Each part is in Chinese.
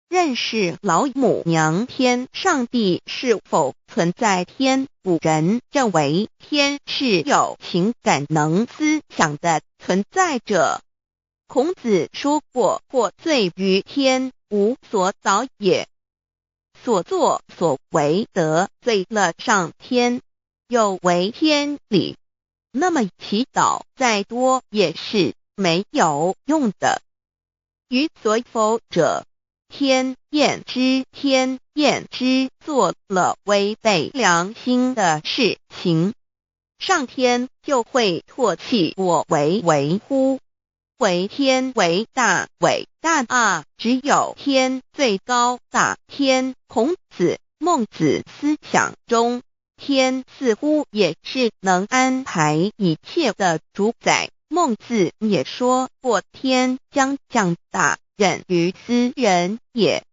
认识老母娘天上帝是否存在天，古人认为天是有情感能思想的存在者。孔子说过，或罪于天，无所导也。所作所为得罪了上天，有违天理，那么祈祷再多也是没有用的。于所否者，天厌之，做了违背良心的事情，上天就会唾弃我为乎？为天为大，伟大啊！只有天最高大天。孔子、孟子思想中，天似乎也是能安排一切的主宰。孟子也说过，天将降大任于斯人也，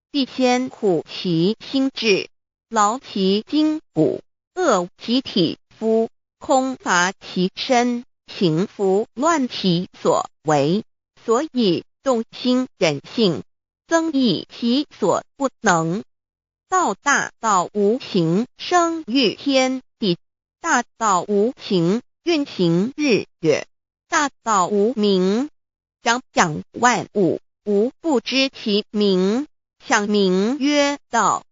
必先苦其心志，劳其筋骨，饿其体肤，空乏其身，行拂乱其所为，所以动心忍性，增益其所不能。道大道无形，生育天地；大道无形，运行日月；大道无名，张扬万物，无不知其名，象名曰道。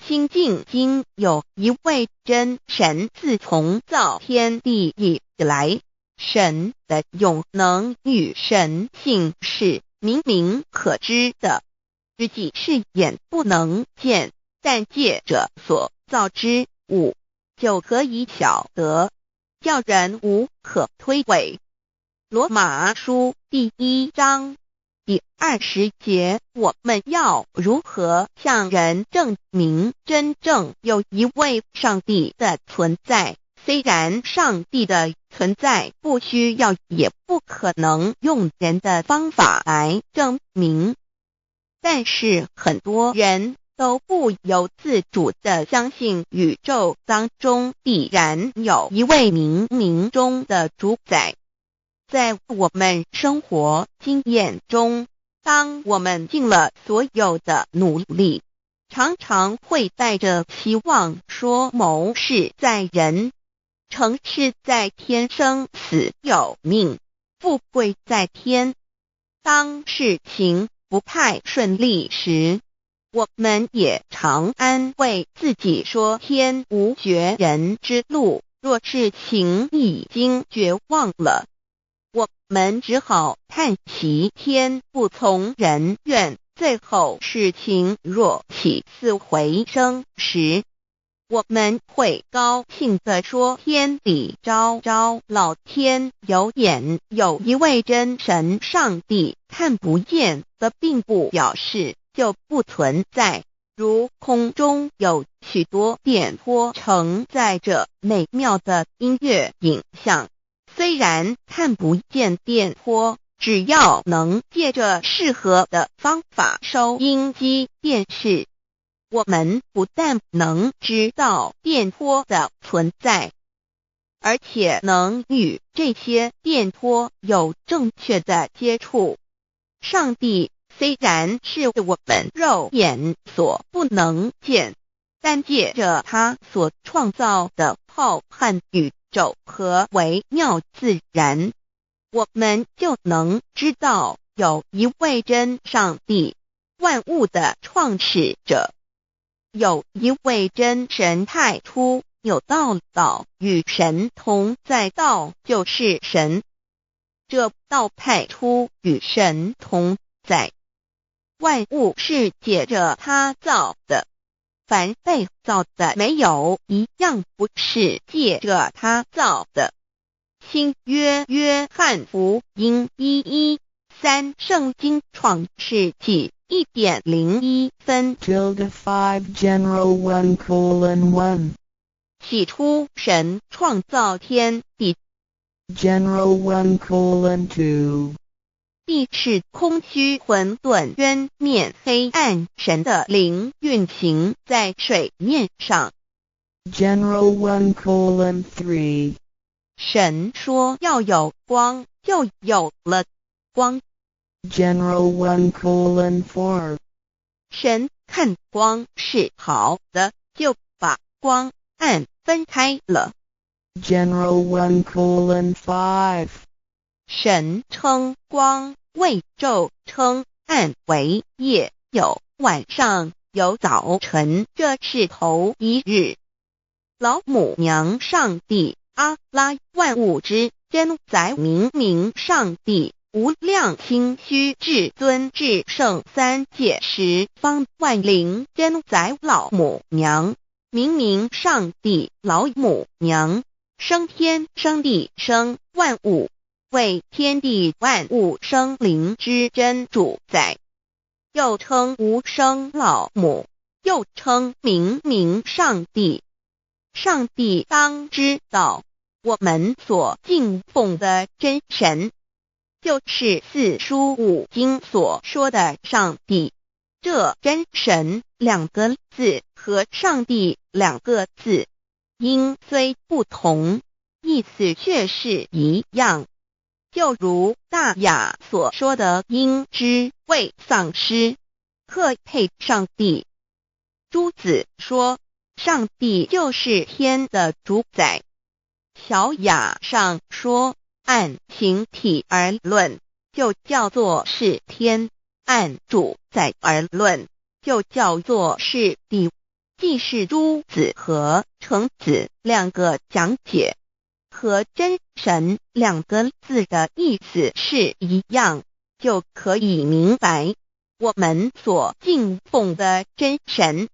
新晋经有一位真神，自从造天地以来，神的永能与神性是明明可知的，自己是眼不能见，但借着所造之物，就可以晓得，叫人无可推诿。罗马书第1章第20节，我们要如何向人证明真正有一位上帝的存在？虽然上帝的存在不需要也不可能用人的方法来证明，但是很多人都不由自主地相信宇宙当中必然有一位冥冥中的主宰。在我们生活经验中，当我们尽了所有的努力，常常会带着期望说谋事在人，成事在天，生死有命，富贵在天。当事情不太顺利时，我们也常安慰自己说天无绝人之路，若事情已经绝望了，我们只好叹息天不从人愿。最后事情若起死回生时，我们会高兴地说天理昭昭，老天有眼，有一位真神上帝，看不见的并不表示就不存在。如空中有许多电波承载着美妙的音乐影像，虽然看不见电波，只要能借着适合的方法收音机电视，我们不但能知道电波的存在，而且能与这些电波有正确的接触。上帝虽然是我们肉眼所不能见，但借着他所创造的浩瀚宇宙和微妙自然，我们就能知道有一位真上帝，万物的创始者，有一位真神太初有道，道与神同在，道就是神，这道太初与神同在。万物是借着他造的，凡被造的没有一样不是借着他造的。新约翰福音1:13，圣经创世纪1.01分 5 general 1:1 起初神创造天地 general 1:2 地是空虚混沌渊面黑暗，神的灵运行在水面上 general 1:3 神说要有光，就有了光 general 1:4神看光是好的，就把光暗分开了。General 1:5. 神称光为昼，称暗为夜，有晚上，有早晨，这是头一日。老母娘上帝，阿拉，万物之真宰，明明上帝，无量清虚至尊至圣三界十方万灵真宰，老母娘，明明上帝，老母娘，生天生地生万物，为天地万物生灵之真主宰，又称无生老母，又称明明上帝。上帝当知道，我们所敬奉的真神，就是四书五经所说的上帝。这真神两个字和上帝两个字，音虽不同，意思却是一样。就如大雅所说的鹰之谓丧尸，鹤配上帝。朱子说，上帝就是天的主宰。小雅上说，按形体而论，就叫做是天；按主宰而论，就叫做是地。既是朱子和程子两个讲解，和真神两个字的意思是一样，就可以明白，我们所敬奉的真神，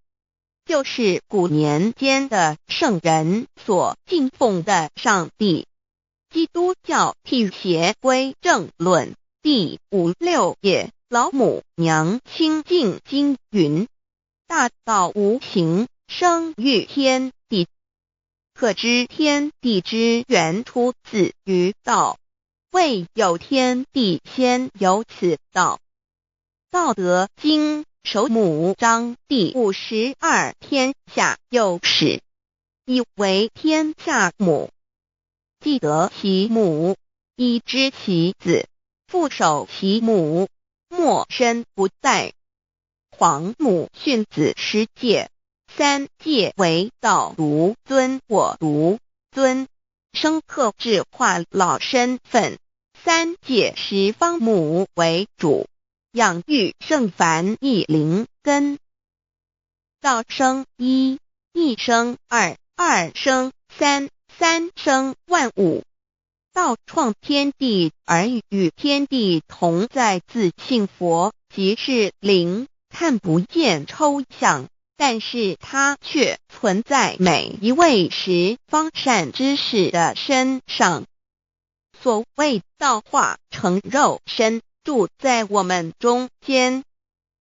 就是古年间的圣人所敬奉的上帝。基督教辟邪归正论第56页，老母娘清净经云：大道无形，生育天地，可知天地之源出自于道，未有天地，先有此道。道德经首母章第52，天下有始，以为天下母。既得其母，以知其子，父守其母，莫身不殆。皇母训子十戒，三戒为道如尊，我如尊，生克制化老身份。三戒十方母为主，养育圣凡一灵根。道生一，一生二，二生三，三生万物。道创天地而与天地同在，自性佛，即是灵，看不见抽象，但是它却存在每一位十方善知识的身上。所谓道化成肉身，住在我们中间。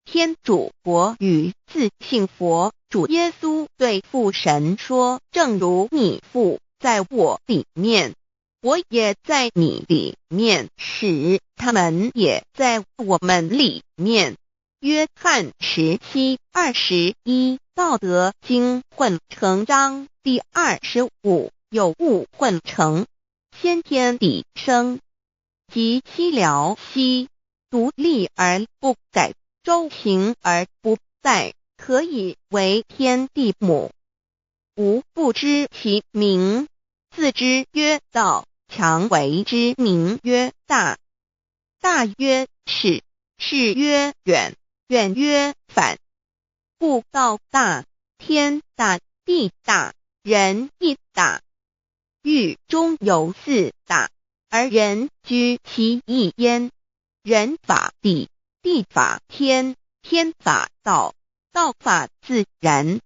天主国与自性佛主耶稣对父神说，正如你父在我里面，我也在你里面，使他们也在我们里面。约翰17:21，道德经混成章第25，有物混成，先天地生，即西辽西，独立而不改，周行而不殆，可以为天地母。吾不知其名，自之曰道，强为之名曰大。大曰始，始曰远，远曰反。故道大，天大，地大，人亦大。狱中有四大，而人居其一焉。人法地，地法天，天法道，道法自然。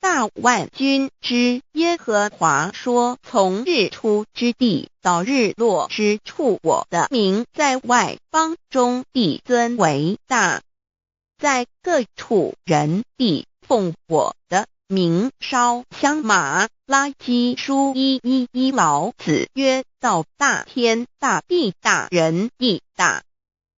大万军之耶和华说，从日出之地到日落之处，我的名在外邦中必尊为大。在各处人必奉我的名烧香。马拉基书1:11，老子曰：道大，天大，地大，人亦大。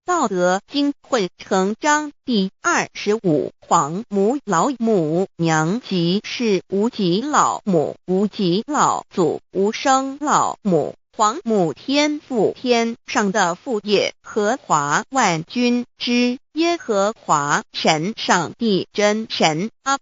道德经混成章第25，皇母老母娘，即是无极老母，无极老祖，无生老母，皇母天父，天上的父耶和华万军之耶和华神，上帝真神，阿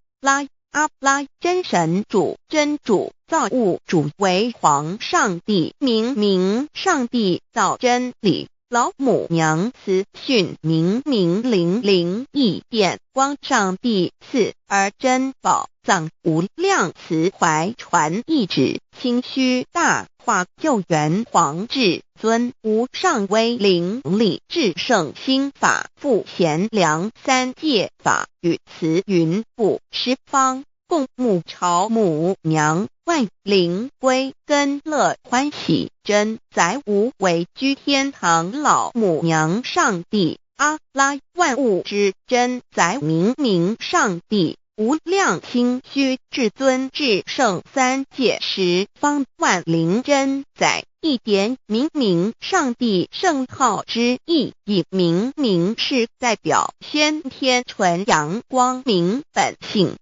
拉真神主，真主造物主，为皇上帝，明上帝造真理，老母娘慈训，明灵异变光，上帝赐而真宝藏，无量慈怀传意旨，清虚大化救援，皇至尊无上威灵力，至圣心法，复贤良三界法，与慈云布十方，共沐朝母娘，万灵归根乐欢喜，真载无为居天堂，老母娘上帝，阿拉万物之真载，明上帝，无量清虚至尊至圣三界十方，万灵真载，一点明上帝圣号之意，以明是代表先天纯阳光明本性，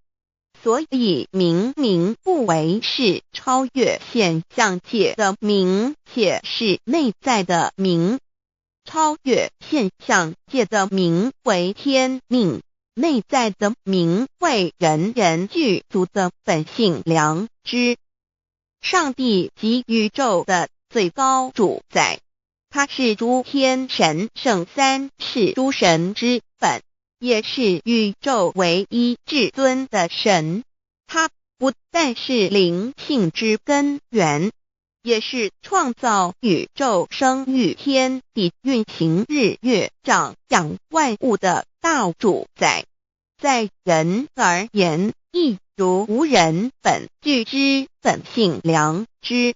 所以明不为是超越现象界的明，且是内在的明。超越现象界的明为天命，内在的明为人具足的本性良知。上帝即宇宙的最高主宰，他是诸天神圣三世诸神之本，也是宇宙唯一至尊的神。他不但是灵性之根源，也是创造宇宙生育天地运行日月长养万物的大主宰。在人而言，亦如无人本具之本性良知，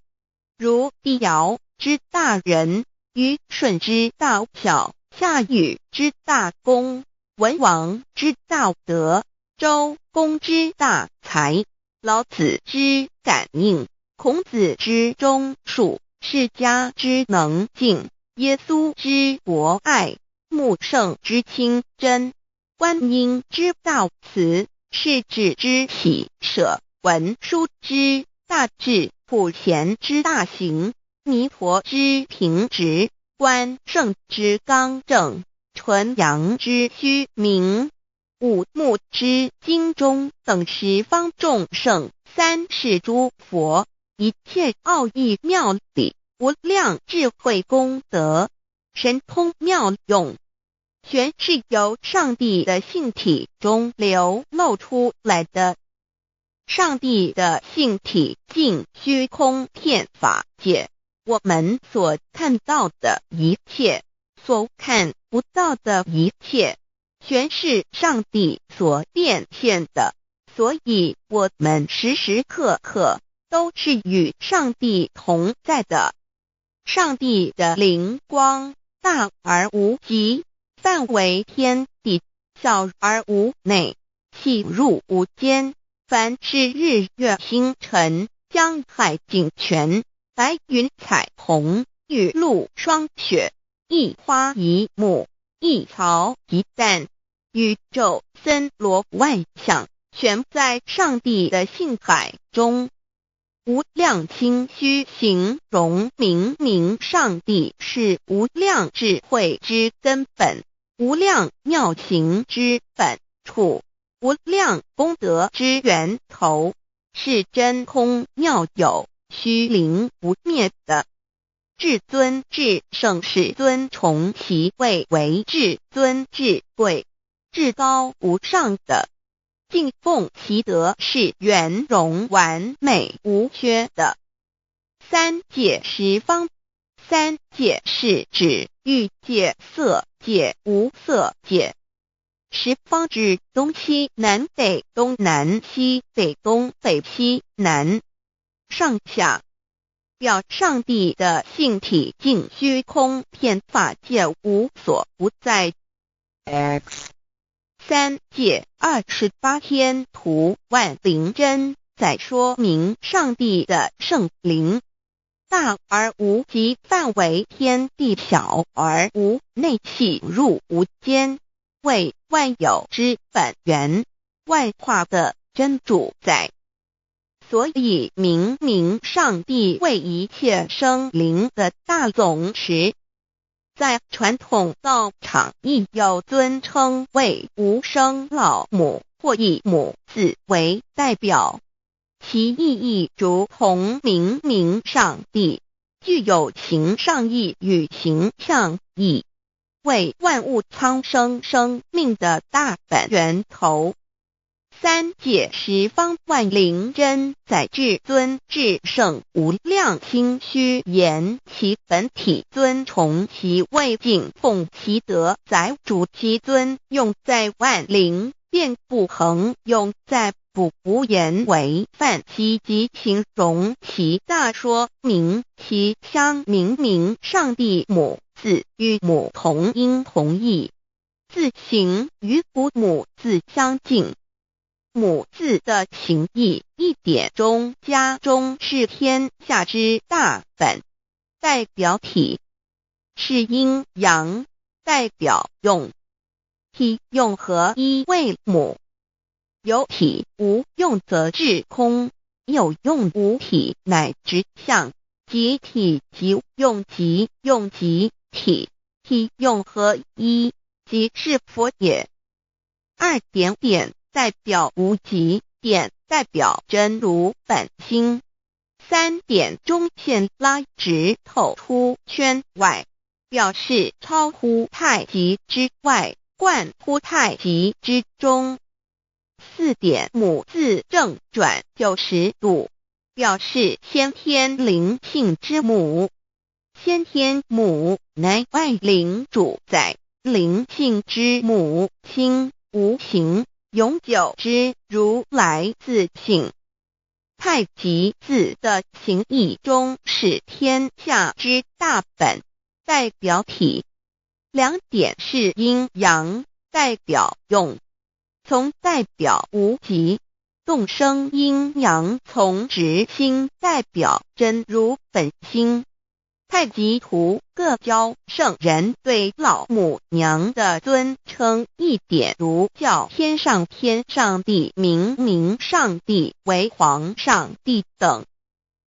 如帝尧之大仁，虞舜之大巧，夏禹之大功，文王之大德，周公之大才，老子之感应，孔子之忠恕，释迦之能静，耶稣之博爱，穆圣之清真，观音之大慈，世子之喜舍，文殊之大智，普贤之大行，弥陀之平直，观圣之刚正，纯阳之虚明，五目之精中，等十方众圣，三世诸佛，一切奥义妙理，无量智慧功德，神通妙用，全是由上帝的性体中流露出来的。上帝的性体尽虚空遍法界，我们所看到的一切，所看不到的一切，全是上帝所变现的，所以我们时时刻刻都是与上帝同在的。上帝的灵光大而无极，范围天地，小而无内，细入无间。凡是日月星辰，江海井泉，白云彩虹，雨露霜雪，一花一木，一草一蛋，宇宙森罗万象，全在上帝的性海中。无量清虚形容明上帝是无量智慧之根本，无量妙行之本处，无量功德之源头，是真空妙有，虚灵不灭的。至尊至圣世尊崇其位为至尊至贵，至高无上的，敬奉其德是圆融完美无缺的。三界十方，三界是指欲界、色界、无色界。十方指东西南北东南西北东北西南上下，表上帝的性体尽虚空遍法界无所不在。 X 三界28天图万灵真在说明上帝的圣灵大而无极，范围天地，小而无内，细入无间，为万有之本源，万化的真主宰。所以明明上帝为一切生灵的大总持，在传统道场亦有尊称为无生老母，或以母字为代表，其意义如同明明上帝具有形上义与形象义，为万物苍生生命的大本源头。三界十方万灵真在至尊至圣无量心虚言其本体尊崇其位敬奉其德载主其尊，用在万灵便不恒用在不无言为范其及形容其大说明其相明明上帝母字与母同音同义，字形与父母字相近。母字的情义一点中家中是天下之大本，代表体是阴阳，代表用，体用合一为母。有体无用则至空，有用无体乃直相，即体即用即用即体，体用合一即是佛也。二点点代表无极，点代表真如本心。三点中线拉直透出圈外，表示超乎太极之外，贯乎太极之中。四点母字正转90度，表示先天灵性之母。先天母乃万灵主宰，灵性之母心无形永久之如来自性。太极字的形义中是天下之大本，代表体。两点是阴阳，代表用。从代表无极，动生阴阳从直心代表真如本心。太极图各教圣人对老母娘的尊称，一点如叫天上帝、明明上帝为皇上帝等，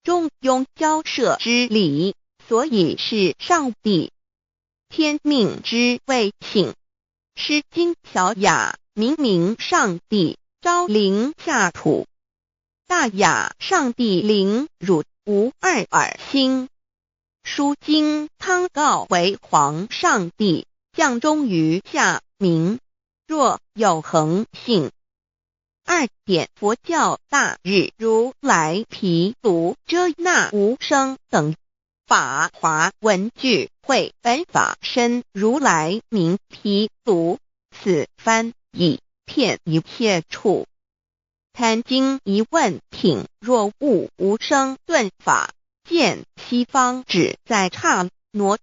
中庸交涉之理，所以是上帝。天命之谓性，诗经小雅明明上帝昭灵下土，大雅上帝灵汝无二耳心。书经汤告为皇上帝降中于下民，若有恒性。二点佛教大日如来毗卢遮那无生等法华文具会本法身如来名毗卢，此翻译片一切处。坛经一问品，若悟无生顿法，见西方只在刹那。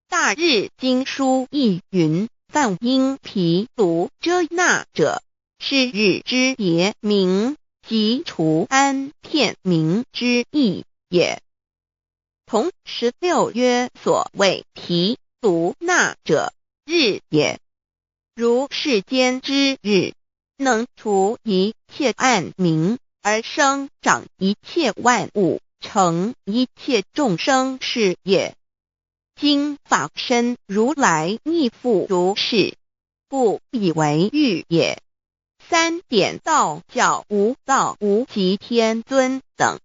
大日经书亦云，梵音毗卢遮那者，是日之别名，即除安片名之意也。同16曰，所谓毗卢那者，日也。如世间之日，能除一切暗明，而生长一切万物，成一切众生是也。今法身如来亦复如是，故以为喻也。三点道教无道无极天尊等，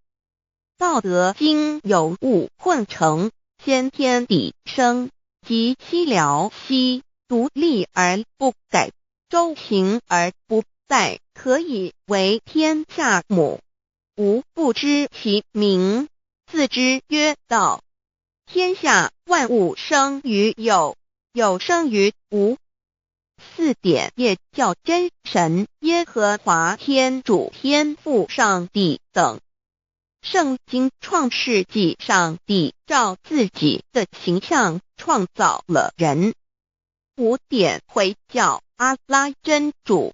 道德经有物混成，先天地生，即悉了悉，独立而不改，周行而不殆，可以为天下母。吾不知其名，自之曰道。天下万物生于有，有生于无。四点也叫真神耶和华天主天父上帝等。圣经创世纪，上帝照自己的形象创造了人。五点会叫阿拉真主。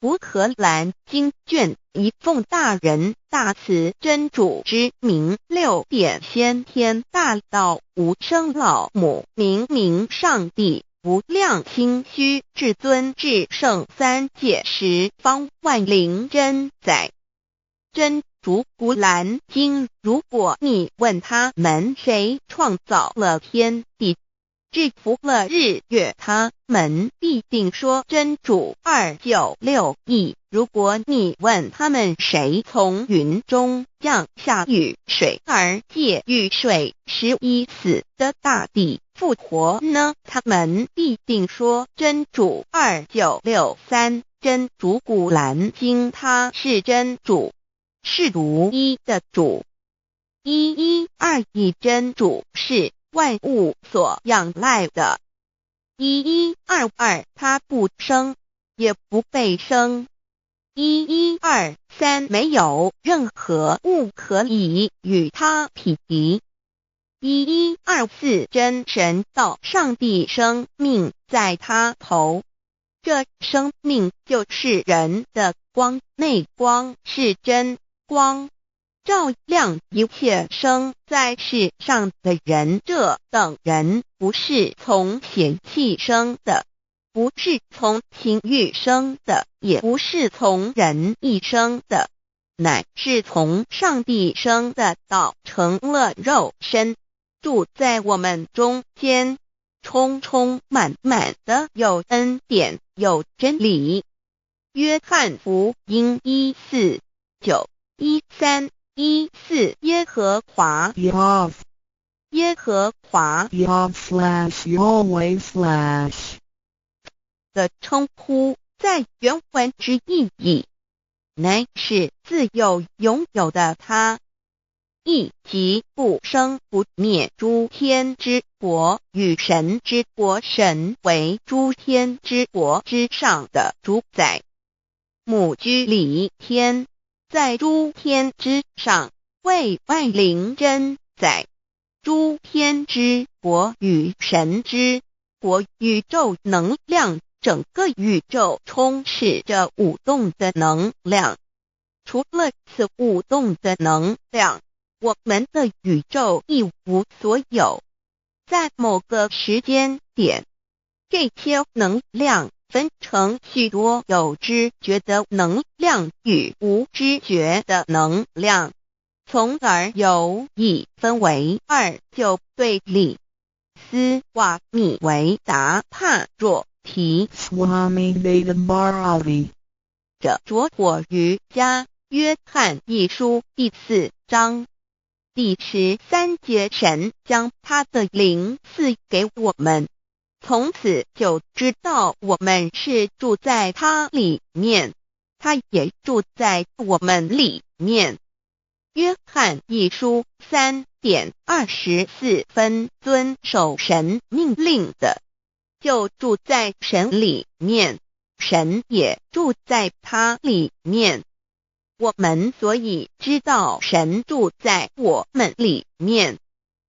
乌克兰经卷一奉大人大慈真主之名，六点先天大道无生老母明明上帝无量心虚至尊至圣三界十方万灵真在真主竹古兰经，如果你问他们谁创造了天地，制服了日月，他们必定说真主296亿。如果你问他们谁从云中降下雨水而借雨水使已死的大地复活呢，他们必定说真主2963。真主古兰经，他是真主，是独一的主，112真主是万物所仰赖的，1122他不生也不被生，1123没有任何物可以与他匹敌，1124真神道上帝生命在他头，这生命就是人的光，内光是真光，照亮一切生在世上的人。这等人不是从血气生的，不是从情欲生的，也不是从人意生的，乃是从上帝生的道成了肉身，住在我们中间，充充满满的有恩典有真理。约翰福音1491314耶和华 Yav 耶和华 Yav/Yahweh/ 的称呼，在原文之意义，乃是自有拥有的他，亦即不生不灭诸天之国与神之国，神为诸天之国之上的主宰，母居里天，在诸天之上，为万灵真宰。诸天之国与神之国，宇宙能量，整个宇宙充斥着舞动的能量。除了此舞动的能量，我们的宇宙一无所有。在某个时间点，这些能量分成许多有知觉的能量与无知觉的能量，从而有一分为二，就对立。斯瓦米维达帕若提 Swami Vedabharati 者着火瑜伽约翰一书第4章第13节，神将他的灵赐给我们，从此就知道我们是住在他里面，他也住在我们里面。约翰一书3:24遵守神命令的，就住在神里面，神也住在他里面。我们所以知道神住在我们里面，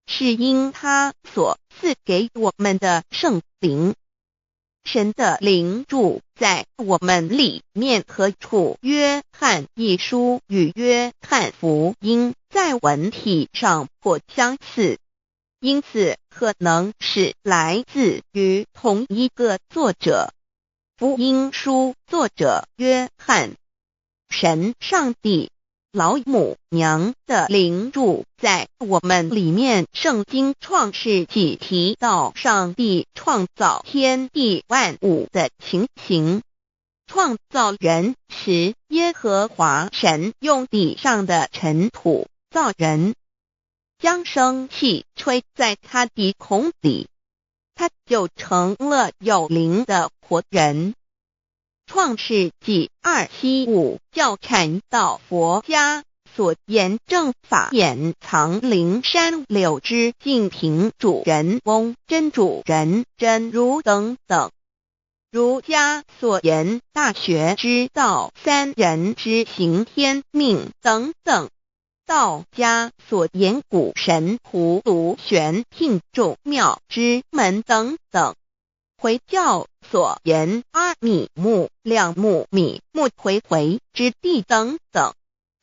是因他所赐给我们的圣灵。神的灵住在我们里面何处？约翰一书与约翰福音在文体上颇相似，因此可能是来自于同一个作者。福音书作者约翰，神上帝老母娘的灵住在我们里面。圣经创世纪提到上帝创造天地万物的情形，创造人时，耶和华神用地上的尘土造人，将生气吹在他鼻孔里，他就成了有灵的活人。创世纪275教阐到佛家所言正法掩藏灵山柳之净瓶主人翁真主人真如等等，儒家所言大学之道三人之行天命等等，道家所言古神葫芦玄牝众妙之门等等，回教所言阿米木亮木米木回回之地等等，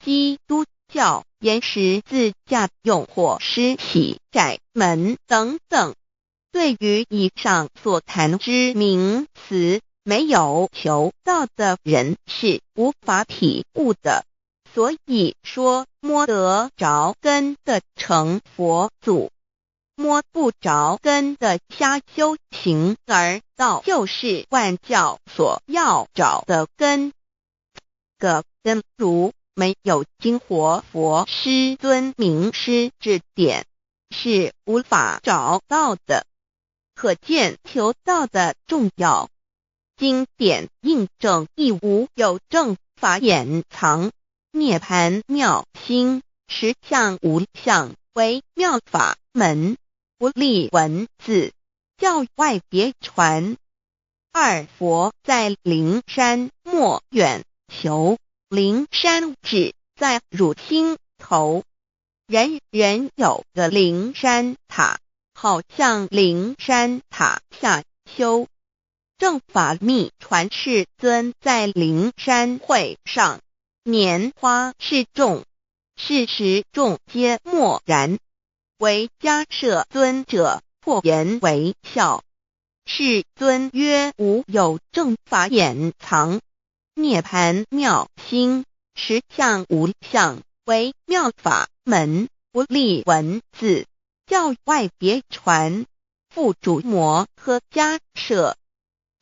基督教言十字架用火施洗窄门等等。对于以上所谈之名词，没有求道的人是无法体悟的。所以说摸得着根的成佛祖，摸不着根的瞎修行而道，就是万教所要找的根。个根如没有经活佛师尊名师指点，是无法找到的。可见求道的重要。经典印证亦无有正法掩藏，涅盘妙心，实相无相，为妙法门，不立文字，教外别传。二佛在灵山莫远求，灵山只在汝心头。人人有个灵山塔，好像灵山塔下修。正法密传世尊在灵山会上，拈花示众，是时众皆默然，唯迦摄尊者破颜为笑。世尊曰：无有正法掩藏，涅盘妙心，实相无相，为妙法门，不立文字，教外别传。复主摩诃迦摄。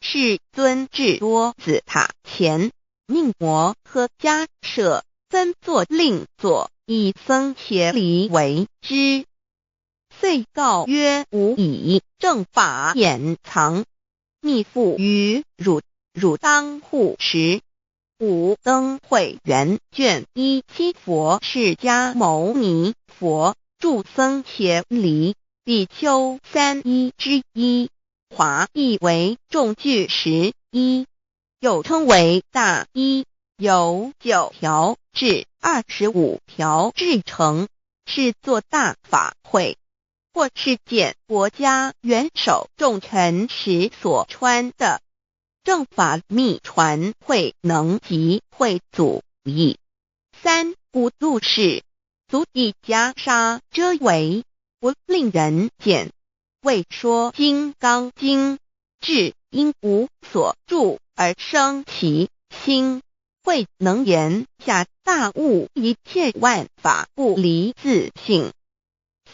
世尊至多子塔前，命摩诃迦摄分作令作，以僧伽梨为之。遂告曰：吾以正法掩藏，密付于汝，汝当护持。五灯会元卷17佛释迦牟尼佛著僧伽梨比丘31之一。华译为众句11，又称为大一，由9条至25条制成，是作大法会，或是见国家元首重臣时所穿的。正法密传会能及会祖义。三无度世，足以袈裟遮为，不令人见。为说金刚经，至因无所住而生其心，慧能言下大悟一切万法不离自性。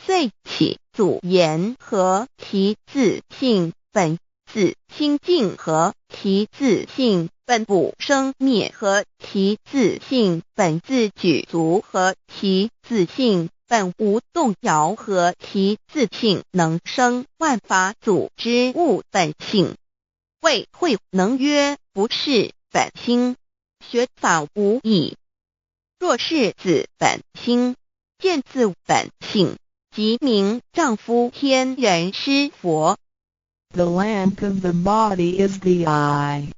遂起祖言和其自性本自清净和其自性本不生灭和其自性本自具足和其自性本无动摇和其自性能生万法组之物本性。谓慧能曰：不是本心，学法无益。若是自本心，见自本性，即名丈夫天人师佛。The lamp of the body is the eye.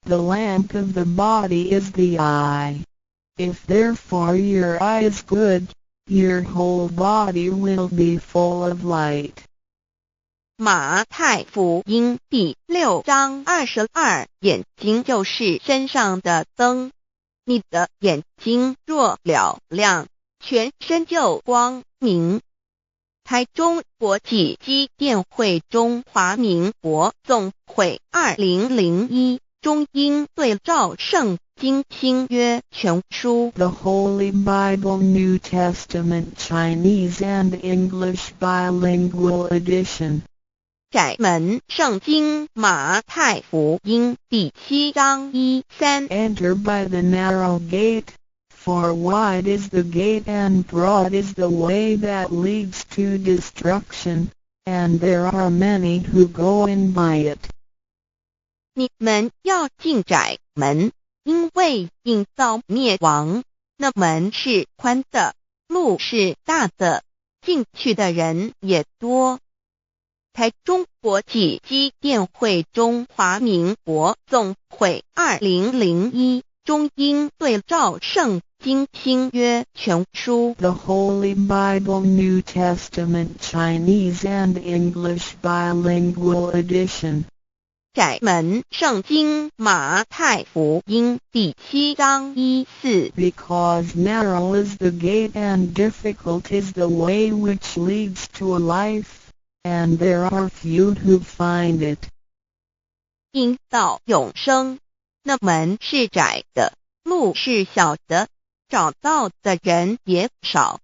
The lamp of the body is the eye. If therefore your eye is good, your whole body will be full of light. 马太福音第6章22，眼睛就是身上的灯。你的眼睛若了亮，全身就光明。台中国际机电会中华民国总会2001中英对照圣经新约全书 The Holy Bible New Testament Chinese and English Bilingual Edition. 窄门圣经马太福音第7章1-3 Enter by the narrow gate, for wide is the gate and broad is the way that leads to destruction, and there are many who go in by it. 你们要进窄门，因为引到灭亡，那门是宽的，路是大的，进去的人也多。台中国际机电会中华民国总会2001中英对照圣经新约全书 The Holy Bible New Testament Chinese and English Bilingual Edition. 窄门圣经马太福音第7章1-4 Because narrow is the gate and difficult is the way which leads to life, and there are few who find it. 因到永生，那门是窄的，路是小的，找到的人也少。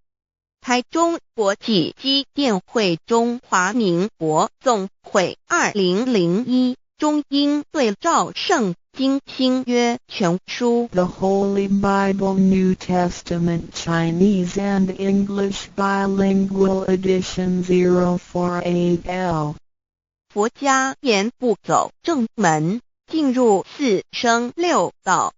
台中国际机电会中华民国总会2001中英对照圣经新约全书 The Holy Bible New Testament Chinese and English Bilingual Edition 048L 佛家言不走正门，进入四生六道。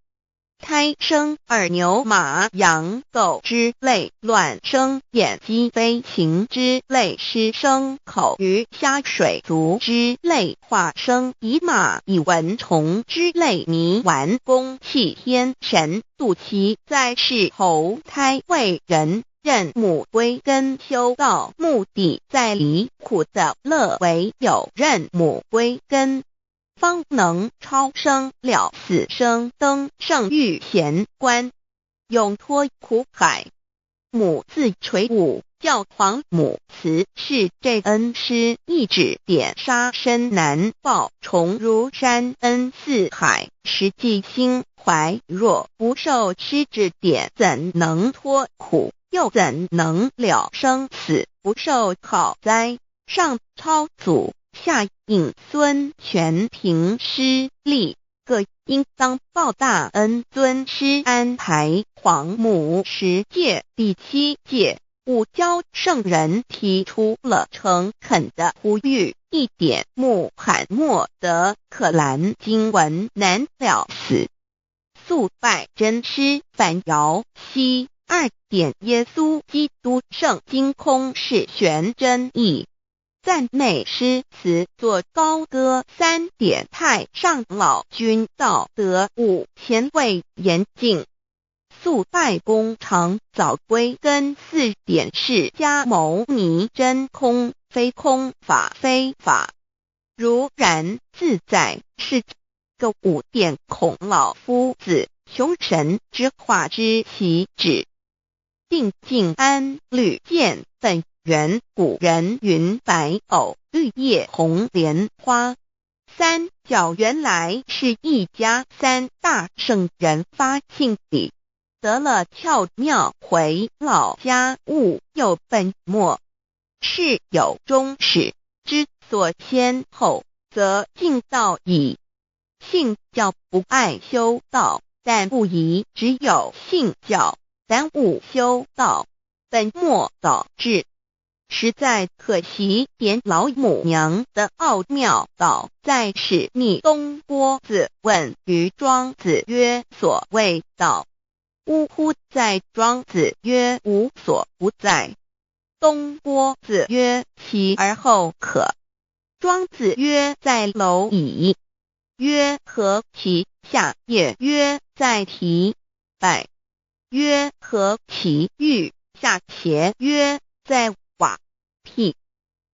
胎生耳牛马羊狗之类，卵生眼鸡飞禽之类，湿生口鱼虾水族之类，化生以马以蚊虫之类，泥丸公气天神，度其在世投胎为人，任母归根修道，目的在离苦的乐，唯有任母归根，方能超生了死生，登圣域贤官，永脱苦海。母字垂武，教皇母慈是这恩师一指点，杀身难报，重如山恩似海，实际心怀若不受师指点，怎能脱苦，又怎能了生死，不受考灾。上超祖，下应孙权凭师力，各应当报大恩。尊师安排皇母10诫，第7诫，五教圣人提出了诚恳的呼吁，一点穆罕默德可兰经文难了死，肃拜真师反摇西。2点耶稣基督圣经空是玄真义，赞美诗词作高歌。3点太上老君道德。5前卫严谨，肃拜公常早归根。4点释迦牟尼真空，非空法非法，如然自在是个。5点孔老夫子雄神之化之习指，定静安律见本源。古人云白藕绿叶红莲花。3角原来是一家3大圣人发庆礼，得了窍妙，回老家务有本末，事有终始，之所先后，则敬道矣。信教不爱修道，但不宜只有信教，耽误修道，本末倒置，实在可惜。点老母娘的奥妙道在使逆东郭子问于庄子曰：所谓道，呜呼！在庄子曰：无所不在。东郭子曰：其而后可。庄子曰：在蝼蚁。曰：何其？下也曰：在蹄。百曰：何其欲？下且曰：在瓦辟。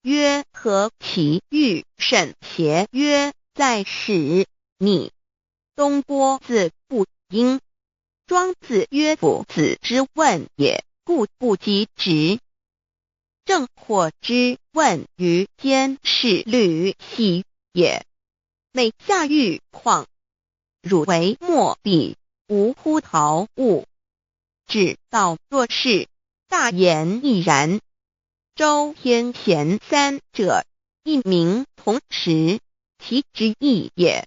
曰：何其欲？甚且曰：在使。逆。东郭子不应。庄子曰：夫子之问也，故不及直。正或之问于间，是履喜也。每下欲况，汝为莫必，无乎陶物。指道若是，大言亦然。周天贤3者，一名同时，其之义也。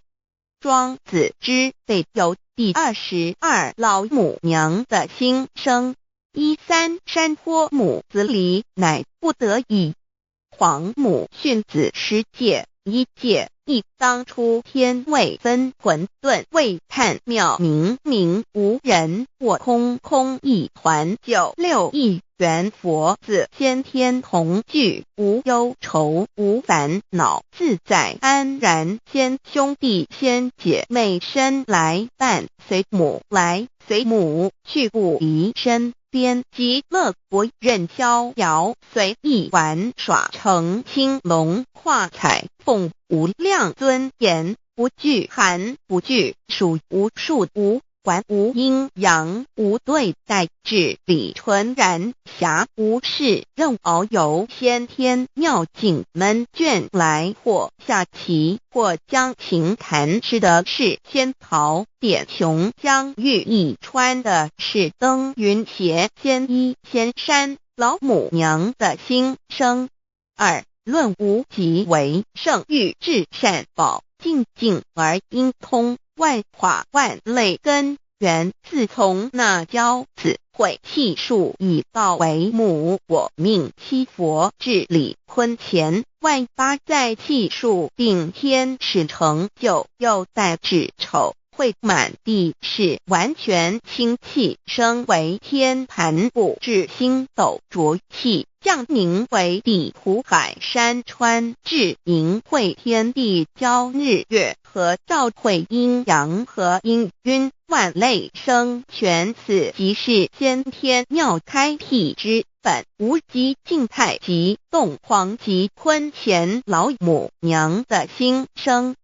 庄子之备有第22老母娘的心声。3山坡母子礼，乃不得已。皇母训子10诫，1诫，亦当初天未分，混沌未探，妙明明无人，我空空一团。96一元佛子，先天同具，无忧愁无烦恼，自在安然。先兄弟先姐妹生来伴，随母来随母去，不离身边。极乐国任逍遥，随意玩耍，成青龙画彩凤，无量尊严，不惧寒不惧暑，无数无观无阴阳，无对待，至理纯然，暇无事，任遨游，先天妙境门卷来，或下棋，或将琴弹，吃的是仙桃，点琼将玉一穿的是登云鞋，仙衣仙衫，老母娘的心声。二论无极为圣欲至善宝，静静而应通，万法万类根源，自从那教子会气数以道为母，我命七佛至理坤前，万八在气数定天使成就，又在至丑会满地是完全清气，升为天盘部，至星斗浊气，降凝为地湖海山川，至盈会天地交日月和照会阴阳和阴晕，万类生全，此即是先天妙开辟之本，无极静态及动黄及坤乾老母娘的心声。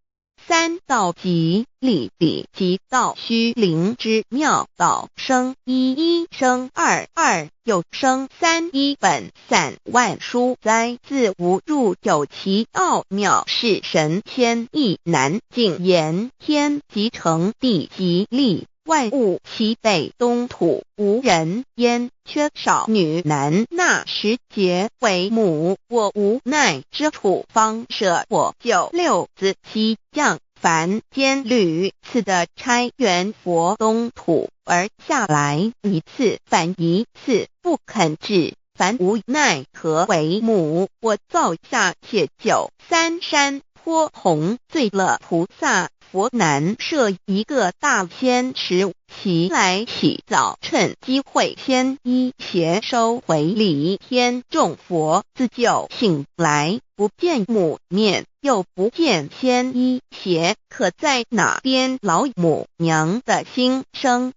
三道即理比即道虚灵之妙道生一，一生二，二又生三，一本散万殊哉，自无入有其奥妙，是神千亿难尽言。天即成地即立，万物其北东土，无人焉，缺少女男，那时节为母，我无奈之处，方舍我就六子七将，凡间屡次的差援佛东土而下来，一次反一次，不肯至，凡无奈何为母，我造下且就三山颇红，醉了菩萨佛南设一个大仙池，其来洗澡，趁机会先一邪收回礼，天众佛自救醒来，不见母面，又不见先一邪，可在哪边老母娘的心声？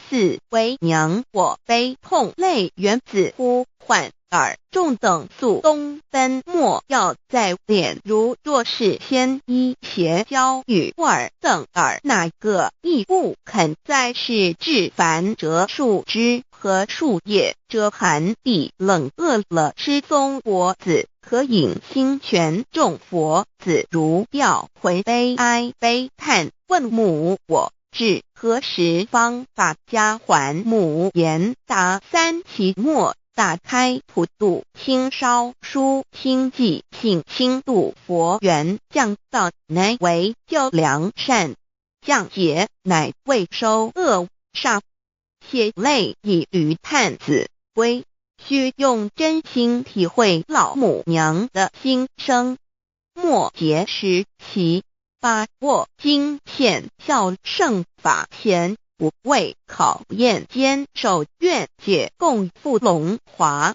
四为娘我悲痛泪源自呼唤耳众等速东奔，莫要在脸，如若是先一邪教与尔等耳，哪个亦不肯在是至凡折树枝和树叶，遮寒地冷饿了失踪佛子，可引心泉众佛子如吊回悲哀悲叹，问母我至何时方把家还母？言答三期末，打开普度清烧书清寂性清度佛缘，降道乃为救良善，降劫乃为收恶煞，血泪以于叹子归，须用真心体会老母娘的心声。末节时期，把握经现效圣法前，不为考验坚守愿解共赴龙华，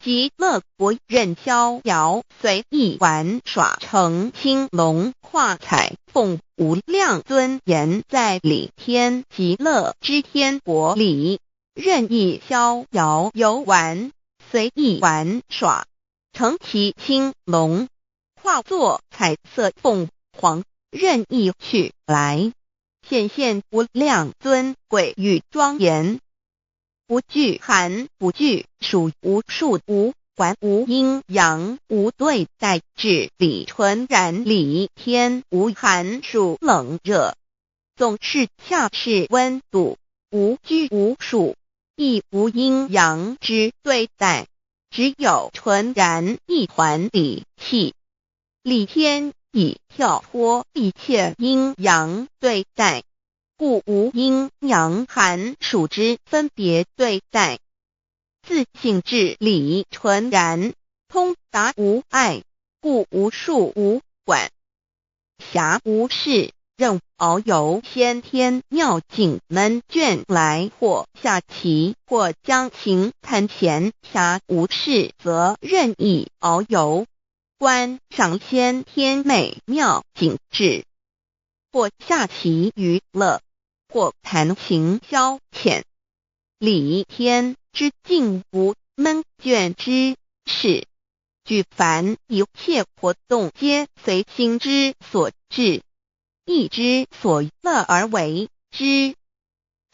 极乐国任逍遥，随意玩耍成青龙化彩凤，无量尊严在里天极乐之天国里，任意逍遥游玩，随意玩耍成其青龙，化作彩色凤凰，任意去来，显现无量尊贵与庄严，不惧寒不惧暑，无数无管无阴阳，无对待，至理纯然理天，无寒暑冷热，总是恰是温度，无拘无束，亦无阴阳之对待，只有纯然一团理气。理天以跳脱一切阴阳对待，故无阴阳寒暑之分别对待，自性至理纯然，通达无碍，故无束无管，暇无事，任遨游先天妙境门卷来，或下棋，或将琴弹弦，暇无事则任意遨游，观赏先天美妙景致，或下棋娱乐，或弹琴消遣，理天之境无闷倦之事，举凡一切活动皆随心之所至，意之所乐而为之。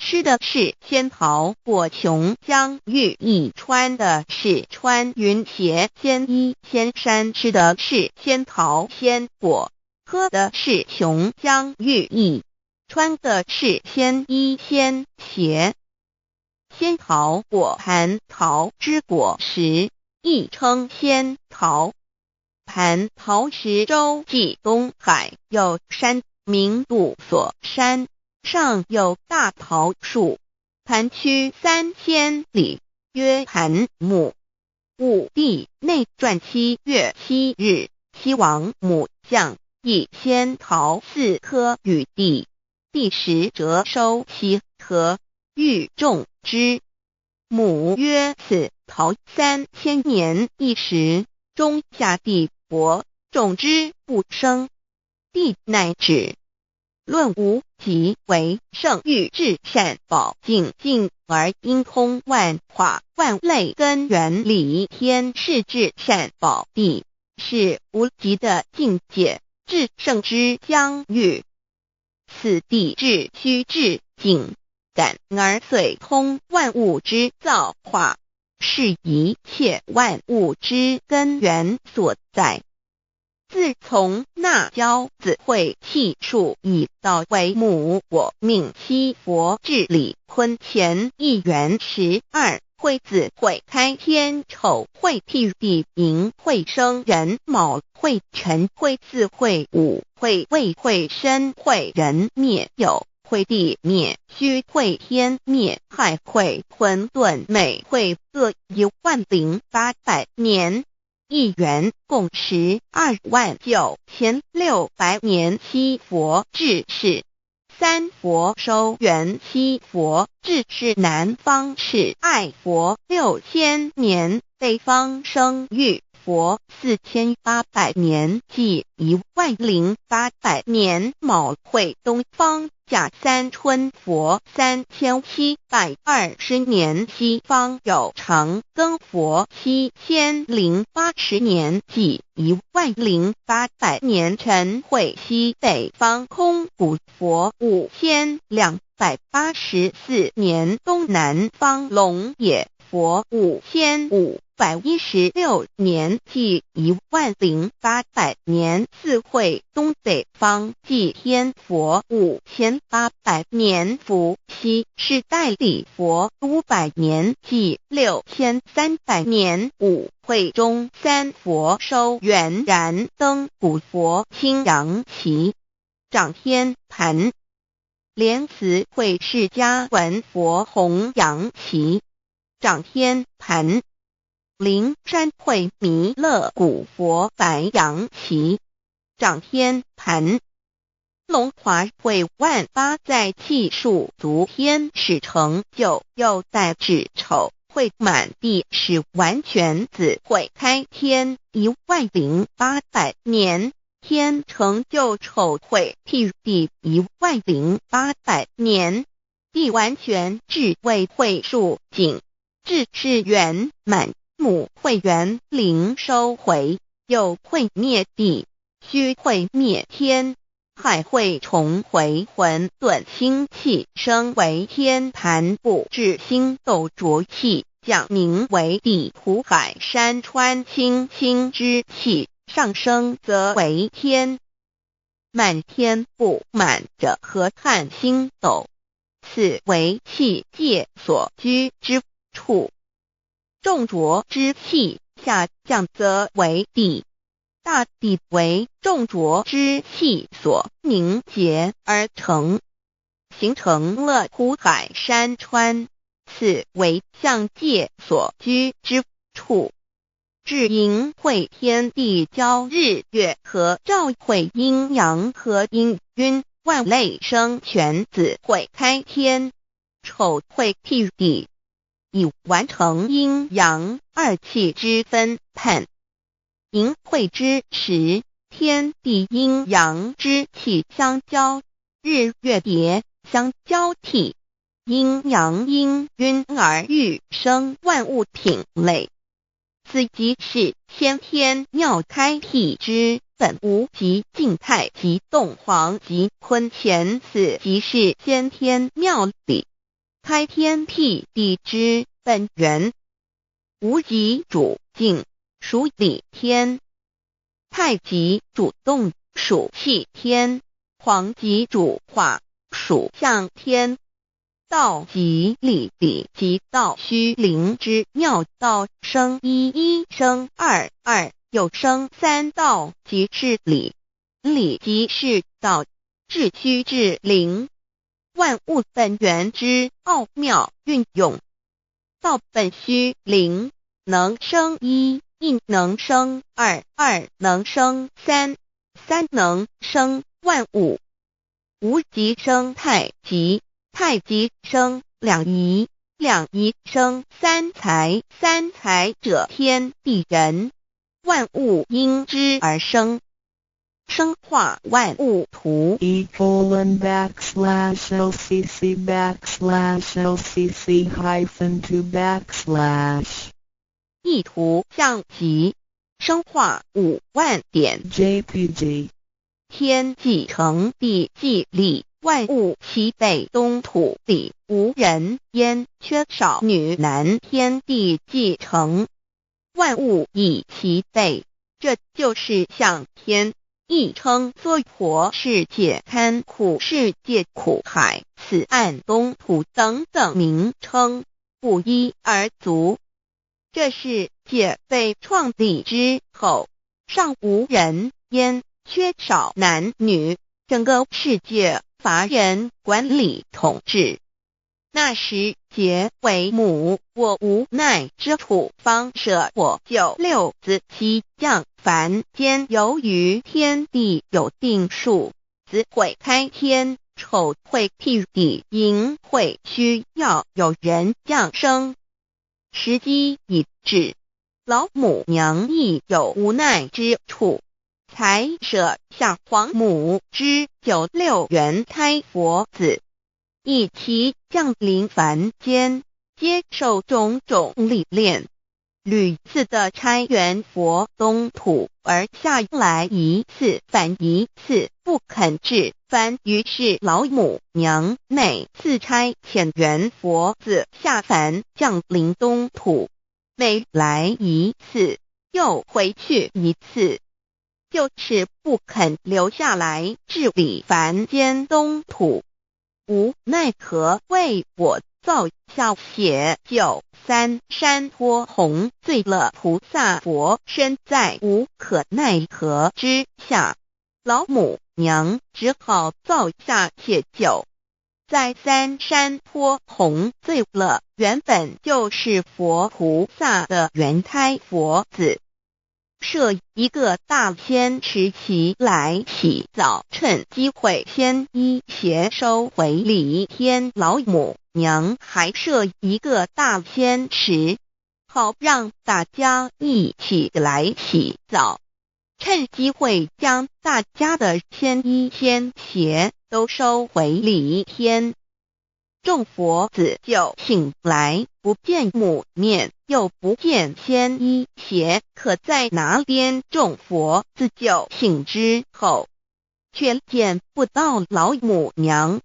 吃的是仙桃果琼浆玉液，穿的是穿云鞋仙衣仙衫，吃的是仙桃仙果，喝的是琼浆玉液，穿的是仙衣仙鞋。仙桃果蟠桃之果实，亦称仙桃。蟠桃实洲际东海有山，名杜所山，上有大桃树，盘曲3000里，曰盘木。武帝内传7月7日，西王母将以仙桃4颗与帝，帝时折收其核，欲种之。母曰：此桃3000年一时，终下地薄，种之不生。帝乃止。论无极为圣欲至善宝净净而应通万化万类根源理天是至善宝地，是无极的境界，至圣之疆域。此地至虚至静感而遂通万物之造化，是一切万物之根源所在。自从那骄子会气数以道为母，我命七佛治理坤乾一元12，会子会开天丑会替地寅会生人卯会辰会巳会午会未会申会人灭酉会地灭戌会天灭亥会混沌每会各10800年。一元共129600年，七佛治世。三佛收元，七佛治世。南方是爱佛6000年，北方生玉佛4800年，即10800年。卯会东方甲三春佛3720年，西方有长庚佛7080年，即10800年。辰会西北方空谷佛5284年，东南方龙野佛5516年，即10800年。四会东北方祭天佛5800年，伏羲是代理佛500年，即6300年。五会中三佛收元，燃灯古佛青阳旗，掌天盘。莲慈会释迦文佛红阳旗，掌天盘。灵山会弥勒古佛白阳旗，掌天盘。龙华会万八在气数足天使成就，又在指丑会满地是完全子会开天10800年，天成就丑会替地10800年，地完全至为会数景，至是圆满。母会元灵收回，又会灭地，戌会灭天，亥会重回混沌星气，生为天盘部，至星斗浊气，降名为地土海山川清清之气，上升则为天。满天布满着河汉星斗，此为气界所居之处。重浊之气下降则为地，大地为重浊之气所凝结而成，形成了土海山川，此为象界所居之处。至寅会天地交日月和，照会阴阳和阴晕，万类生全，子会开天，丑会替地，以完成阴阳二气之分判。寅会之时，天地阴阳之气相交，日月叠相交替，阴阳阴晕而育生万物品类。此即是先天妙开辟之本无极静态及动黄及坤乾，此即是先天妙理。开天辟地之本源，无极主静，属理天；太极主动，属气天；黄极主化，属象天。道即理，理即道虚灵之妙道，生一，一生二，二又生三，道即是理，理即是道，至虚至灵，万物本源之奥妙运用。道本虚灵，能生一，一能生二，二能生三，三能生万物。无极生太极，太极生两仪，两仪生三才，三才者天地人，万物因之而生。生化万物图E://LCC_LCC_2 意图象棋，生化5万点 JPG 天既成地既立，万物齐备，东土里无人焉，缺少女男，天地既成，万物以齐备，这就是象天。亦称娑婆世界、堪苦世界、苦海、此岸、东土等等名称，不一而足。这世界被创立之后，尚无人焉，缺少男女，整个世界乏人管理统治。那时桀为母，我无奈之土方舍我9六子期降凡间，由于天地有定数，子会开天，丑会辟地，寅会需要有人降生。时机已至，老母娘亦有无奈之处，才舍下皇母之9六元胎佛子，一齐降临凡间，接受种种历练，屡次的差援佛东土，而下来一次反一次不肯至凡，于是老母娘每次差遣援佛子下凡降临东土，每来一次又回去一次，就是不肯留下来治理凡间东土。无奈何为我造下血救三山托洪罪了菩萨佛，身在无可奈何之下，老母娘只好造下血救。在三山托洪罪了原本就是佛菩萨的原胎佛子，设一个大仙池其来洗澡，趁机会先一邪收回礼天。老母娘还设一个大仙池，好让大家一起来洗澡，趁机会将大家的仙衣仙鞋都收回礼天。众佛子就醒来，不见母面，又不见仙衣鞋，可在哪边？众佛子就醒之后，却见不到老母娘，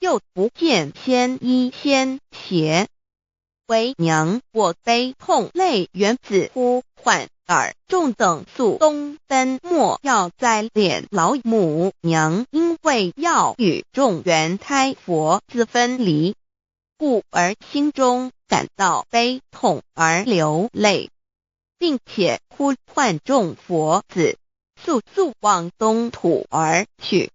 又不见仙衣仙鞋。为娘我悲痛泪源子呼唤耳众等速东奔，莫要再怜老母娘，因为要与众原胎佛子分离，故而心中感到悲痛而流泪，并且呼唤众佛子速速往东土而去，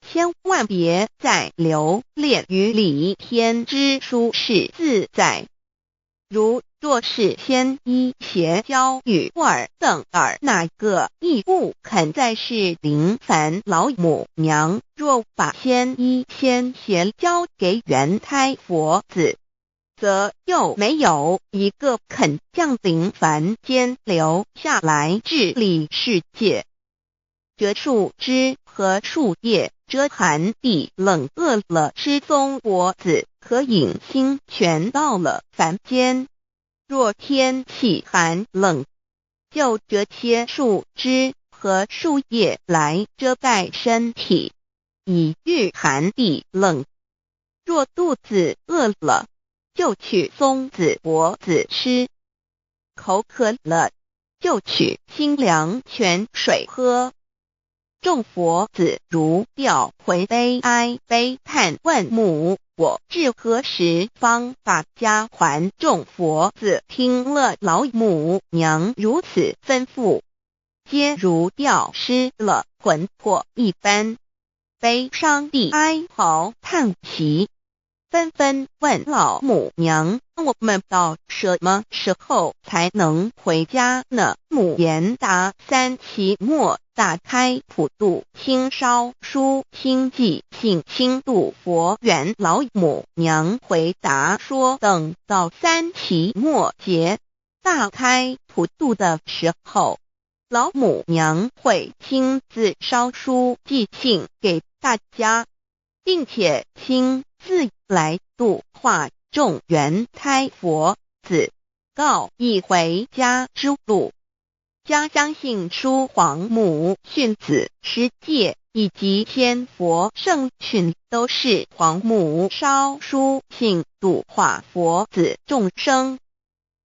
千万别再留恋于礼天之舒适自在。若是仙衣鞋交与尔等儿，哪个亦不肯再是临凡老母娘？若把仙衣仙鞋交给原胎佛子，则又没有一个肯降临凡间留下来治理世界。这树枝和树叶遮寒地冷，饿了吃松果子，可饮清泉到了凡间。若天气寒冷，就折些树枝和树叶来遮盖身体，以御寒地冷。若肚子饿了，就取松子果子吃；口渴了，就取清凉泉水喝。众佛子如吊回悲哀悲叹问母，我至何时方把家还？众佛子听了老母娘如此吩咐，皆如吊失了魂魄一般，悲伤地哀嚎叹息，纷纷问老母娘：我们到什么时候才能回家呢？母言答：3期末打开普度清烧书清寂性清度佛缘。老母娘回答说：等到3期末节大开普度的时候，老母娘会亲自烧书寄信给大家，并且亲自来度化众缘胎佛子，告一回家之路。家相信书皇母训子师戒以及天佛圣训都是皇母烧书信度化佛子众生。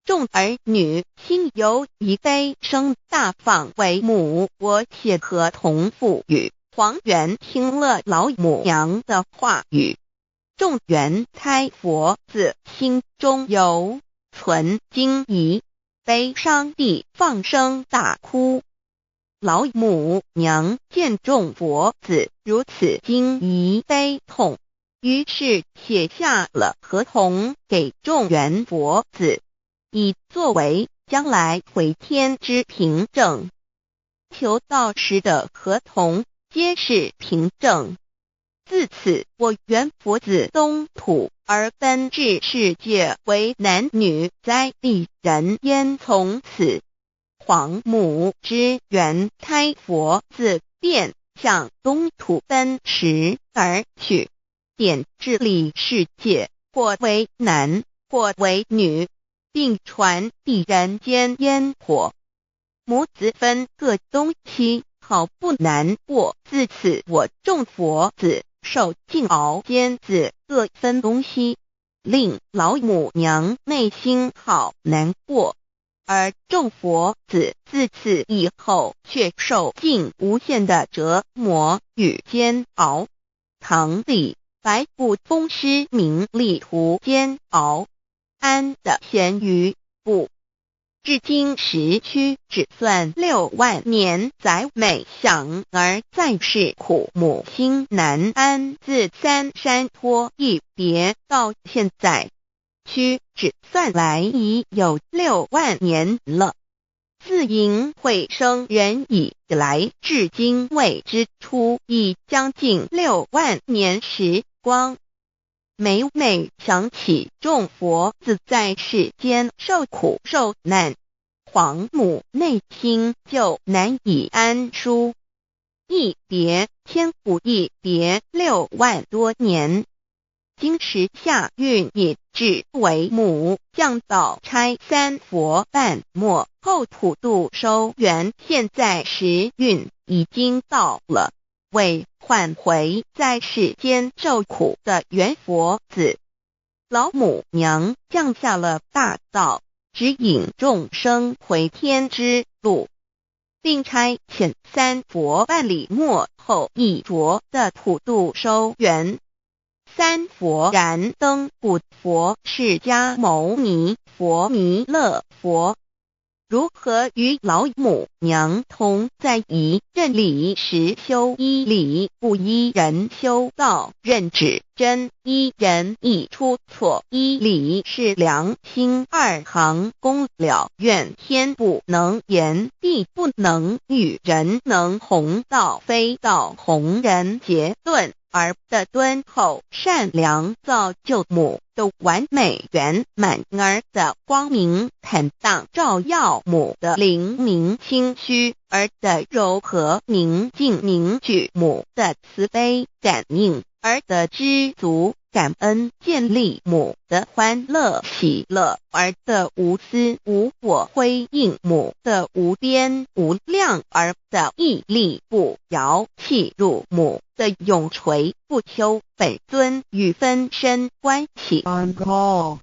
众儿女心由以悲生大放为母，我且合同赋予。皇元听了老母娘的话语，众缘胎佛子心中有存惊疑，悲伤地放声大哭。老母娘见众佛子如此惊疑悲痛，于是写下了合同给众缘佛子，以作为将来回天之凭证。求道时的合同皆是凭证。自此，我缘佛子东土而奔至世界为男女在地人焉。从此，皇母之缘胎佛子便向东土奔驰而去，点治理世界，或为男，或为女，并传递人间烟火。母子分各东西，好不难过。自此，我众佛子受尽熬煎子各分东西，令老母娘内心好难过。而众佛子自此以后却受尽无限的折磨与煎熬。唐李白骨风师名利图煎熬，安的咸鱼不。至今时区只算6万年，载美享而在世苦，母心难安。自三山托一别到现在，屈指算来已有6万年了。自迎会生人以来，至今未知出，已将近6万年时光。每每想起众佛子在世间受苦受难，皇母内心就难以安舒。一别千古，一别6万多年。今时下运也至为母，降道差3佛半末后普度收圆，现在时运已经到了，为唤回在世间受苦的缘佛子，老母娘降下了大道，指引众生回天之路，并差遣3佛半里末后一着的普度收圆。3佛燃灯古佛、释迦牟尼佛、弥勒佛，如何与老母娘同在一任理时修一理，不依人修道，任指真一人一出错，一理是良心，2行功了愿，天不能言，地不能喻，人能弘道，非道弘人。结论而的敦厚善良，造就母的完美圆满，儿的光明坦荡，照耀母的灵明清虚，儿的柔和宁静凝聚母的慈悲感应，儿的知足感恩建立母的欢乐喜乐，儿的无私无我回应母的无边无量，儿的屹立不摇弃入母的永垂不朽本尊与分身关系。 On call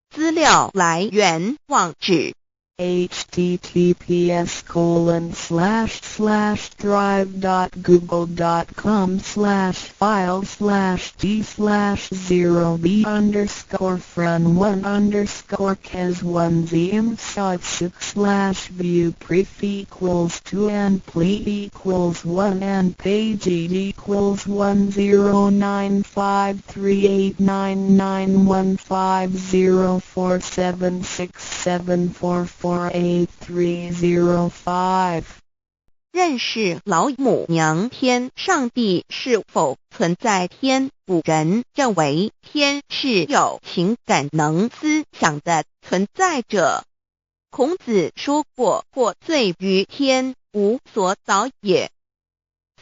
资料来源网址https://drive.google.com/files/d/0b_cas1z_imshot6/view pref equals 2 and plete equals 1 and page equals 10953899194764764483005。认识老母娘天上帝是否存在？天古人认为天是有情感能思想的存在者。孔子说过，或罪于天，无所导也。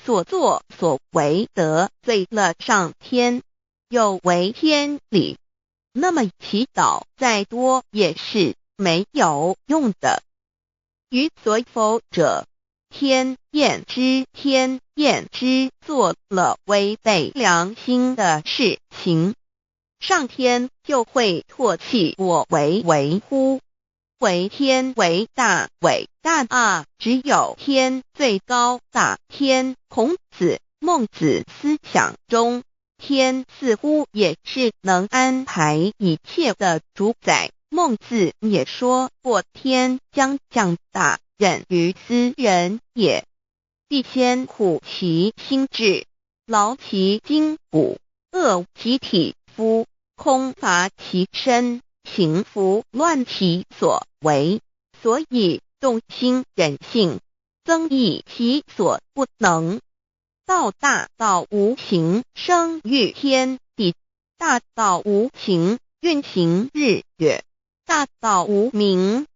所作所为得罪了上天，有违天理，那么祈祷再多也是没有用的。于所否者，天厌之，做了违背良心的事情，上天就会唾弃我为乎？为天为大啊！只有天最高大天。孔子、孟子思想中，天似乎也是能安排一切的主宰。孟子也说过，天将降大任于斯人也，必先苦其心志，劳其筋骨，饿其体肤，空乏其身，行拂乱其所为，所以动心忍性，增益其所不能。道大道无形，生育天地；大道无形，运行日月；大道无名，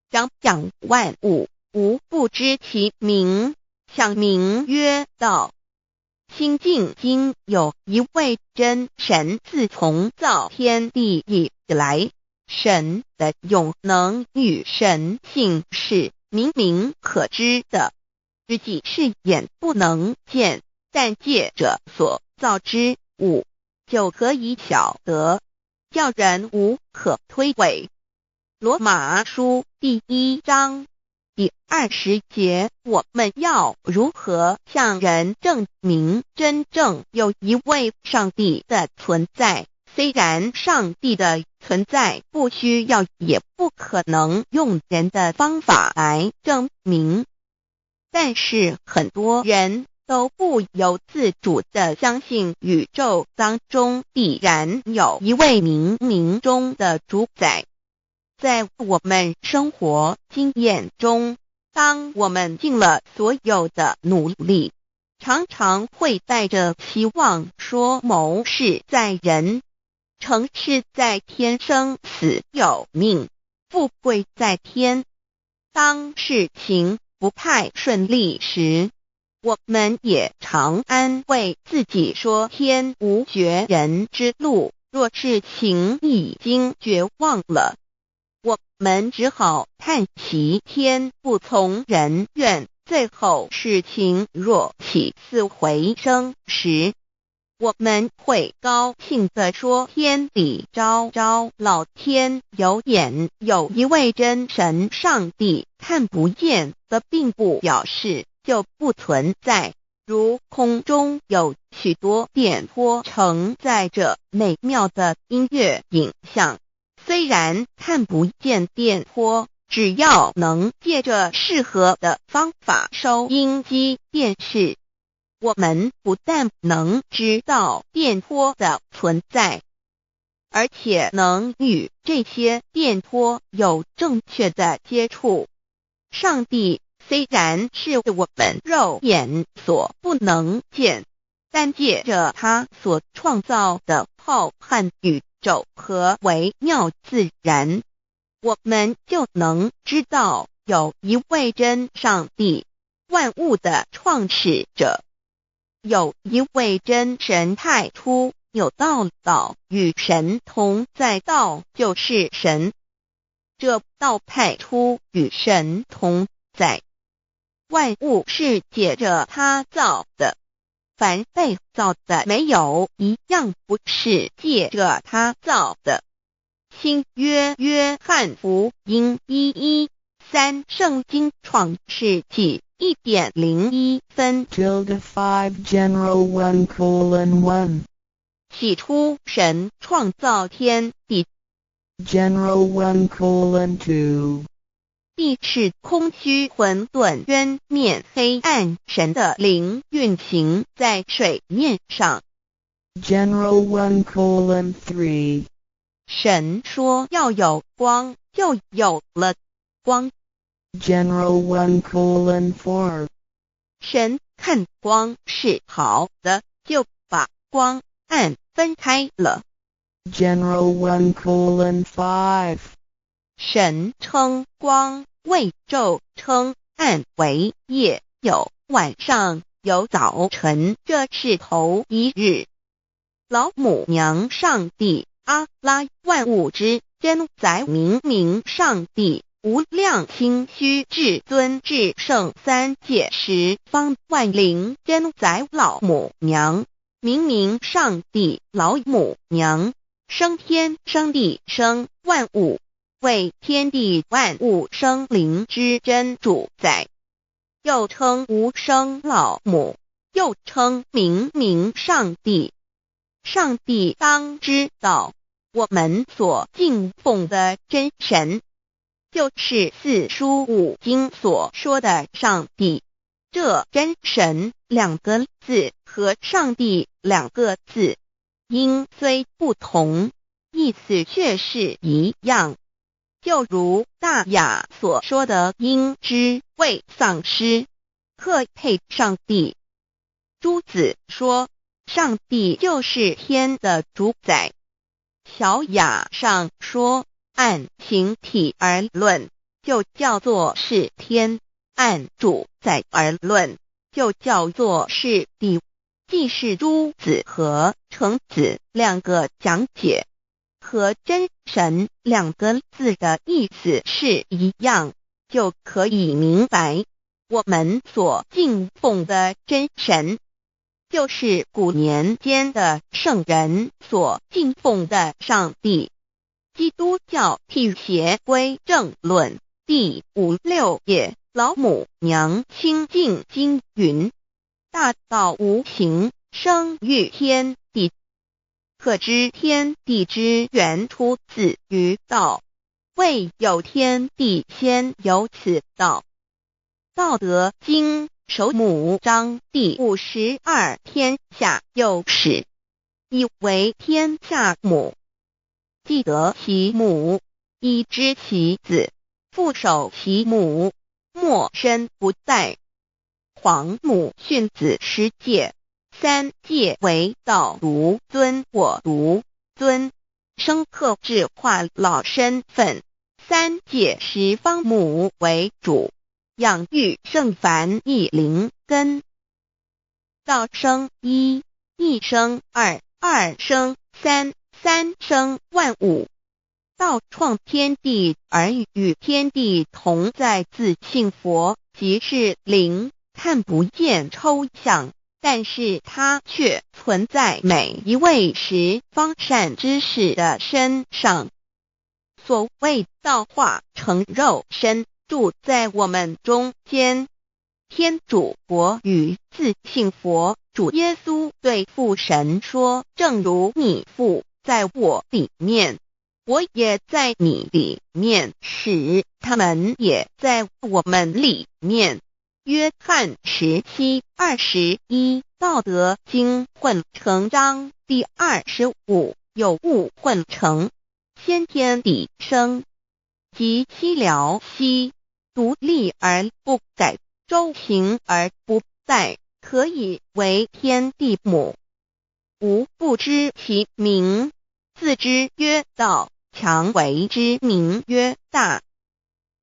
掌养万物，无不知其名，想名曰道。新晋经有一位真神，自从造天地以来，神的永能与神性是明明可知的，自己是眼不能见，但借着所造之物，就可以晓得，叫人无可推诿。罗马书第1章第20节，我们要如何向人证明真正有一位上帝的存在？虽然上帝的存在不需要也不可能用人的方法来证明，但是很多人都不由自主地相信宇宙当中必然有一位冥冥中的主宰。在我们生活经验中，当我们尽了所有的努力，常常会带着希望说谋事在人，成事在天，生死有命，富贵在天。当事情不太顺利时，我们也常安慰自己说天无绝人之路，若事情已经绝望了，我们只好叹息天不从人愿。最后事情若起死回生时，我们会高兴地说天理昭昭，老天有眼，有一位真神上帝，看不见的并不表示就不存在。如空中有许多电波承载着美妙的音乐影像，虽然看不见电波，只要能借着适合的方法收音机电视，我们不但能知道电波的存在，而且能与这些电波有正确的接触。上帝虽然是我们肉眼所不能见，但借着他所创造的浩瀚宇宙和微妙自然，我们就能知道有一位真上帝，万物的创始者，有一位真神太初有道，道与神同在，道就是神。这道派出与神同在，万物是借着他造的，凡被造的没有一样不是借着他造的。新约约翰福音1:13，圣经创世纪1.01分 5 general 1:1 起初神创造天地， general 1:2 地是空虚混沌渊面黑暗，神的灵运行在水面上。 general 1:3 神说要有光，就有了光。 general 1:4 神看光是好的，就把光暗分开了。 general 1:5 神称光为昼，称暗为夜，有晚上，有早晨，这是头一日。老母娘上帝阿拉，万物之真宰，明明上帝无量清虚至尊至圣三界十方万灵真宰老母娘，明明上帝老母娘，生天生地生万物，为天地万物生灵之真主宰，又称无生老母，又称明明上帝。上帝当知道，我们所敬奉的真神，就是四书五经所说的上帝。这真神两个字和上帝两个字，音虽不同，意思却是一样。就如大雅所说的鹰之谓丧尸，特配上帝。朱子说上帝就是天的主宰。小雅上说按形体而论，就叫做是天；按主宰而论，就叫做是地。既是朱子和程子两个讲解，和真神两个字的意思是一样，就可以明白，我们所敬奉的真神，就是古年间的圣人所敬奉的上帝。基督教辟邪归正论第56页，老母娘清净经云：大道无形，生育天地，可知天地之源出自于道，未有天地，先有此道。道德经首母章第52，天下幼始，以为天下母。既得其母，以知其子，父守其母，莫身不殆。皇母训子十戒，三戒为道如尊我如尊，生克制化老身份。三戒十方母为主，养育圣凡一灵根。道生一，一生二，二生三，三生万物。道创天地而与天地同在，自性佛，即是灵，看不见抽象，但是它却存在每一位十方善知识的身上。所谓道化成肉身，住在我们中间。天主国与自性佛主耶稣对父神说：正如你父在我里面，我也在你里面，使他们也在我们里面。约翰17:21，道德经混成章第25，有物混成，先天地生，即西辽西，独立而不改，周行而不殆，可以为天地母。吾不知其名，自之曰道，强为之名曰大。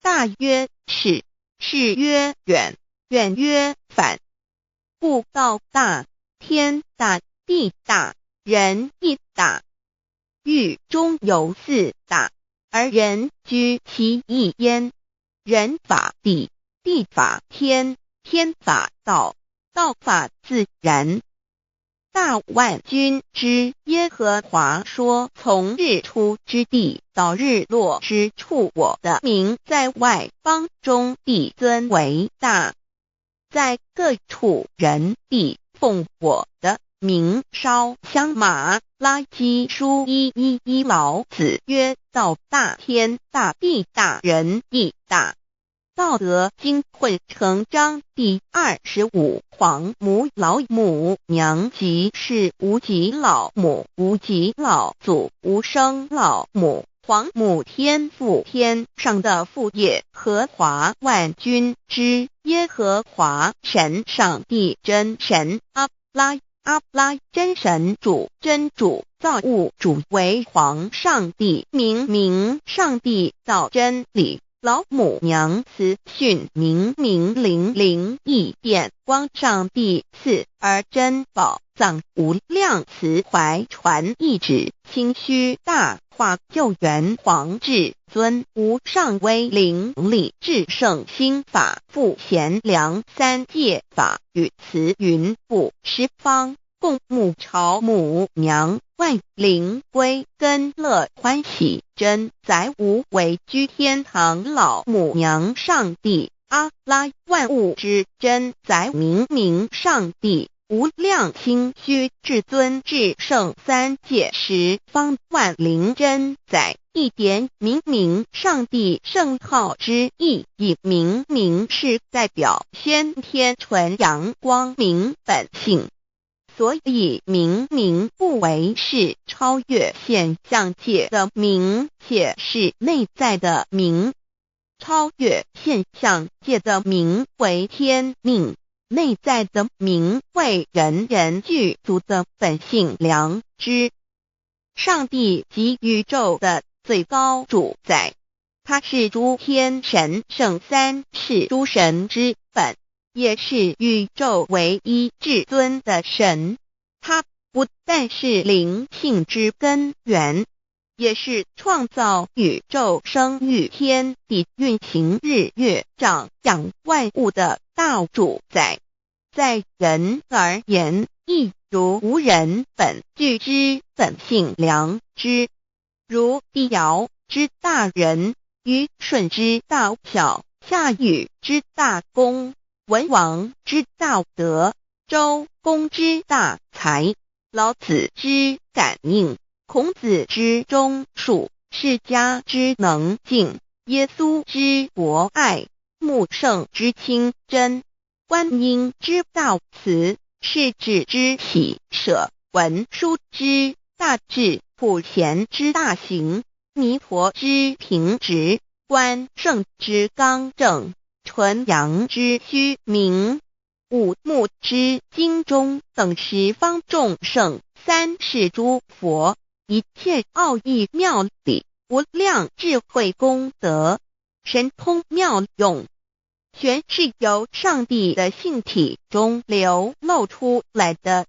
大曰始，始曰远，远曰反。故道大，天大，地大，人一大，狱中有四大，而人居其一焉。人法地，地法天，天法道，道法自然。大万军之耶和华说：从日出之地到日落之处，我的名在外邦中必尊为大。在各处人必奉我的名烧香马拉基书1:1老子曰：道大天大，地大人亦大。道德经混成章第25。黄母老母娘即是无极老母，无极老祖，无生老母。黄母天父，天上的父也，和华万军之耶和华神，上帝真神，阿拉真神主，真主造物主，为皇上帝，明上帝造真理。老母娘慈训明灵异变光，上帝赐而真宝藏，无量慈怀传一旨，清虚大化救援皇至尊，无上威灵力至圣心法，复贤良三界法，与慈云布十方，共沐朝母娘，万灵归根乐欢喜，真载无为居天堂，老母娘上帝，阿拉万物之真载，明上帝，无量清虚至尊至圣三界十方，万灵真载，一点明上帝圣号之意义，明是代表先天纯阳光明本性，所以明不为是超越现象界的明，且是内在的明。超越现象界的明为天命，内在的明为人具足的本性良知。上帝即宇宙的最高主宰，他是诸天神圣三世诸神之本，也是宇宙唯一至尊的神。他不但是灵性之根源，也是创造宇宙生育天地运行日月长养万物的大主宰。在人而言，亦如无人本具之本性良知，如帝尧之大仁，虞舜之大巧，夏禹之大功，文王之大德，周公之大才，老子之感应，孔子之忠恕，释迦之能静，耶稣之博爱，穆圣之清真，观音之大慈，世子之喜舍，文殊之大智，普贤之大行，弥陀之平直，关圣之刚正，纯阳之虚明，五目之精中，等十方众圣，三世诸佛，一切奥义妙理，无量智慧功德，神通妙用，全是由上帝的性体中流露出来的。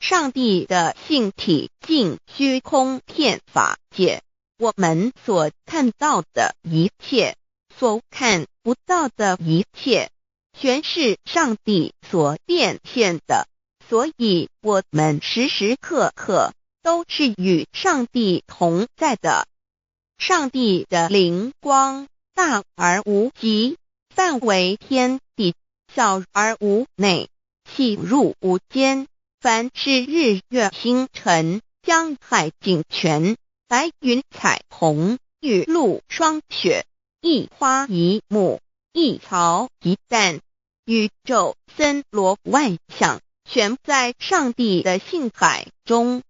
上帝的性体尽虚空遍法界，我们所看到的一切，所看不到的一切，全是上帝所变现的，所以我们时时刻刻都是与上帝同在的。上帝的灵光大而无极，范围天地，小而无内，细入无间。凡是日月星辰，江海井泉，白云彩虹，雨露霜雪，一花一木，一草一蛋，宇宙森罗万象，全在上帝的性海中。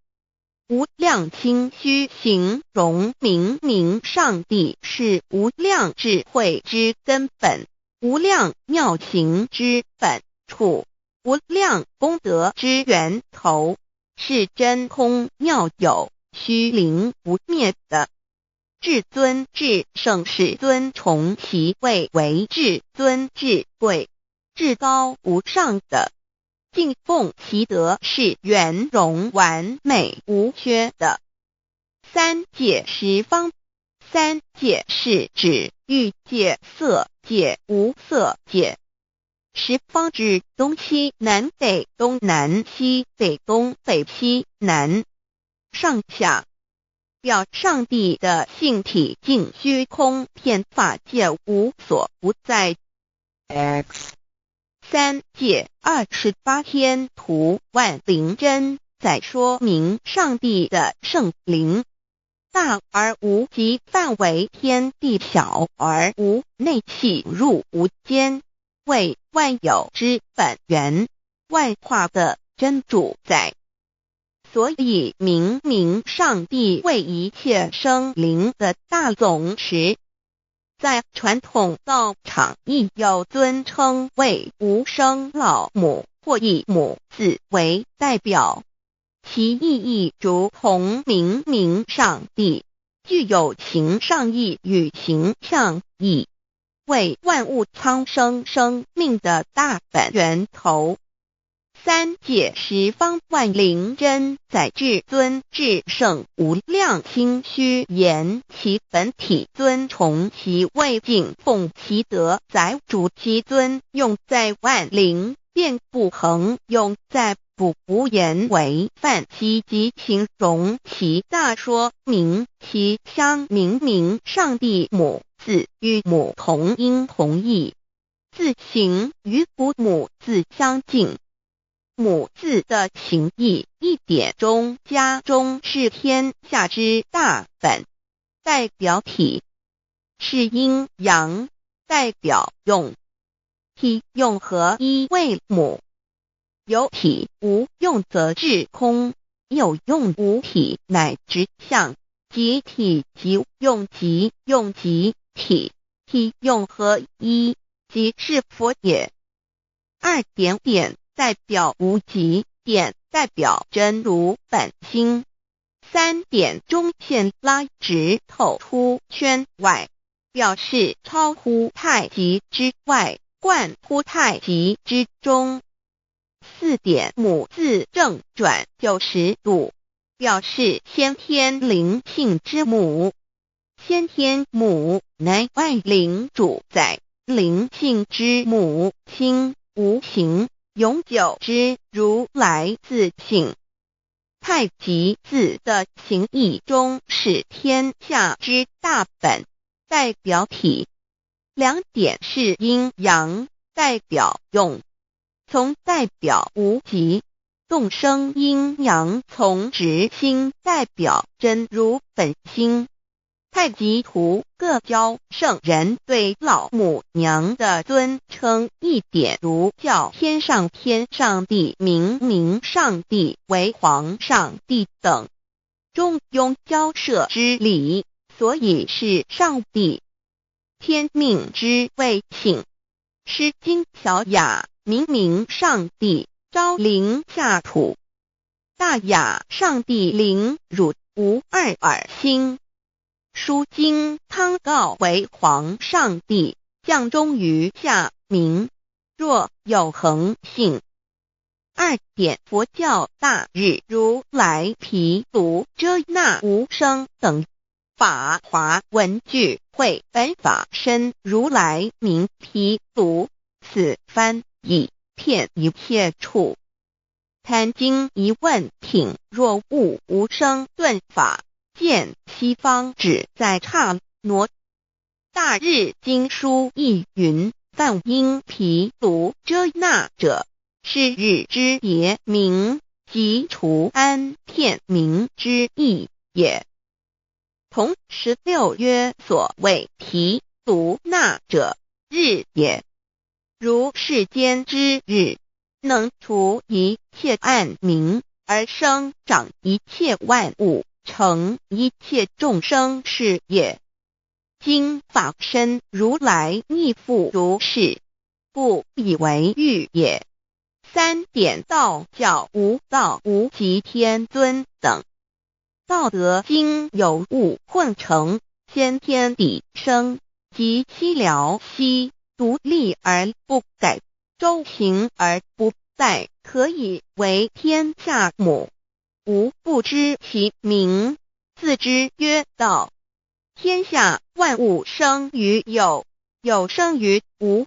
无量清虚形容明上帝是无量智慧之根本，无量妙行之本处，无量功德之源头，是真空妙有，虚灵不灭的。至尊至圣世尊崇其位为至尊至贵，至高无上的。敬奉其德是圆融完美无缺的。三界十方，三界是指欲界、色界、无色界。十方指东西南北、东南西北、东北西南上下，表上帝的性体尽虚空遍法界无所不在。 X 三界28天图万灵真在说明上帝的圣灵大而无极范围，天地小而无内气入无间，为万有之本源，万化的真主宰。所以明明上帝为一切生灵的大总持，在传统道场亦有尊称为无生老母，或以母字为代表，其意义如同明明上帝具有形上义与形象义，为万物苍生生命的大本源头。三界十方万灵真在至尊至圣无量心虚言其本体尊崇其位敬奉其德载主其尊，用在万灵便不恒用在不无言为范积极形容其大，说明其相明明上帝母字与母同音同义，字形与父母字相近。母字的情义一点中加中是天下之大本，代表体是阴阳，代表用，体用合一为母。有体无用则至空，有用无体乃直相，即体即用即用即体，体用合一即是佛也。二点点代表无极，点代表真如本心，三点中线拉直透出圈外，表示超乎太极之外，贯乎太极之中。四点母字正转90度，表示先天灵性之母。先天母乃万灵主宰，灵性之母心无形永久之如来自性。太极字的形义中是天下之大本，代表体。两点是阴阳，代表用，从代表无极，动生阴阳从直心代表真如本心。太极图各教圣人对老母娘的尊称，一点如叫天上天上帝、明明上帝为皇上帝等，中庸交涉之理，所以是上帝。天命之谓请，诗经小雅明明上帝昭灵下土，大雅上帝灵汝无二耳心。书经汤告为皇上帝降中于下民，若有恒性。二点佛教大日如来毗卢遮那无生等法华文具会本法身如来名毗卢，此翻译遍一切处。贪经一问品，若悟无生顿法，见西方只在刹那。大日经书亦云，梵音毗卢遮那者，是日之别名，即除安片名之意也。同16曰所谓毗卢那者，日也。如世间之日，能除一切暗明，而生长一切万物，成一切众生是也。今法身如来亦复如是，故以为喻也。三点道教无道无极天尊等，道德经有物混成，先天地生，即悉了悉，独立而不改，周行而不在，可以为天下母。吾不知其名，自之曰道。天下万物生于有，有生于无。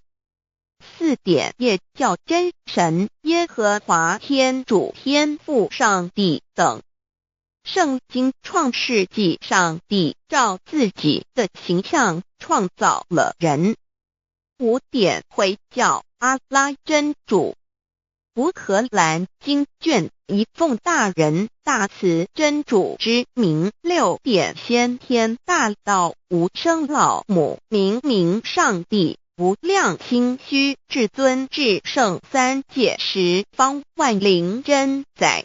4点也叫真神耶和华天主天父上帝等。圣经创世纪，上帝照自己的形象创造了人。5点会叫阿拉真主。乌克兰经卷一奉大人大慈真主之名。6点先天大道无生老母明上帝无量心虚至尊至圣三界十方万灵真在。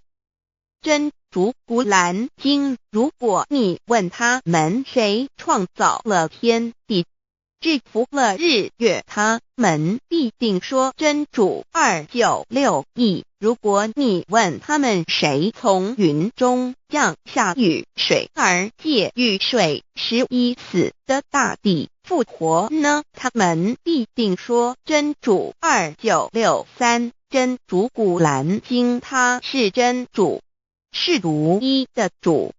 真主古兰经，如果你问他们谁创造了天地，制服了日月，他们必定说真主296亿。如果你问他们谁从云中降下雨水而借雨水使已死的大地复活呢，他们必定说真主2963。真主古兰经，他是真主，是独一的主。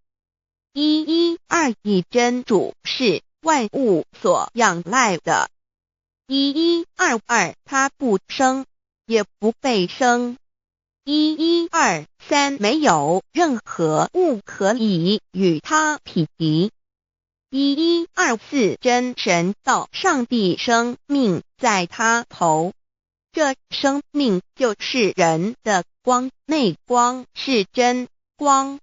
112真主是万物所仰赖的。1122他不生，也不被生。1123没有任何物可以与他匹敌。1124真神道上帝生命在他头，这生命就是人的光，内光是真光，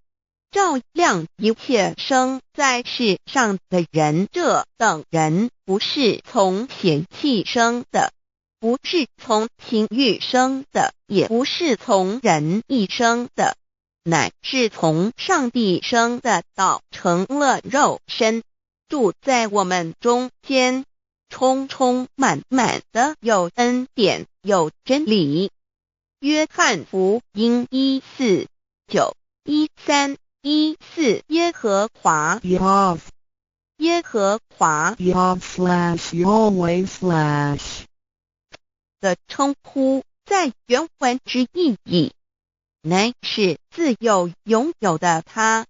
照亮一切生在世上的人。这等人不是从血气生的，不是从情欲生的，也不是从人意生的，乃是从上帝生的道成了肉身，住在我们中间，充充满满的有恩典有真理。约翰福音1491314耶和华 Yav 耶和华 Yav/Yahweh/ 的称呼，在原文之意义，乃是自有拥有的他，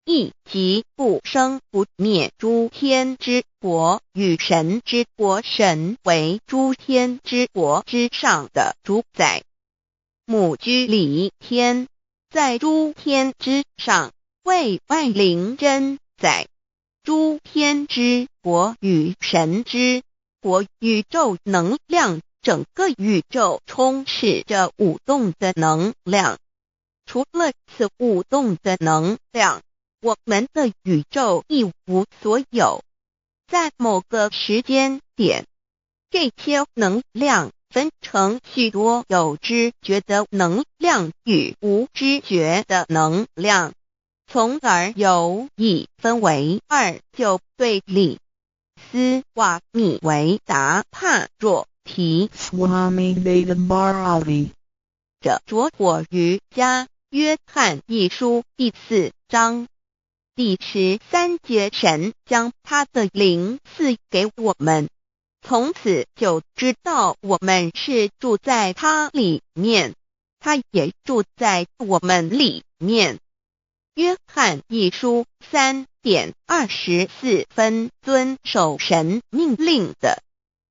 亦即不生不灭诸天之国与神之国，神为诸天之国之上的主宰。母居里天，在诸天之上，为万灵真在。诸天之国与神之国，宇宙能量，整个宇宙充斥着舞动的能量。除了此舞动的能量，我们的宇宙一无所有。在某个时间点，这些能量分成许多有知觉的能量与无知觉的能量，从而有意分为2就对立。斯瓦米维达帕若提 Swami Vedambaravi 者着火瑜伽约翰一书第4章第13节，神将他的灵赐给我们，从此就知道我们是住在他里面，他也住在我们里面。约翰一书3:24遵守神命令的，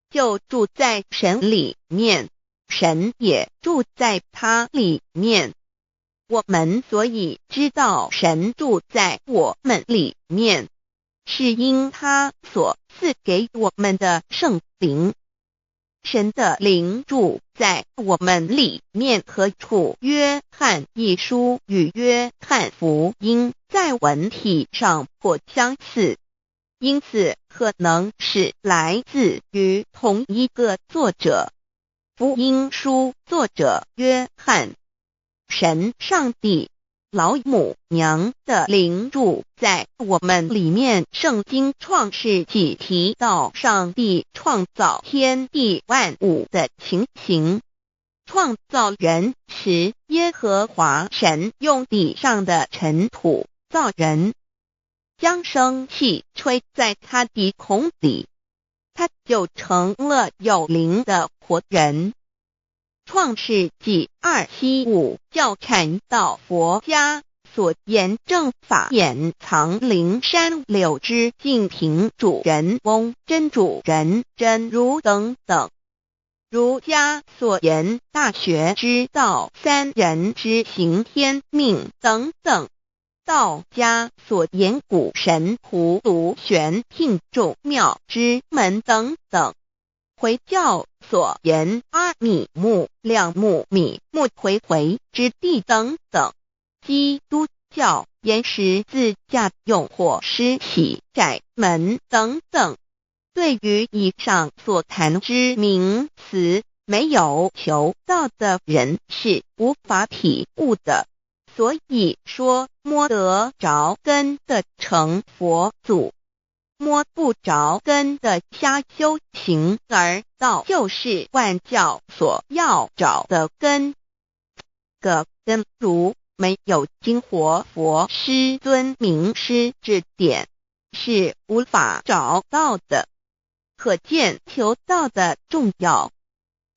就住在神里面，神也住在他里面。我们所以知道神住在我们里面，是因他所赐给我们的圣灵。神的灵住在我们里面何处？约翰一书与约翰福音在文体上颇相似，因此可能是来自于同一个作者。福音书作者约翰，神上帝老母娘的灵住在我们里面。圣经创世纪提到上帝创造天地万物的情形，创造人时，耶和华神用地上的尘土造人，将生气吹在他鼻孔里，他就成了有灵的活人。创世纪275教阐到佛家所言正法掩藏灵山柳之净瓶主人翁真主人真如等等，儒家所言大学之道三人之行天命等等，道家所言古神葫芦玄牝众妙之门等等，回教所言阿米木亮木米木回回之地等等，基督教言十字架用火施洗窄门等等。对于以上所谈之名词，没有求道的人是无法体悟的。所以说摸得着根的成佛祖，摸不着根的瞎修行，而道就是万教所要找的根。个根如没有经活佛师尊名师指点，是无法找到的。可见求道的重要。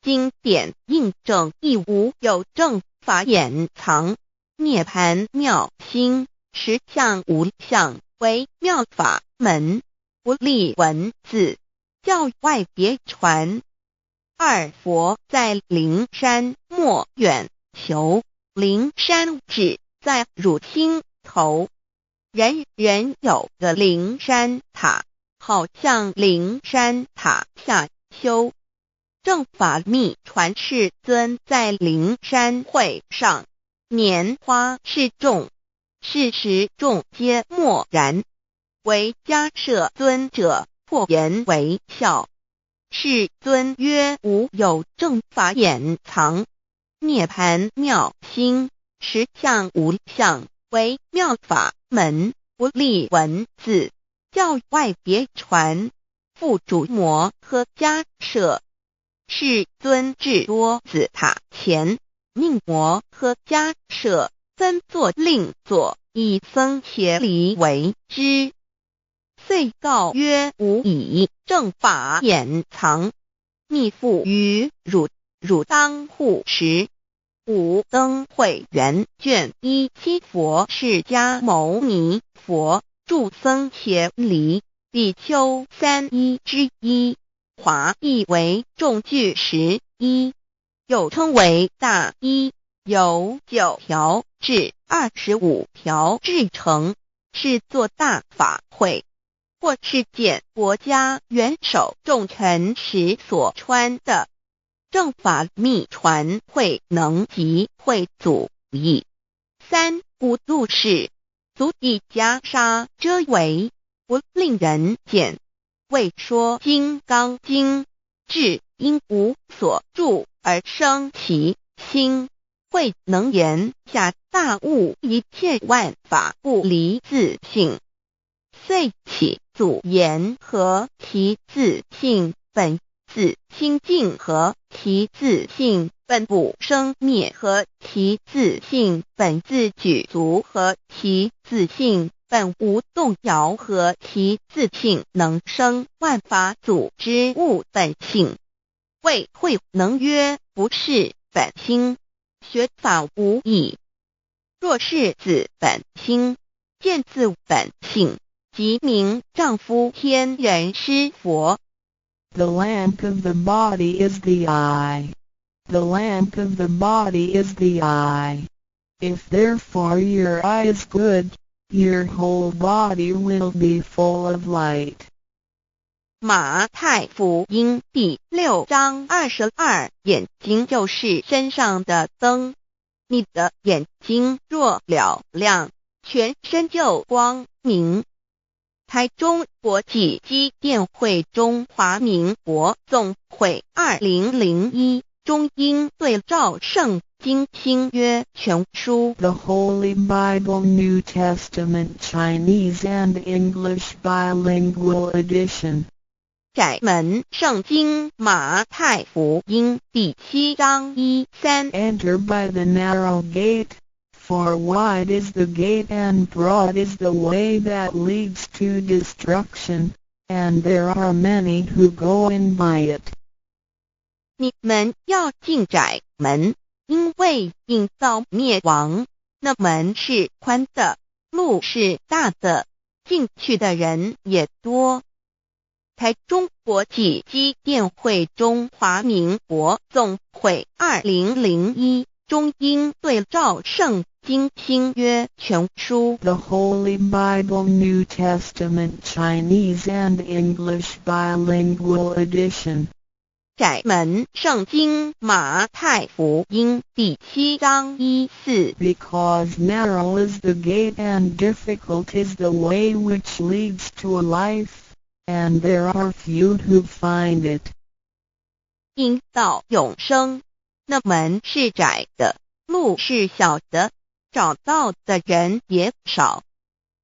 经典印证亦无有正法掩藏，涅盘妙心，实相无相，为妙法门，不立文字，教外别传。二佛在灵山莫远求，灵山只在汝心头，人人有个灵山塔，好像灵山塔下修。正法密传世尊在灵山会上，拈花示众，是时众皆默然，唯迦摄尊者破颜为笑。世尊曰：无有正法掩藏，涅盘妙心，实相无相，为妙法门，不立文字，教外别传。复主摩诃迦摄。世尊至多子塔前，命摩诃迦摄分作令作，以僧伽梨为之。遂告曰：吾以正法掩藏，密付于汝，汝当护持。五灯会元卷17佛释迦牟尼佛著僧伽梨比丘31之一，华译为众句11，又称为大一，由9条至25条制成，是作大法会，或是见国家元首重臣时所穿的。正法密传会能及会祖义。三无度世，足以袈裟遮为，不令人见。为说金刚经，至因无所住而生其心，慧能言下大悟一切万法不离自性。遂起祖言和其自性本自清净和其自性本不生灭和其自性本自具足和其自性本无动摇和其自性能生万法组之物本性。谓慧能曰：不是本心，学法无益。若是自本心，见自本性，即名丈夫天人师佛。The lamp of the body is the eye. The lamp of the body is the eye. If therefore your eye is good, your whole body will be full of light. 马太福音第6章22，眼睛就是身上的灯。你的眼睛若了亮，全身就光明。台中国际机电会中华民国总会2001中英对照圣经新约全书 The Holy Bible New Testament Chinese and English Bilingual Edition. 窄门圣经马太福音第7章1-3 Enter by the narrow gate, for wide is the gate and broad is the way that leads to destruction, and there are many who go in by it. 你们要进窄门，因为引到灭亡。那门是宽的，路是大的，进去的人也多。台中国际机电会中华民国总会2001中英对照圣经新约全书 The Holy Bible New Testament Chinese and English Bilingual Edition. 窄门圣经马太福音第7章14 Because narrow is the gate and difficult is the way which leads to life, and there are few who find it. 引到永生，那门是窄的，路是小的，找到的人也少。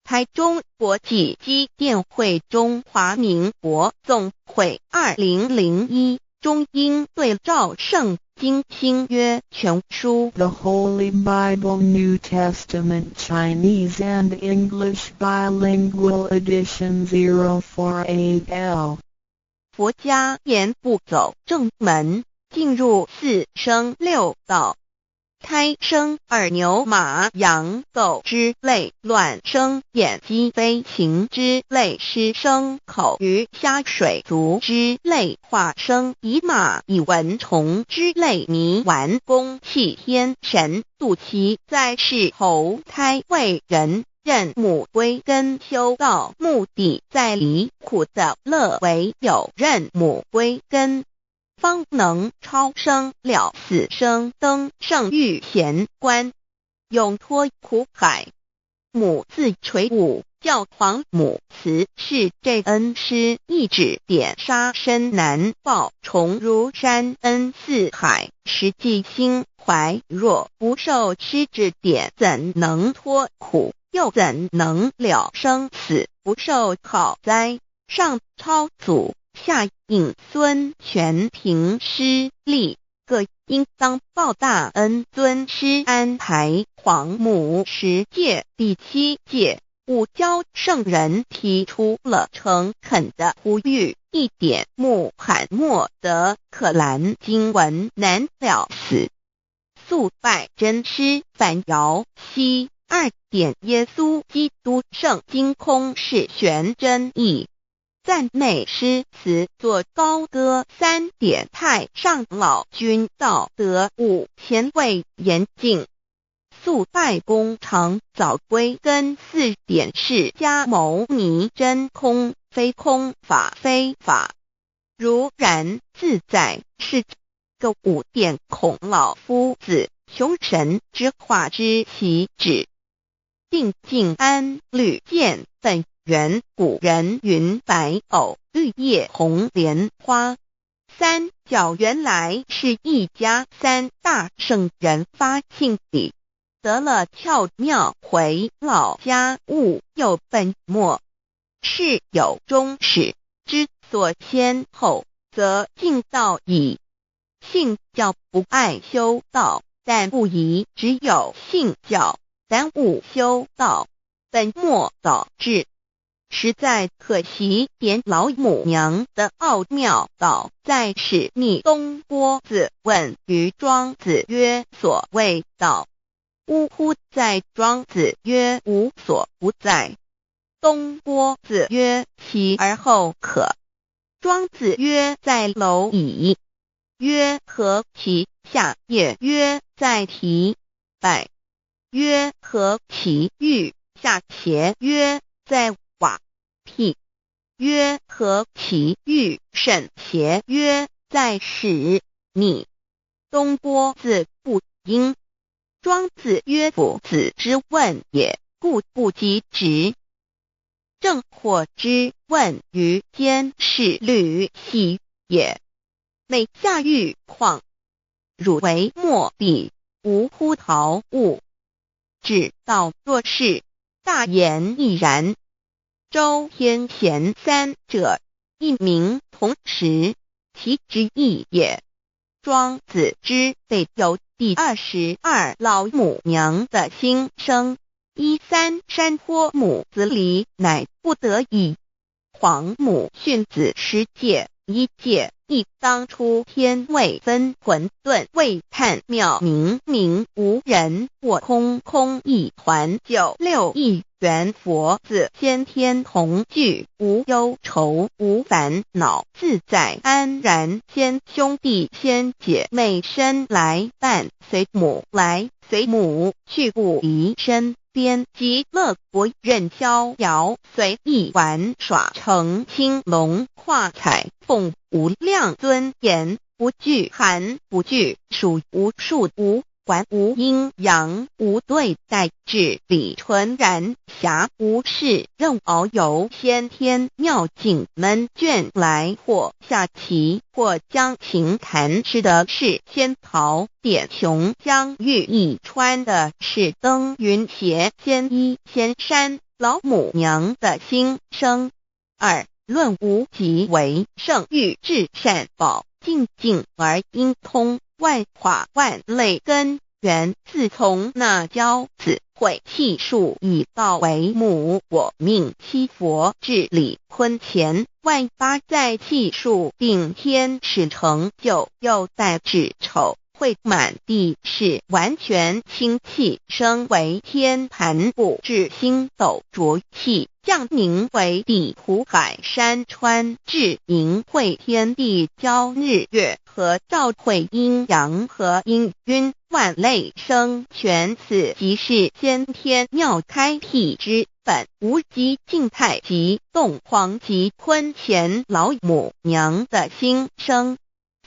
台中国际机电会中华民国总会2001中英对照圣经新约全书 The Holy Bible New Testament Chinese and English Bilingual Edition 048L. 佛家言不走正门，进入四生六道。胎生耳牛马羊狗之类，卵生眼鸡飞禽之类，湿生口鱼虾水族之类，化生以马以蚊虫之类，泥丸公气天神，度其在世投胎为人，任母归根修道，目的在离苦的乐为有任母归根，方能超生了死生，登圣域贤官，永脱苦海。母自垂武，教皇母慈是这恩师，一指点杀身难报，重如山恩似海，实际心怀若不受师指点，怎能脱苦？又怎能了生死？不受好灾，上超祖，下引孙，全凭师力，各应当报大恩。尊师安排皇母10诫，第7诫，五教圣人提出了诚恳的呼吁，一点穆罕默德可兰经文难了死，素拜真师反摇西。2点耶稣基督圣经空是玄真义，赞美诗词作高歌。3点太上老君道德5前卫严谨，素拜公常早归根。4点释迦牟尼真空非空，法非法，如然自在，是个5点孔老夫子穷神之化之习指。定静安律见本源，古人云白藕绿叶红莲花。3角原来是一家3大圣人发庆礼，得了窍妙，回老家务有本末，事有终始，之所先后，则敬道矣。信教不爱修道，但不宜只有信教，耽误修道，本末倒置，实在可惜。点老母娘的奥妙道在使逆东郭子问于庄子曰：所谓道，呜呼！在庄子曰：无所不在。东郭子曰：其而后可。庄子曰：在蝼蚁。曰：何其下？也曰：在蹄。百。曰：何其欲？下且曰：在瓦辟。曰：何其欲？甚且曰：在始。逆。东郭子不应。庄子曰：夫子之问也，故不及直。正火之问于间，是履喜也。每下欲况，汝为莫彼，无乎陶物。指道若是，大言亦然。周天贤3者，一名同时，其之义也。庄子之备有第22老母娘的心声，13山坡母子礼，乃不得已。皇母训子10诫，一界，亦当初天未分，混沌未探，妙明明无人，我空空一团，96亿元佛子，先天同具，无忧愁无烦恼，自在安然。先兄弟先姐妹生来伴随母来随母去，不离身边。极乐国任逍遥，随意玩耍，成青龙化彩凤，无量尊严，不惧寒不惧暑，无数无管无阴阳，无对待，至理纯然，暇无事任遨游。先天妙境门卷来，或下棋，或将琴弹，吃的是仙桃点琼浆，玉一穿的是登云鞋，仙衣仙衫，老母娘的心声。二论无极为圣域，至善宝，静静而应通，万法万类根源。自从那骄子会气数以道为母，我命七佛治理坤乾，万八在气数定天使成就，又在指丑会满地是完全清气，升为天盘部，至星斗浊气，降凝为地湖海山川，至凝会天地交日月和照会阴阳和阴晕，万类生全。此即是先天妙开辟之本，无极静态及动黄及坤乾老母娘的心声。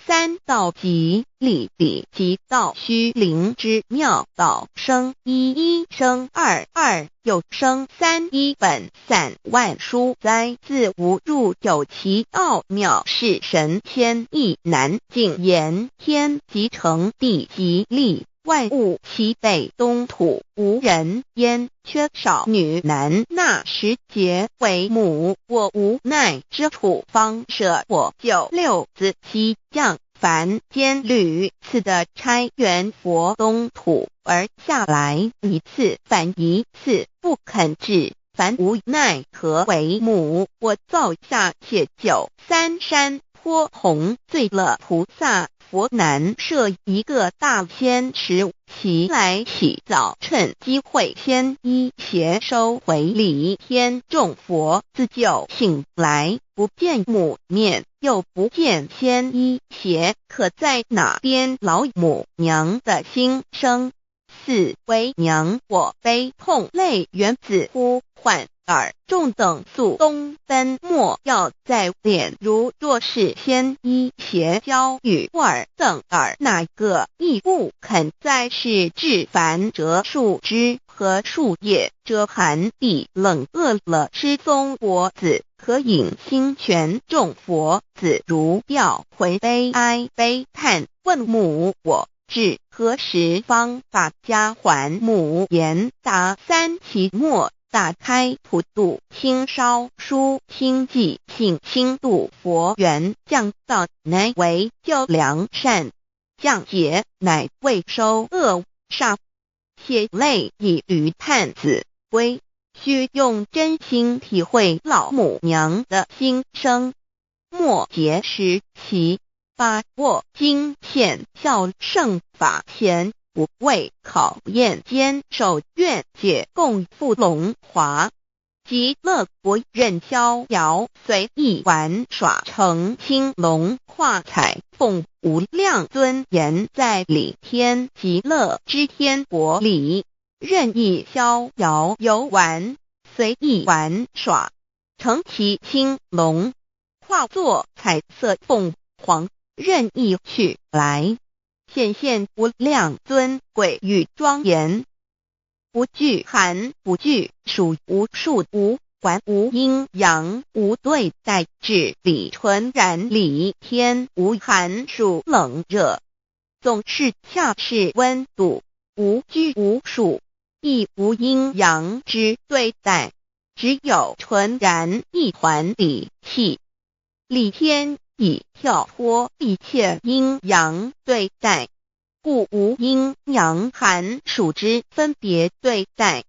三道即理理即道虚灵之妙道生一，一生二，二又生三，一本散万殊哉，自无入有其奥妙，是神千亿难尽言。天即成，地即立，万物其北东土，无人焉，缺少女男。那时节为母，我无奈之处，方舍我96子西降凡间屡次的差援佛东土，而下来一次反一次，不肯至，凡无奈何为母。我造下且93山坡红，最乐菩萨佛南设一个大仙池，其来洗澡，趁机会先衣邪收回礼。天众佛自救醒来，不见母面，又不见先衣邪，可在哪边？老母娘的心声。四为娘，我悲痛泪源自呼唤耳，众等速东奔，莫要在脸。如若是先衣邪教与我等耳，哪个亦不肯在世至凡折树枝和树叶，遮寒地冷，饿了失踪佛子，可引心泉。众佛子如吊魂悲哀悲叹，问母我至何时方把家还母？言答三期末，打开普度清烧书清寂，信清度佛缘，降道乃为救良善，降劫乃为收恶煞，血泪以于叹子归。须用真心体会老母娘的心声，末节时期，把握经现效圣法前，不畏考验，坚守愿解，共赴龙华。极乐国任逍遥，随意玩耍，成青龙化彩凤，无量尊严，在理天极乐之天国里，任意逍遥游玩，随意玩耍，成其青龙，化作彩色凤凰，任意去来，显现无量尊贵与庄严，不惧寒不惧暑，无数无管无阴阳，无对待，至理纯然，理天无寒暑冷热，总是恰是温度，无拘无束，亦无阴阳之对待，只有纯然一团理气。理天以跳脱一切阴阳对待，故无阴阳寒暑之分别对待，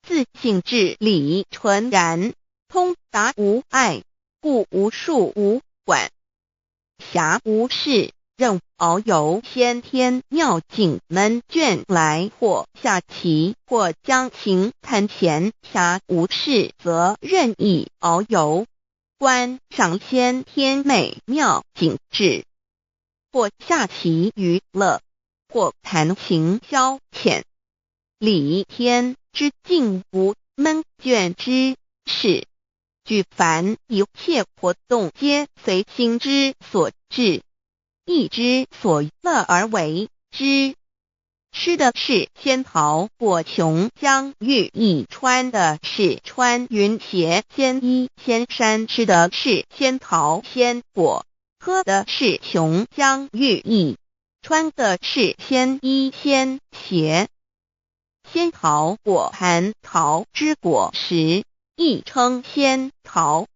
自性至理纯然，通达无碍，故无束无管，暇无事，任遨游先天妙境门卷来，或下棋，或将琴弹弦，暇无事则任意遨游，观赏先天美妙景致，或下棋娱乐，或弹琴消遣，理天之境无闷倦之事。举凡一切活动皆随心之所至，意之所乐而为之。吃的是仙桃果琼浆玉液，穿的是穿云鞋仙衣仙衫，吃的是仙桃仙果，喝的是琼浆玉液，穿的是仙衣仙鞋。仙桃果蟠桃之果实，亦称仙桃。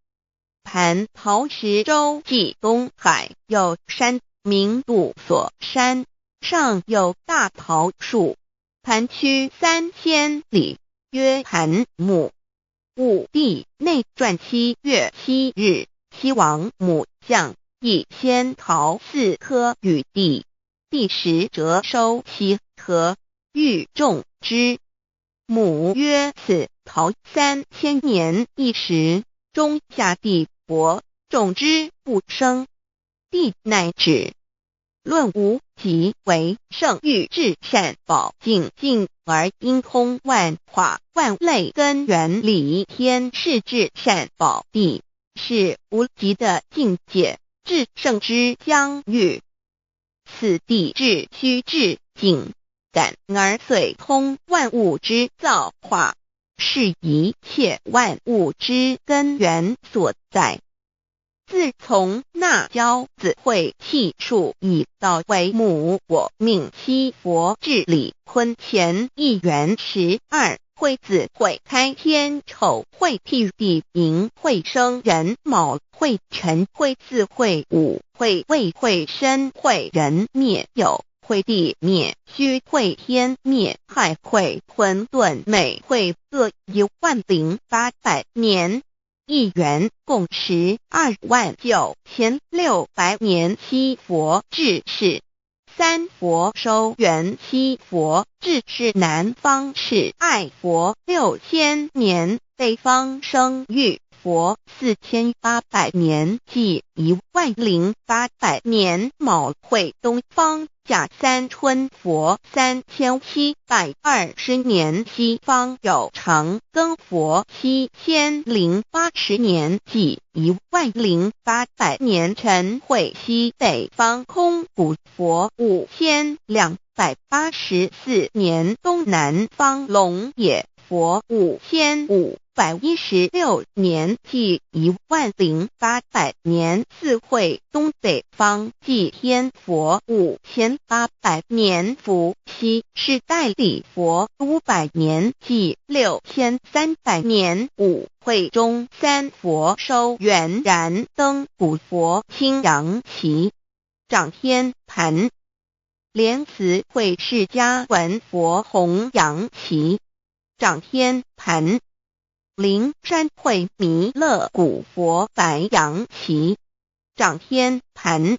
蟠桃实洲际东海有山，名杜所山，上有大桃树，盘曲3000里，曰蟠木。武帝内传7月7日，西王母将以仙桃4颗与帝，帝时折收其核，欲种之。母曰：此桃3000年一时，中下地薄，种之不生。帝乃止。论无极为圣域至善宝净净而因通万化万类根源理天是至善宝地，是无极的境界，至圣之疆域。此地至虚至境，感而遂通万物之造化，是一切万物之根源所在。自从那骄子会气数以道为母，我命七佛治理坤乾1元12，会子会开天丑会替地寅会生人卯会辰会巳会午会未会申会人灭酉会地灭戌会天灭亥会混沌每会各10800年。1元共129600年。七佛治世，三佛收元，七佛治世南方是爱佛6000年，北方生玉佛4800年，即10800年。卯会东方甲三春佛3720年，西方有长庚佛7080年，即10800年。辰会西北方空谷佛5284年，东南方龙野佛5516年，即10800年。四会东北方祭天佛5800年，伏羲是代理佛500年，即6300年。五会中三佛收元，燃灯古佛青阳旗，掌天盘。莲慈会释迦文佛红阳旗，掌天盘。灵山会弥勒古佛白阳旗，掌天盘。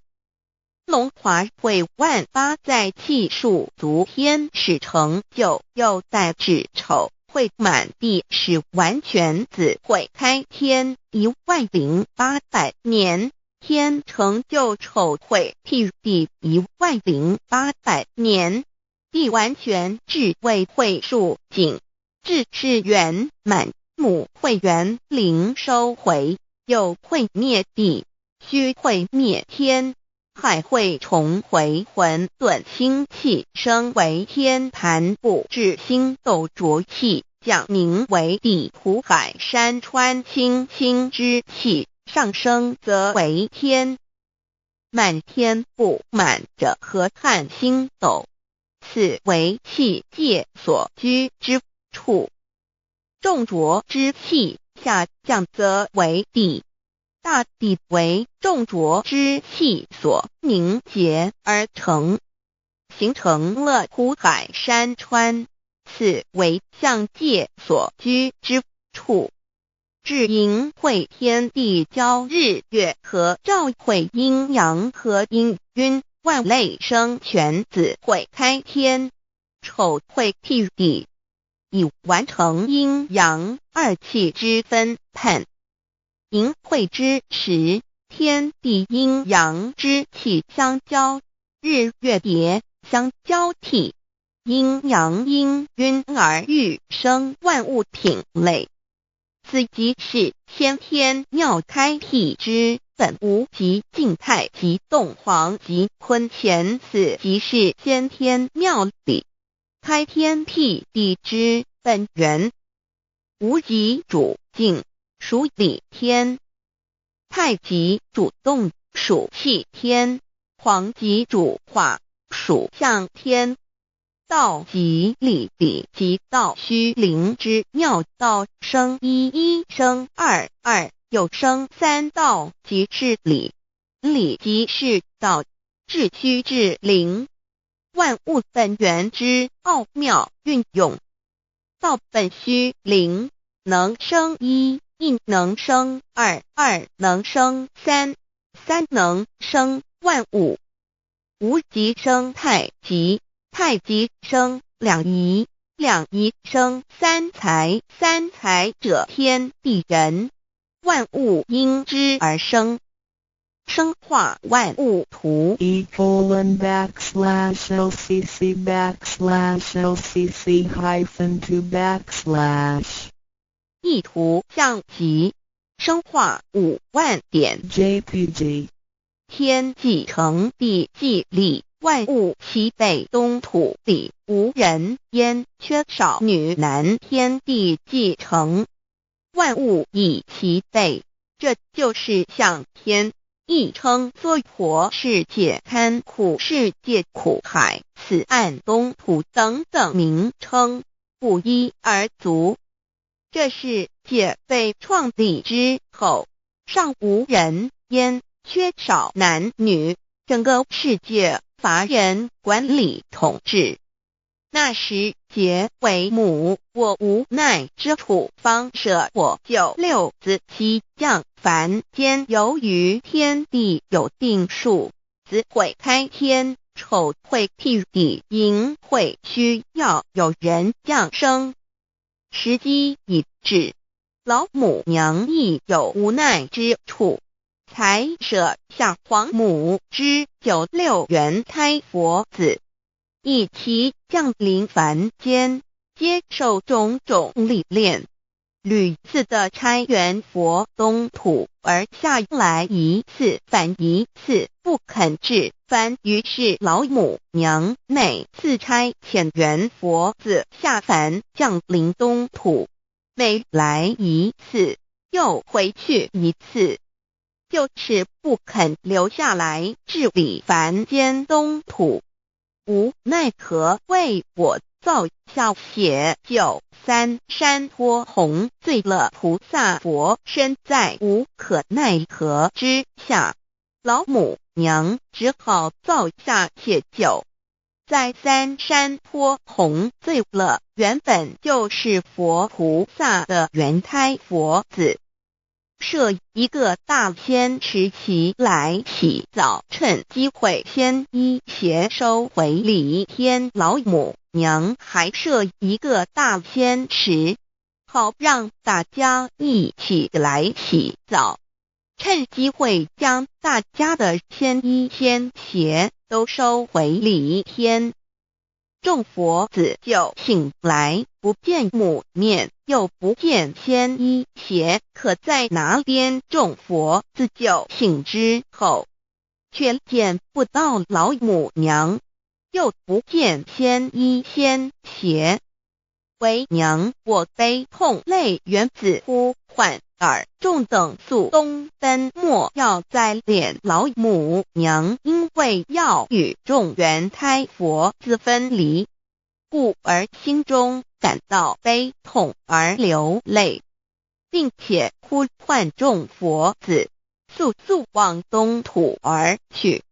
龙华会万八在气数足天使成就，又在指丑会满地使完全子会开天10800年，天成就丑会替地10800年，地完全至为会数景，至是圆满。母会元灵收回，又会灭地，戌会灭天，亥会重回混沌星气，生为天盘部，至星斗浊气，降名为地土海山川清清之气，上升则为天。满天不满者何叹星斗，此为气界所居之处。重浊之气下降则为地，大地为重浊之气所凝结而成，形成了土海山川，此为象界所居之处。至阴会天地交日月和照会阴阳和阴晕，万类生全子会开天，丑会替地，以完成阴阳二气之分判。寅会之时，天地阴阳之气相交，日月叠相交替，阴阳阴晕而欲生万物品类。此即是先天妙开辟之本无极静态及动黄及坤乾，此即是先天妙理开天辟地之本源。无极主静，属理天；太极主动，属气天；黄极主化，属象天。道即理即道虚灵之妙道，生一生二又生三道，即是理。理即是道，至虚至灵，万物本源之奥妙运用。道本虚灵，能生一能生二能生三能生万物。无极生太极，太极生两仪，两仪生三才，三才者天地人，万物因之而生。生化万物图://LCC_LCC_2/ 意图象棋，生化5万点 JPG 天既成地既立，万物其备，东土里无人焉，缺少女男，天地既成，万物以其备，这就是象天。亦称娑婆世界、堪苦世界、苦海、此岸、东土等等名称，不一而足。这世界被创立之后，尚无人焉，缺少男女，整个世界乏人管理统治。那时桀为母，我无奈之处，方舍我9六子七将，凡间由于天地有定数，子会开天，丑会辟地，寅会需要有人降生。时机已至，老母娘亦有无奈之处，才舍下皇母之9六元胎佛子，以其降临凡间，接受种种历练，屡次的差援佛东土，而下来一次反一次不肯至凡，于是老母娘每次差遣援佛子下凡降临东土，每来一次又回去一次，就是不肯留下来治理凡间东土。无奈何为我造下血救三山托洪罪了菩萨佛，身在无可奈何之下，老母娘只好造下血救。在三山托洪罪了原本就是佛菩萨的原胎佛子，设一个大仙池其来洗澡，趁机会先一邪收回礼天。老母娘还设一个大仙池，好让大家一起来洗澡，趁机会将大家的仙衣仙鞋都收回礼天。众佛子就醒来，不见母面，又不见仙衣鞋，可在哪边？众佛子就醒之后，却见不到老母娘，又不见仙衣仙鞋。为娘我悲痛泪源自呼唤耳，众等速东奔，莫要再敛老母娘，因为要与众原胎佛子分离，故而心中感到悲痛而流泪，并且呼唤众佛子速速往东土而去，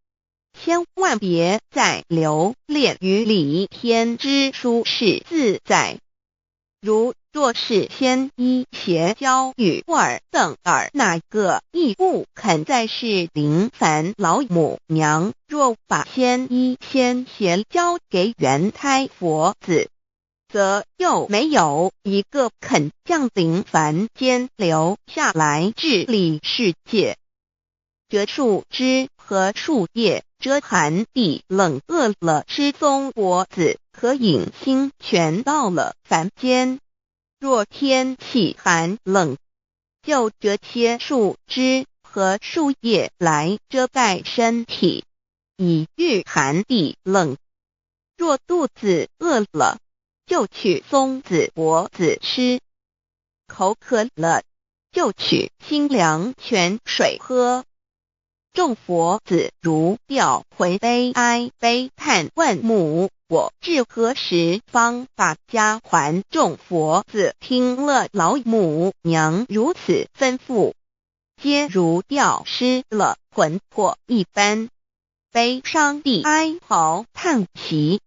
千万别再留恋于礼天之舒适自在。如若是先一邪教与二等二哪个亦不肯再是临凡老母娘，若把先一先邪交给元胎佛子，则又没有一个肯降临凡间留下来治理世界。这树枝和树叶遮寒地冷，饿了失踪脖子，可隐星全到了凡间。若天气寒冷，就折些树枝和树叶来遮盖身体，以御寒地冷。若肚子饿了，就取松子脖子吃；口渴了，就取清凉泉水喝。众佛子如调回悲哀悲叹问母：我至何时方把家还？众佛子听了老母娘如此吩咐，皆如吊失了魂魄一般，悲伤地哀嚎叹息，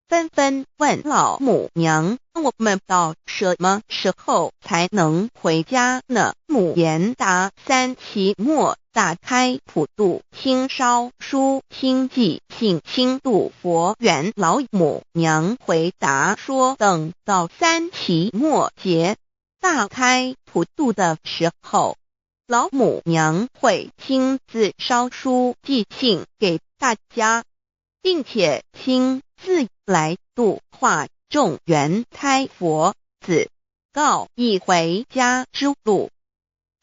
纷纷问老母娘：我们到什么时候才能回家呢？母言答：三期末打开普度心烧书心记信心度佛缘。老母娘回答说：等到三期末节大开普度的时候，老母娘会亲自烧书寄信给大家，并且亲自来度化众元胎佛子，告一回家之路。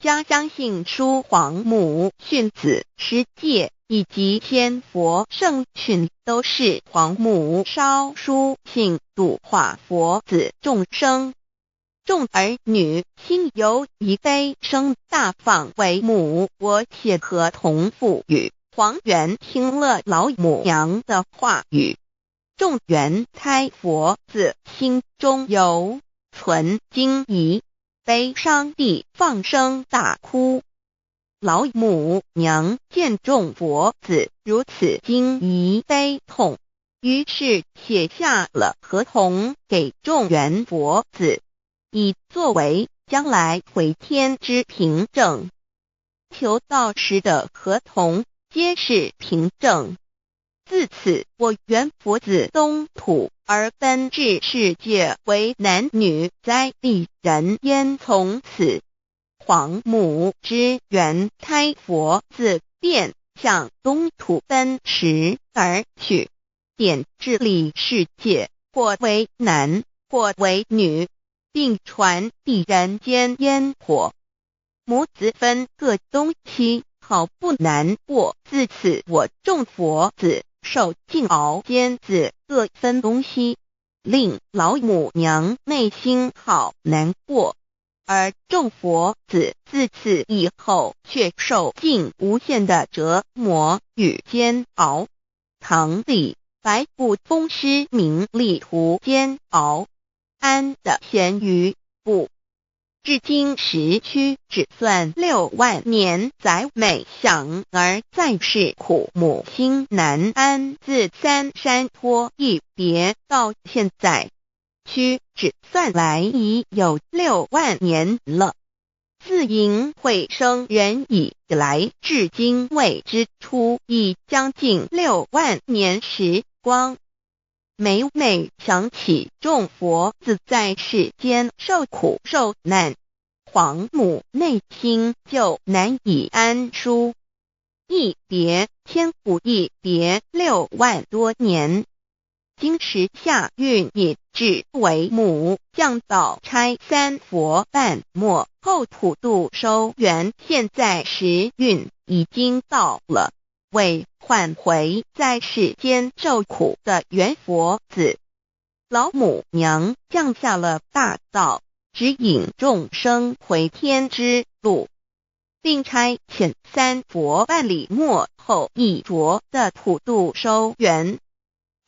家相信书皇母训子师戒以及仙佛圣训，都是皇母烧书信度化佛子众生。众儿女心有一悲生大放为母，我且合同赋予。皇元听了老母娘的话语，众元胎佛子心中有存惊疑，悲伤地放声大哭。老母娘见众佛子如此惊疑悲痛，于是写下了合同给众元佛子，以作为将来回天之凭证。求道时的合同皆是凭证。自此，我元佛子东土而奔至世界为男女在地人焉。从此，皇母之元胎佛子便向东土奔驰而去，点治理世界，或为男，或为女，并传递人间烟火。母子分各东西，好不难过。自此，我众佛子受尽熬煎子各分东西，令老母娘内心好难过。而众佛子自此以后却受尽无限的折磨与煎熬。唐李白骨风师名利图煎熬，安的咸鱼不。至今时区只算6万年，载美享而在世苦，母心难安。自三山托一别到现在，区只算来已有6万年了。自寅会生人以来，至今未知出，已将近6万年时光。每每想起众佛子在世间受苦受难，皇母内心就难以安舒。一别千古，一别6万多年。今时下运引至为母，降道差三佛半末后普度收圆，现在时运已经到了，为唤回在世间受苦的元佛子。老母娘降下了大道，指引众生回天之路，并差遣三佛办理末后一着的普度收圆。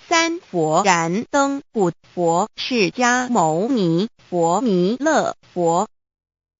三佛燃灯古佛释迦牟尼佛、弥勒佛。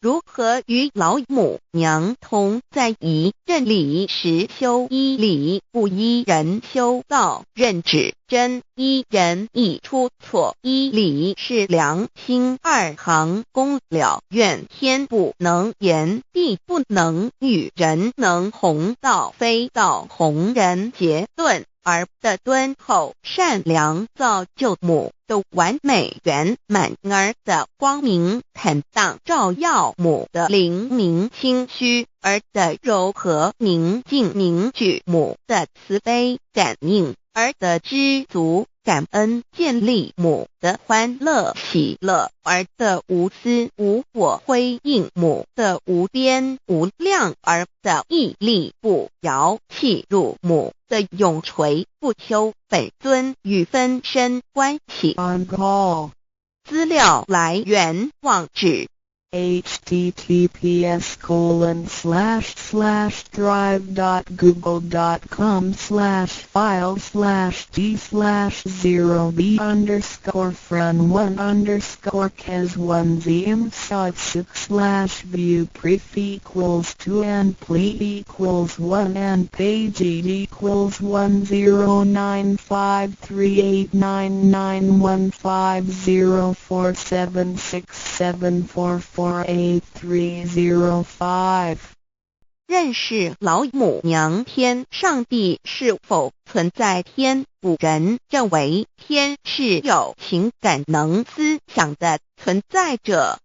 如何与老母娘同在一任理时修一理，不依人修道，任指真一人一出错，一理是良心，二行公了愿，天不能言，地不能语，人能弘道，非道弘人。结论而的敦厚善良造就母的完美圆满，儿的光明坦荡照耀母的灵明清虚，儿的柔和宁静凝聚母的慈悲感应，儿的知足感恩建立母的欢乐喜乐，儿的无私无我辉映母的无边无量，儿的屹立不摇弃入母的永垂不朽本尊与分身关系。 On call. 资料来源网址https://drive.google.com/file/d/0b_file/view and plate equals 1 and page equals 1095389915047674483005。认识老母娘天上帝是否存在？天古人认为天是有情感能思想的存在者。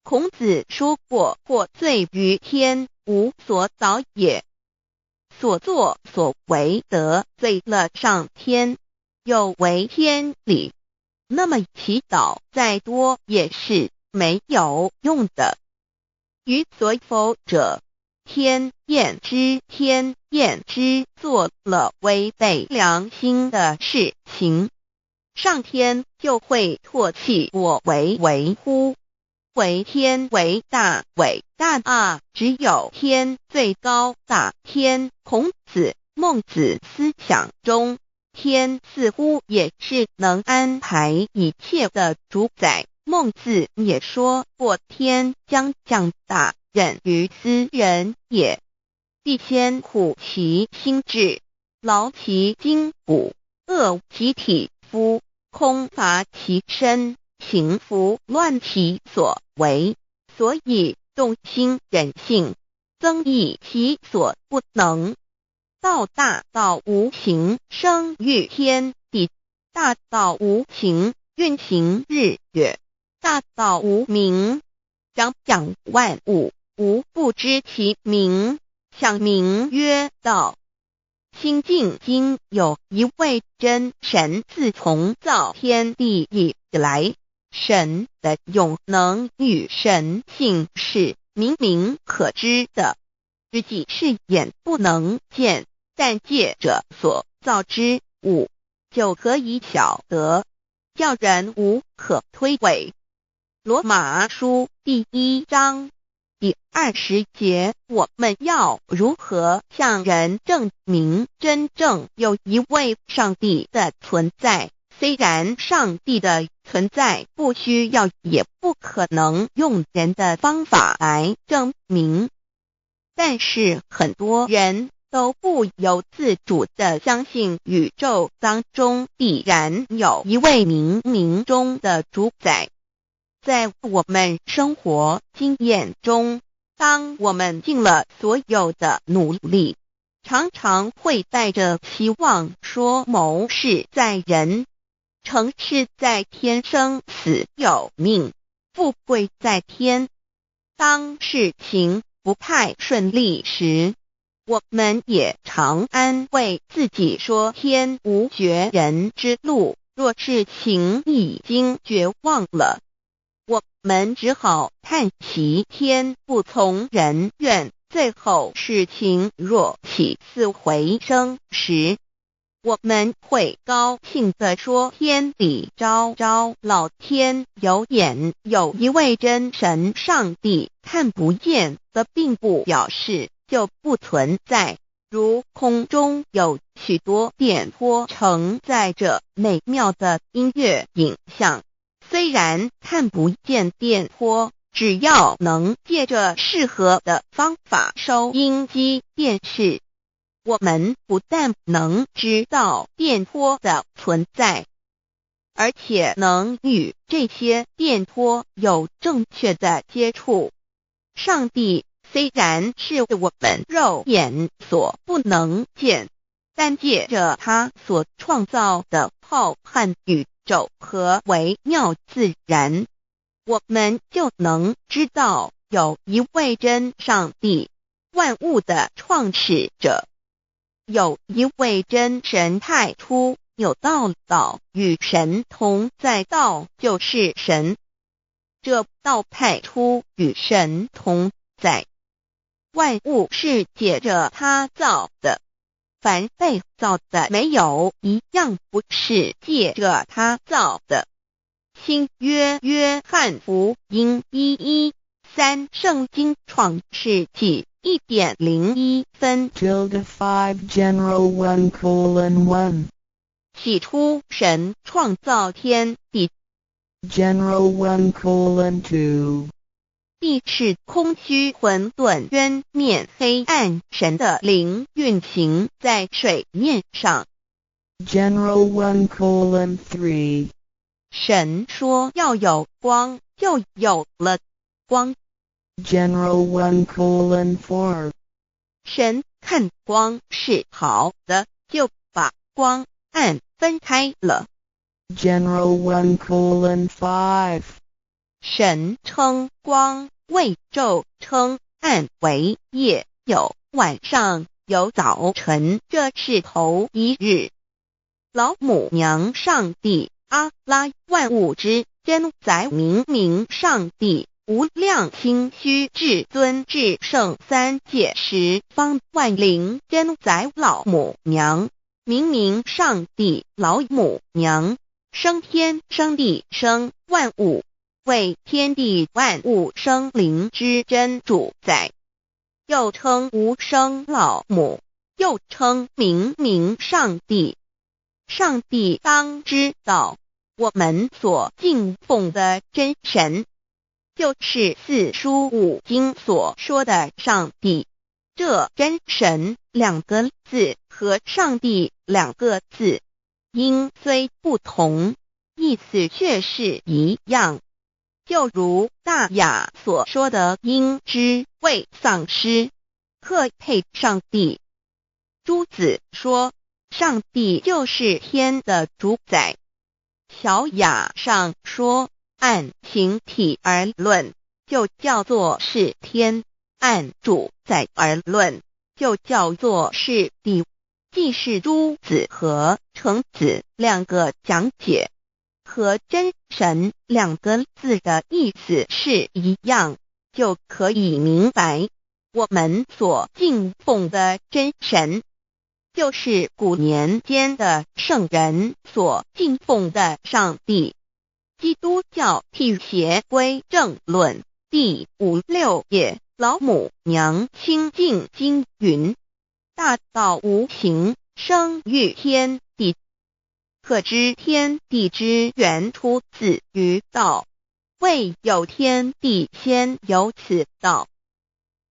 孔子说过，或罪于天，无所导也。所作所为得罪了上天，有违天理，那么祈祷再多也是没有用的。于所否者，天厌之，天厌之，做了违背良心的事情，上天就会唾弃我为乎？为天为大，伟大啊！只有天最高大。天，孔子、孟子思想中，天似乎也是能安排一切的主宰。孟子也说过，天将降大任于斯人也，必先苦其心志，劳其筋骨，饿其体肤，空乏其身，行拂乱其所为，所以动心忍性，增益其所不能。道大道无形，生育天地；大道无形，运行日月；大道无名，掌养万物。吾不知其名，想名曰道。新晋经有一位真神，自从造天地以来，神的永能与神性是明明可知的，实际是眼不能见，但借着所造之物，就可以晓得，叫人无可推诿。罗马书第1章第20节，我们要如何向人证明真正有一位上帝的存在？虽然上帝的存在不需要也不可能用人的方法来证明，但是很多人都不由自主地相信宇宙当中必然有一位冥冥中的主宰。在我们生活经验中，当我们尽了所有的努力，常常会带着期望说谋事在人，成事在天，生死有命，富贵在天。当事情不太顺利时，我们也常安慰自己说天无绝人之路，若事情已经绝望了，我们只好叹息天不从人愿。最后事情若起死回生时，我们会高兴地说天理昭昭，老天有眼，有一位真神上帝，看不见的并不表示就不存在。如空中有许多电波承载着美妙的音乐影像，虽然看不见电波，只要能借着适合的方法收音机电视，我们不但能知道电波的存在，而且能与这些电波有正确的接触。上帝虽然是我们肉眼所不能见，但借着他所创造的浩瀚宇宙和微妙自然，我们就能知道有一位真上帝，万物的创始者，有一位真神太初有道，道与神同在，道就是神，这道太初与神同在。万物是借着他造的，凡被造的没有一样不是借着他造的。新约约翰福音1:13，圣经创世纪1.01分 5 General 1:1 起初神创造天地， General 1:2 地是空虚混沌渊面黑暗，神的灵运行在水面上。 General 1:3 神说要有光，就有了光。 General 1:4 神看光是好的，就把光暗分开了。 General 1:5 神称光为昼，称暗为夜，有晚上，有早晨，这是头一日。老母娘上帝阿拉，万物之真宰，明明上帝，无量清虚至尊至圣，三界十方万灵真宰，老母娘，明明上帝，老母娘，生天生地生万物，为天地万物生灵之真主宰，又称无生老母，又称明明上帝。上帝当知道，我们所敬奉的真神，就是四书五经所说的上帝。这真神两个字和上帝两个字，音虽不同，意思却是一样。就如大雅所说的，因之谓丧尸，特配上帝。朱子说，上帝就是天的主宰。小雅上说，按形体而论，就叫做是天；按主宰而论，就叫做是地。既是朱子和程子两个讲解，和真神两个字的意思是一样，就可以明白，我们所敬奉的真神，就是古年间的圣人所敬奉的上帝。基督教辟邪归正论第56页，老母娘清净经云：大道无形，生育天地，可知天地之源出自于道，未有天地，先有此道。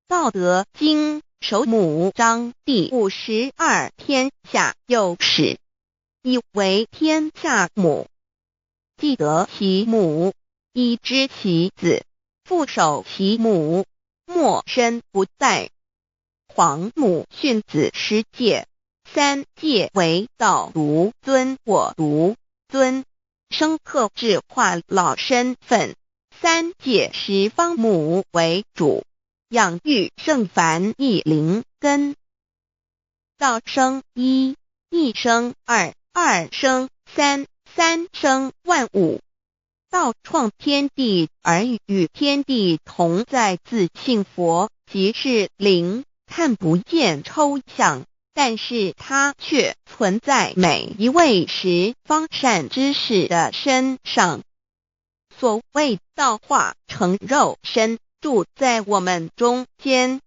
道德经首母章第52，天下有始，以为天下母。既得其母，以知其子，父守其母，莫身不殆。皇母训子十戒，三戒为道如尊，我如尊，生克制化老身份。三戒十方母为主，养育圣凡一灵根。道生一，一生二，二生三，三生万物。道创天地，而与天地同在，自性佛，即是灵，看不见抽象，但是它却存在每一位十方善知识的身上。所谓道化成肉身，住在我们中间。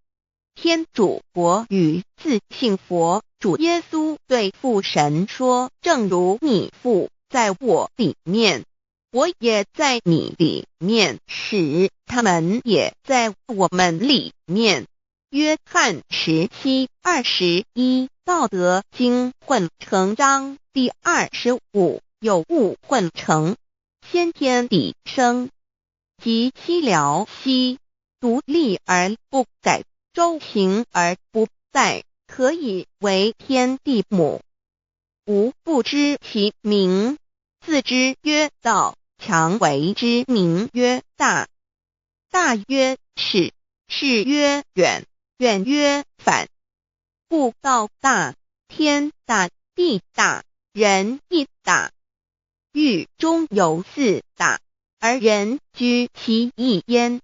天主国与自性佛，主耶稣对父神说，正如你父在我里面，我也在你里面，使他们也在我们里面。约翰17:21道德经混成章第25有物混成，先天地生，即西辽兮，独立而不改，周行而不殆，可以为天地母。吾不知其名，自之曰道，强为之名曰大。大曰始，始曰远，远曰反。故道大，天大，地大，人亦大。欲中有四大，而人居其一焉。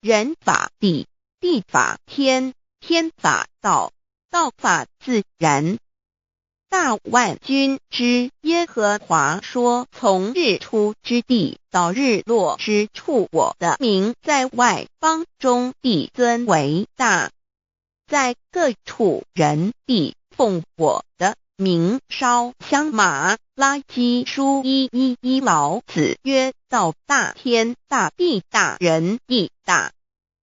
人法地，地法天，天法道，道法自然。大万军之耶和华说，从日出之地到日落之处，我的名在外邦中必尊为大。在各处人必奉我的名烧香马拉基书1:11老子曰：道大，天大，地大，人亦大。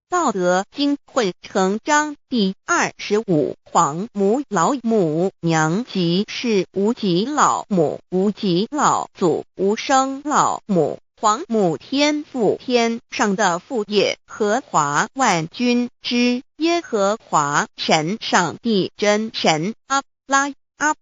道德经混成章第25黄母老母娘即是无极老母，无极老祖，无生老母。黄母天父，天上的父也，和华万军之耶和华神，上帝真神，阿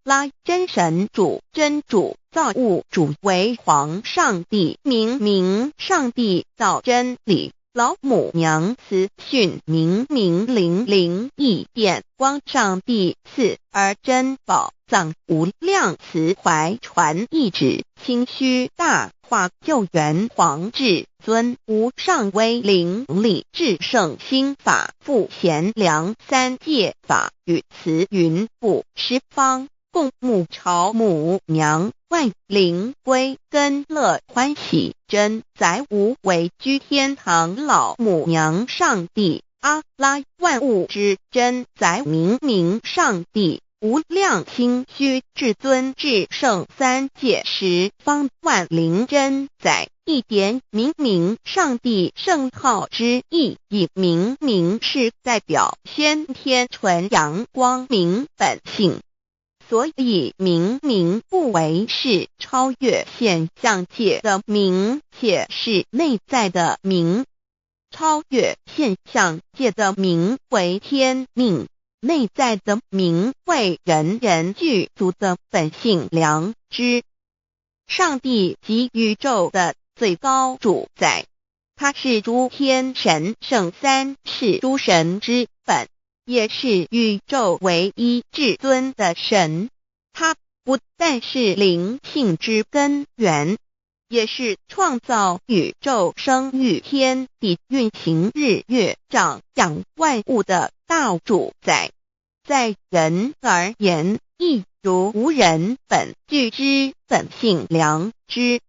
拉真神主，真主，造物主，为皇上帝，明上帝，造真理。老母娘慈训明灵义电光上帝赐而真宝藏无量慈怀传一旨清虚大化救援皇至尊无上威灵力至圣心法复贤良三界法与慈云布十方共沐朝母娘万灵归根乐欢喜真载无为居天堂老母娘上帝阿拉万物之真载明上帝无量清虚至尊至圣三界十方万灵真载一点明上帝圣号之意以明是代表先天纯阳光明本性。所以明不为是超越现象界的明，且是内在的明。超越现象界的明为天命，内在的明为人人具足的本性良知。上帝即宇宙的最高主宰，他是诸天神圣三世诸神之本，也是宇宙唯一至尊的神。他不但是灵性之根源，也是创造宇宙生育天地运行日月长养万物的大主宰。在人而言，亦如无人本具之本性良知，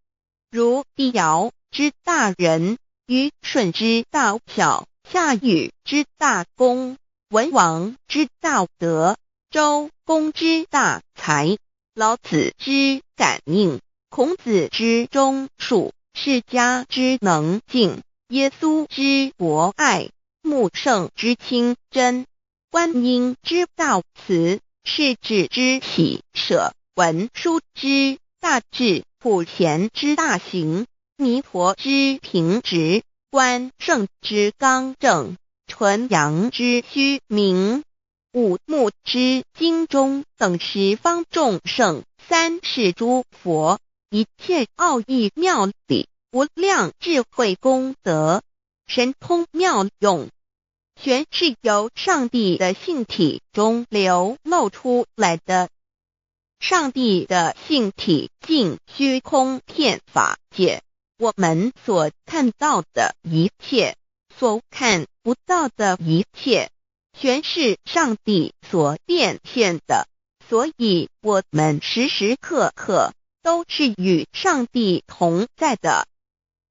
如帝尧之大仁，虞舜之大巧，夏禹之大功，文王之大德，周公之大才，老子之感应，孔子之忠恕，释迦之能静，耶稣之博爱，穆圣之清真，观音之大慈，世子之喜舍，文殊之大智，普贤之大行，弥陀之平直，关圣之刚正，纯阳之虚明，五目之精中等十方众圣，三世诸佛，一切奥义妙理，无量智慧功德，神通妙用，全是由上帝的性体中流露出来的。上帝的性体尽虚空遍法界，我们所看到的一切，所看不到的一切，全是上帝所变现的，所以我们时时刻刻都是与上帝同在的。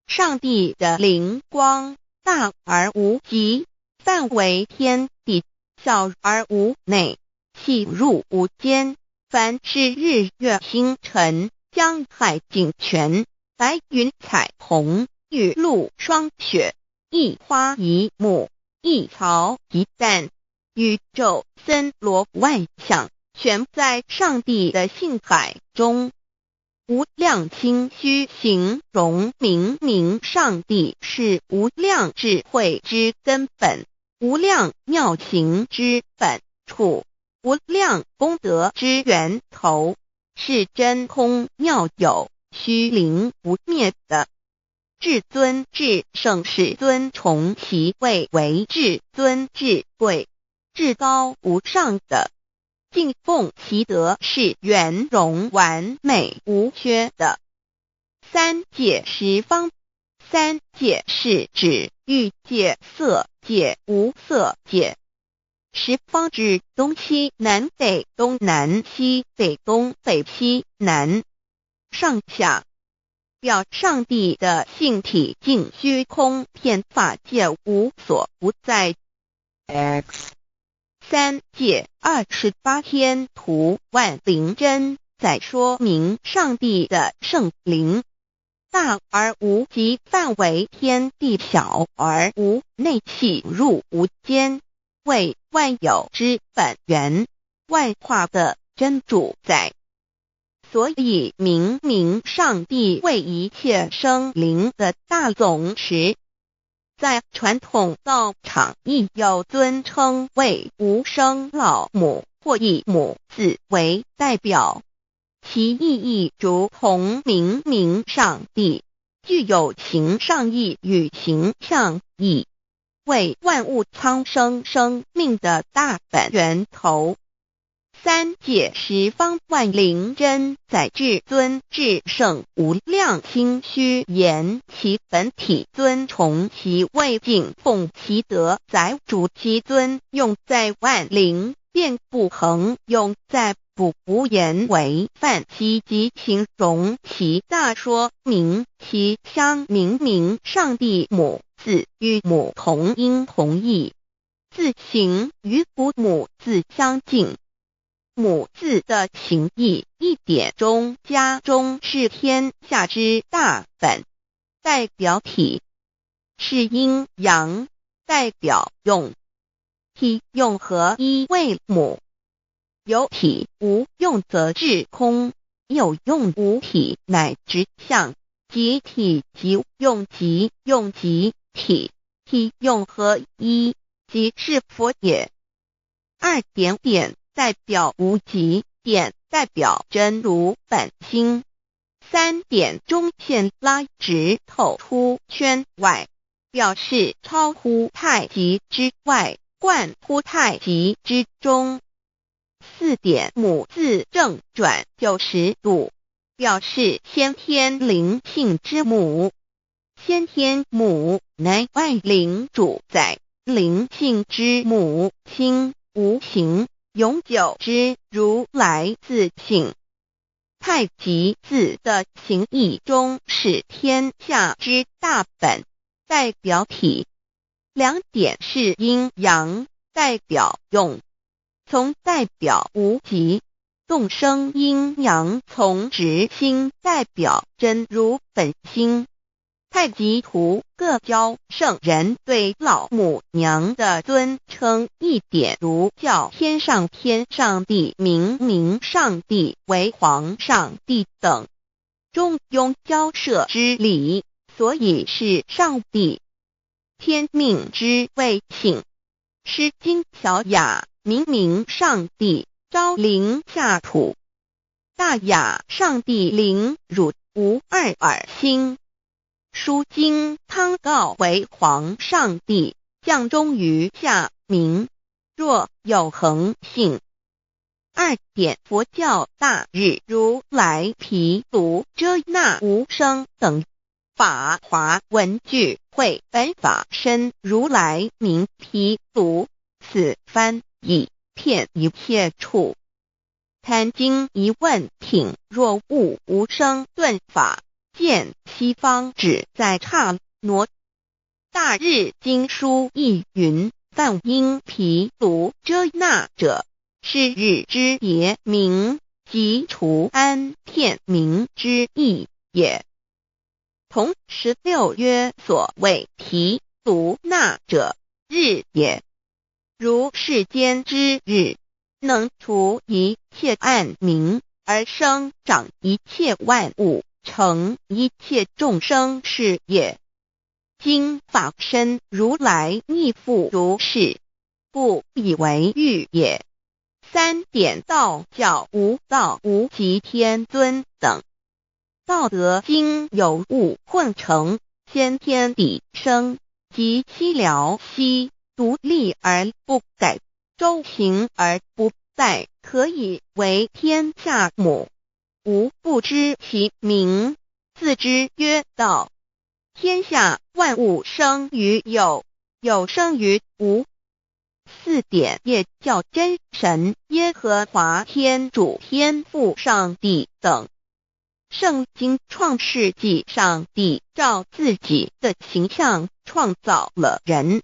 上帝的灵光大而无极，范围天地，小而无内，细入无间，凡是日月星辰江海井泉，白云彩虹，玉露霜雪，一花一木，一草一蛋，宇宙森罗万象，全在上帝的性海中。无量清虚形容明明上帝是无量智慧之根本，无量妙行之本处，无量功德之源头，是真空妙有，虚灵不灭的。至尊至圣世尊崇其位为至尊至贵，至高无上的。敬奉其德是圆融完美无缺的。三界十方，三界是指欲界、色界、无色界。十方指东西南北东南西北东北西南上下，表上帝的性体尽虚空遍法界无所不在。 X 三界28天图万灵真，在说明上帝的圣灵大而无极范围，天地小而无内细入无间，为万有之本源，万化的真主宰。所以明明上帝为一切生灵的大总持，在传统道场亦有尊称为无生老母或以母字为代表，其意义如同明明上帝，具有形上义与形象义，为万物苍生生命的大本源头。三界十方万灵真，在至尊至圣无量清虚言其本体尊崇其位敬奉其德载主其尊，用在万灵便不恒用在不无言为范积极形容其大说明其相明明上帝母字与母同音同义，字形与古母字相近。母字的情义一点中加中是天下之大本，代表体是阴阳，代表用，体用合一为母。有体无用则至空，有用无体乃直相，即体即用即用即体，体用合一即是佛也。二点点代表无极，点代表真如本心，三点中线拉直透出圈外，表示超乎太极之外，贯乎太极之中。四点母字正转90度，表示先天灵性之母。先天母乃万灵主宰，灵性之母心无形，永久之如来自性。太极字的形义中是天下之大本，代表体。两点是阴阳，代表用，从代表无极，动生阴阳从直心，代表真如本心。太极图各教圣人对老母娘的尊称，一点如教天上帝、明明上帝为皇上帝等，中庸交涉之理，所以是上帝。天命之谓性，诗经小雅明明上帝昭灵下土，大雅上帝灵汝无二耳心。书经汤告为皇上帝，降中于下民，若有恒性。二点佛教大日如来毗卢遮那无生等法华文具会本法身如来名毗卢，此翻译遍一切处。贪经一问挺若悟无生顿法，见西方只在刹那。大日经书亦云，梵音毗卢遮那者，是日之别名，即除安片名之意也。从16曰所谓提独那者，日也。如世间之日，能除一切暗明，而生长一切万物，成一切众生是也。今法身如来亦复如是，故以为喻也。三点道教无道无极天尊等，道德经有物混成，先天地生，即悉了悉，独立而不改，周行而不殆，可以为天下母。吾不知其名，自之曰道。天下万物生于有，有生于无。四点业教真神耶和华天主天父上帝等。圣经创世纪，上帝照自己的形象创造了人。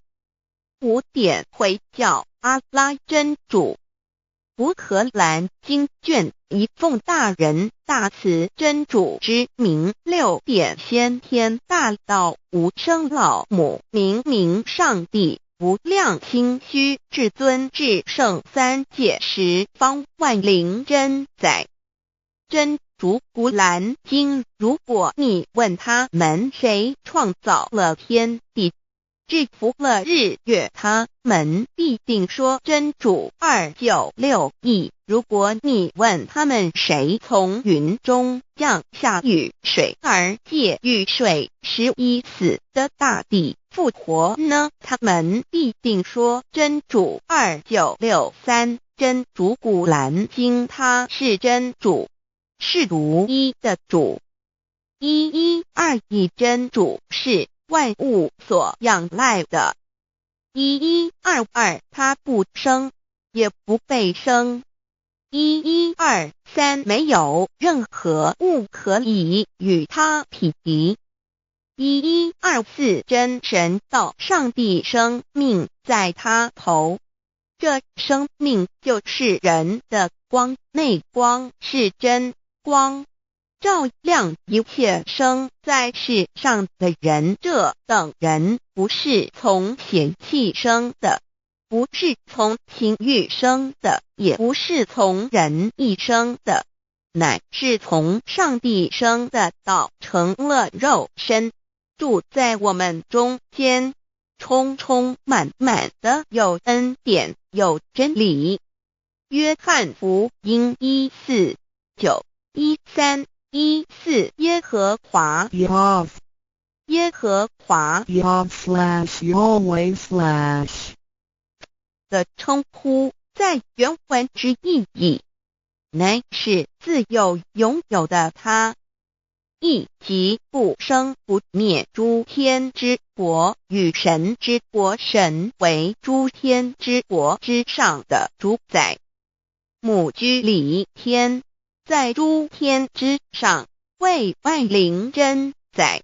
五点回教阿拉真主。乌克兰经卷一奉大人大慈真主之名，六点先天大道无生老母明明上帝无量清虚至尊至圣三界十方万灵真载。真主古兰经，如果你问他们谁创造了天地，制服了日月，他们必定说真主296亿。如果你问他们谁从云中降下雨水，而借雨水使已死的大地复活呢？他们必定说真主2963。真主古兰经，他是真主，是独一的主。112真主是万物所仰赖的。1122他不生，也不被生。1123没有任何物可以与他匹敌。1124真神道上帝生命在他头，这生命就是人的光，内光是真光，照亮一切生在世上的人。这等人不是从血气生的，不是从情欲生的，也不是从人意生的，乃是从上帝生的道成了肉身，住在我们中间，充充满满的有恩典有真理。约翰福音1491314耶和华 Yav 耶和华 Yav/Yahweh/ 的称呼，在原文之意义，乃是自有拥有的他，亦即不生不灭诸天之国与神之国，神为诸天之国之上的主宰，母居里天，在诸天之上，为万灵真载。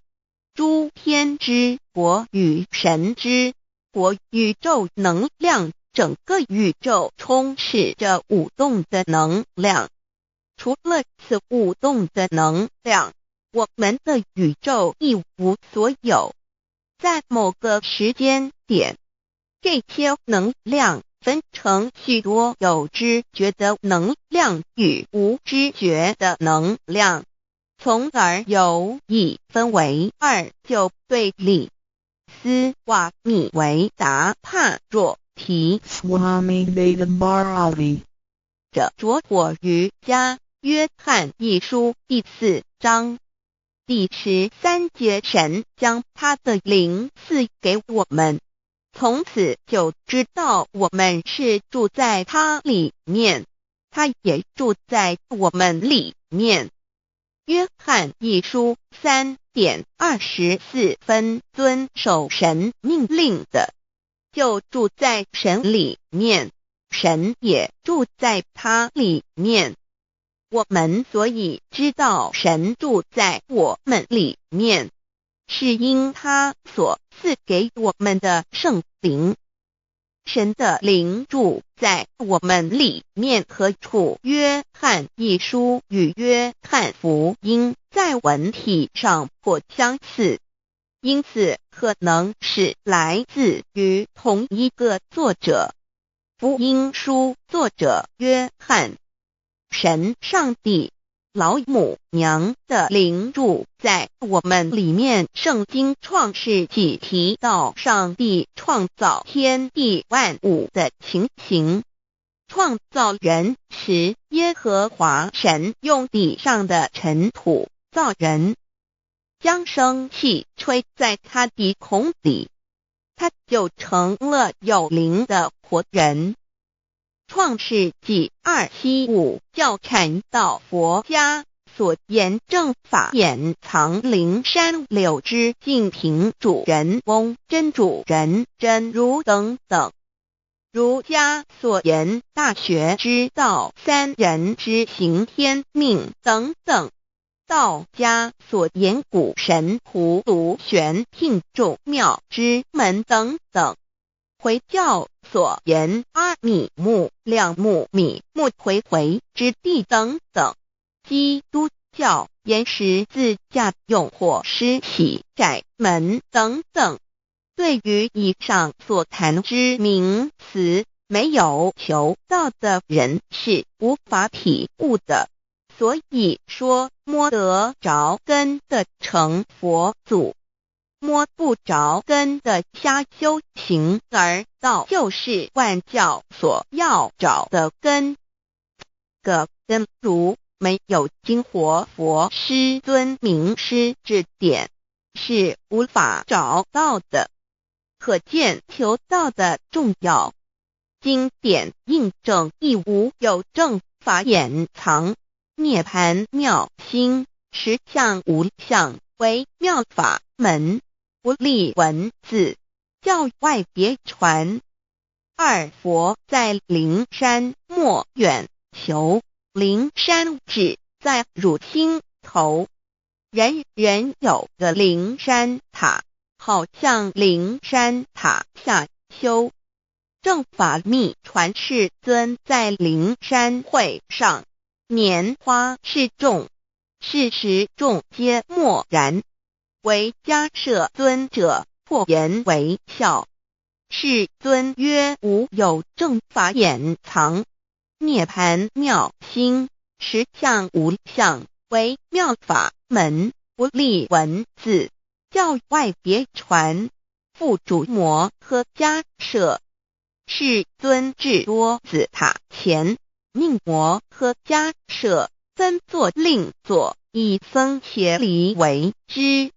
诸天之国与神之国，宇宙能量，整个宇宙充斥着舞动的能量。除了此舞动的能量，我们的宇宙一无所有。在某个时间点，这些能量分成许多有知觉的能量与无知觉的能量，从而有一分为二，就对立。斯瓦米维达帕若提 Swami Vedabharati 者着火瑜伽约翰一书第4章第13节，神将他的灵赐给我们，从此就知道我们是住在他里面，他也住在我们里面。约翰一书3:24遵守神命令的，就住在神里面，神也住在他里面。我们所以知道神住在我们里面，是因他所赐给我们的圣灵。神的灵住在我们里面何处？约翰一书与约翰福音在文体上颇相似，因此可能是来自于同一个作者。福音书作者约翰，神上帝老母娘的灵住在我们里面。圣经创世纪提到上帝创造天地万物的情形。创造人时，耶和华神用地上的尘土造人，将生气吹在他鼻孔里，他就成了有灵的活人。创世纪275教看到佛家所言正法掩藏灵山柳之净瓶主人翁真主人真如等等。儒家所言大学之道三人之行天命等等。道家所言古神荼毒玄牝众妙之门等等。回教所言阿米木亮木米木回回之地等等。基督教言十字架用火施洗窄门等等。对于以上所谈之名词，没有求道的人是无法体悟的。所以说摸得着根的成佛祖，摸不着根的瞎修行，而道就是万教所要找的根。个根如没有经活佛师尊名师指点，是无法找到的。可见求道的重要。经典印证亦无有正法掩藏，涅盘妙心，实相无相，为妙法门，不立文字，教外别传。二佛在灵山莫远求，灵山只在汝心头。人人有个灵山塔，好像灵山塔下修。正法密传世尊在灵山会上，拈花示众，是时众皆默然，唯迦摄尊者破颜为笑。世尊曰：无有正法掩藏，涅盘妙心，实相无相，为妙法门，不立文字，教外别传。复主摩诃迦摄。世尊至多子塔前，命摩诃迦摄分作令作，以僧伽梨为之。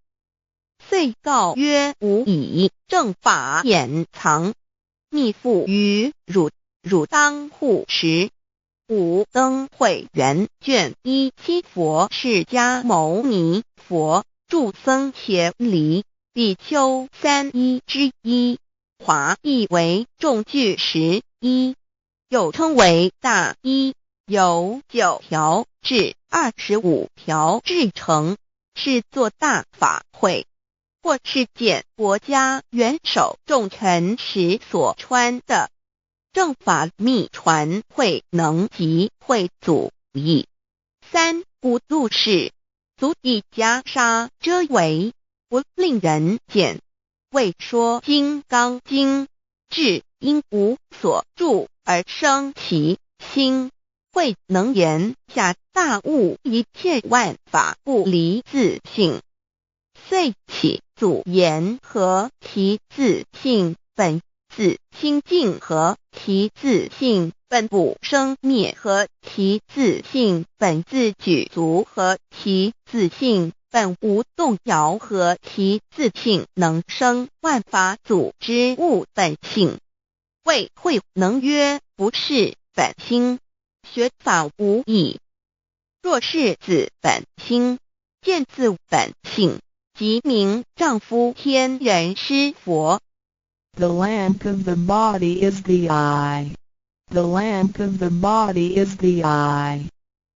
遂告曰：吾以正法掩藏，密付于汝，汝当护持。五灯会元卷17佛释迦牟尼佛著僧伽梨比丘31之一，华译为众句11，又称为大一，由9条至25条制成，是作大法会，或是见国家元首重臣时所穿的。正法密传会能及会祖义。三不度世，足以袈裟遮为，不令人见。为说金刚经，至因无所住而生其心，会能言下大悟一切万法不离自性。遂起祖言和其自性本自清净和其自性本不生灭和其自性本自具足和其自性本无动摇和其自性能生万法组之物本性。谓会能曰：不是本心，学法无益。若是自本心，见自本性，即名丈夫天人师佛。The lamp of the body is the eye. The lamp of the body is the eye.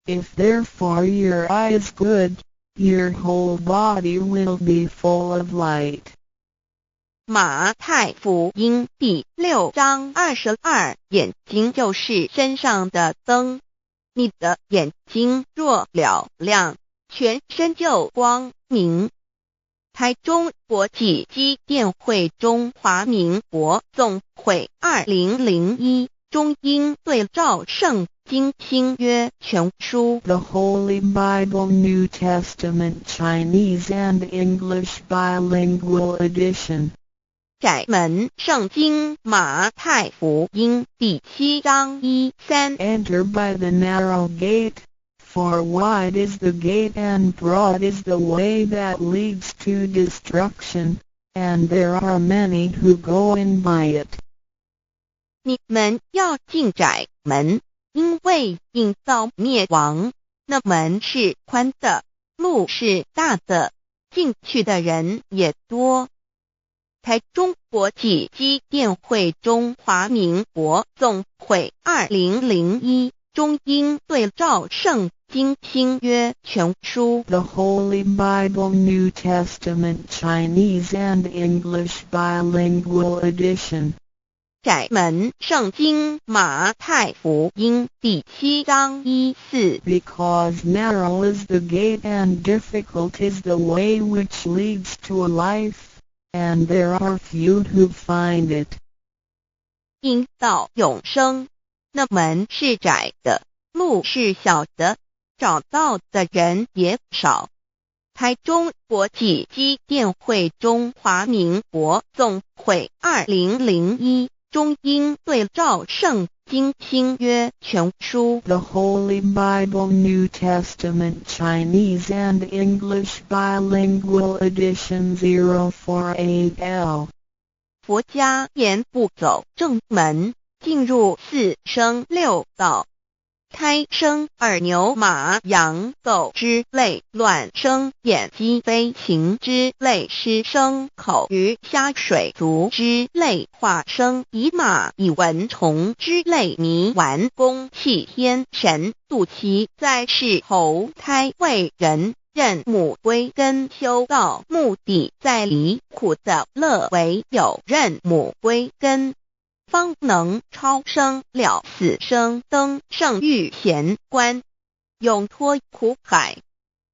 If therefore your eye is good, your whole body will be full of light. 马太福音第6章22，眼睛就是身上的灯。你的眼睛若了亮，全身就光明。台中国际机电会中华民国总会2001中英对照圣经新约全书 The Holy Bible New Testament Chinese and English Bilingual Edition. 窄门圣经马太福音第7章1-3 Enter by the narrow gate, for wide is the gate and broad is the way that leads to destruction, and there are many who go in by it. 你们要进窄门，因为引到灭亡。那门是宽的，路是大的，进去的人也多。台中国际机电会中华民国总会2001中英对照圣经新约全书 The Holy Bible New Testament Chinese and English Bilingual Edition. 窄门圣经马太福音第7章1-4 Because narrow is the gate and difficult is the way which leads to life, and there are few who find it. 引到永生，那门是窄的，路是小的，找到的人也少。台中国际机电会中华民国总会2001中英对照圣经新约全书 The Holy Bible New Testament Chinese and English Bilingual Edition 048L. 佛家言不走正门，进入4生6道。胎生耳牛马羊狗之类，卵生眼鸡飞禽之类，湿生口鱼虾水族之类，化生以马以蚊虫之类，泥丸公气天神，肚脐在世投胎为人，任母归根修道，目的在离苦的乐为有任母归根，方能超生了死生登圣域贤官，永脱苦海。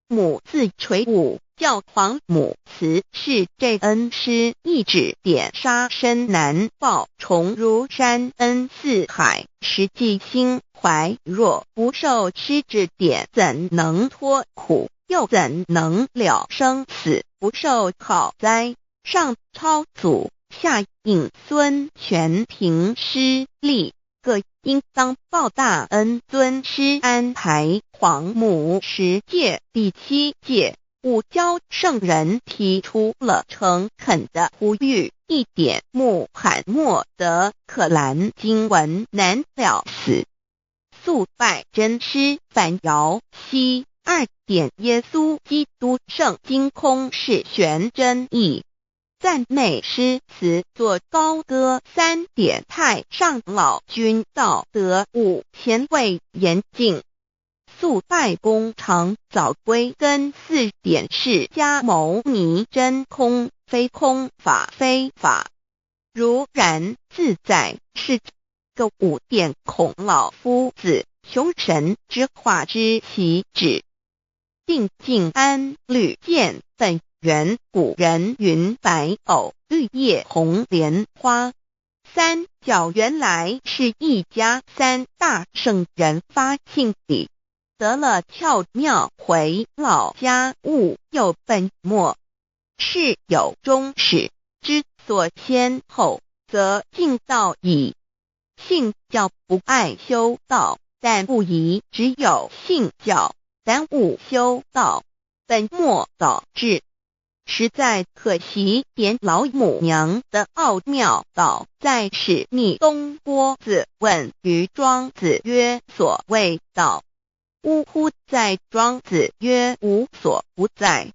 母自垂武，教皇母慈是这恩师，一指点杀身难报，重如山恩似海，实际心怀若不受师指点，怎能脱苦？又怎能了生死？不受好灾，上超祖，下引孙，全凭师力，各应当报大恩。尊师安排皇母10诫，第7诫，五教圣人提出了诚恳的呼吁，一点穆罕默德可兰经文难了死，肃拜真师反摇西。2点耶稣基督圣经空是玄真义，赞美诗词作高歌。3点太上老君道德5前卫严谨，肃拜公常早归根。4点释迦牟尼真空，非空法非法，如然自在是个。5点孔老夫子雄神之化之其旨，定静安律见本源。古人云白藕绿叶红莲花。3角原来是一家3大圣人发庆礼，得了窍妙，回老家务有本末，事有终始，之所先后，则敬道矣。信教不爱修道，但不宜只有信教，耽误修道，本末倒置，实在可惜。点老母娘的奥妙道在使逆东郭子问于庄子曰：所谓道，呜呼！在庄子曰：无所不在。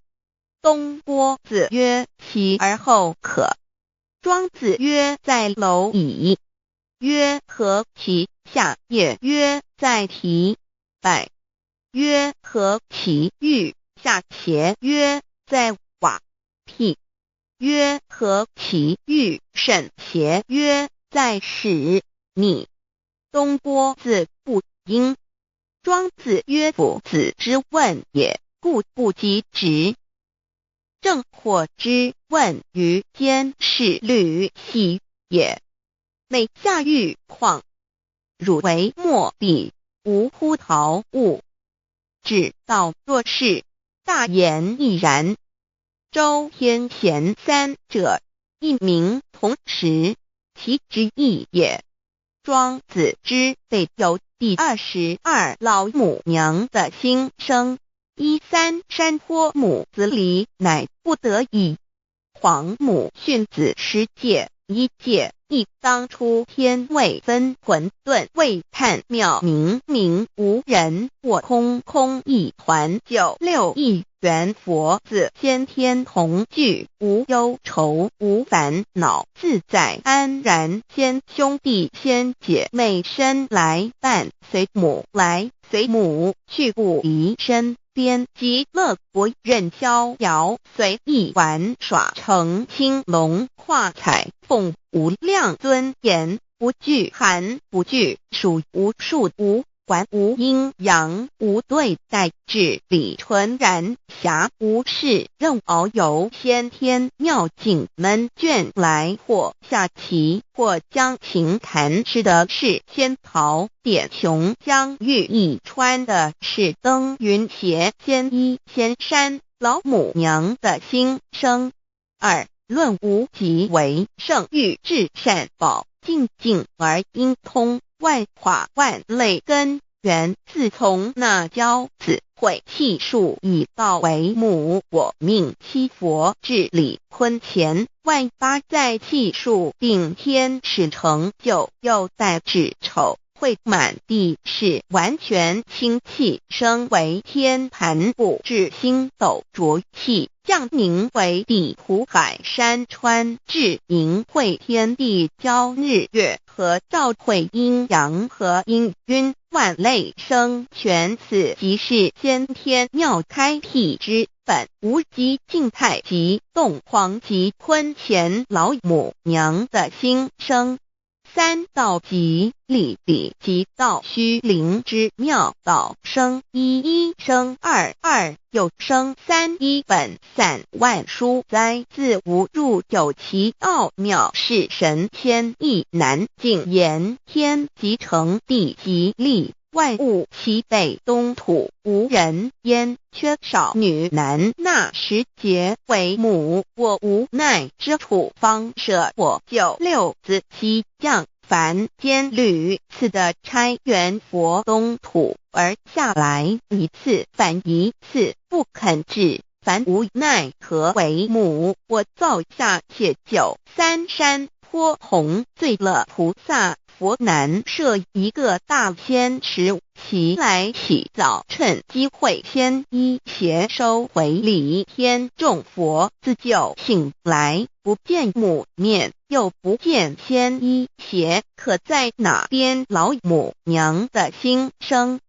东郭子曰：其而后可。庄子曰：在蝼蚁。曰：何其下也？曰：在蹄。百。曰：何其欲？下且？曰：在瓦。辟。曰：何其欲甚邪曰：在使逆。东郭子不应。庄子曰：夫子之问也，故不及直。正或之问于间，是履兮也。每下欲况，汝为莫彼，无乎陶物。指道若是，大言亦然。周天贤三者，一名同时，其之义也。庄子之备有第22老母娘的心声。13山坡母子离，乃不得已。黄母训子10戒，1戒亦当初天未分，混沌未探，渺冥冥无人，我空空一团。96亿元佛子先天同具，无忧愁无烦恼，自在安然。先兄弟先姐妹生来伴随母来随母去，不离身边。极乐国任逍遥，随意玩耍，成青龙化彩凤，无量尊严，不惧寒不惧暑，无数无管，无阴阳，无对待，至理纯然，暇无事任遨游。先天妙境门卷来，或下棋，或将琴弹，吃的是仙桃点琼浆玉一穿的是登云鞋，仙衣仙山。老母娘的心声。2论无极为圣欲至善宝，静静而应通，万化万类根源，自从那骄子会气数以道为母，我命七佛治理坤乾，万八在气数并天使成就，又待至丑会满地是完全清气，升为天盘部，至星斗浊气，降凝为地土海山川，至盈会天地交日月和照会阴阳和阴晕，万类生全，此即是先天妙开辟之本，无极静态及动黄及坤乾老母娘的心声。3道即理理即道虚灵之妙道生一生二又生3，一本散万殊哉，自无入有其奥妙，是神天意难尽言。天即成，地即立，万物其北东土，无人焉，缺少女男。那时节为母，我无奈之处方舍我96子西降凡间屡次的差援佛东土，而下来一次反一次，不肯治，凡无奈何为母。我造下且93山坡弘罪了菩萨，佛南设一个大仙池，其来洗澡，趁机会先一邪收回礼。天众佛自就醒来，不见母面，又不见先一邪，可在哪边？老母娘的心声。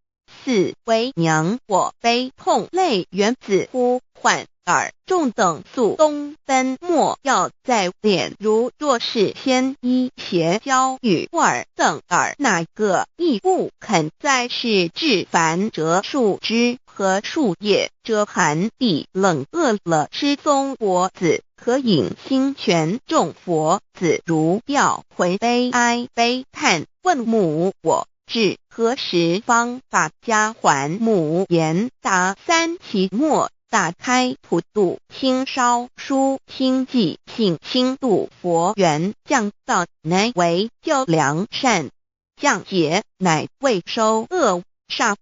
4为娘，我悲痛泪源自呼唤耳众等宿东奔，莫要在脸，如若是先一邪教与尔等耳，哪个亦不肯在是至凡折树枝和树叶，遮寒地冷，饿了吃松果子，可饮清泉。众佛子如调回悲哀悲叹，问母我至何时方把家还母？言答3期末，打开普度清烧书清寂性清度佛缘，降道乃为救良善，降劫乃为收恶煞，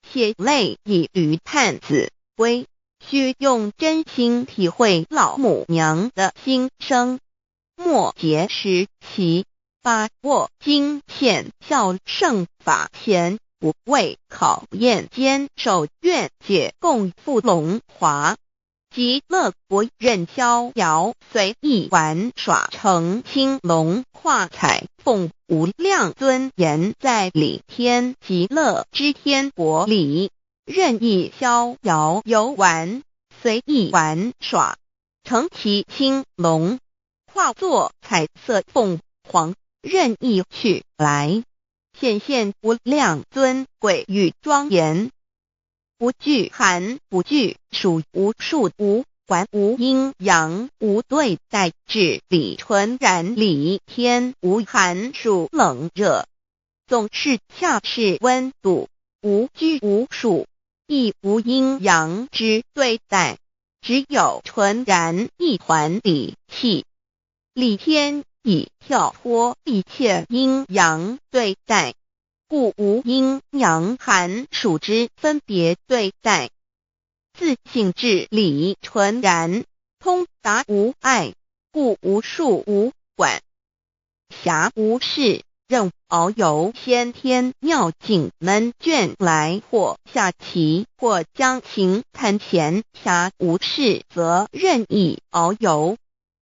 血泪以于叹子归。须用真心体会老母娘的心声。末节时期，把握经现效圣法前，不畏考验，坚守愿解，共赴龙华。极乐国任逍遥，随意玩耍，成青龙化彩凤，无量尊严，在理天极乐之天国里，任意逍遥游玩，随意玩耍。乘其青龙，化作彩色凤凰，任意去来，显现无量尊贵与庄严。不惧寒，不惧暑，无数无管，无阴阳，无对待，至理纯然理天，无寒暑冷热，总是恰是温度，无拘无束，亦无阴阳之对待，只有纯然一环理气。理天以跳脱一切阴阳对待，故无阴阳寒暑之分别对待，自性至理纯然，通达无碍，故无束无管，暇无事，任遨游先天妙境，能卷来或下棋，或将琴弹弦，暇无事则任意遨游，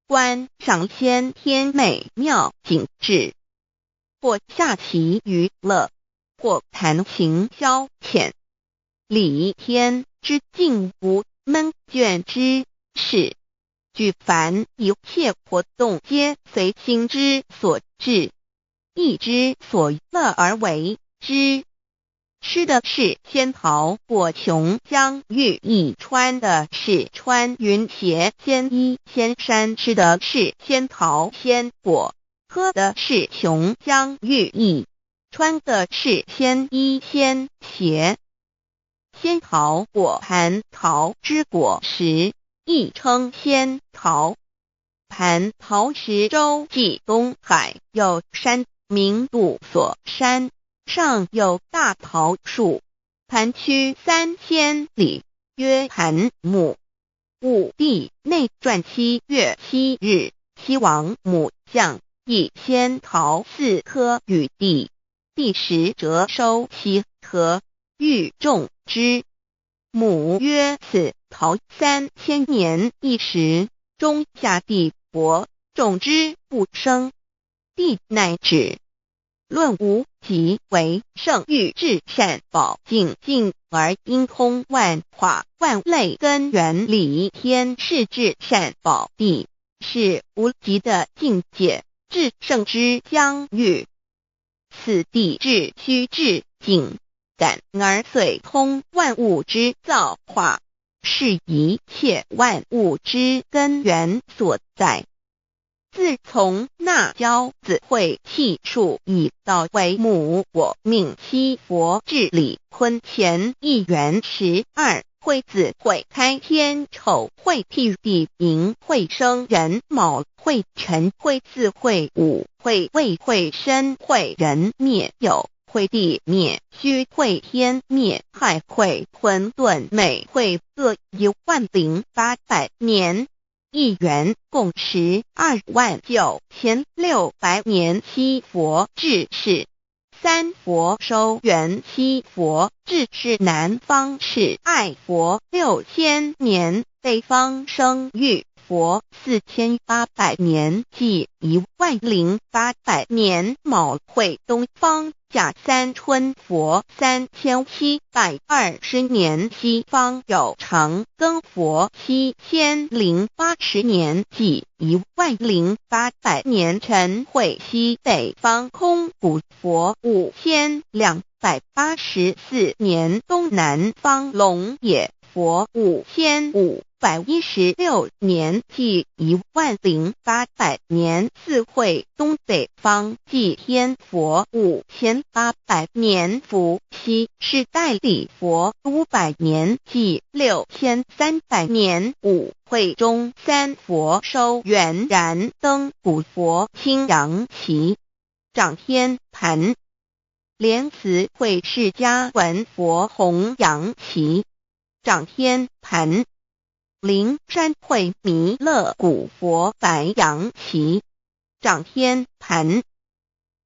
观赏先天美妙景致，或下棋娱乐，或弹琴消遣。理天之境无闷倦之事，举凡一切活动皆随心之所至，意之所乐而为之。吃的是仙桃果琼浆玉液，穿的是穿云鞋仙衣仙衫，吃的是仙桃仙果，喝的是琼浆玉液，穿的是仙衣仙鞋。仙桃果蟠桃之果实，亦称仙桃。蟠桃实洲际东海有山，名度所山，上有大桃树，盘曲3000里，曰盘木。武帝内传7月7日，西王母将以仙桃4颗与帝，帝时折收其核，欲种之。母曰：此桃3000年一时，终下地薄，种之不生。帝乃止。论无极为圣欲至善宝净净而因空万化万类根源理天是至善宝地，是无极的境界，至圣之疆域。此地至虚至静，感而遂通万物之造化，是一切万物之根源所在。自从那骄子会气数以道为母，我命七佛治理坤乾一元12，会子会开天丑，会辟地寅，会生人卯，会辰会巳，会午，会未，会申，会人灭酉，会地灭戌，会天灭亥，会混沌昧，会各10800年。一元共129600年，七佛治世。三佛收元，七佛治世。南方是爱佛6000年，北方生玉佛4800年，即10800年。卯会东方甲三春佛3720年，西方有长庚佛7080年，即10800年。辰会西北方空谷佛5284年，东南方龙野佛5516年，即10800年。四会东北方祭天佛5800年，伏羲是代理佛500年，即6300年。五会中三佛收元然灯古佛青阳旗，掌天盘。莲慈会释迦文佛红阳旗，掌天盘。灵山会弥勒古佛白阳旗，掌天盘。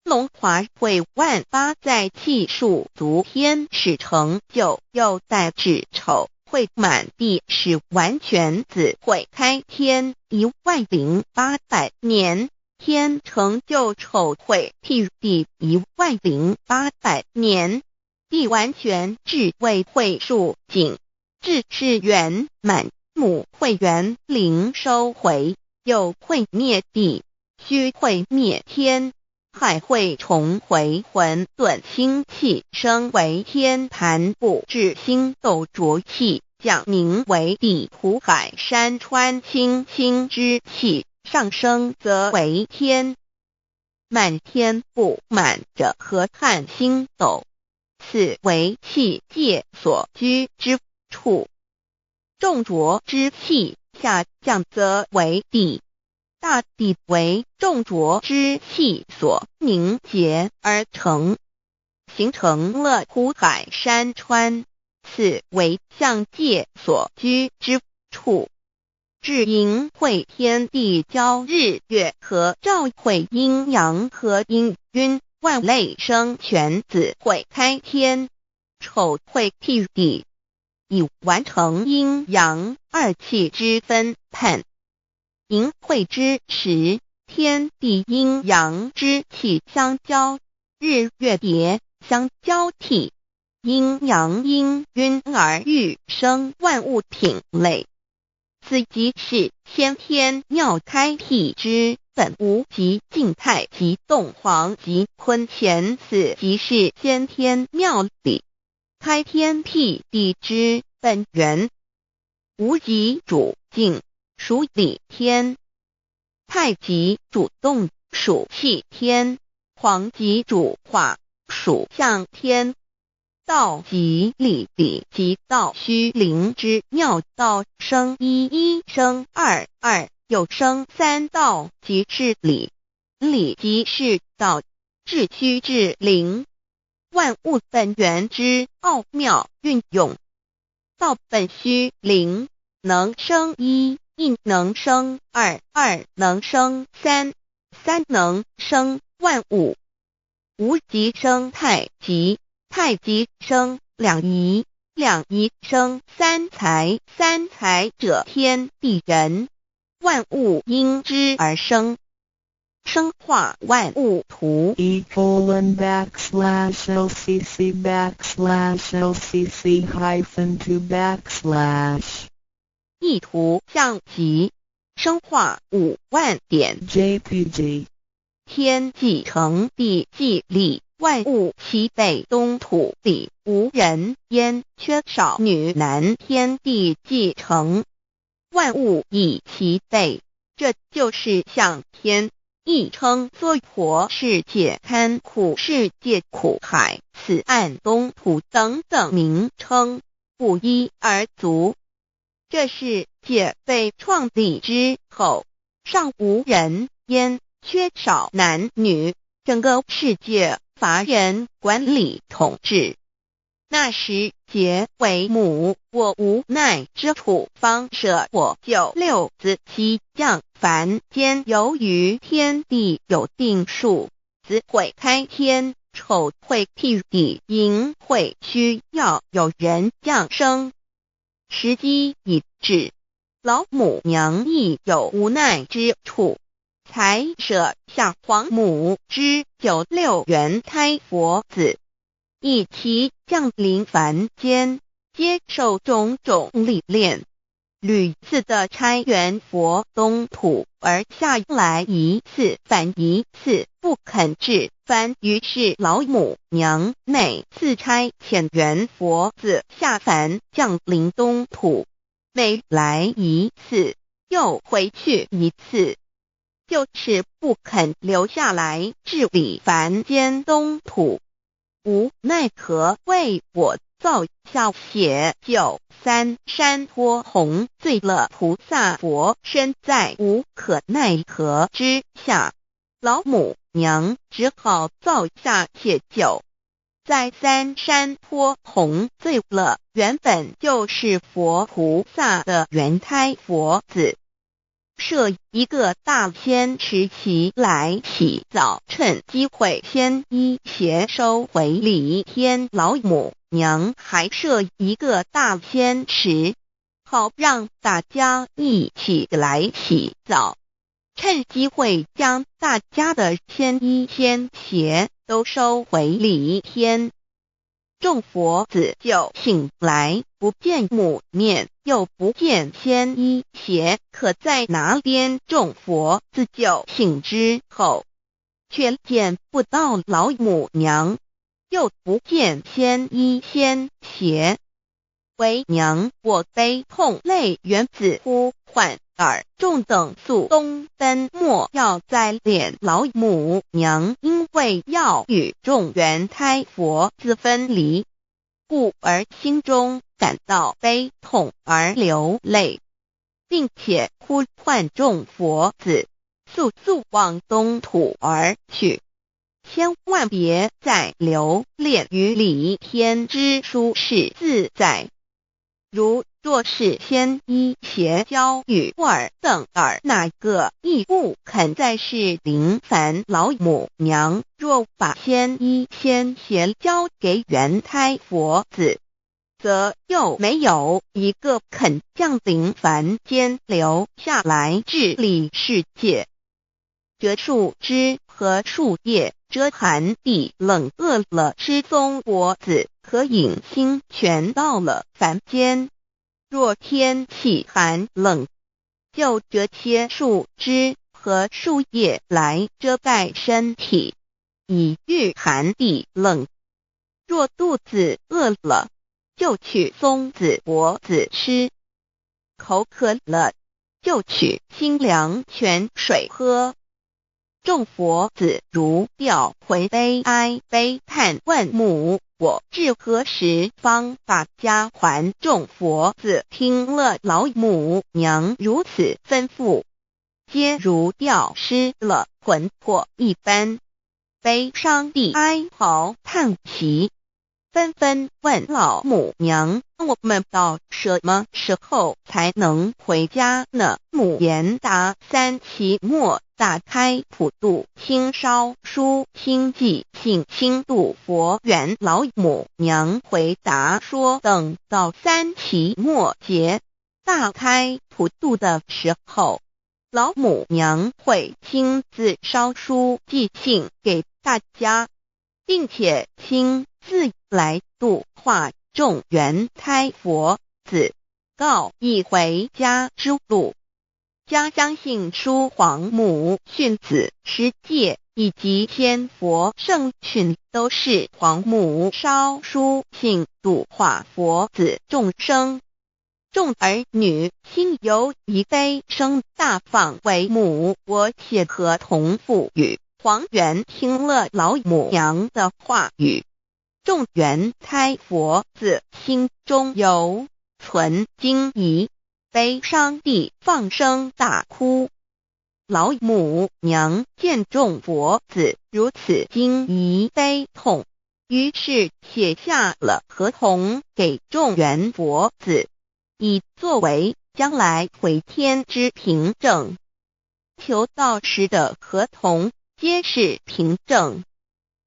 龙华会万八载气数足天使成就，又代指丑会满地是完全子会开天10800年，天成就丑会辟地10800年，地完全至为会数尽，至是圆满。母会园灵收回，又会灭地，虚会灭天，还会重回混沌星气，升为天盘部至星斗浊气，降名为地土海山川星星之气，上升则为天。满天布满着河汉星斗，此为气界所居之处。重浊之气下降则为地，大地为重浊之气所凝结而成，形成了土海山川，此为象界所居之处。至阴会天地交日月和照会阴阳和阴晕，万类生全子会开天，丑会替地，以完成阴阳二气之分判。寅会之时，天地阴阳之气相交，日月叠相交替，阴阳阴晕而育生万物品类。此即是先天妙开辟之本无极静态及动黄及坤乾，此即是先天妙理开天辟地之本源。无极主静，属理天；太极主动，属气天；黄极主化，属象天。道即理理即道虚灵之妙道，生一一生二二，又生三道，即是理。理即是道，至虚至灵，万物本源之奥妙运用。道本虚灵，能生一，一能生二，二能生三，三能生万物。无极生太极，太极生两仪，两仪生三才，三才者天地人，万物因之而生，生化万物图。://LCC_LCC-2 意图象极，生化5万点 JPG 天既成地既立，万物其备，东土里无人焉，缺少女男，天地既成，万物以其备，这就是象天，亦称娑婆世界、堪苦世界、苦海、此岸、东土等等名称，不一而足。这世界被创立之后，尚无人焉，缺少男女，整个世界乏人管理统治。那时桀为母，我无奈之处，方舍我九六子七降凡间，由于天地有定数，子会开天，丑会替地，寅会需要有人降生。时机已至，老母娘亦有无奈之处，才舍下皇母之九六元胎佛子，以其降临凡间，接受种种历练，屡次的差援佛东土，而下来一次反一次不肯至凡，于是老母娘每次差遣援佛子下凡降临东土，每来一次又回去一次，就是不肯留下来治理凡间东土。无奈何为我造下血酒三山托红，醉了菩萨佛身，在无可奈何之下，老母娘只好造下血酒，在三山托红醉了原本就是佛菩萨的原胎佛子，设一个大仙池其来洗澡，趁机会先一邪收回礼天。老母娘还设一个大仙池，好让大家一起来洗澡，趁机会将大家的仙衣仙鞋都收回礼天。众佛子就醒来，不见母面，又不见仙衣鞋，可在哪边？众佛子就醒之后，却见不到老母娘，又不见仙衣仙鞋。为娘，我悲痛泪源自呼唤耳，众等速东奔，莫要再怜老母娘，因为要与众元胎佛子分离，故而心中感到悲痛而流泪，并且呼唤众佛子速速往东土而去，千万别再留恋于离天之舒适自在。若是仙衣鞋交与尔等儿，哪个亦不肯再是临凡老母娘？若把仙衣仙鞋交给元胎佛子，则又没有一个肯降临凡间留下来治理世界。这树枝和树叶遮寒地冷，饿了吃松果子，可饮清泉到了凡间。若天气寒冷，就折些树枝和树叶来遮盖身体，以御寒地冷。若肚子饿了，就取松子果子吃；口渴了，就取清凉泉水喝。众佛子如调回悲哀悲叹，问母：我至何时方把家还？众佛子听了老母娘如此吩咐，皆如吊失了魂魄一般，悲伤地哀嚎叹息，纷纷问老母娘：我们到什么时候才能回家呢？母言答：三期末打开普度清烧书清寂信清度佛缘。老母娘回答说，等到三期末节大开普度的时候，老母娘会亲自烧书寄信给大家，并且亲自来度化众元胎佛子，告一回家之路。家相信书皇母训子十戒以及天佛圣训，都是皇母烧书信度化佛子众生。众儿女心有一悲生大放为母，我且合同赋予。皇元听了老母娘的话语，众元胎佛子心中有存惊疑，悲伤地放声大哭。老母娘见众佛子如此惊疑悲痛，于是写下了合同给众元佛子，以作为将来回天之凭证。求道时的合同皆是凭证。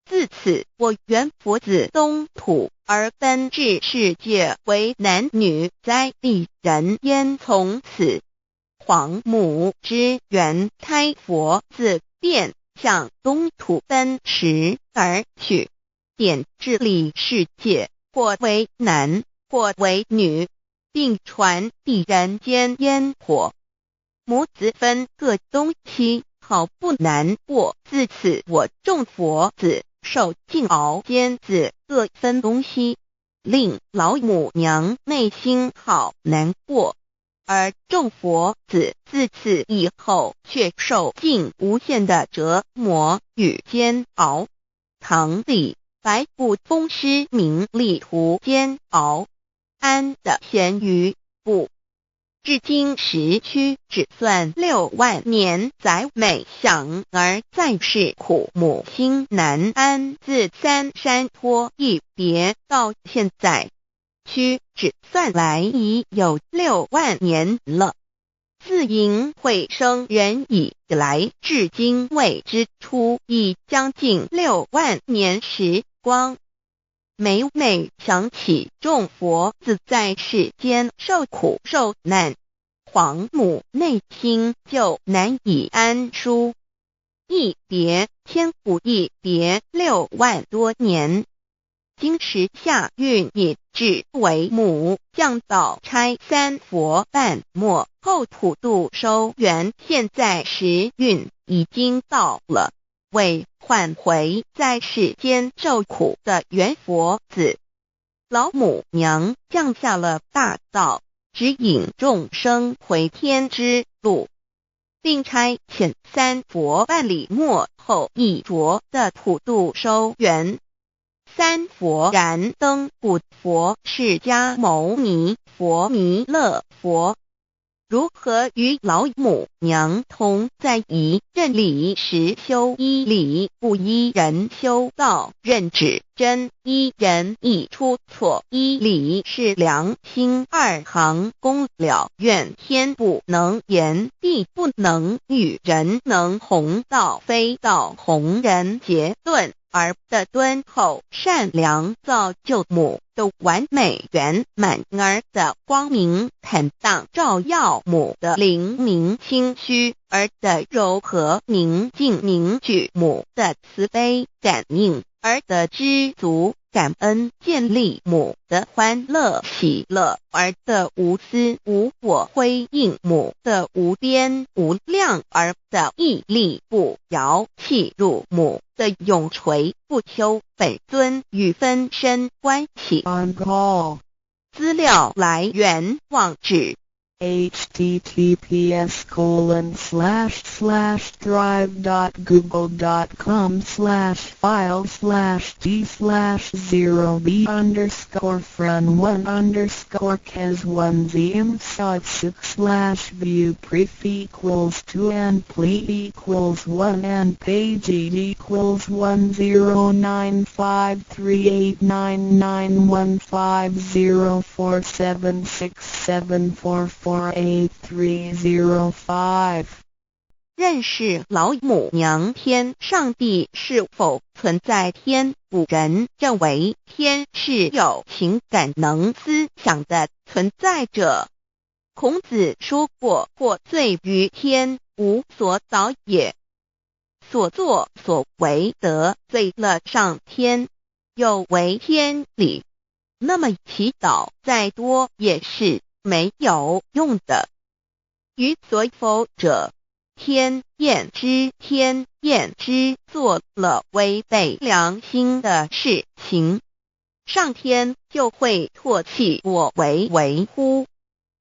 自此，我元佛子东土而奔至世界为男女在地人焉。从此，皇母之元胎佛子便向东土奔驰而去，点治理世界，或为男，或为女，并传递人间烟火。母子分各东西，好不难过。自此，我众佛子受尽熬煎子各分东西，令老母娘内心好难过。而众佛子自此以后却受尽无限的折磨与煎熬。唐李白骨风师名利图煎熬，安的咸鱼不。至今时区只算6万年，载每想而在世苦母心难安。自三山坡一别到现在，区只算来已有6万年了。自寅会生人以来，至今未知出，已将近6万年时光。每想起众佛子在世间受苦受难，皇母内心就难以安舒。一别千古一别6万多年，经时下运引至为母，降到拆三佛半末后普度收圆，现在时运已经到了，为换回在世间受苦的圆佛子。老母娘降下了大道，指引众生回天之路，并差遣三佛半里末后一着的普度收圆。三佛燃灯古佛释迦牟尼佛弥勒佛，如何与老母娘同在一任理时修一理，不依人修道，任指真一人一出错，一理是良心，二行公了愿，天不能言，地不能语，人能弘道，非道弘人结论。而的敦厚善良造就母的完美圆满，儿的光明坦荡照耀母的灵明清虚，儿的柔和宁静凝聚母的慈悲感应，儿的知足感恩建立母的欢乐喜乐，儿的无私无我辉映母的无边无量，儿的屹立不摇弃入母的永垂不朽本尊与分身关系。 On call. 资料来源网址https://drive.google.com/file/d/0b_cas1z_imsot6/view pref equals 2 and ple equals 1 and page equals 109538999476774483005。认识老母娘天上帝是否存在？天古人认为天是有情感能思想的存在者。孔子说过，或罪于天，无所导也。所作所为得罪了上天，有违天理，那么祈祷再多也是没有用的。于所否者，天厌之，做了违背良心的事情，上天就会唾弃我为乎。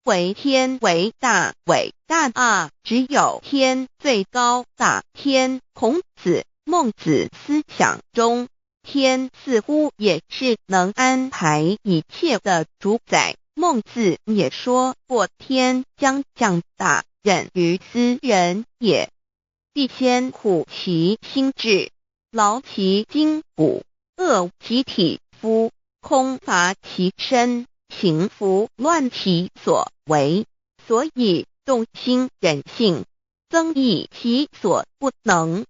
为天为大，伟大啊！只有天最高大天。孔子、孟子思想中，天似乎也是能安排一切的主宰。孟子也说过，天将降大任于斯人也，必先苦其心志，劳其筋骨，饿其体肤，空乏其身，行拂乱其所为，所以动心忍性，增益其所不能。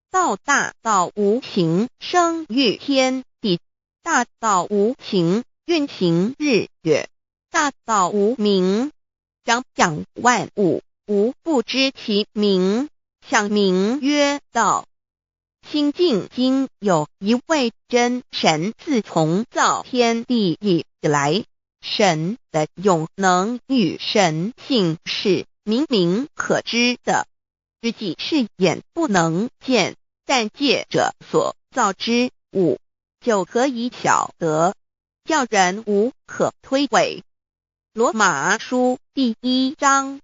道大道无形，生育天地；大道无形，运行日月；大道无名，掌讲万物，无不知其名，想名曰道。心经经有一位真神，自从造天地以来，神的永能与神性是明明可知的，自己是眼不能见，但借着所造之物就可以晓得，叫人无可推诿。罗马书第1章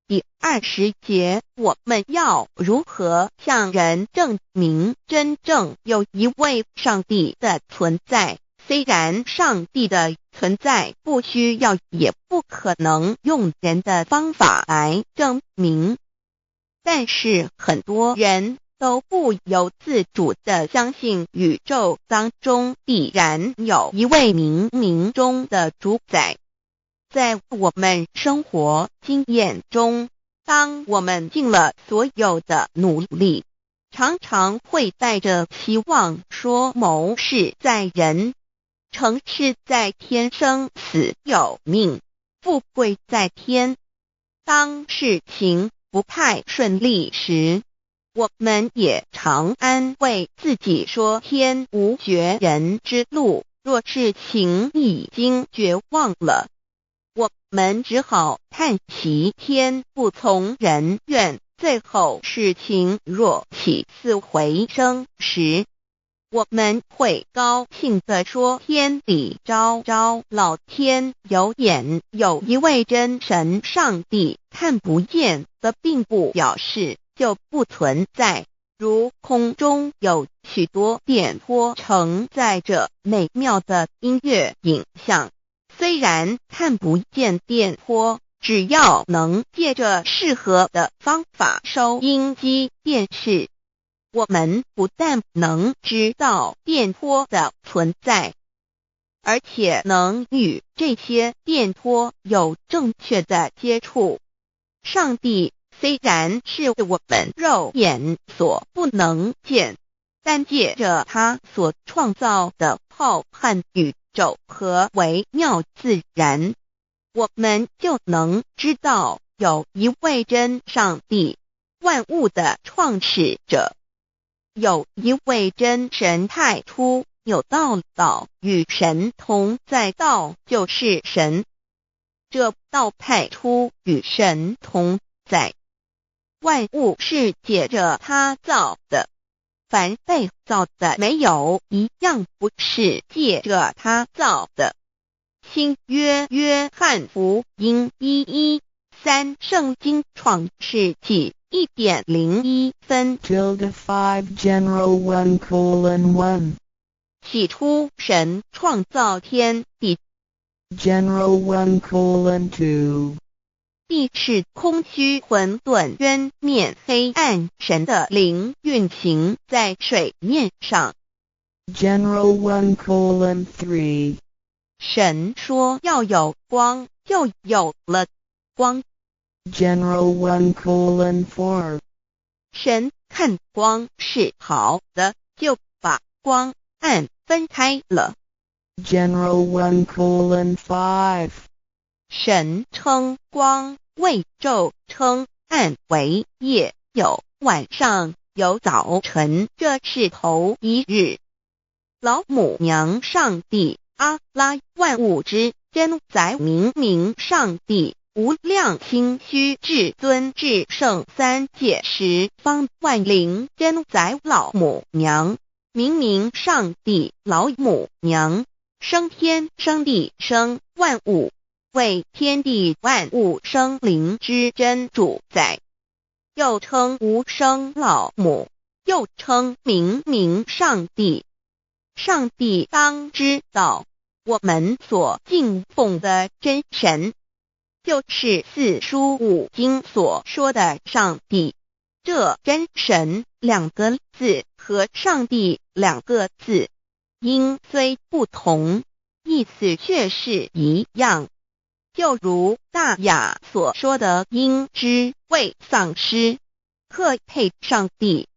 第20节，我们要如何向人证明真正有一位上帝的存在？虽然上帝的存在不需要也不可能用人的方法来证明，但是很多人都不由自主地相信宇宙当中必然有一位冥冥中的主宰。在我们生活经验中，当我们尽了所有的努力，常常会带着期望说谋事在人，成事在天，生死有命，富贵在天。当事情不太顺利时，我们也常安慰自己说天无绝人之路，若事情已经绝望了，我们只好叹息天不从人愿。最后事情若起死回生时，我们会高兴地说天理昭昭，老天有眼。有一位真神上帝看不见的，并不表示就不存在。如空中有许多电波承载着美妙的音乐影像，虽然看不见电波，只要能借着适合的方法收音机电视，我们不但能知道电波的存在，而且能与这些电波有正确的接触。上帝虽然是我们肉眼所不能见，但借着他所创造的浩瀚宇宙和微妙自然，我们就能知道有一位真上帝，万物的创始者。有一位真神太初有道，道与神同在，道就是神。这道太初与神同在，万物是借着他造的，凡被造的没有一样不是借着他造的。新约约翰福音1:13，圣经创世纪1.01分 5 General 1:1 起初神创造天地， General 1:2 地是空虚混沌渊面黑暗，神的灵运行在水面上。 General 1:3 神说要有光，就有了光。 General 1:4 神看光是好的，就把光暗分开了。 General 1:5 神称光为昼，称暗为夜，有晚上，有早晨，这是头一日。老母娘上帝阿拉，万物之真宰，明明上帝，无量清虚至尊至圣，三界十方万灵真宰，老母娘，明明上帝，老母娘，生天生地生万物，为天地万物生灵之真主宰，又称无生老母，又称明明上帝。上帝当知道，我们所敬奉的真神，就是四书五经所说的上帝。这真神两个字和上帝两个字，音虽不同，意思却是一样。就如大雅所说的，因之谓丧失，克配上帝。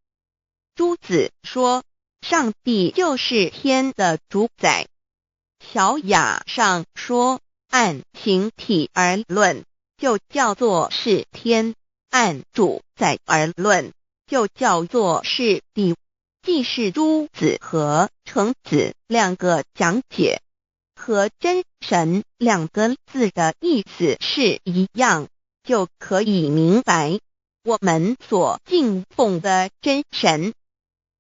朱子说，上帝就是天的主宰。小雅上说，按形体而论，就叫做是天；按主宰而论，就叫做是地。既是朱子和程子两个讲解，和真神两个字的意思是一样，就可以明白，我们所敬奉的真神，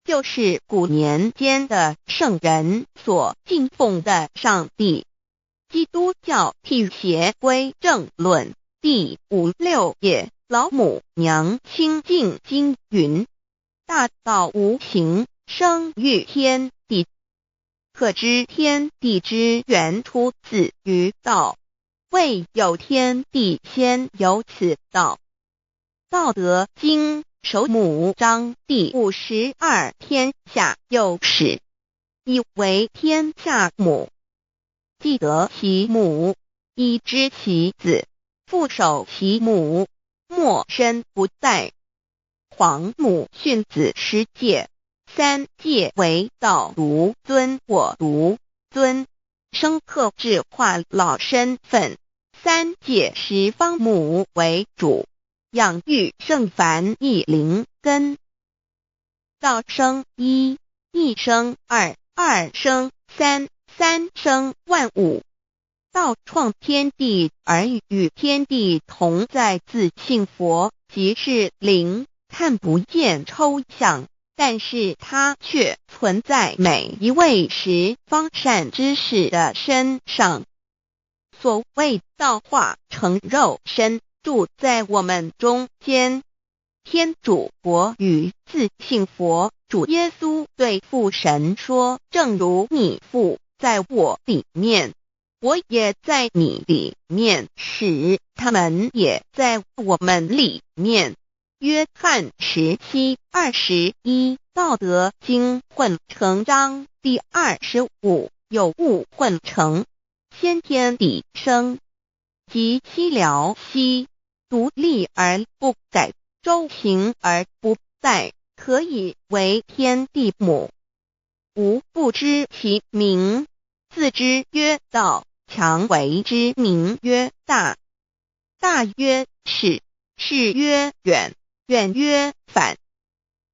就是古年间的圣人所敬奉的上帝。基督教辟邪归正论第56页，老母娘清净经云：大道无形，生育天地，可知天地之源出自于道，未有天地，先有此道。道德经首母章第52，天下有始，以为天下母。既得其母，以知其子，父守其母，莫身不殆。皇母训子十戒，三戒为道，如尊我独尊，生克制化老身份。三戒十方母为主，养育圣凡一灵根。道生一，一生二，二生三，三生万物。道创天地而与天地同在，自性佛，即是灵，看不见抽象，但是它却存在每一位十方善知识的身上。所谓道化成肉身，住在我们中间。天主佛与自性佛主耶稣对父神说，正如你父在我里面，我也在你里面，使他们也在我们里面。约翰17:21，道德经混成章第25，有物混成，先天地生，即悉了悉，独立而不改，周行而不殆，可以为天地母。吾不知其名，自之曰道，强为之名曰大。大曰始，始曰远，远曰反。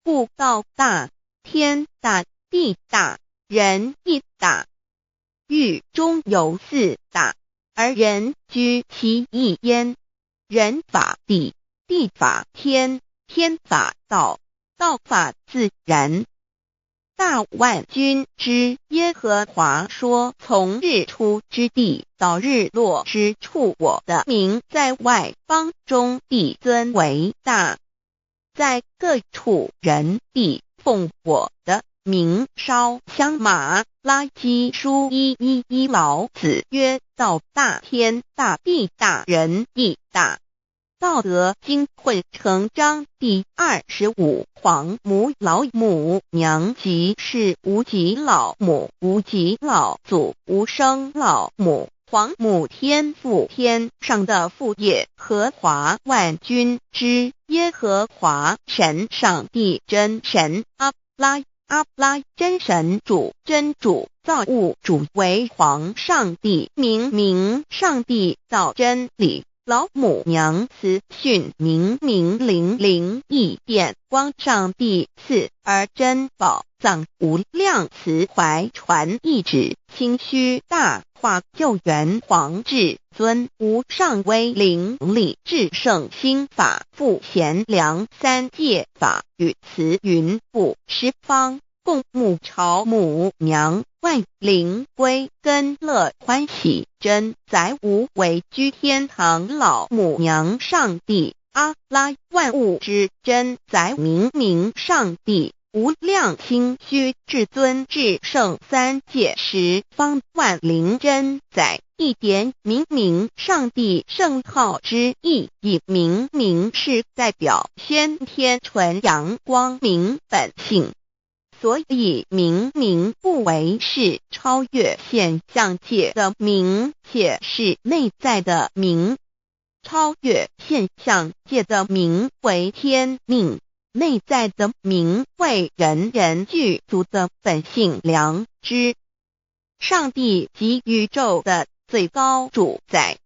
故道大，天大，地大，人亦大。狱中有四大，而人居其一焉。人法地，地法天，天法道，道法自然。大万军之耶和华说，从日出之地到日落之处，我的名在外邦中必尊为大。在各处人必奉我的名烧香。马拉基书1:11，老子曰：道大，天大，地大，人亦大。道德经混成章第25，皇母老母娘，即是无极老母，无极老祖，无生老母。皇母天父，天上的父，耶和华万军之耶和华神，上帝真神，阿拉真神主，真主，造物主，为皇上帝，明上帝，造真理。老母娘慈训明灵义电光，上帝赐而珍宝藏，无量慈怀传一旨，清虚大化救援皇至尊，无上威灵力至圣心法，复贤良三界法，与慈云布十方，共沐朝母娘，万灵归根乐欢喜，真载无为居天堂，老母娘上帝，阿拉万物之真载，明上帝，无量清虚至尊至圣三界十方，万灵真载，一点明上帝圣号之意，以明是代表先天纯阳光明本性。所以明不为是超越现象界的明，且是内在的明。超越现象界的明为天命，内在的明为人人具足的本性良知。上帝即宇宙的最高主宰，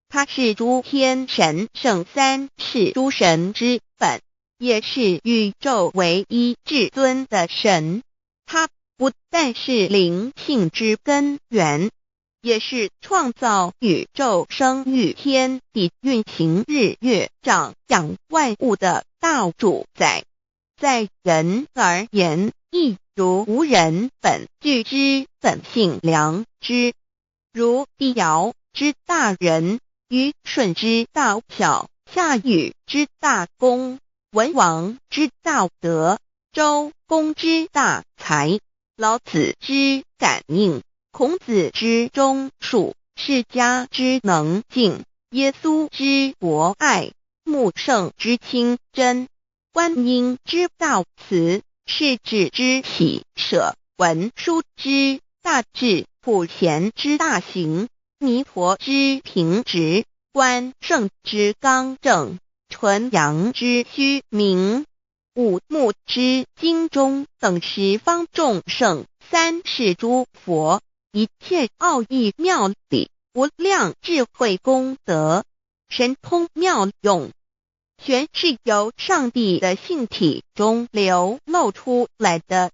他是诸天神圣三世诸神之本，也是宇宙唯一至尊的神。他不但是灵性之根源，也是创造宇宙生育天地运行日月长养万物的大主宰。在人而言，亦如无人本具之本性良知，如帝尧之大仁，虞舜之大巧，夏禹之大功，文王之大德，周公之大才，老子之感应，孔子之忠恕，释迦之能静，耶稣之博爱，穆圣之清真，观音之大慈，世子之喜舍，文殊之大智，普贤之大行，弥陀之平直，关圣之刚正，纯阳之虚明，五目之精中，等十方众圣，三世诸佛，一切奥义妙理，无量智慧功德，神通妙用，全是由上帝的性体中流露出来的。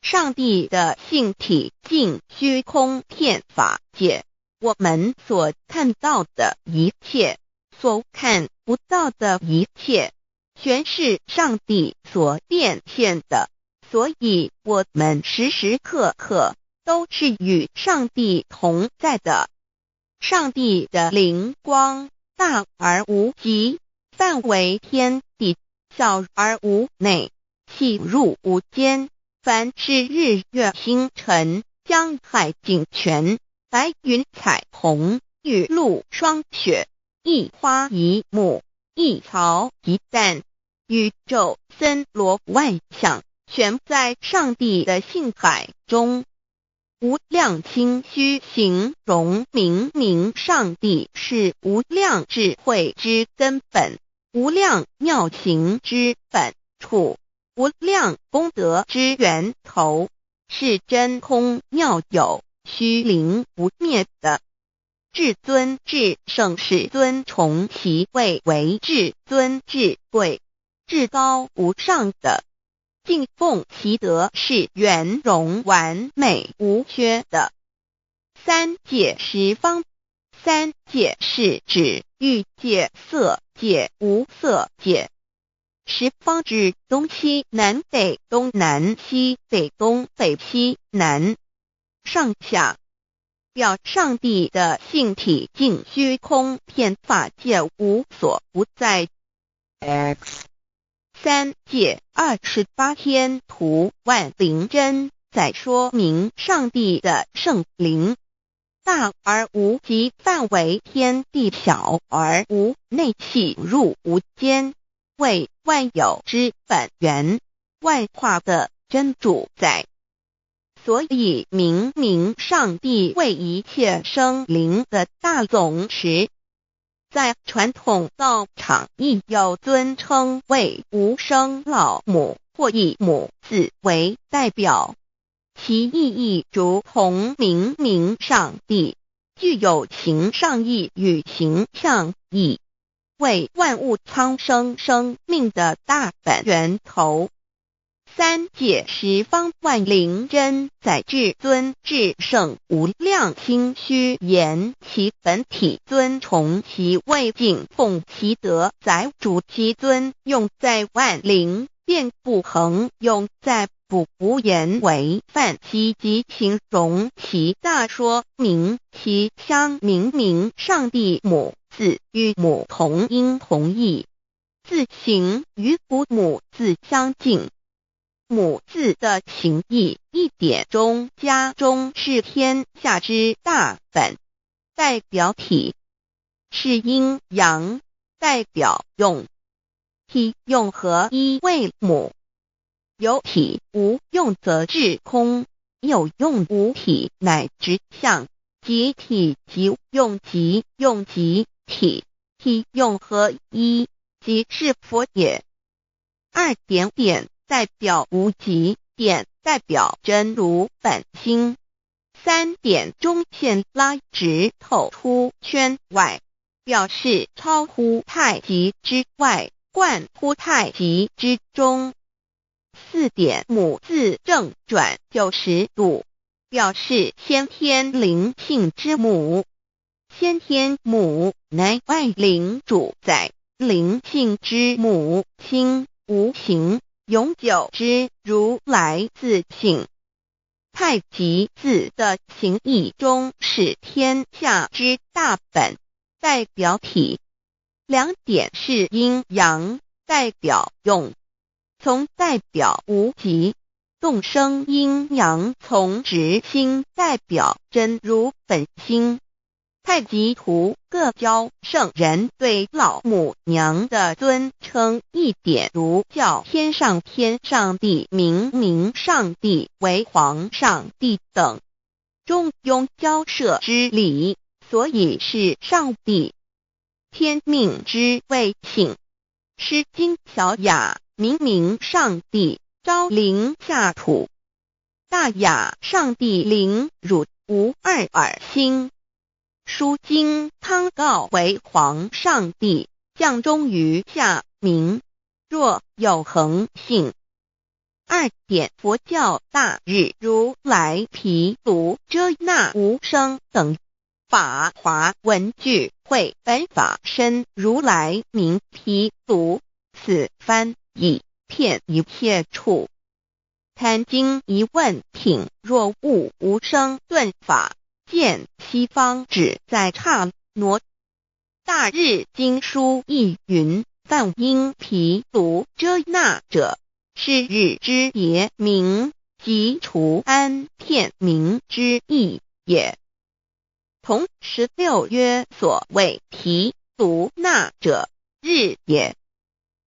上帝的性体尽虚空遍法界，我们所看到的一切，所看不到的一切，全是上帝所变现的，所以我们时时刻刻都是与上帝同在的。上帝的灵光大而无极，范围天地，小而无内，细入无间。凡是日月星辰，江海井泉，白云彩虹，雨露霜雪，一花一木，一草一蛋，宇宙森罗万象，全在上帝的性海中。无量清虚形容明明上帝是无量智慧之根本，无量妙行之本处，无量功德之源头，是真空妙有，虚灵不灭的。至尊至圣世尊崇其位为至尊至贵，至高无上的，敬奉其德是圆融完美无缺的。三界十方，三界是指欲界、色界、无色界。十方指东西南北东南西北东北西南上下，表上帝的性体尽虚空遍法界无所不在。 X 三界28天图万灵真在说明上帝的圣灵大而无极，范围天地，小而无内，细入无间，为万有之本源，万化的真主宰。所以明明上帝为一切生灵的大总持，在传统道场亦有尊称为无生老母，或以母字为代表，其意义如同明明上帝具有形上义与形象义，为万物苍生生命的大本源头。三界十方万灵真在至尊至圣无量清虚言其本体尊崇其位，敬奉其德，载主其尊，用在万灵遍不恒，用在不无言为范积极形容其大，说明其相明明上帝母字与母同音同义，字形与古母字相近。母字的情义一点中加中是天下之大本，代表体是阴阳，代表用，体用合一为母。有体无用则至空，有用无体乃直相，即体即用即用即体，体用合一即是佛也。二点点代表无极，点代表真如本心，三点中线拉直透出圈外，表示超乎太极之外，贯乎太极之中。四点母字正转90度，表示先天灵性之母。先天母乃外灵主宰，灵性之母亲无形永久之如来自性。太极字的形义中是天下之大本，代表体。两点是阴阳，代表用，从代表无极，动生阴阳从直心，代表真如本心。太极图各教圣人对老母娘的尊称，一点如叫天上天上帝、明明上帝为皇上帝等，中庸交涉之理，所以是上帝。天命之谓性，诗经小雅明明上帝昭灵下土，大雅上帝灵汝无二耳心。书经汤告为皇上帝，降中于下民，若有恒性。2点佛教大日如来毗卢遮那无生等法华文具会本法身如来名毗卢，此翻译遍一切处。贪经一问品，若悟无生顿法，见西方只在刹那。大日经书亦云，梵音毗卢遮那者，是日之别名，即除安片名之意也。同16曰，所谓毗卢那者，日也。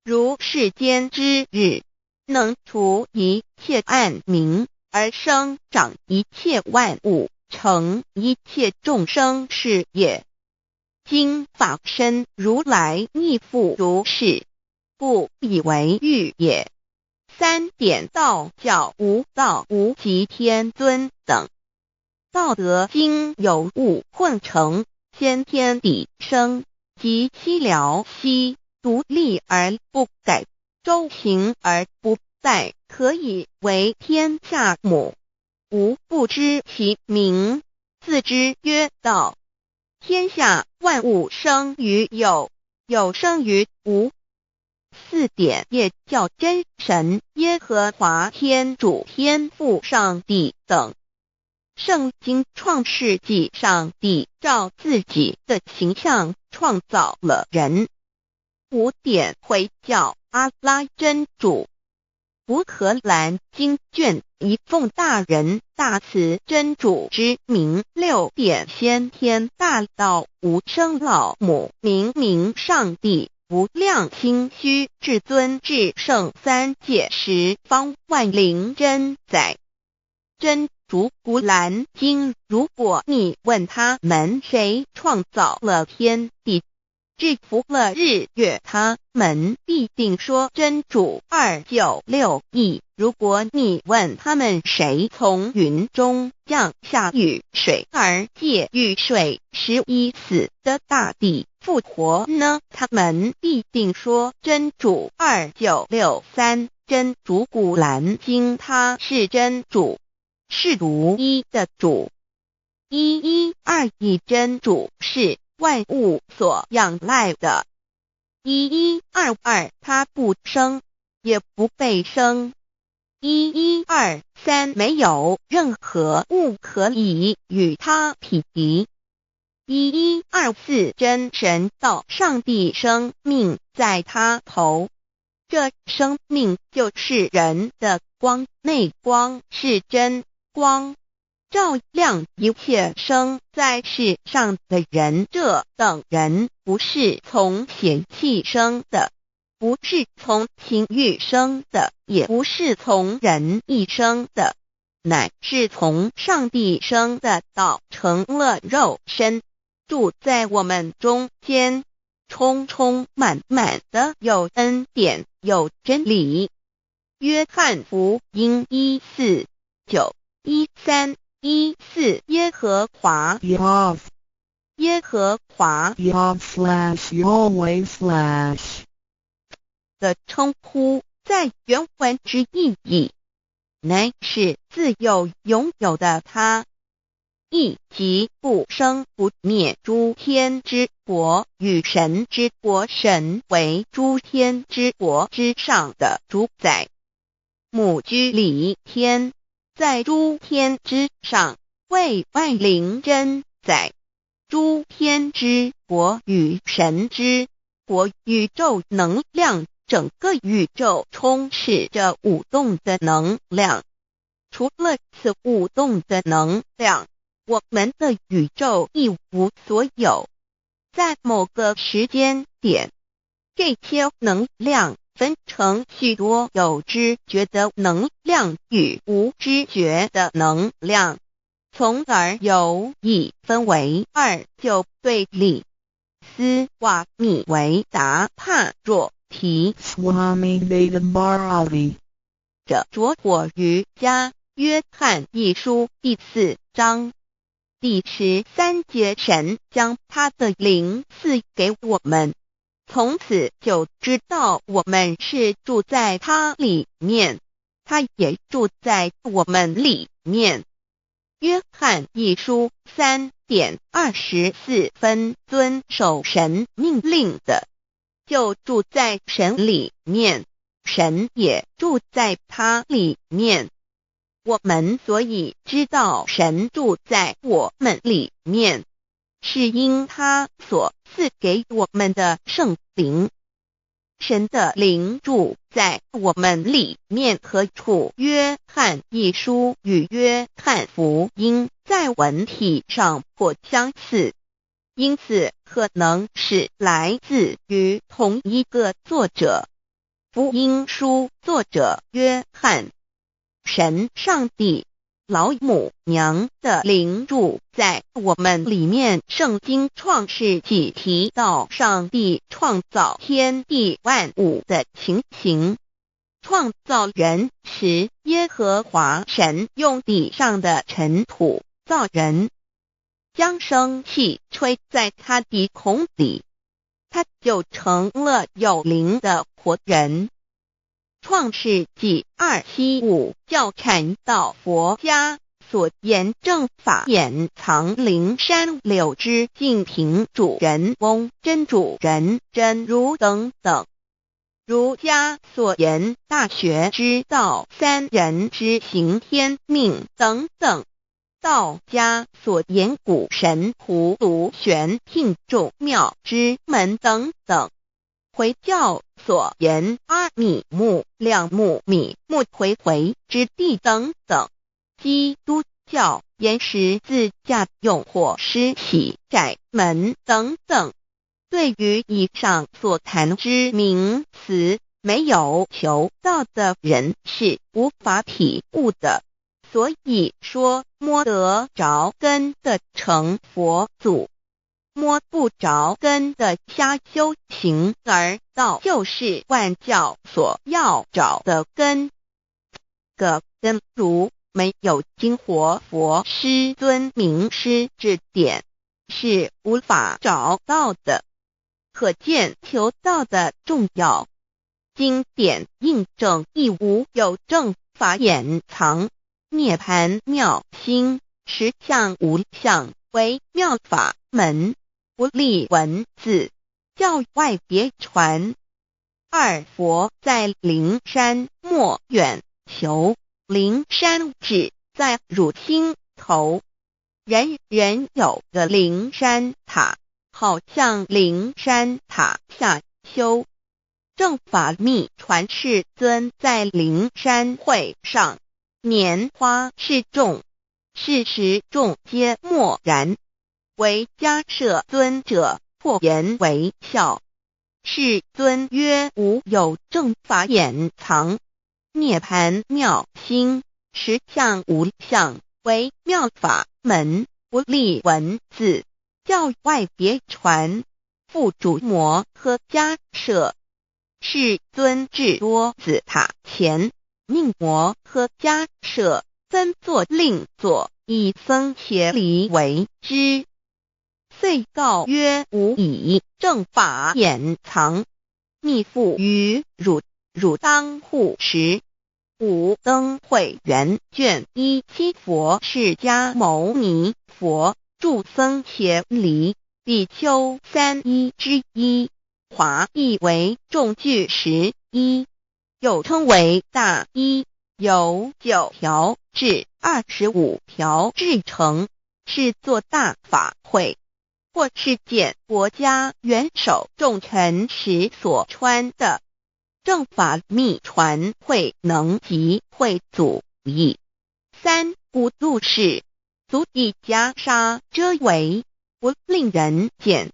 如世间之日，能除一切暗明，而生长一切万物，成一切众生是也。今法身如来亦复如是，故以为喻也。3点道教无道无极天尊等，道德经有物混成，先天地生，即悉了悉，独立而不改，周行而不殆，可以为天下母。吾不知其名，自之曰道。天下万物生于有，有生于无。4点业教真神耶和华天主天父上帝等。圣经创世纪，上帝照自己的形象创造了人。5点回教阿拉真主。乌克兰经卷一奉大人大慈真主之名。6点先天大道无生老母明上帝无量心虚至尊至圣三界十方万灵真宰。真主古兰经，如果你问他们谁创造了天地，制服了日月，他们必定说真主296亿。如果你问他们谁从云中降下雨水，而借雨水使已死的大地复活呢，他们必定说真主2963。真主古兰经，他是真主，是独一的主。112真主是万物所仰赖的。1122他不生，也不被生。1123没有任何物可以与他匹敌。1124真神道上帝生命在他头，这生命就是人的光，内光是真光，照亮一切生在世上的人。这等人不是从血气生的，不是从情欲生的，也不是从人意生的，乃是从上帝生的，道成了肉身，住在我们中间，充充满满的有恩典，有真理。约翰福音1491314耶和华 Yav 耶和华 Yav/Yahweh/ 的称呼，在原文之意义，乃是自有拥有的他，亦即不生不灭诸天之国与神之国，神为诸天之国之上的主宰。母居里天，在诸天之上，为万灵真宰。诸天之国与神之国，宇宙能量，整个宇宙充斥着舞动的能量。除了此舞动的能量，我们的宇宙一无所有。在某个时间点，这些能量分成许多有知觉的能量与无知觉的能量，从而有一分为2，就对立。斯瓦米维达帕若提 Swami Vedabharati 者着火于家约翰一书第4章第13节，神将他的灵赐给我们，从此就知道我们是住在他里面，他也住在我们里面。约翰一书3:24，遵守神命令的，就住在神里面，神也住在他里面。我们所以知道神住在我们里面，是因他所赐给我们的圣灵。神的灵住在我们里面何处？约翰一书与约翰福音在文体上颇相似，因此可能是来自于同一个作者。福音书作者约翰。神上帝老母娘的灵住在我们里面。圣经创世纪提到上帝创造天地万物的情形。创造人时，耶和华神用地上的尘土造人，将生气吹在他鼻孔里，他就成了有灵的活人。创世纪2:7-5教阐到佛家所言正法掩藏灵山柳之净瓶主人翁真主人真如等等。儒家所言大学之道三人之行天命等等。道家所言古神荼毒玄牝众妙之门等等。回教所言阿米木、亮木、米木回回之地等等。基督教言十字架、用火施洗、窄门等等。对于以上所谈之名词，没有求道的人是无法体悟的。所以说摸得着根的成佛祖，摸不着根的瞎修行而道，就是万教所要找的根。个根如没有经活佛师尊名师指点，是无法找到的。可见求道的重要。经典印证亦无有正法掩藏，涅盘妙心，实相无相，为妙法门，不立文字，教外别传。二佛在灵山莫远求，灵山只在汝心头。人人有个灵山塔，好像灵山塔下修。正法密传世尊在灵山会上，拈花示众，是时众皆默然，唯迦摄尊者破颜为笑。世尊曰：无有正法掩藏，涅盘妙心，实相无相，为妙法门，不立文字，教外别传。复主摩诃迦摄。世尊至多子塔前，命摩诃迦摄分作另座，以僧伽梨为之。遂告曰：吾以正法掩藏，密付于汝，汝当护持。五灯会元卷1佛释迦牟尼佛著僧伽梨比丘3之一，华译为众句11，又称为大一，由9条至25条制成，是作大法会，或是见国家元首重臣时所穿的。正法密传会能及会祖义。三无度世，足以袈裟遮为，不令人见。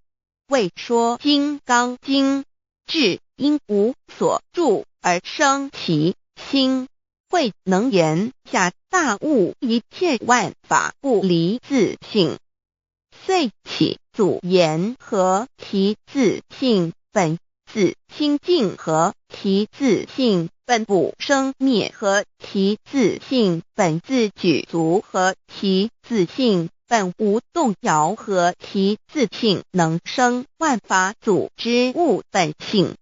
为说金刚经，至因无所住而生其心，会能言下大悟一切万法不离自性。遂起祖言和其自性本自清净和其自性本不生灭和其自性本自举足和其自性本无动摇和其自性能生万法组之物本性。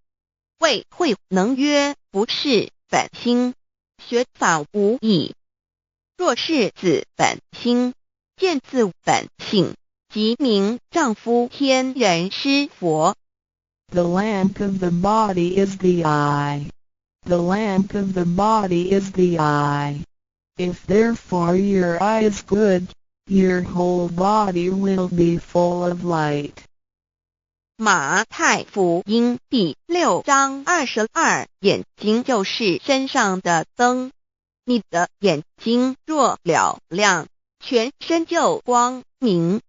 谓会能曰不是本心，学法无益。若是子本心，见自本性，即名丈夫天人师佛。The lamp of the body is the eye. The lamp of the body is the eye. If therefore your eye is good, your whole body will be full of light. 马太福音第6章22，眼睛就是身上的灯。你的眼睛若了亮，全身就光明。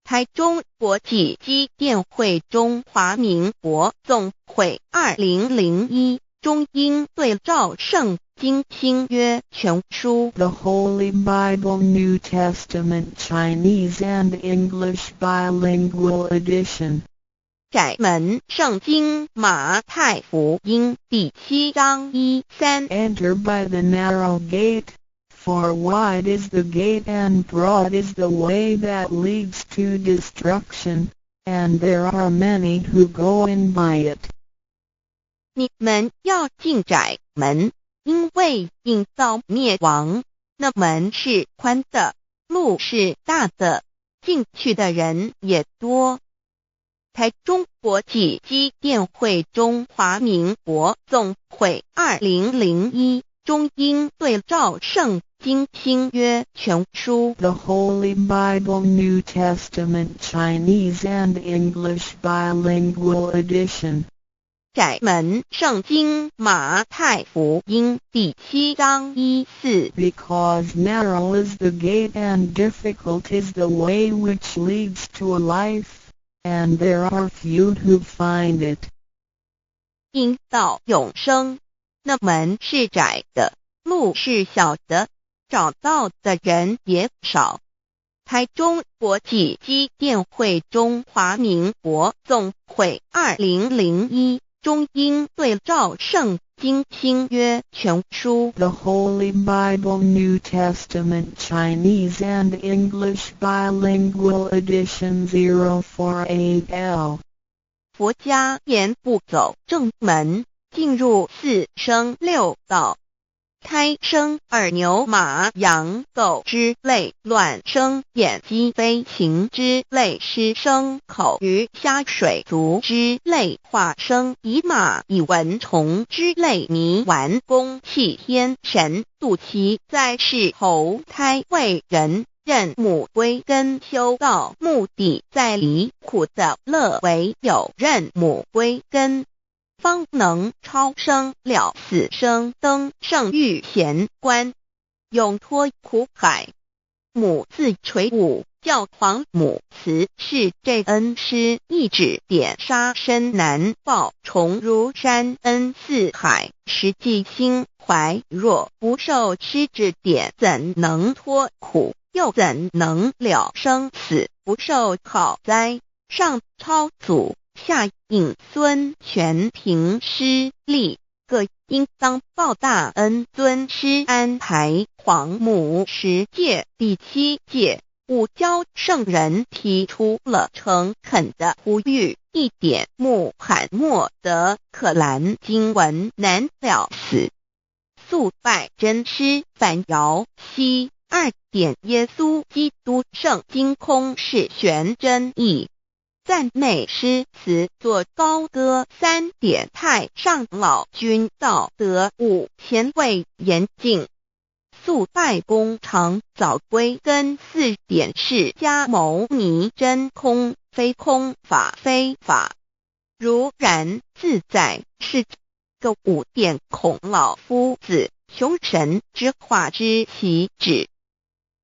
台中国际机电会中华民国总会2001中英对照圣经新约全书 The Holy Bible New Testament Chinese and English Bilingual Edition. 窄门圣经马太福音第7章1-3 Enter by the narrow gate, for wide is the gate and broad is the way that leads to destruction, and there are many who go in by it. 你们要进窄门，因为引到灭亡。那门是宽的，路是大的，进去的人也多。台中国际机电会中华民国总会2001中英对照圣经新约全书 The Holy Bible New Testament Chinese and English Bilingual Edition. 窄门圣经马太福音第7章1-4 Because narrow is the gate and difficult is the way which leads to life, and there are few who find it. 因到永生，那门是窄的，路是小的，找到的人也少。台中国际机电会中华民国总会2001中英对照圣经新约全书 The Holy Bible New Testament Chinese and English Bilingual Edition 048L. 佛家言不走正门，进入四生六道。胎生耳牛马羊狗之类，卵生眼鸡飞禽之类，湿生口鱼虾水族之类，化生以马以蚊虫之类，迷顽公气天神度其在世投胎为人，任母归根修道，目的在离苦的乐，唯有任母归根，方能超生了死生，登圣域贤官，永脱苦海。母自垂武，教皇母慈是这恩师，一指点杀身难报，重如山恩似海，实际心怀若不受师指点，怎能脱苦？又怎能了生死？不受考灾，上超祖，下应孙权凭师力，各应当报大恩。尊师安排黄母10诫，第7诫，五教圣人提出了诚恳的呼吁，一点穆罕默德可兰经文难了死，素拜真师反摇西。2点耶稣基督圣经空是玄真义，赞美诗词作高歌。3点太上老君道德5前卫严谨，素拜公常早归根。4点释迦牟尼真空非空法非法，如然自在是个5点孔老夫子雄神之化之其旨，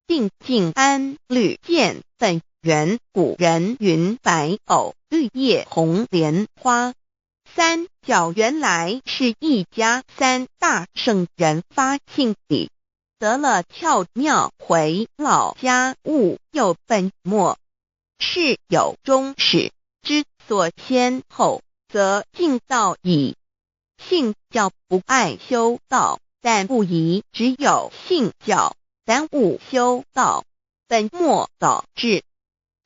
定静安律见本源。古人云白藕绿叶红莲花。3角原来是一家3大圣人发庆礼，得了窍妙，回老家务有本末，事有终始，之所先后，则敬道矣。信教不爱修道，但不宜只有信教，耽误修道，本末倒置。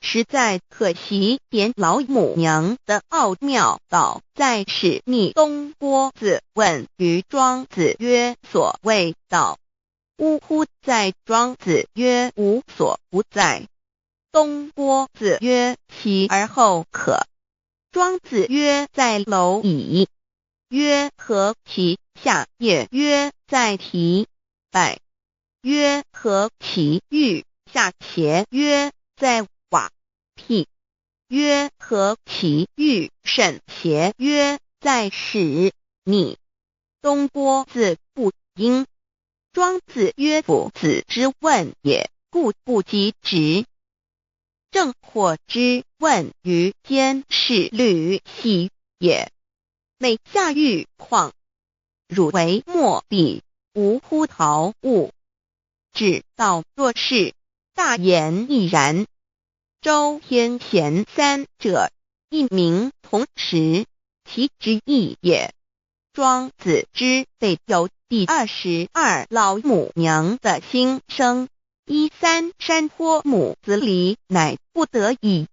实在可惜，点老母娘的奥妙倒在使逆东郭子问于庄子曰：所谓道，呜呼！在庄子曰：无所不在。东郭子曰：其而后可。庄子曰：在蝼蚁。曰：何其下也？曰：在蹄。百。曰：何其欲下邪？曰：在瓦辟。曰：何其欲甚邪？曰：在始。逆。东郭子不应。庄子曰：夫子之问也，故不及直。正或之问于间是履兮也。每下欲况，汝为莫彼，无乎陶物。指道若是，大言亦然。周天贤三者，一名同时，其之义也。庄子之备有第22老母娘的心声。13山坡母子离，乃不得已。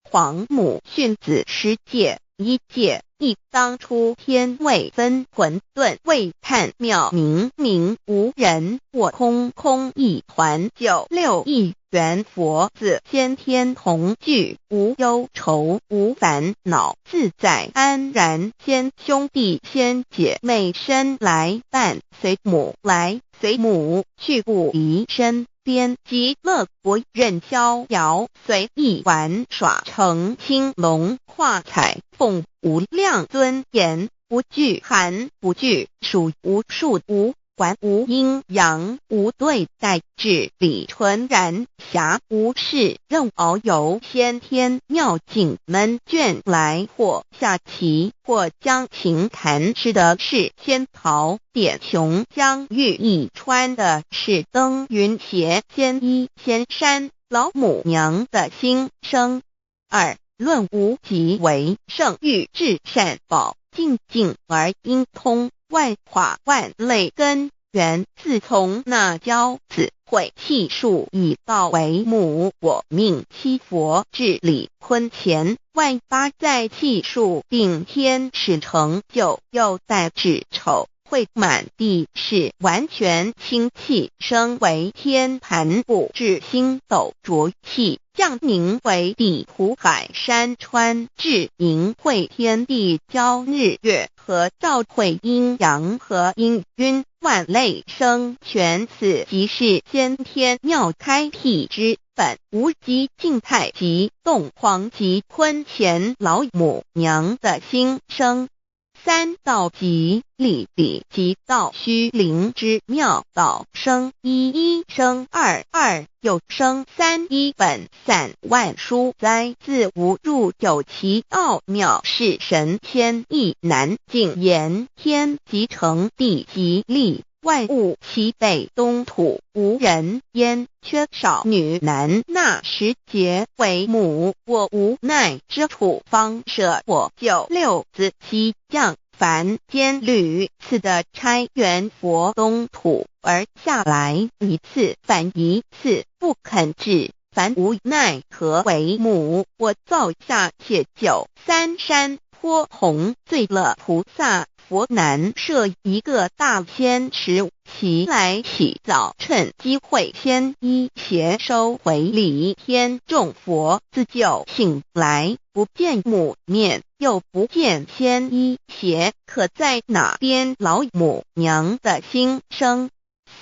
黄母训子10戒，1戒亦当初天未分，混沌未探，妙明明无人，我空空一团。96亿元佛子先天同具，无忧愁无烦恼，自在安然。先兄弟先姐妹生来伴，随母来随母去，不离身边。极乐国任逍遥，随意玩耍，成青龙画彩凤，无量尊严，不惧寒不惧暑，无数无还，无阴阳，无对待，至理纯然，暇无事任遨游。先天妙境门卷来，或下棋，或将琴弹，吃的是仙桃点琼浆玉一穿的是登云鞋，仙衣仙山。老母娘的心声。2论无极为圣欲至善宝，静静而应通，万法万类根源，自从那骄子会气数以道为母，我命七佛治理坤乾，万八在气数并天使成就，又待至丑会满地是完全清气，升为天盘部，至星斗浊气，降凝为地土海山川，至明会天地交日月和照会阴阳和阴晕，万类生全，此即是先天妙开辟之本。无极静态及动黄极坤乾老母娘的心声。3道即理理即道虚灵之妙道，生一生二又生3，一本散万殊哉，自无入有其奥妙，是神天意难尽言。天即成，地即立，万物其北东土，无人焉，缺少女男，纳10节为母，我无奈之处，方舍我96子西降凡间屡次的差援佛东土，而下来一次反一次，不肯治，凡无奈何为母，我造下且93山坡弘罪了菩萨，佛难设一个大仙池，其来起早，趁机会先一邪收回礼，天众佛自就醒来，不见母面，又不见先一邪，可在哪边？老母娘的心声。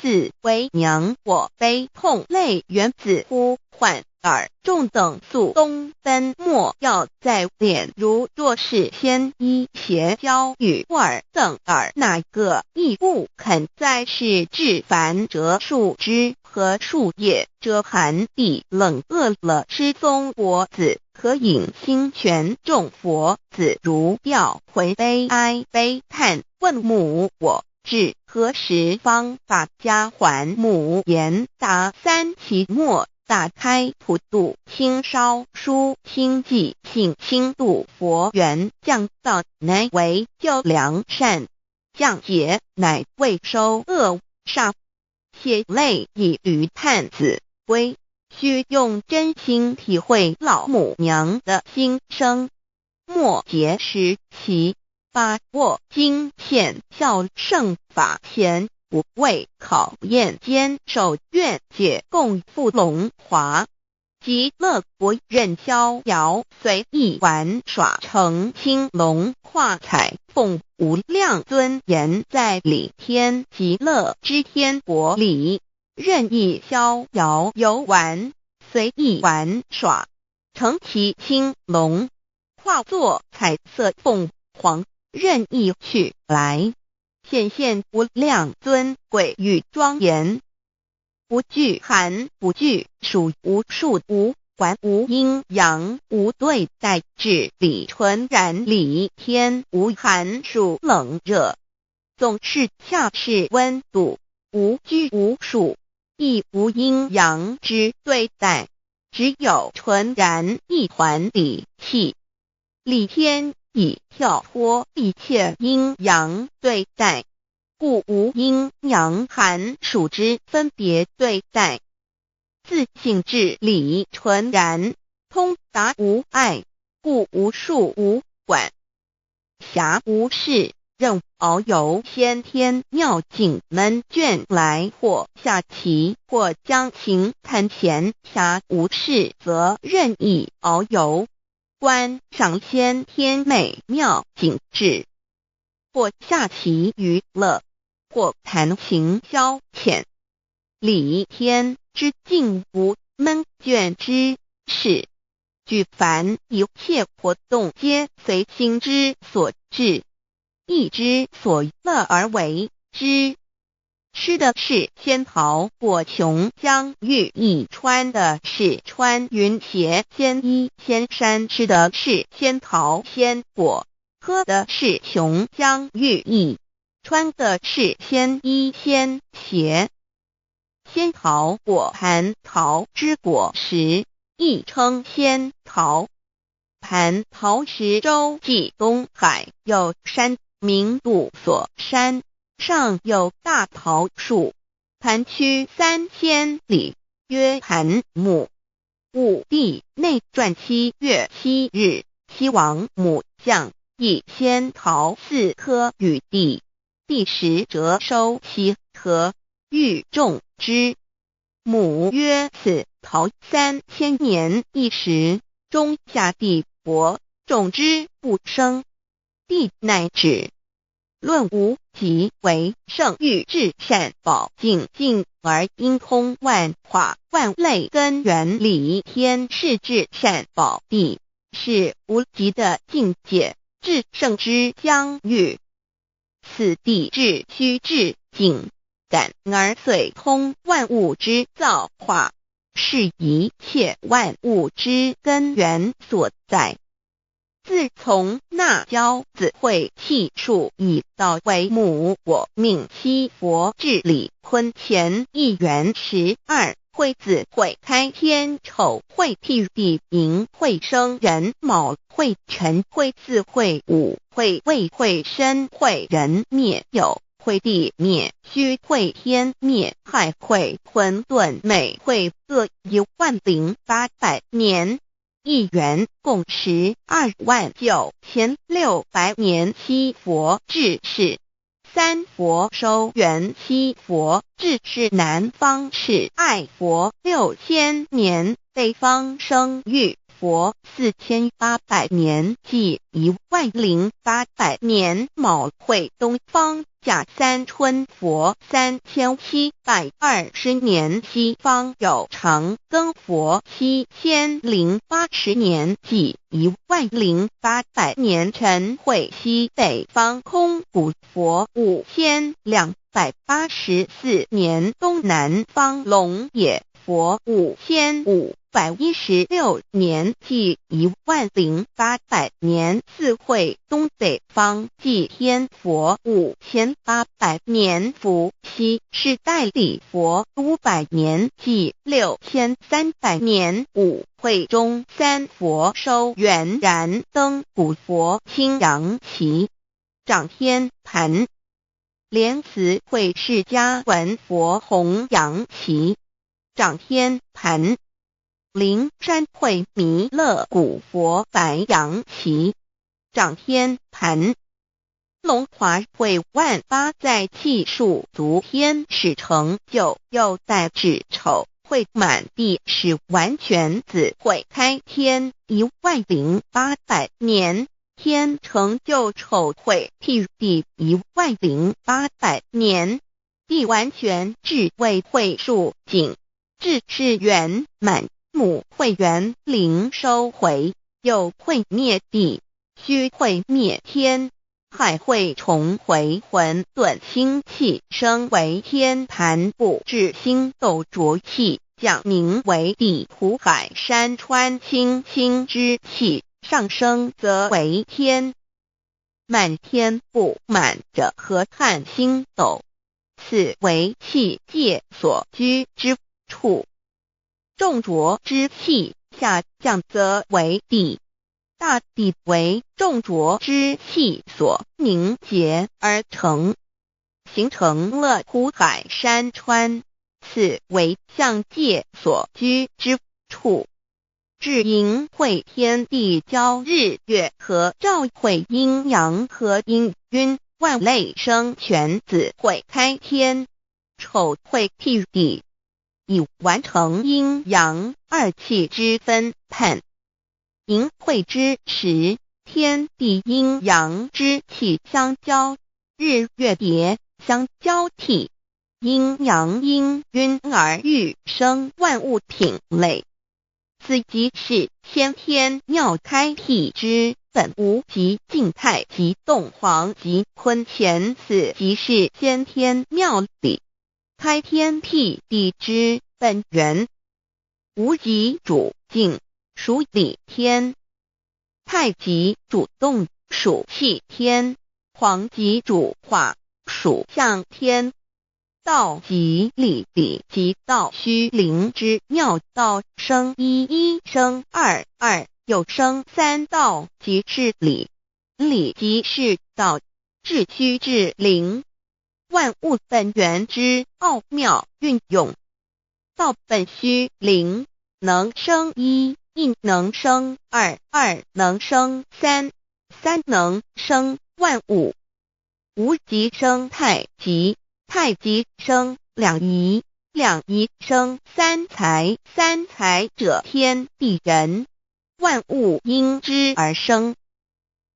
4为娘我悲痛泪源子呼唤耳众等速东奔，莫要在脸，如若是先一邪教与尔等耳，哪个亦不肯在世至凡折树枝和树叶，遮寒地冷，饿了吃松果子，可饮清泉。众佛子如调回悲哀悲叹，问母我至何时方把家还？母言答3期末，打开普度清烧书清寂，请清度佛缘，降道乃为救良善，降劫乃为收恶煞，血泪以余叹子归。需用真心体会老母娘的心声。末节时期，把握经现效圣法前，不畏考验，坚守愿解共赴龙华。极乐国任逍遥随意玩耍，乘青龙跨彩凤，无量尊严在里天极乐之天国里，任意逍遥游玩，随意玩耍，乘其青龙，化作彩色凤凰，任意去来，显现无量尊贵与庄严。不惧寒，不惧暑，无数无管，无阴阳，无对待，至理纯然理天，无寒暑冷热，总是恰是温度，无拘无束，亦无阴阳之对待，只有纯然一环理气。理天已跳脱一切阴阳对待，故无阴阳寒暑之分别对待，自性至理纯然，通达无碍，故无束无管，暇无事，任遨游先天妙境门卷来，或下棋，或将琴弹弦，暇无事则任意遨游，观赏先天美妙景致，或下棋娱乐，或弹琴消遣。理天之境无闷倦之事，举凡一切活动皆随心之所至，意之所乐而为之。吃的是仙桃果琼浆玉液，穿的是穿云鞋仙衣仙衫，吃的是仙桃仙果，喝的是琼浆玉液，穿的是仙衣仙鞋。仙桃果蟠桃之果实，亦称仙桃。蟠桃实洲际东海有山，名度所山，上有大桃树，盘曲3000里，曰盘木。武帝内传7月7日，西王母降，以仙桃4颗与帝，帝时折收其核，欲种之。母曰：此桃3000年一时，中下地薄，种之不生。帝乃止。论无极为圣欲至善宝净净而应通万化万类根源理天是至善宝地，是无极的境界，至圣之疆域。此地至虚至静，感而遂通万物之造化，是一切万物之根源所在。自从那骄子会气数以道为母，我命七佛治理坤乾一元12，会子会开天丑，会替地寅，会生人卯，会辰会巳，会午，会未，会申，会人灭酉，会地灭戌，会天灭亥，会混沌昧，会各10800年。一元共129600年。七佛治世，三佛收元，七佛治世南方是爱佛6000年，北方生玉佛4800年，即10800年。卯会东方甲三春佛3720年，西方有长庚佛7080年，即10800年。辰会西北方空谷佛5284年，东南方龙野佛5516年，即10800年。四会东北方祭天佛5800年，伏羲是代理佛500年，即6300年。五会中三佛收元然灯古佛青阳旗，掌天盘。莲慈会释迦文佛弘扬旗，掌天盘。灵山会弥勒古佛白羊旗，掌天盘。龙华会万八载气数足天使成就，又带至丑会满地是完全子会开天10800年，天成就丑会替地10800年，地完全智慧会数尽，智是圆满，母会圆灵收回，又会灭地，虚会灭天，海会重回混沌星气，升为天盘部至星斗浊气，降名为地土海山川星星之气，上升则为天。满天布满着河汉星斗，此为气界所居之处。重浊之气下降则为地，大地为重浊之气所凝结而成，形成了土海山川，此为象界所居之处。至阴会天地交日月和照会阴阳和阴晕，万类生全子会开天，丑会替地，以完成阴阳二气之分判。寅会之时，天地阴阳之气相交，日月叠相交替，阴阳阴晕而育生万物品类。此即是先天妙开辟之本无极静态及动黄及坤乾，此即是先天妙理开天辟地之本源。无极主静，属理天；太极主动，属气天；黄极主化，属象天。道即理，理即道虚灵之妙道，生一一，生二二，又生三道，即是理。理即是道，至虚至灵，万物本源之奥妙运用。道本虚灵，能生一，一能生二，二能生三，三能生万物。无极生太极，太极生两仪，两仪生三才，三才者天地人，万物因之而生，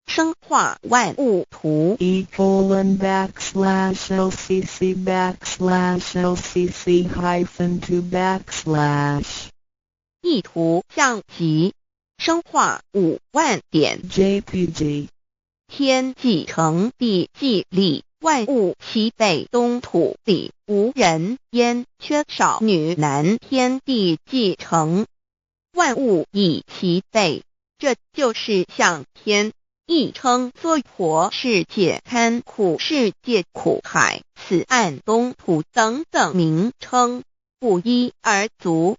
生化万物图。e://LCC_LCC_2/ 意图象极，生化5万点 JPG。天既成地既立，万物其备，东土里无人焉，缺少女男，天地既成，万物以其备，这就是象天，亦称娑婆世界、堪苦世界、苦海、此岸、东土等等名称，不一而足。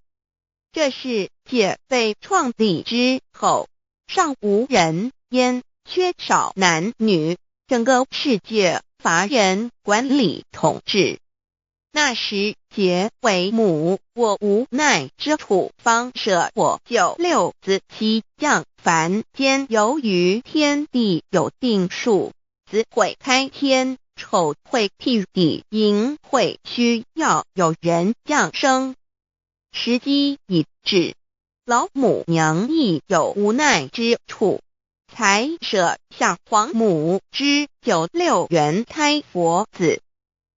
这世界被创立之后，尚无人焉，缺少男女，整个世界乏人管理统治。那时桀为母，我无奈之处，方舍我救六子妻降凡间。由于天地有定数，子会开天，丑会替地，寅会需要有人降生。时机已至，老母娘亦有无奈之处，才舍下皇母之96元开佛子，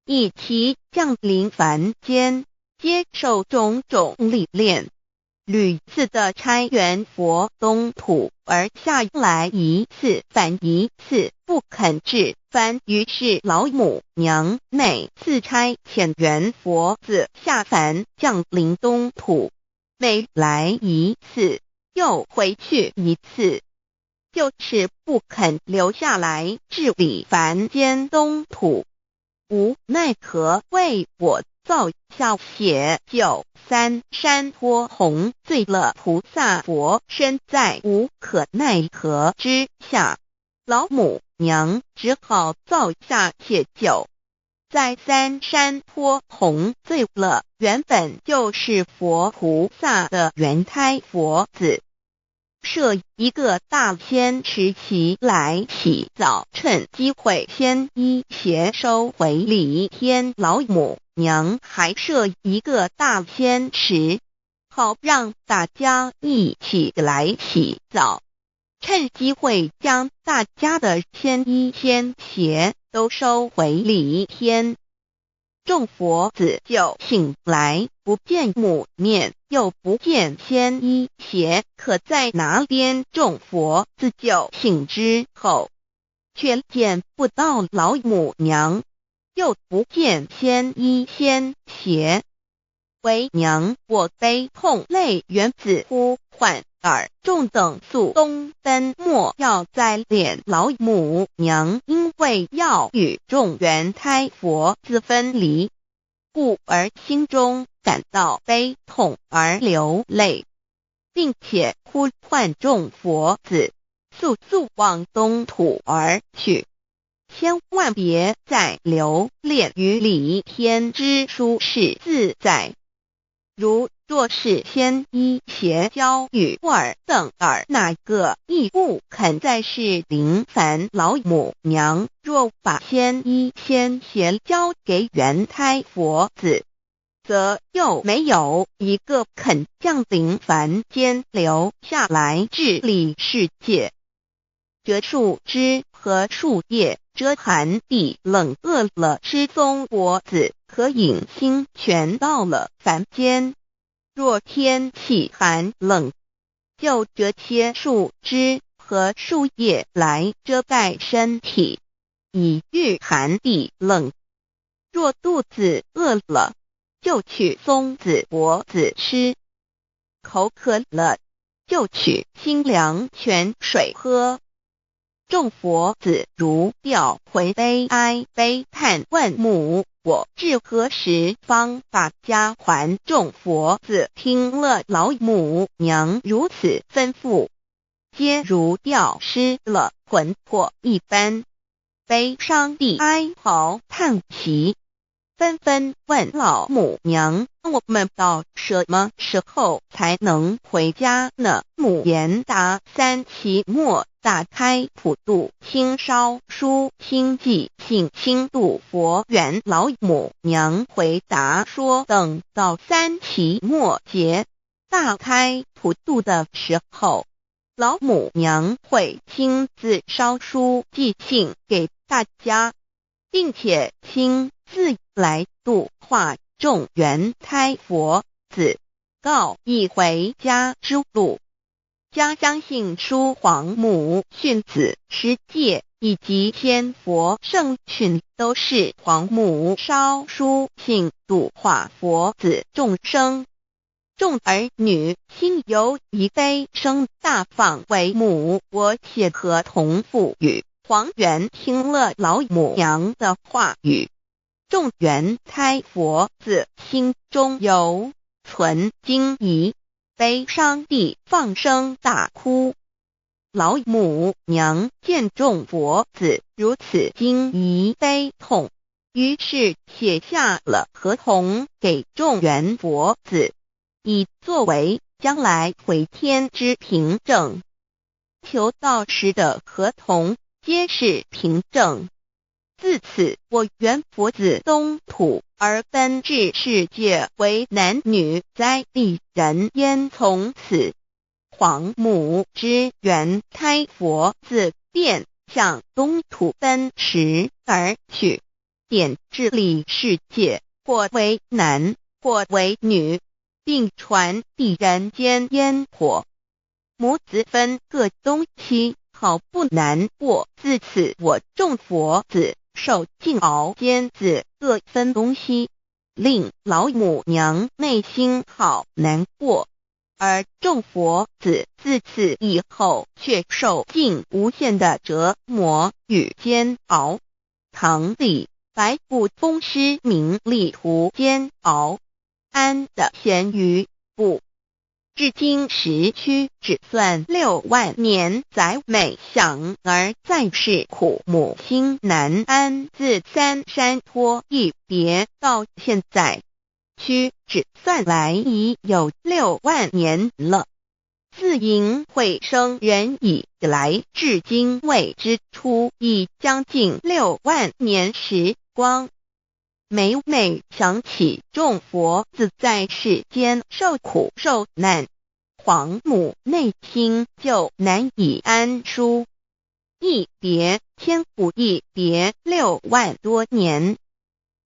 以其降临凡间，接受种种历练，屡次的差援佛东土，而下来一次反一次不肯置凡，于是老母娘每次差遣援佛子下凡降临东土，每来一次又回去一次，就是不肯留下来治理凡间东土。无奈何为我造下血救三山脱红，罪了菩萨佛身在无可奈何之下，老母娘只好造下解救。在三山坡红醉了，原本就是佛菩萨的原胎佛子，设一个大仙池起来洗澡，趁机会先衣邪收回礼天老母娘，还设一个大仙池，好让大家一起来洗澡，趁机会将大家的仙衣仙鞋都收回礼天。众佛子就醒来，不见母面，又不见仙衣鞋可在哪边。众佛子就醒之后，却见不到老母娘，又不见仙衣仙鞋。为娘，我悲痛泪源自呼唤耳，众等速东奔，莫要再敛老母娘，因为要与众原胎佛子分离，故而心中感到悲痛而流泪，并且呼唤众佛子速速往东土而去，千万别再留恋于礼天之舒适自在。若是仙衣鞋交与尔等儿，哪个亦不肯再是临凡老母娘？若把仙衣仙鞋交给原胎佛子，则又没有一个肯降临凡间留下来治理世界。这树枝和树叶遮寒地冷，饿了吃松果子，可饮清泉到了凡间。若天气寒冷，就折些树枝和树叶来遮盖身体，以御寒地冷。若肚子饿了，就取松子果子吃；口渴了，就取清凉泉水喝。众佛子如调回悲哀悲叹，问母：我至何时方把家还？众佛子听了老母娘如此吩咐，皆如吊失了魂魄一般，悲伤地哀嚎叹息，纷纷问老母娘：我们到什么时候才能回家呢？母言答：三期末大开普度，清烧书清寂，信清度佛缘。老母娘回答说：等到三期末节大开普度的时候，老母娘会亲自烧书寄信给大家，并且亲自来度化众原胎佛子，告一回家之路。将相信书皇母训子十戒以及天佛圣训都是皇母烧书信度化佛子众生。众儿女心有一悲生大放为母，我且合同赋予。皇元听了老母娘的话语，众原胎佛子心中有存惊疑，悲伤地放声大哭。老母娘见众佛子如此惊疑悲痛，于是写下了合同给众原佛子，以作为将来回天之凭证。求道时的合同皆是凭证。自此，我原佛子东土而奔至世界为男女在地人焉。从此，皇母之原胎佛子便向东土奔驰而去，点治理世界，或为男，或为女，并传递人间烟火。母子分各东西，好不难过。自此，我众佛子受尽熬煎子各分东西，令老母娘内心好难过。而众佛子自此以后却受尽无限的折磨与煎熬。唐李白骨风师名利图煎熬，安的咸鱼不至今时区只算6万年，载每想而在世苦母心难安，自三山托一别到现在，区只算来已有6万年了。自寅会生人以来，至今未知出，已将近6万年时光。每每想起众佛子在世间受苦受难，皇母内心就难以安舒。一别千古，一别6万多年。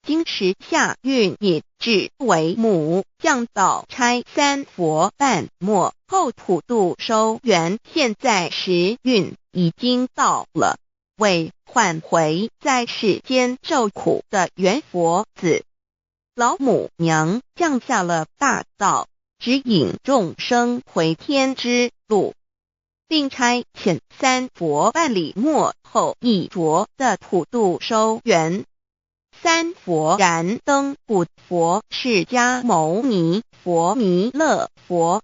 今时夏运也至为母，降道差三佛半没，后普度收圆，现在时运已经到了，为唤回在世间受苦的圆佛子。老母娘降下了大道，指引众生回天之路，并差遣三佛半里末后一着的普度收圆。三佛燃灯古佛、释迦牟尼佛、弥勒佛，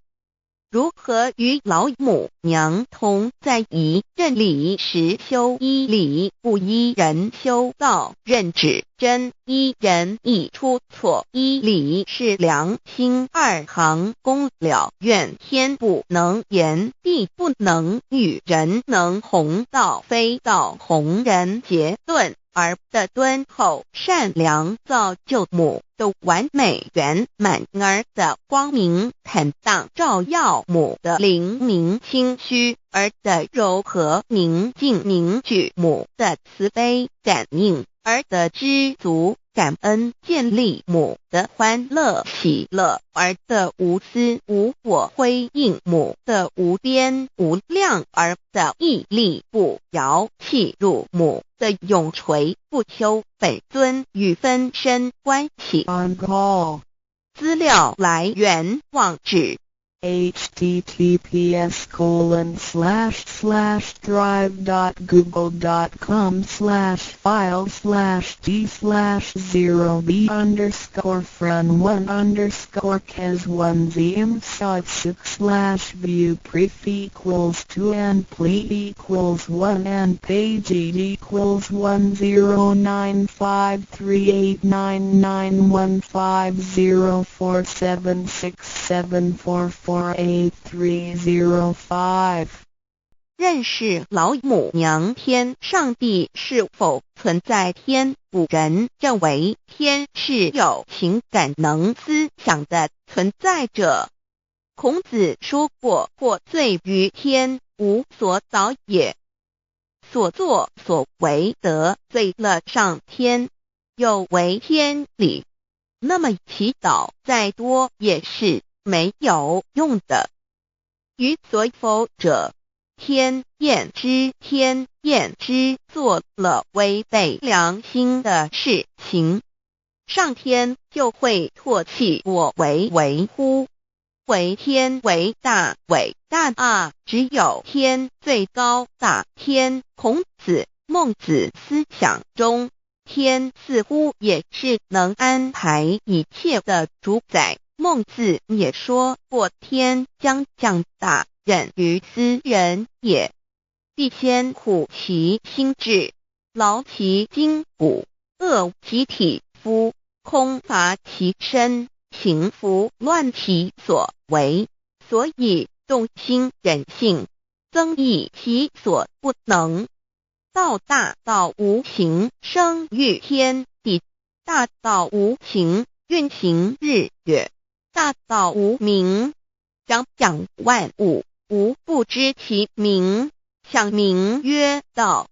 如何与老母娘同在一任理时修一理，不一人修道，任指真一人一出错，一理是良心，二行功了愿，天不能言，地不能喻，人能弘道，非道弘人。结论而的敦厚善良造就母的完美圆满，儿的光明坦荡照耀母的灵明清虚，儿的柔和宁静凝聚母的慈悲感应，儿的知足感恩建立母的欢乐喜乐，儿的无私无我辉映母的无边无量，儿的屹立不摇弃入母的永垂不朽本尊与分身关系。 On call. 资料来源网址https://drive.google.com/file/d/0b__fun1_score_view pref equals 1 and page equals 1095389915504674483005。认识老母娘。天上帝是否存在？天古人认为天是有情感能思想的存在者。孔子说过，或罪于天，无所导也。所作所为得罪了上天，有违天理，那么祈祷再多也是没有用的。于所否者，天厌之，天厌之，做了违背良心的事情，上天就会唾弃我为为乎？为天为大，伟大啊！只有天最高大天。孔子、孟子思想中，天似乎也是能安排一切的主宰。孟子也说过，天将降大任于斯人也，必先苦其心志，劳其筋骨，饿其体肤，空乏其身，行拂乱其所为，所以动心忍性，增益其所不能。道大道无形，生育天地；大道无情，运行日月；大道无名，掌讲万物，无不知其名，想名曰道。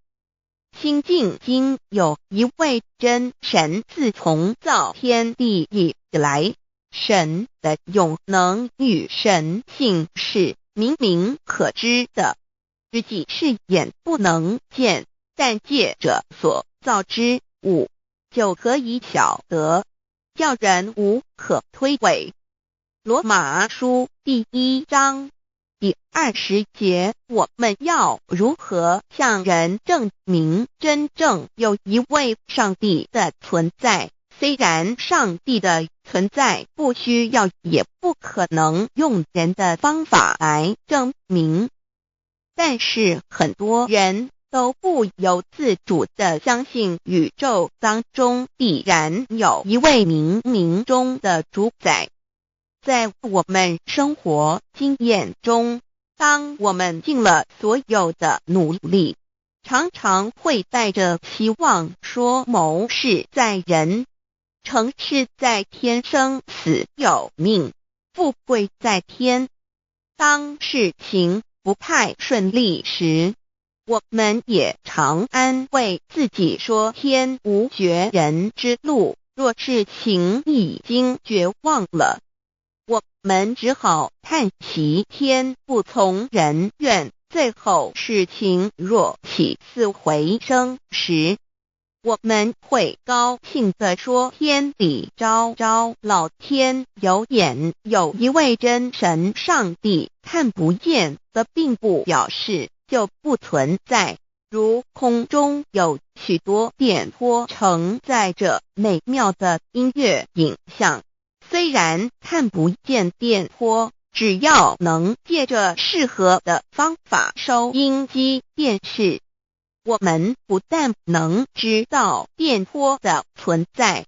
新晋经有一位真神，自从造天地以来，神的永能与神性是明明可知的，实际是眼不能见，但借着所造之物就可以晓得，叫人无可推诿。罗马书第1章第20节，我们要如何向人证明真正有一位上帝的存在？虽然上帝的存在不需要也不可能用人的方法来证明，但是很多人都不由自主地相信宇宙当中必然有一位冥冥中的主宰。在我们生活经验中，当我们尽了所有的努力，常常会带着希望说谋事在人，成事在天，生死有命，富贵在天。当事情不太顺利时，我们也常安慰自己说天无绝人之路，若事情已经绝望了，我们只好叹息天不从人愿。最后事情若起死回生时，我们会高兴地说天理昭昭，老天有眼，有一位真神上帝，看不见的并不表示就不存在。如空中有许多电波承载着美妙的音乐影像，虽然看不见电波，只要能借着适合的方法收音机电视，我们不但能知道电波的存在，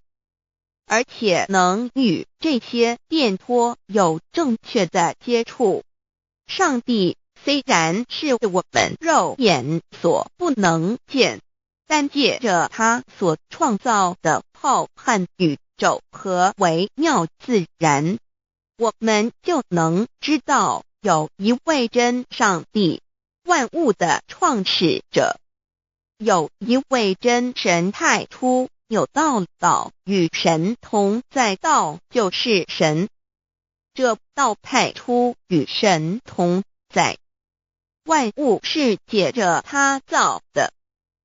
而且能与这些电波有正确的接触。上帝虽然是我们肉眼所不能见，但借着他所创造的浩瀚宇宙和微妙自然，我们就能知道有一位真上帝，万物的创始者，有一位真神太初有道，道与神同在，道就是神，这道太初与神同在。万物是借着他造的，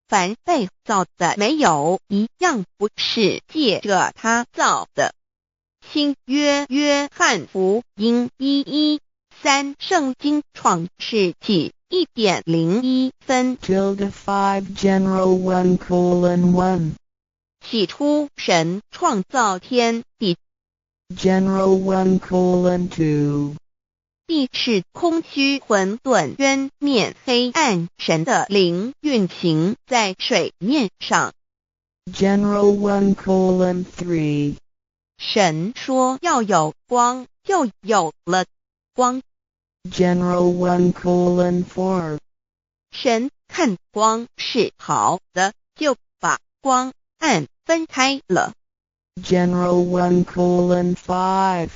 凡被造的没有一样不是借着他造的。新约约翰福音1:13，圣经创世纪1.01分 5 General 1:1 起初神创造天地， General 1:2 地是空虚混沌渊面黑暗，神的灵运行在水面上。 General 1:3 神说要有光，就有了光。 General 1:4 神看光是好的，就把光暗分开了。 General 1:5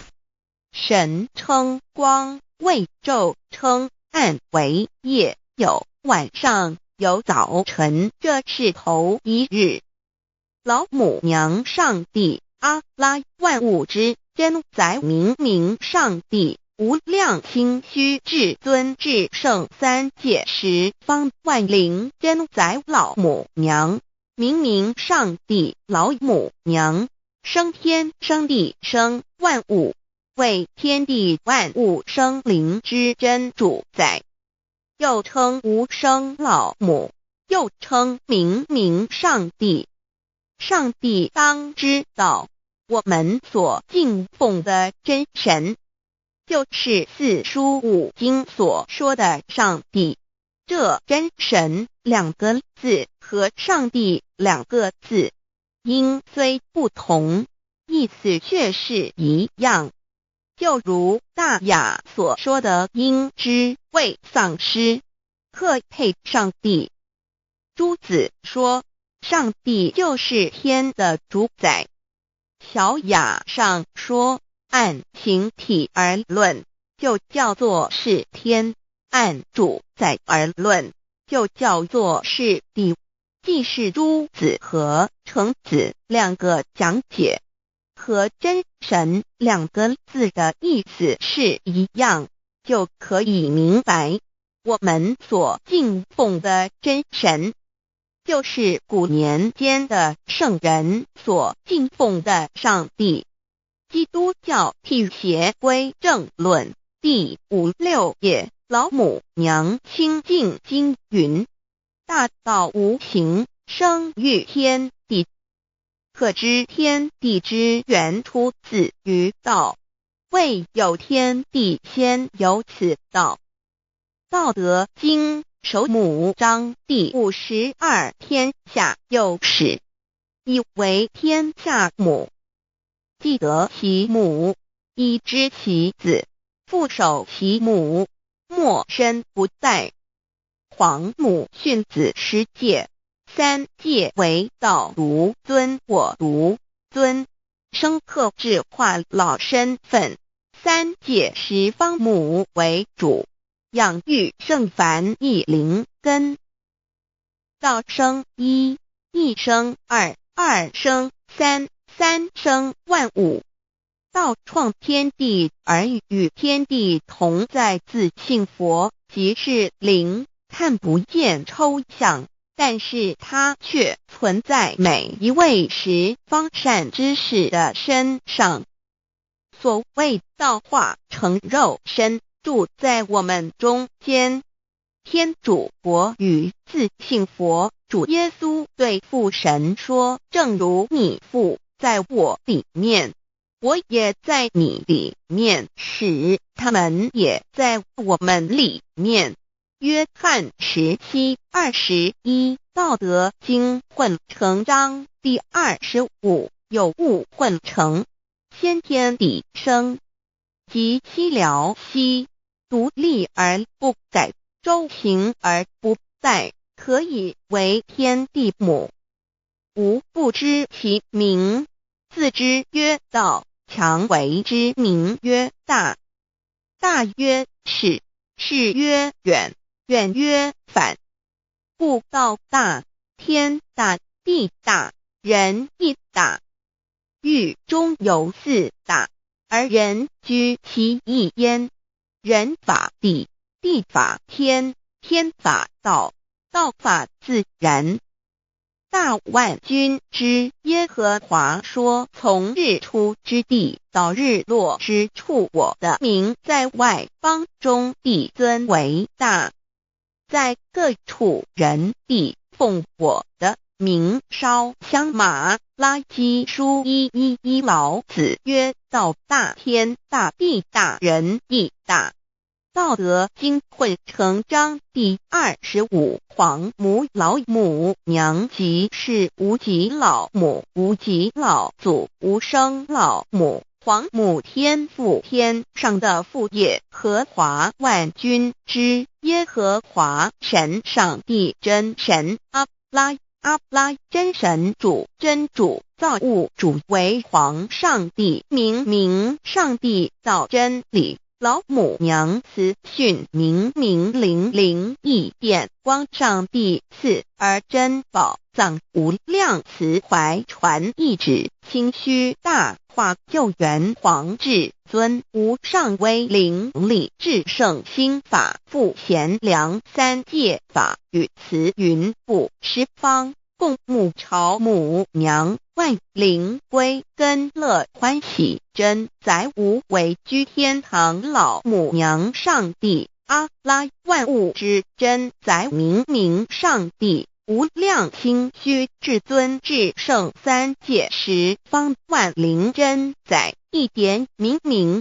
神称光为昼，称暗为夜，有晚上，有早晨，这是头一日。老母娘上帝，阿拉，万物之真宰，明明上帝，无量清虚至尊至圣三界十方万灵真宰，老母娘，明明上帝，老母娘，生天生地生万物，为天地万物生灵之真主宰，又称无生老母，又称明明上帝。上帝当知道，我们所敬奉的真神，就是四书五经所说的上帝。这真神两个字和上帝两个字，音虽不同，意思却是一样。就如大雅所说的鹰之谓丧尸，鹤配上帝。朱子说上帝就是天的主宰。小雅上说按形体而论，就叫做是天；按主宰而论，就叫做是地。既是朱子和程子两个讲解，和真神两个字的意思是一样，就可以明白，我们所敬奉的真神，就是古年间的圣人所敬奉的上帝。基督教辟邪归正论第56页，老母娘清净经云：大道无形，生育天地，可知天地之源出自于道，未有天地先有此道。道德经首母章第52，天下有始，以为天下母。既得其母，以知其子，父守其母，莫身不殆。皇母训子十戒，三戒为道独尊我独尊，生克制化老身份。三戒十方母为主，养育圣凡一灵根。道生一，一生二，二生三，三生万物。道创天地而与天地同在，自性佛，即是灵，看不见抽象，但是它却存在每一位十方善知识的身上。所谓道化成肉身，住在我们中间。天主国与自性佛主耶稣对父神说，正如你父在我里面，我也在你里面，使他们也在我们里面。约翰17:21，道德经混成章第25，有物混成，先天地生，即其辽兮，独立而不改，周行而不殆，可以为天地母。吾不知其名，自之曰道，强为之名曰大。大曰始，始曰远，远曰反。故道大，天大，地大，人亦大。域中有四大，而人居其一焉。人法地，地法天，天法道，道法自然。大万军之耶和华说，从日出之地到日落之处，我的名在外邦中必尊为大。在各处人必奉我的名烧香。马拉基书1:11，老子曰：道大，天大，地大，人亦大。道德经混成章第25，皇母老母娘，即是无极老母，无极老祖，无生老母。皇母天父，天上的父，耶和华万军之耶和华神，上帝真神，阿拉真神主，真主，造物主，为皇上帝，明上帝造真理。老母娘慈训明灵异变光，上帝赐而真宝藏，无量慈怀传一旨，清虚大化救援皇至尊，无上威灵力至圣心法，复贤良三界法，与慈云布十方，共沐朝母娘，万灵归根乐欢喜，真载无为居天堂老母娘上帝，阿拉万物之真载明上帝，无量清虚至尊至圣三界十方万灵真载，一点明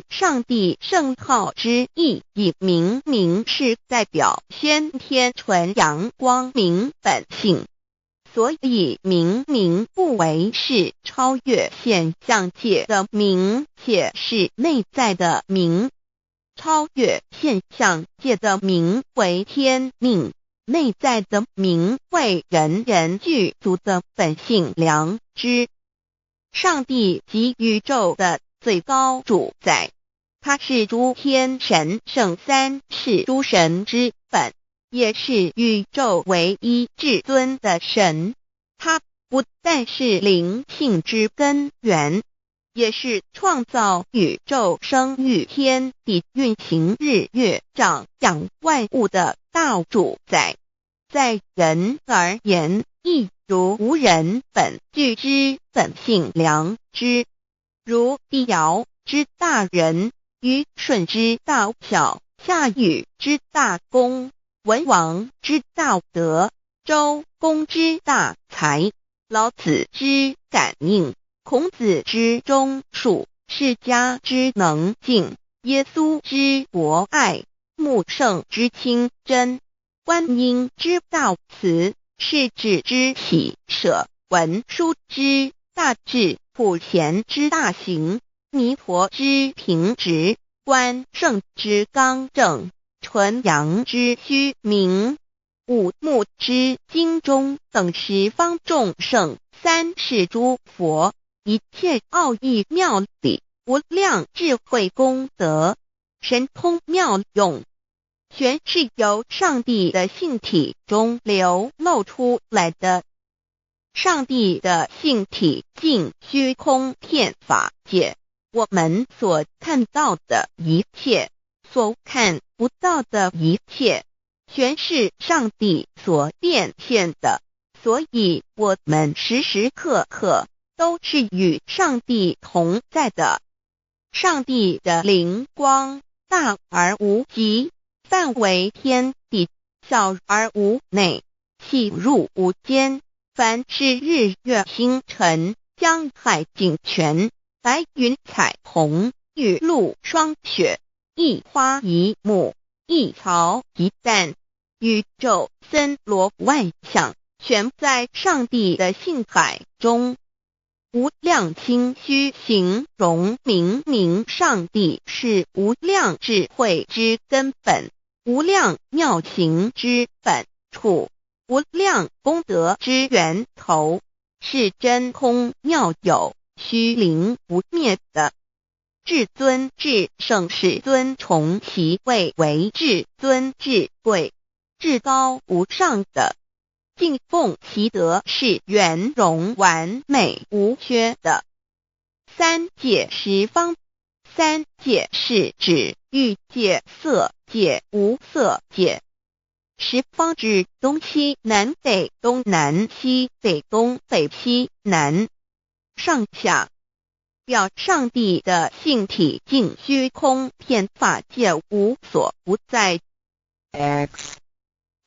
上帝圣号之意，以明是代表先天纯阳光明本性。所以明不为是超越现象界的明，且是内在的明。超越现象界的明为天命，内在的明为人人具足的本性良知。上帝即宇宙的最高主宰，他是诸天神圣三世诸神之本，也是宇宙唯一至尊的神。他不但是灵性之根源，也是创造宇宙生育天地运行日月长养万物的大主宰。在人而言，亦如无人本具之本性良知，如帝尧之大仁，虞舜之大巧，夏禹之大功，文王之大德，周公之大才，老子之感应，孔子之忠恕，释迦之能静，耶稣之博爱，穆圣之清真，观音之大慈，世子之喜舍，文殊之大智，普贤之大行，弥陀之平直，关圣之刚正，纯阳之虚明，五目之精中，等十方众圣，三世诸佛，一切奥义妙理，无量智慧功德，神通妙用，全是由上帝的性体中流露出来的。上帝的性体尽虚空遍法界，我们所看到的一切，所看不到的一切，全是上帝所变现的，所以我们时时刻刻都是与上帝同在的。上帝的灵光大而无极，范围天地，小而无内，细入无间。凡是日月星辰，江海井泉，白云彩虹，雨露霜雪，一花一木，一草一蛋，宇宙森罗万象，全在上帝的性海中。无量清虚形容明明上帝是无量智慧之根本，无量妙行之本处，无量功德之源头，是真空妙有，虚灵不灭的。至尊至圣世尊崇其位为至尊至贵，至高无上的，敬奉其德是圆融完美无缺的。三界十方，三界是指欲界、色界、无色界。十方指东西南北东南西北东北西南上下，表上帝的性体尽虚空遍法界无所不在。 X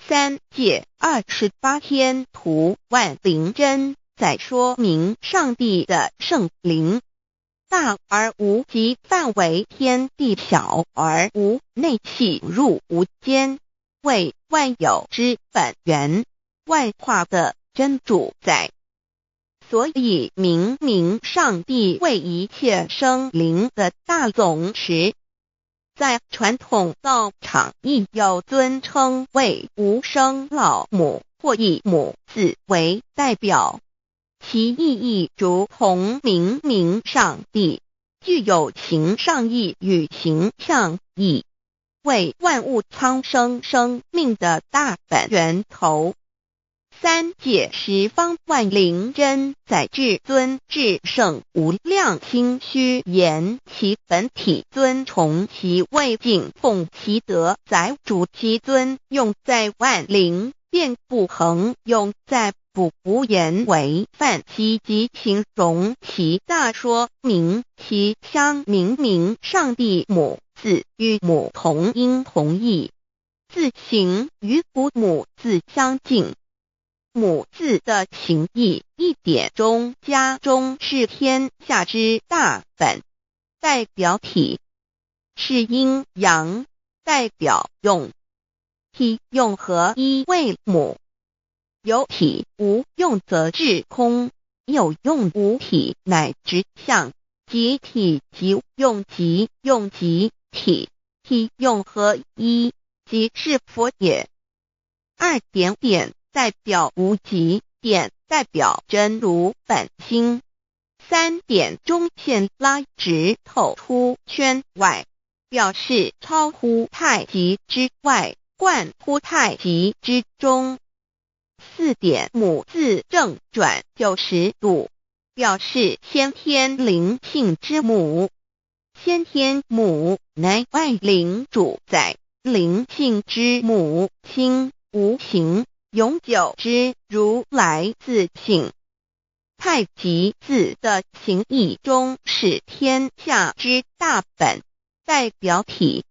三界28天图万灵真，在说明上帝的圣灵大而无极，范围天地，小而无内，细入无间，为万有之本源，万化的真主宰。所以明明上帝为一切生灵的大总持，在传统道场亦有尊称为无生老母，或以母字为代表，其意义如同明明上帝具有形上义与形象义，为万物苍生生命的大本源头。三界十方万灵真，在至尊至圣无量清虚言其本体，尊崇其位，敬奉其德，载主其尊，用在万灵，便不恒用在不无言为范其及形容其大，说明其相明上帝母字与母同音同义，字形与父母字相近。母字的情义一点中加中，是天下之大本，代表体；是阴阳，代表用。体用合一为母，有体无用则至空，有用无体乃至相，即体即用，即用即体，体用合一，即是佛也。二点点代表无极，点代表真如本心，三点中线拉直透出圈外，表示超乎太极之外，贯乎太极之中。四点母字正转90度，表示先天灵性之母。先天母乃万灵主宰，灵性之母亲无形永久之如来自性。太极字的形义中是天下之大本，代表体；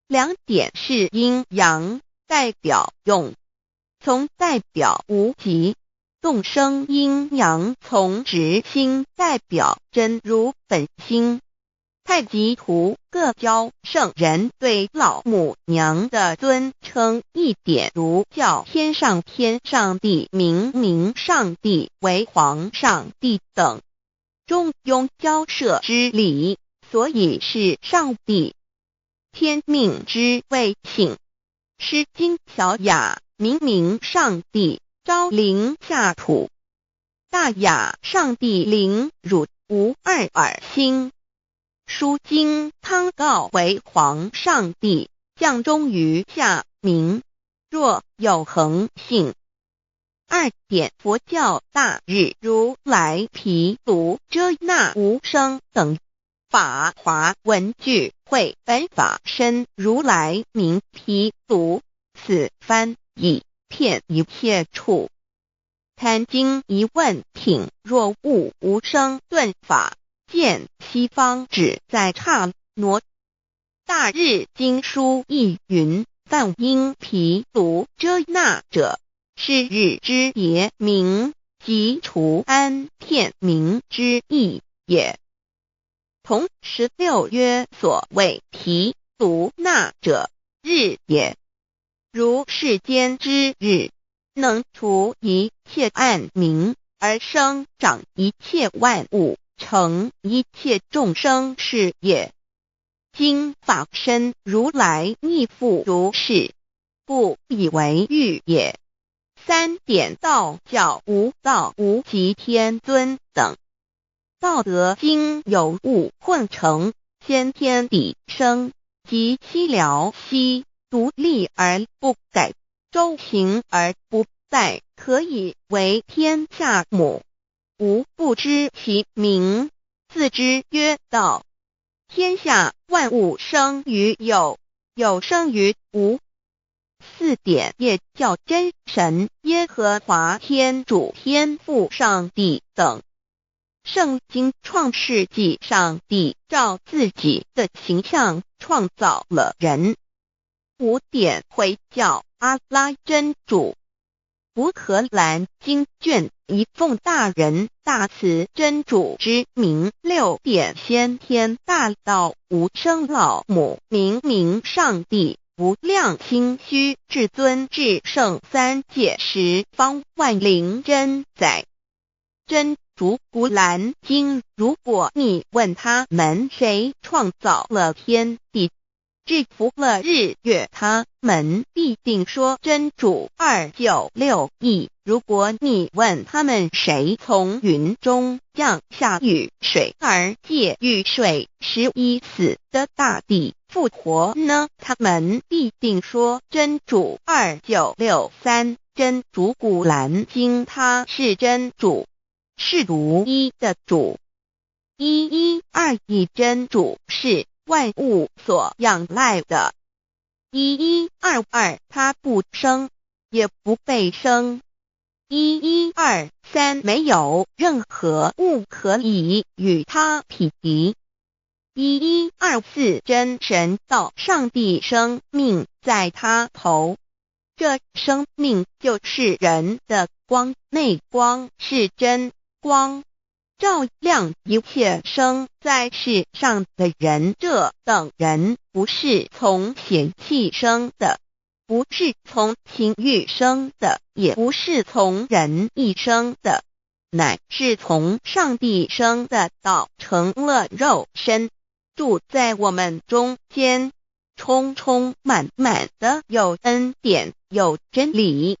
两点是阴阳，代表用。从代表无极动生阴阳从直心代表真如本心。太极图各教圣人对老母娘的尊称一点如叫天上帝、明上帝为皇上帝等，中庸交涉之礼，所以是上帝。天命之谓请，诗经小雅明上帝昭临下土，大雅上帝临汝无二耳心。书经汤告为皇上帝，降忠于下民，若有恒性。2点佛教大日如来毗卢遮那无生等法华文具会本法身如来名毗卢，此翻译遍一切处。坛经一问品，若悟无生顿法，见西方只在刹那。大日经书亦云，梵音毗卢遮那者，是日之别名，即除安片名之意也。同16曰，所谓毗卢那者，日也。如世间之日，能除一切暗明，而生长一切万物，成一切众生是也。今法身如来亦复如是，故以为喻也。3点道教无道无极天尊等，道德经有物混成，先天地生，即悉了悉，独立而不改，周行而不殆，可以为天下母。吾不知其名，自之曰道。天下万物生于有，有生于无。4点也叫真神耶和华天主天父上帝等。圣经创世纪，上帝照自己的形象创造了人。5点回教阿拉真主。乌克兰经卷一奉大人大慈真主之名。6点先天大道无生老母明上帝无量清虚至尊至圣三界十方万灵真在。真主古兰经，如果你问他们谁创造了天地，制服了日月，他们必定说真主296亿。如果你问他们谁从云中降下雨水而借雨水使已死的大地复活呢，他们必定说真主2963。真主古兰经，他是真主，是独一的主。112亿真主是万物所仰赖的。1122他不生，也不被生。1123没有任何物可以与他匹敌。1124真神道上帝生命在他头，这生命就是人的光，内光是真光，照亮一切生在世上的人。这等人不是从血气生的，不是从情欲生的，也不是从人意生的，乃是从上帝生的道成了肉身，住在我们中间，充充满满的有恩典，有真理。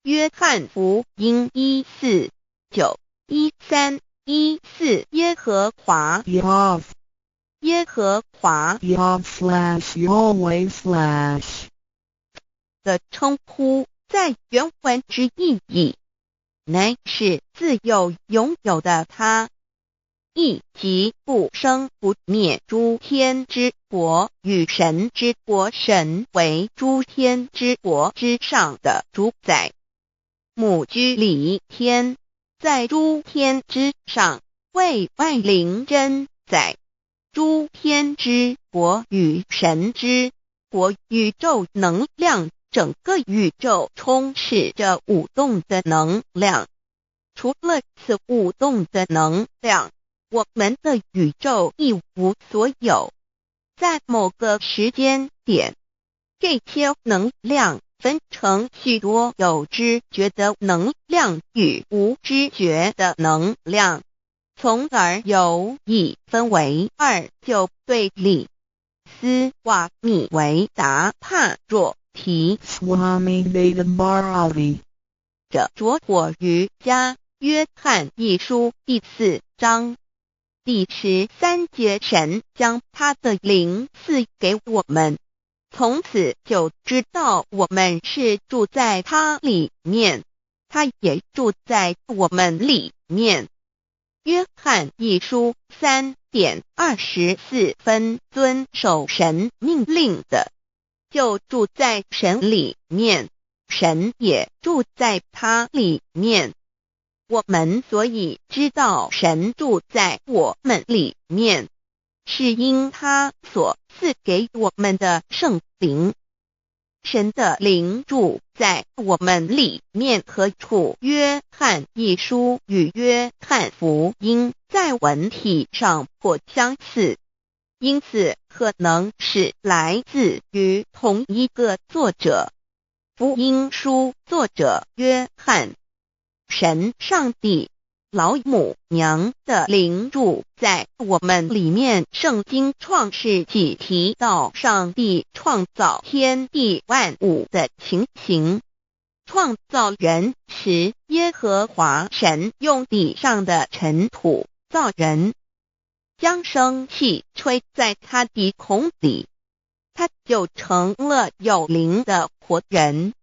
约翰福音1491314耶和华 Yav 耶和华 Yav/Yahweh/ 的称呼，在原文之意义，乃是自有拥有的他，亦即不生不灭诸天之国与神之国，神为诸天之国之上的主宰，母居里天，在诸天之上，为万灵真在。诸天之国与神之国，宇宙能量，整个宇宙充斥着舞动的能量，除了此舞动的能量，我们的宇宙一无所有。在某个时间点，这些能量分成许多有知觉的能量与无知觉的能量，从而有一分为二就对立。斯瓦米维达帕若提 Swami Vedabharati 着火瑜伽约翰一书第4章第13节，神将他的灵赐给我们，从此就知道我们是住在他里面，他也住在我们里面。约翰一书3:24，遵守神命令的，就住在神里面，神也住在他里面。我们所以知道神住在我们里面，是因他所赐给我们的圣灵。神的灵住在我们里面何处？约翰一书与约翰福音在文体上颇相似，因此可能是来自于同一个作者。福音书作者约翰，神上帝老母娘的灵住在我们里面。圣经创世纪提到上帝创造天地万物的情形，创造人时，耶和华神用地上的尘土造人，将生气吹在他鼻孔里，他就成了有灵的活人。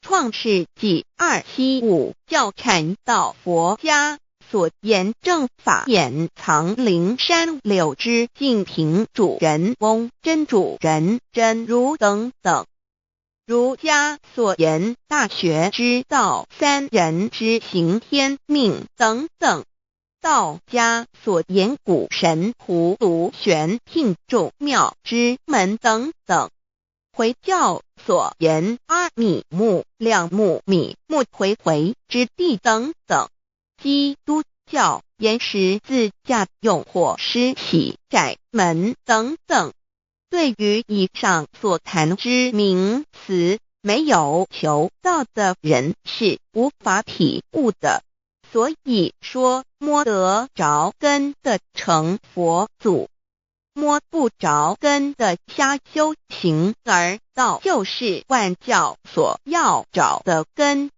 创世纪2:75教阐到佛家所言正法掩藏灵山柳之净瓶主人翁真主人真如等等，儒家所言大学之道三人之行天命等等，道家所言古神葫芦玄牝众妙之门等等，回教所言阿米木亮木米木回之地等等，基督教言十字架用火施洗窄门等等。对于以上所谈之名词，没有求道的人是无法体悟的，所以说摸得着根的成佛祖，摸不着根的瞎修行而道，就是万教所要找的根。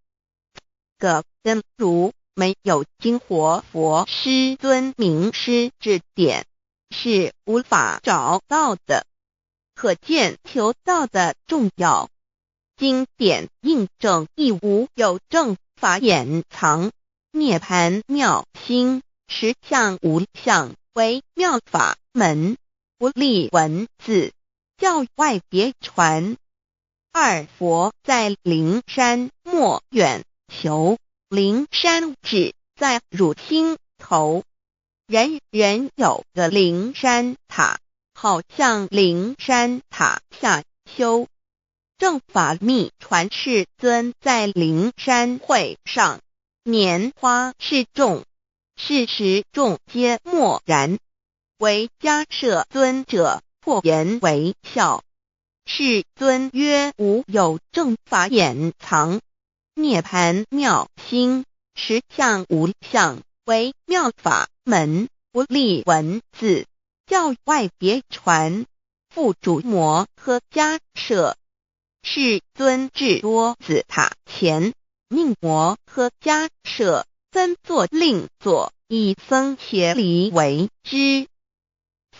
个根如没有经活佛师尊名师指点，是无法找到的。可见求道的重要。经典印证亦无有正法掩藏，涅盘妙心，实相无相，为妙法门，不立文字，教外别传。二佛在灵山莫远求，灵山只在汝心头，人人有个灵山塔，好像灵山塔下修。正法密传世尊在灵山会上拈花示众，是时众皆默然，唯迦摄尊者破颜为笑。世尊曰：无有正法掩藏，涅盘妙心，实相无相，为妙法门，不立文字，教外别传。复主摩诃迦摄。世尊至多子塔前，命摩诃迦摄分作令作，以僧伽梨为之。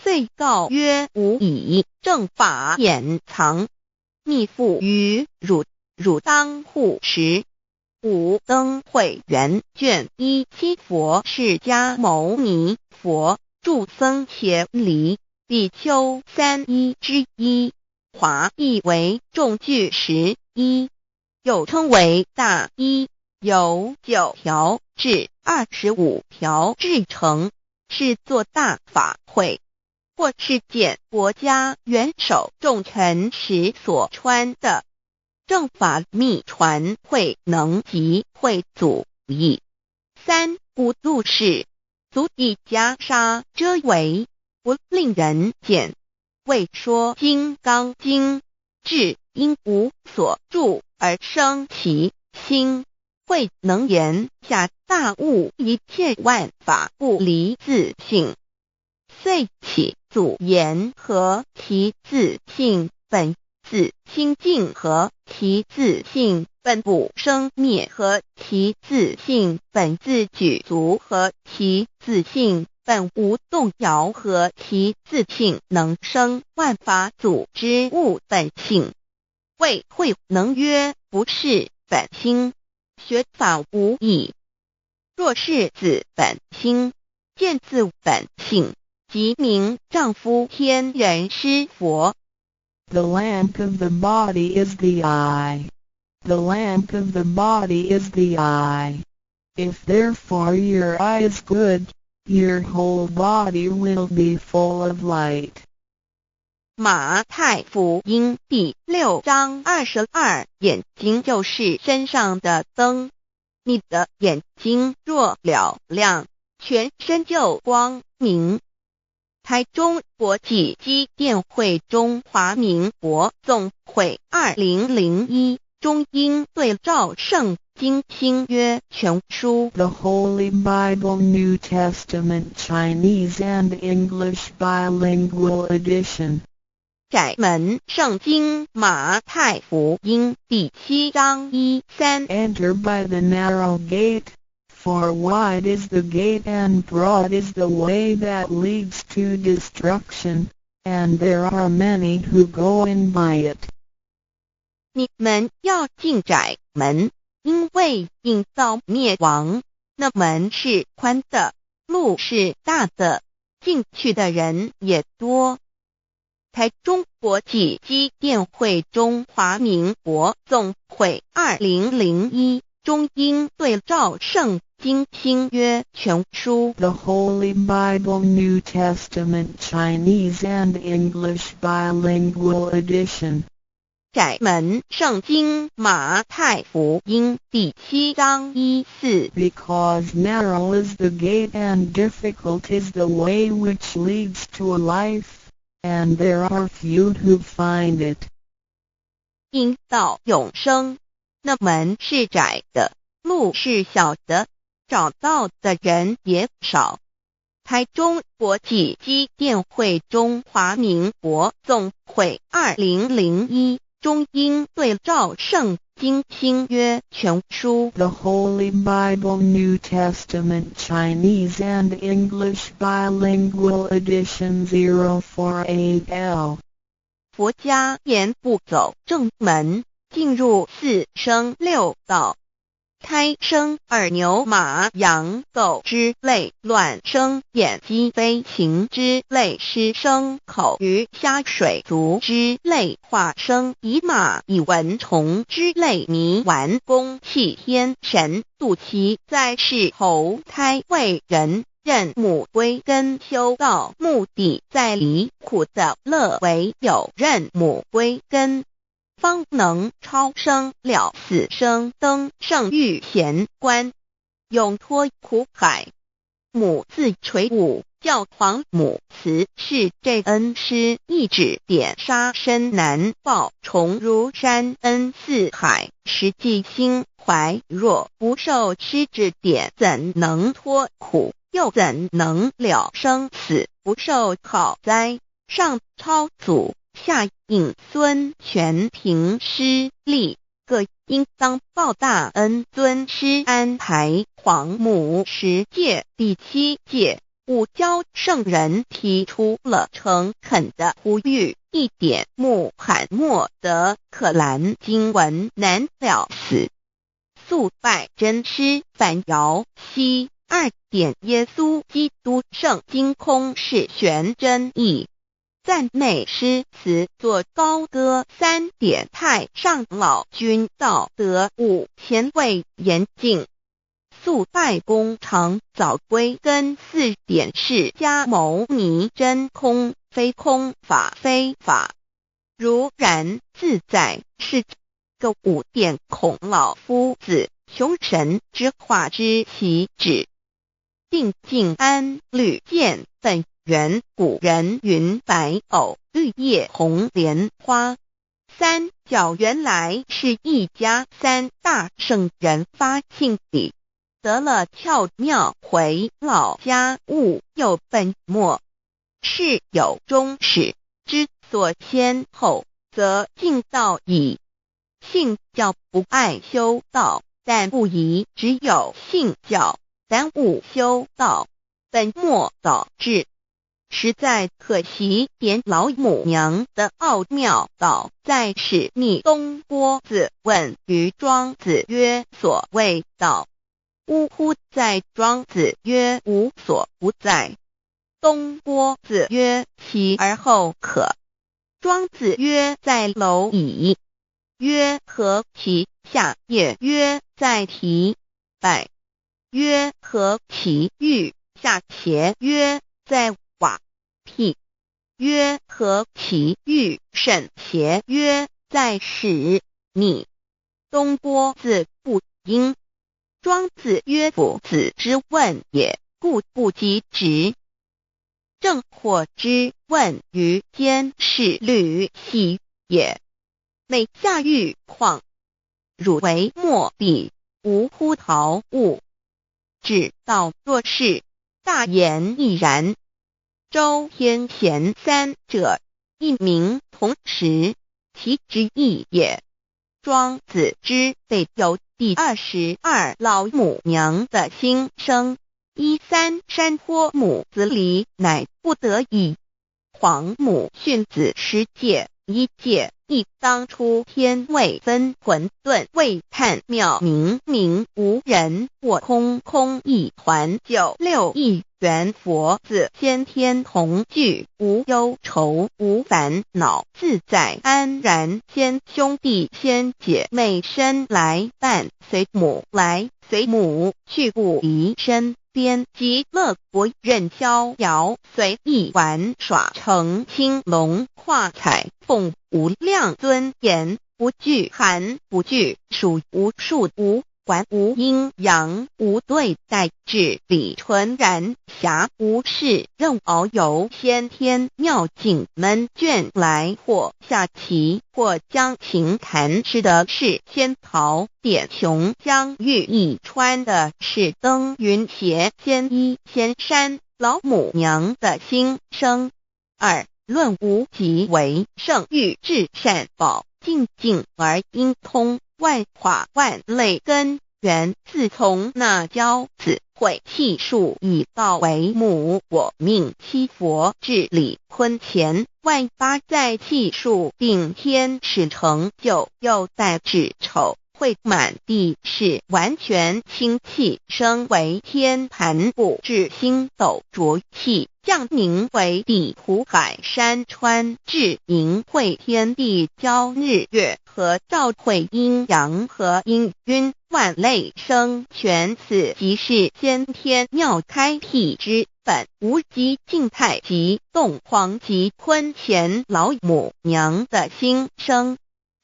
遂告曰：吾以正法掩藏，密付于汝，汝当护持。五灯会元卷1佛释迦牟尼佛著僧伽梨比丘3之一，华译为众句11，又称为大一，由9条至25条制成，是作大法会，或是见国家元首重臣时所穿的。正法密传会能集会祖义。三无路事，足以袈裟遮为，不令人见。谓说金刚经，至因无所住而生其心，慧能言下大悟，一切万法不离自性。遂起祖言和其自性本，自清净和其自性本不生灭，和其自性本自具足，和其自性本无动摇，和其自性能生万法组之物本性。谓慧能曰不是本心，学法无益。若是自本心，见自本性，即名丈夫天人师佛。The lamp of the body is the eye. The lamp of the body is the eye. If therefore your eye is good, your whole body will be full of light. 马太福音第6章22，眼睛就是身上的灯。你的眼睛若了亮，全身就光明。台中国际机电会中华民国总会2001中英对照圣经新约全书 The Holy Bible New Testament Chinese and English Bilingual Edition. 窄门圣经马太福音第7章1-3 Enter by the narrow gate, for wide is the gate and broad is the way that leads to destruction, and there are many who go in by it. 你们要进窄门，因为引到灭亡。那门是宽的，路是大的，进去的人也多。台中国际机电会中华民国总会2001中英对照圣经新约全书 The Holy Bible New Testament Chinese and English Bilingual Edition. 窄门圣经马太福音第7章1-4 Because narrow is the gate and difficult is the way which leads to life, and there are few who find it. 因到永生，那门是窄的，路是小的，找到的人也少。台中国际机电会中华民国总会2001中英对照圣经新约全书 The Holy Bible New Testament Chinese and English Bilingual Edition 048L. 佛家言不走正门，进入四生六道。胎生耳牛马羊狗之类，卵生眼鸡飞禽之类，湿生口鱼虾水族之类，化生以马以蚊虫之类，迷顽公气天神度其在世投胎为人，任母归根修道，目的在离苦的乐，唯有任母归根，方能超生了死生，登圣域贤官，永脱苦海。母自垂武，教皇母慈是这恩师，一指点杀身难报，重如山恩似海，实际心怀若不受师指点，怎能脱苦？又怎能了生死？不受好哉！上超祖，下引孙，全凭师力，各应当报大恩。尊师安排黄母10戒，第7戒，五教圣人提出了诚恳的呼吁，一点穆罕默德可兰经文难了死，肃拜真师反摇西。2点耶稣基督圣经空是玄真义，赞美诗词作高歌。3点太上老君道德5前卫严谨，肃拜公常早归根。4点释迦牟尼真空非空，法非法，如然自在是个5点孔老夫子凶神之化之习止。定静安律见本源，古人云白藕绿叶红莲花。三角原来是一家三大圣人发性地，得了窍妙，回老家务有本末，是有终始，之所先后，则敬道矣。信教不爱修道，但不宜只有信教，耽误修道，本末倒置。实在可惜，点老母娘的奥妙道在使逆东郭子问于庄子曰：所谓道，呜呼！在庄子曰：无所不在。东郭子曰：其而后可。庄子曰：在蝼蚁。曰：何其下也？曰：在蹄。百。曰：何其欲下邪？曰：在瓦辟。曰：何其欲甚邪？曰：在使逆。东郭子不应。庄子曰：夫子之问也，故不及直。正或之问于监视律兮也。每下欲况，汝为莫必，无乎陶物。指道若是，大言亦然。周天贤三者，一名同时，其之义也。庄子之备有第22老母娘的心声，依三山坡母子礼，乃不得已。皇母训子十戒，一戒亦当初天未分，混沌未探，妙明明无人，我空空一团。96亿元佛子，先天同聚，无忧愁无烦恼，自在安然。先兄弟先姐妹身来伴，随母来随母去，不离身边。极乐国任逍遥，随意玩耍，成青龙画彩凤，无量尊严，不惧寒不惧暑，无数无管，无阴阳，无对待，至理纯然，暇无事任遨游。先天妙境门卷来，或下棋，或将琴弹，吃的是仙桃，点琼浆玉一穿的是登云鞋，仙衣仙衫。老母娘的心声。二论无极为圣欲至善宝，静静而应通，万化万类根源。自从那骄子会气数以道为母，我命七佛治理坤乾，万八在气数定天使成就，又待至丑会满地是完全清气，升为天盘布，至星斗浊气，降凝为地湖海山川，至凝会天地交日月和照会阴阳和阴晕，万类生全。此即是先天妙开辟之本，无极静态及动黄及坤乾老母娘的心声。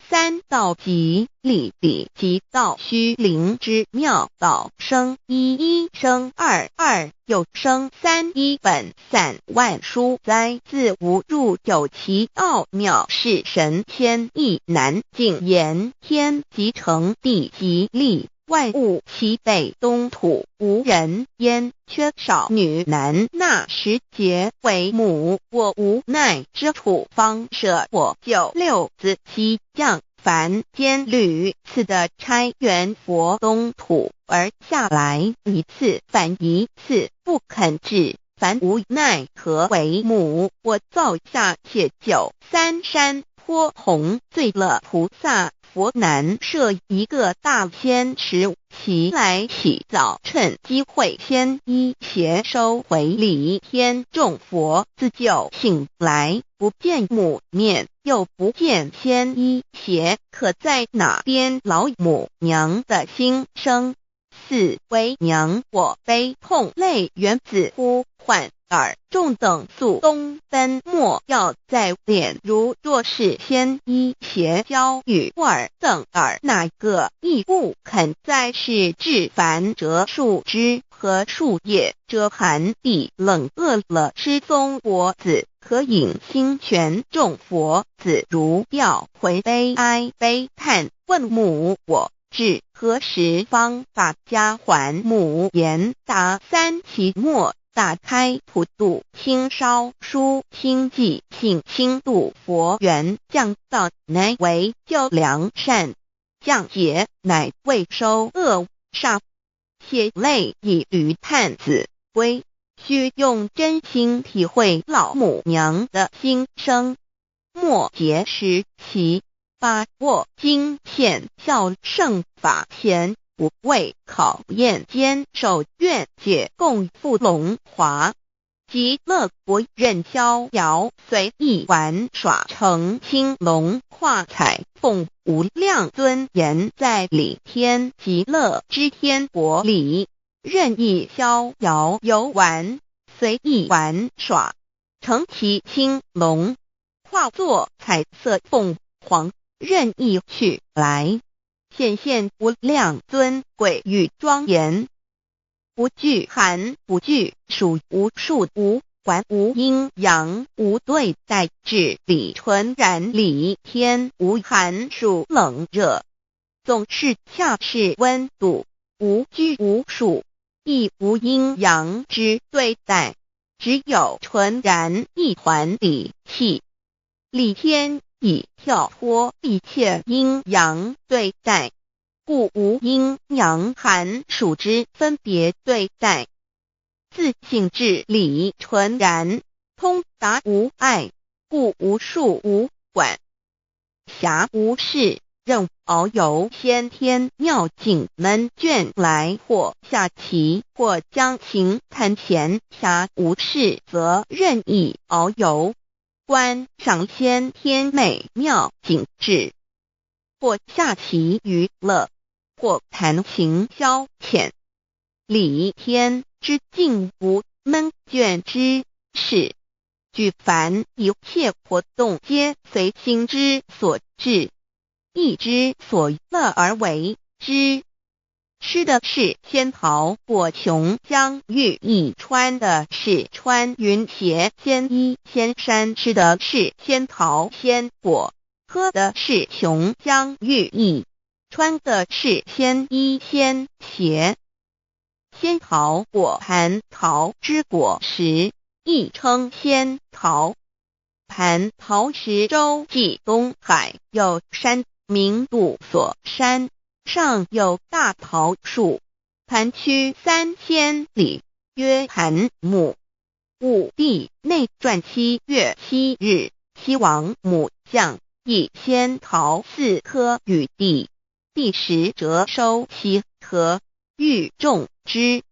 三道即理理即道虚灵之妙道，生一一生二二又生三，一本散万殊哉，自无入有其奥妙，是神天意难尽言。天即成地即立，万物其北东土，无人焉，缺少女男，纳时节为母，我无奈之处，方舍我96子其降凡间屡次的差援佛东土，而下来一次反一次，不肯治，凡无奈何为母，我造下且93山坡洪罪了菩萨。佛难设一个大仙池，其来起早，趁机会先一邪收回礼。天众佛自救醒来，不见母面，又不见先一邪，可在哪边？老母娘的心声。四为娘我悲痛泪原子呼唤耳众等宿东奔莫要在脸如若是先一邪教与耳等耳哪个亦不肯在世至凡折树枝和树叶遮寒地冷饿了失踪佛子可引心泉众佛子如调回悲哀悲叹问母我至何时方把家还母言答三期末打开普度清烧书清寂性清度佛缘降道乃为救良善降劫乃为收恶煞血泪以于叹子归须用真心体会老母娘的心声末节时期把握经现效圣法前不畏考验坚守愿解共赴龙华极乐国任逍遥随意玩耍成青龙化彩凤无量尊严在里天极乐之天国里任意逍遥游玩随意玩耍成其青龙化作彩色凤凰任意去来显现无量尊贵与庄严不惧寒不惧暑无数无管无阴阳无对待至理纯然理天无寒暑冷热总是恰是温度无拘无束亦无阴阳之对待只有纯然一团理气理天以跳脱一切阴阳对待故无阴阳寒暑之分别对待自性至理纯然通达无碍故无数无管暇无事任遨游先天妙境门卷来或下棋或将琴弹弦暇无事则任意遨游观赏先天美妙景致或下棋娱乐或弹琴消遣理天之境无闷倦之事举凡一切活动皆随心之所至意之所乐而为之吃的是仙桃果琼浆玉液穿的是穿云鞋仙衣仙衫吃的是仙桃仙果喝的是琼浆玉液穿的是仙衣仙鞋仙桃果蟠桃之果实亦称仙桃蟠桃实洲际东海有山名度所山上有大桃树盘曲3000里曰盘木武帝内传7月7日西王母降以仙桃4颗与地第10折收其核欲种之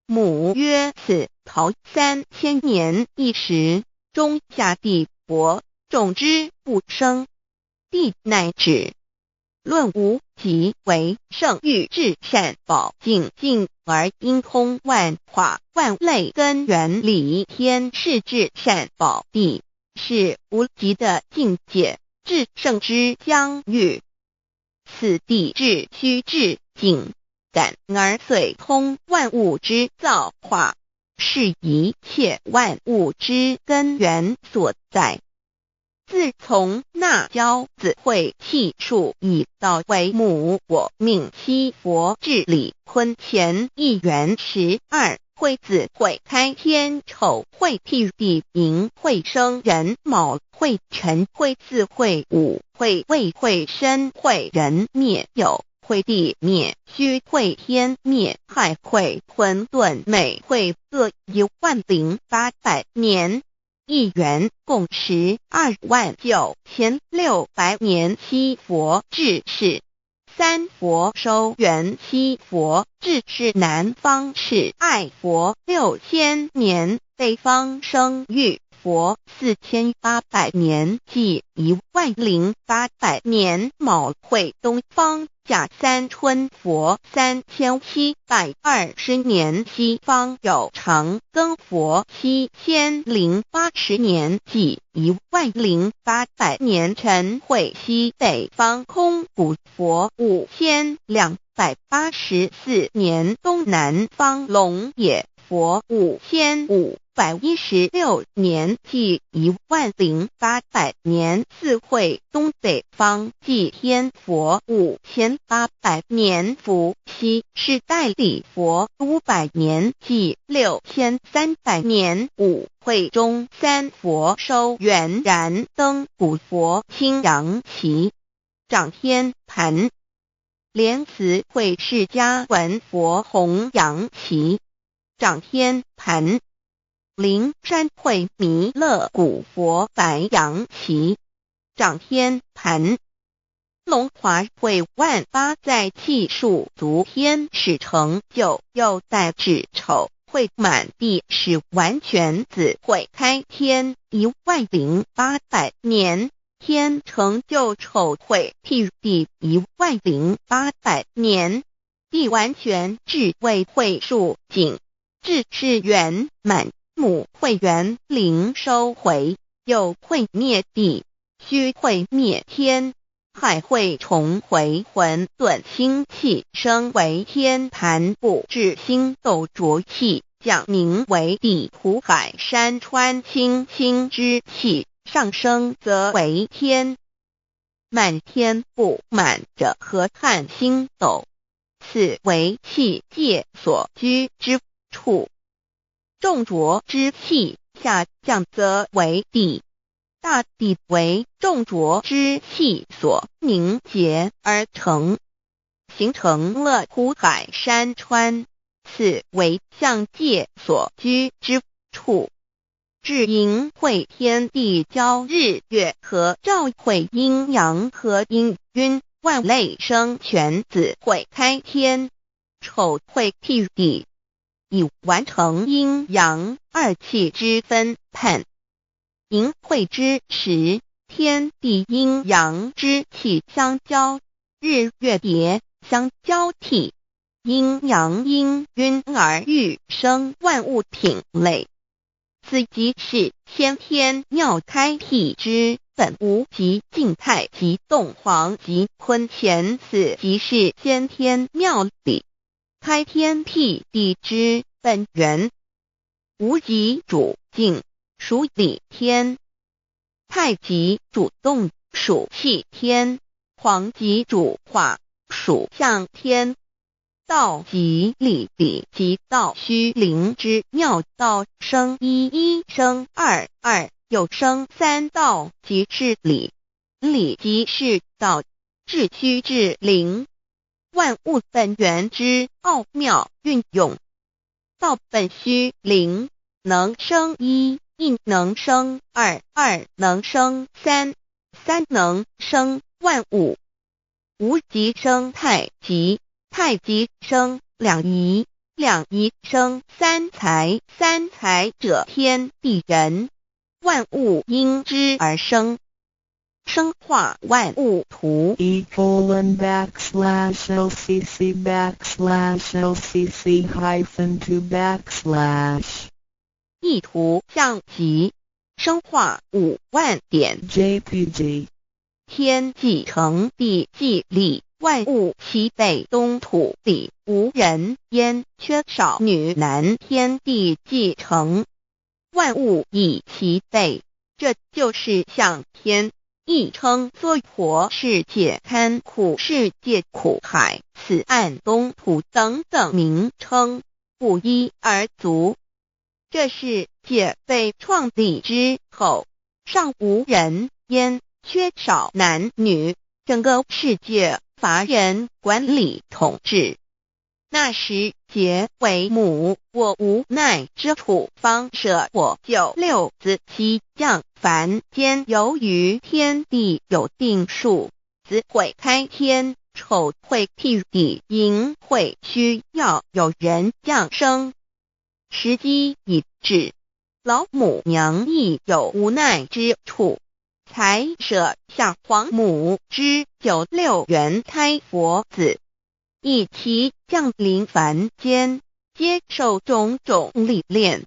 母曰此桃3000年一时中下地薄种之不生地乃止论无极为圣欲至善宝净净而因通万化万类根源理天是至善宝地是无极的境界至圣之疆域此地至虚至境感而遂通万物之造化是一切万物之根源所在自从那教子会气数以道为母我命七佛治理坤乾一元12会子会开天丑会辟地寅会生人卯会辰会巳会午会未会申会人灭酉会地灭戌会天灭亥会混沌每会各10800年一元共129600年七佛治世三佛收元七佛治世南方是爱佛6000年北方生育佛4800年即10800年卯会东方甲三春佛3720年西方有长庚佛7080年即10800年辰会西北方空谷佛5284年东南方龙野佛5516年即10800年四会东北方祭天佛5800年伏羲是代理佛500年即6300年五会中三佛收元燃灯古佛青阳旗掌天盘莲慈会释迦文佛红阳旗掌天盘灵山会弥勒古佛白羊旗掌天盘龙华会万八在气数足天使成就又代指丑会满地是完全子会开天10800年天成就丑会替第10800年地完全智慧会数景智是圆满母会圆灵收回又会灭地虚会灭天海会重回混沌星气升为天盘布置星斗浊气降名为地土海山川星星之气上升则为天满天布满着河汉星斗此为气界所居之处重浊之气下降则为地大地为重浊之气所凝结而成形成了土海山川此为象界所居之处至阴会天地交日月和照会阴阳和阴晕万类生全子会开天丑会替地以完成阴阳二气之分判阴会之时天地阴阳之气相交日月叠相交替阴阳阴晕而育生万物品类此即是先天妙开辟之本无即静态即动黄即坤乾此即是先天妙理开天辟地之本源无极主静属理天太极主动属气天黄极主化属象天道即理理即道虚灵之妙道生一一生二二又生三道即是理理即是道至虚至灵万物本源之奥妙运用道本虚灵能生一一能生二二能生三三能生万物无极生太极太极生两仪两仪生三才三才者天地人万物因之而生生化万物图e://LCC_LCC_2/ 意图象极生化5万点 JPG 天既成地既立万物其北东土里无人焉缺少女男天地既成万物以其北这就是象天亦称娑婆世界堪苦世界苦海此岸东土等等名称不一而足这世界被创立之后尚无人焉缺少男女整个世界乏人管理统治那时结为母我无奈之处方舍我就六子七降凡间由于天地有定数子会开天丑会替地寅会需要有人降生时机已至老母娘亦有无奈之处，才舍下皇母之96元胎佛子，以其降临凡间，接受种种历练，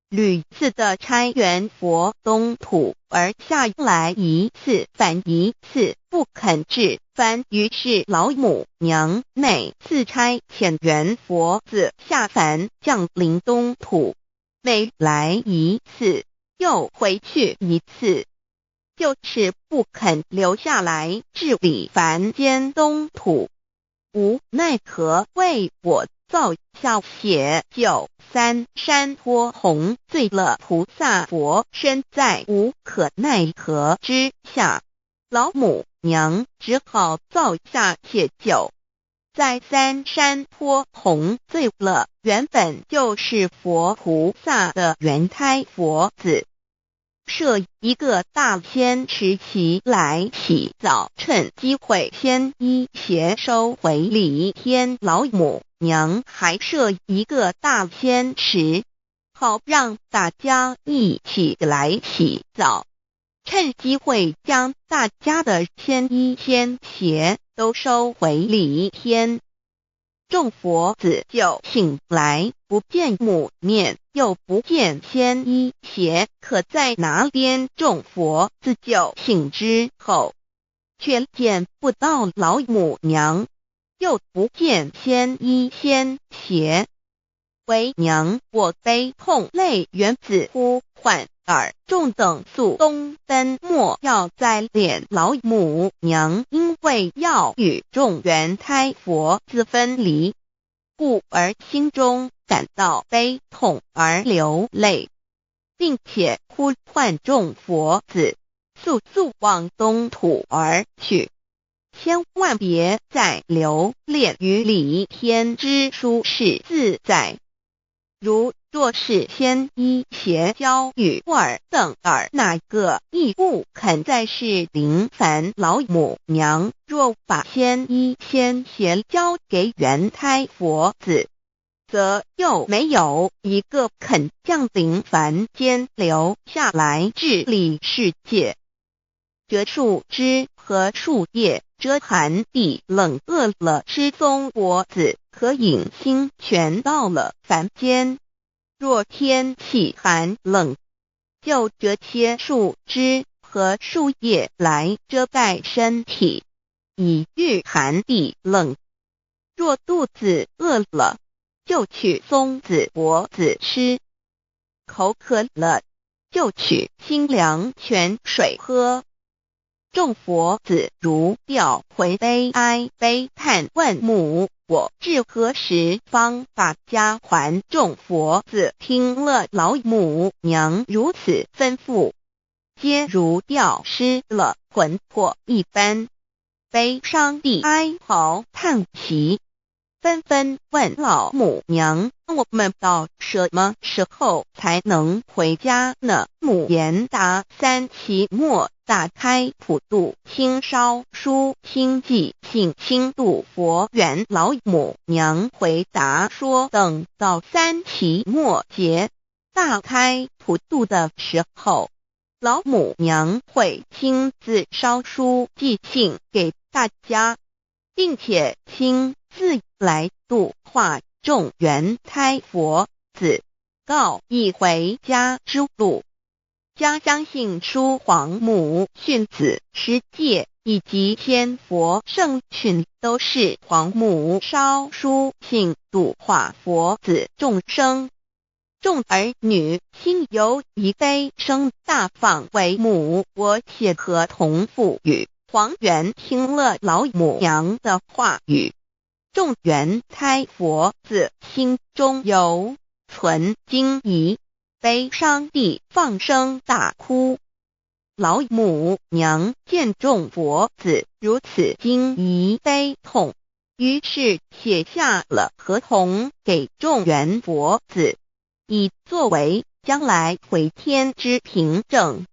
屡次的差援佛东土，而下来一次反一次不肯置番，于是老母娘每次差遣援佛子下凡降临东土，每来一次又回去一次，就是不肯留下来治理凡间东土。无奈何为我造下血93山托红罪了菩萨佛，身在无可奈何之下，老母娘只好造下血9，在3山托红罪了原本就是佛菩萨的原胎佛子，设一个大仙池期来洗澡，趁机会先一邪收回礼天。老母娘还设一个大仙池，好让大家一起来洗澡，趁机会将大家的仙衣仙鞋都收回礼天。众佛子就醒来，不见母面，又不见仙衣鞋可在哪边。众佛子就醒之后，却见不到老母娘，又不见仙衣仙鞋。为娘我悲痛泪源自呼唤耳，众等速东奔，莫要再敛。老母娘因为要与众原胎佛子分离，故而心中感到悲痛而流泪，并且呼唤众佛子速速往东土而去，千万别再留恋于礼天之舒适自在。若是仙衣鞋交与尔等儿，哪个亦不肯再是临凡老母娘？若把仙衣仙鞋交给原胎佛子，则又没有一个肯降临凡间留下来治理世界。这树枝和树叶遮寒地冷，饿了吃松果子，可饮清泉到了凡间。若天气寒冷，就折些树枝和树叶来遮盖身体，以御寒地冷。若肚子饿了，就取松子果子吃，口渴了，就取清凉泉水喝。众佛子如调回悲哀悲叹，问母我至何时方把家还？众佛子听了老母娘如此吩咐，皆如吊失了魂魄一般，悲伤地哀嚎叹息，纷纷问老母娘：我们到什么时候才能回家呢？母言答：3期末打开普度清烧书清寂信清度佛缘。老母娘回答说，等到3期末节大开普度的时候，老母娘会亲自烧书寄信给大家，并且亲自来度化众原胎佛子，告一回家之路。将相信书皇母训子十戒以及天佛圣训都是皇母烧书信度化佛子众生。众儿女心由以悲生大放为母，我且合同赋予。皇元听了老母娘的话语，众原胎佛子心中有存惊疑，悲伤地放声大哭。老母娘见众佛子如此惊疑悲痛，于是写下了合同给众原佛子，以作为将来回天之凭证。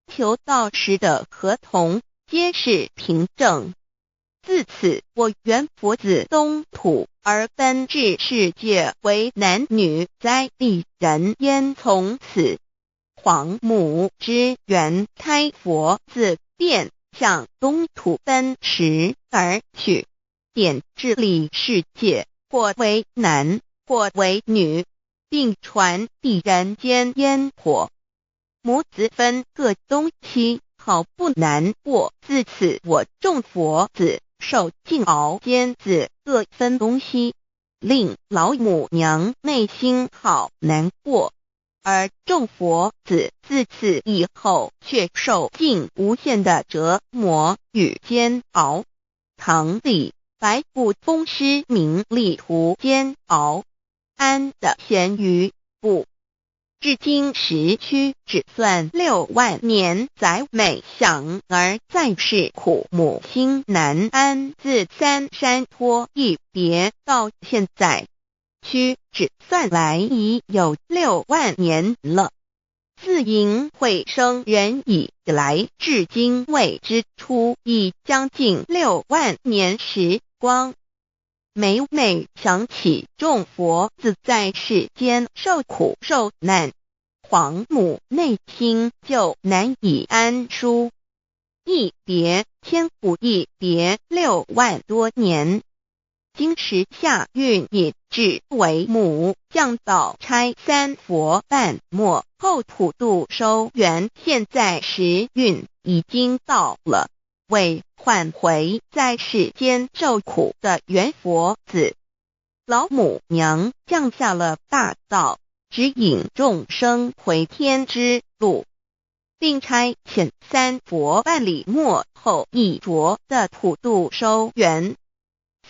求道时的合同皆是凭证，自此我缘佛子东土，而奔至世界为男女在地人焉。从此黄母之缘胎佛子便向东土奔驰而去，点治理世界，或为男，或为女，并传递人间烟火。母子分各东西，好不难过。自此我众佛子受尽熬煎子各分东西，令老母娘内心好难过。而众佛子自此以后却受尽无限的折磨与煎熬。唐李白骨风师名利图煎熬，安得闲于不？至今时区只算6万年载每想而在世苦母心难安。自三山托一别到现在，区只算来已有6万年了。自寅会生人以来至今未知出，已将近6万年时光。每每想起众佛子在世间受苦受难，黄母内心就难以安舒。一别千古，一别6万多年。今时夏运已至，为母降道差3佛半末后普度收圆，现在时运已经到了，为唤回在世间受苦的缘佛子，老母娘降下了大道，指引众生回天之路，并差遣3佛半里末后一着的普度收圆。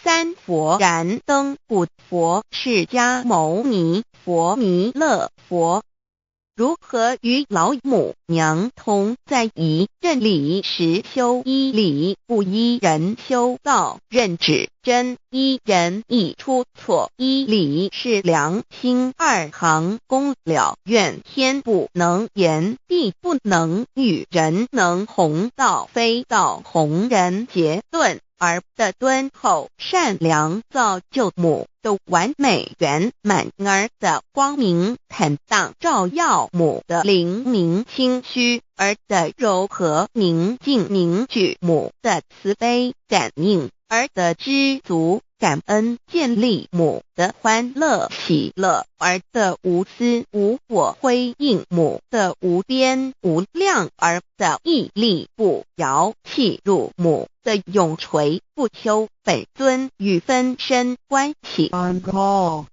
3佛燃灯古佛、释迦牟尼佛、弥勒佛，如何与老母娘同在一任理时修一理，不一人修道，任指真一人一出错，一理是良心2行功了，愿天不能言，地不能喻，人能弘道，非道弘人。结论而的敦厚善良，造就母的完美圆满，儿的光明坦荡，照耀母的灵明清虚，儿的柔和宁静凝聚母的慈悲感应，儿的知足感恩建立母的欢乐喜乐，儿的无私无我辉映母的无边无量，儿的屹立不摇契入母的永垂不朽。本尊与分身关系。 On call.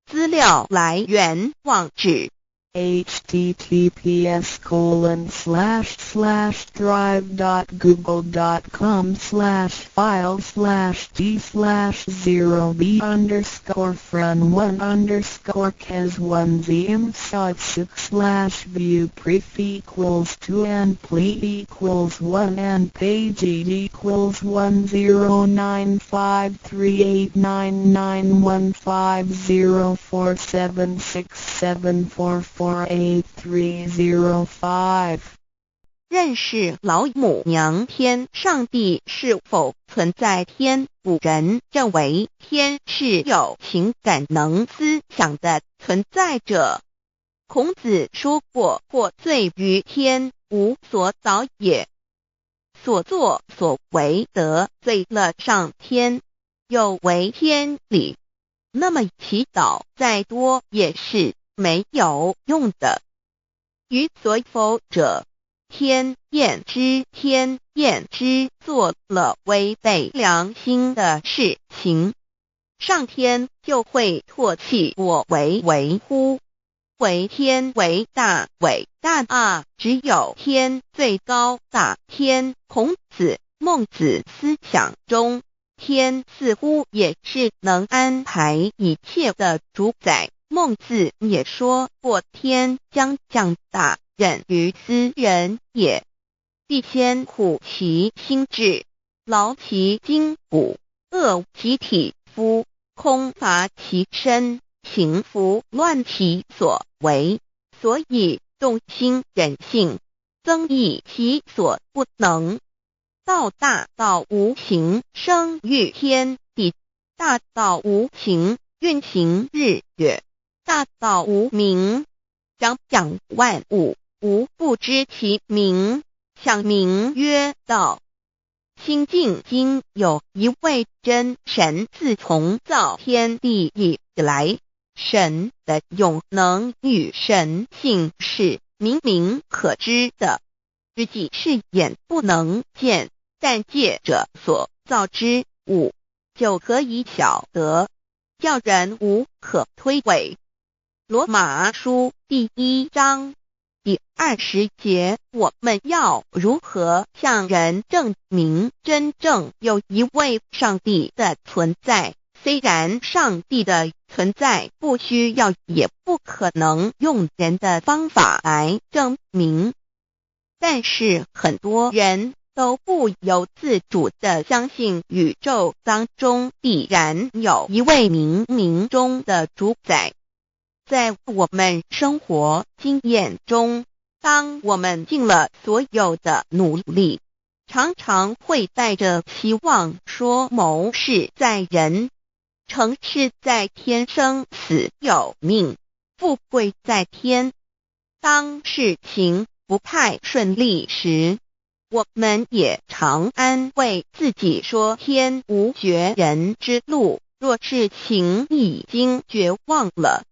资料来源网址https://drive.google.com/file/d/0b_cas1z_6/view pref equals 2 and plete equals 1 and page equals 1095389910476774483005。认识老母娘。天上帝是否存在？天古人认为天是有情感能思想的存在者。孔子说过，或罪于天，无所导也。所作所为得罪了上天，有违天理，那么祈祷再多也是没有用的。于所否者，天厌之，做了违背良心的事情，上天就会唾弃我为为乎？为天为大，伟大啊！只有天最高大。天，孔子、孟子思想中，天似乎也是能安排一切的主宰。孟子也说过，天将降大任于斯人也，必先苦其心志，劳其筋骨，饿其体肤，空乏其身，行拂乱其所为，所以动心忍性，增益其所不能。道大到无形，生育天地；大到无形，运行日月；大到无名，张扬万物，无不知其名，象名曰道。心经经有一位真神，自从造天地以来，神的永能与神性是明明可知的，知即是眼不能见，但借着所造之物，就可以晓得，叫人无可推诿。罗马书第1章第20节，我们要如何向人证明真正有一位上帝的存在？虽然上帝的存在不需要也不可能用人的方法来证明，但是很多人都不由自主地相信宇宙当中必然有一位冥冥中的主宰。在我们生活经验中，当我们尽了所有的努力，常常会带着希望说谋事在人，成事在天，生死有命，富贵在天。当事情不太顺利时，我们也常安慰自己说天无绝人之路，若事情已经绝望了，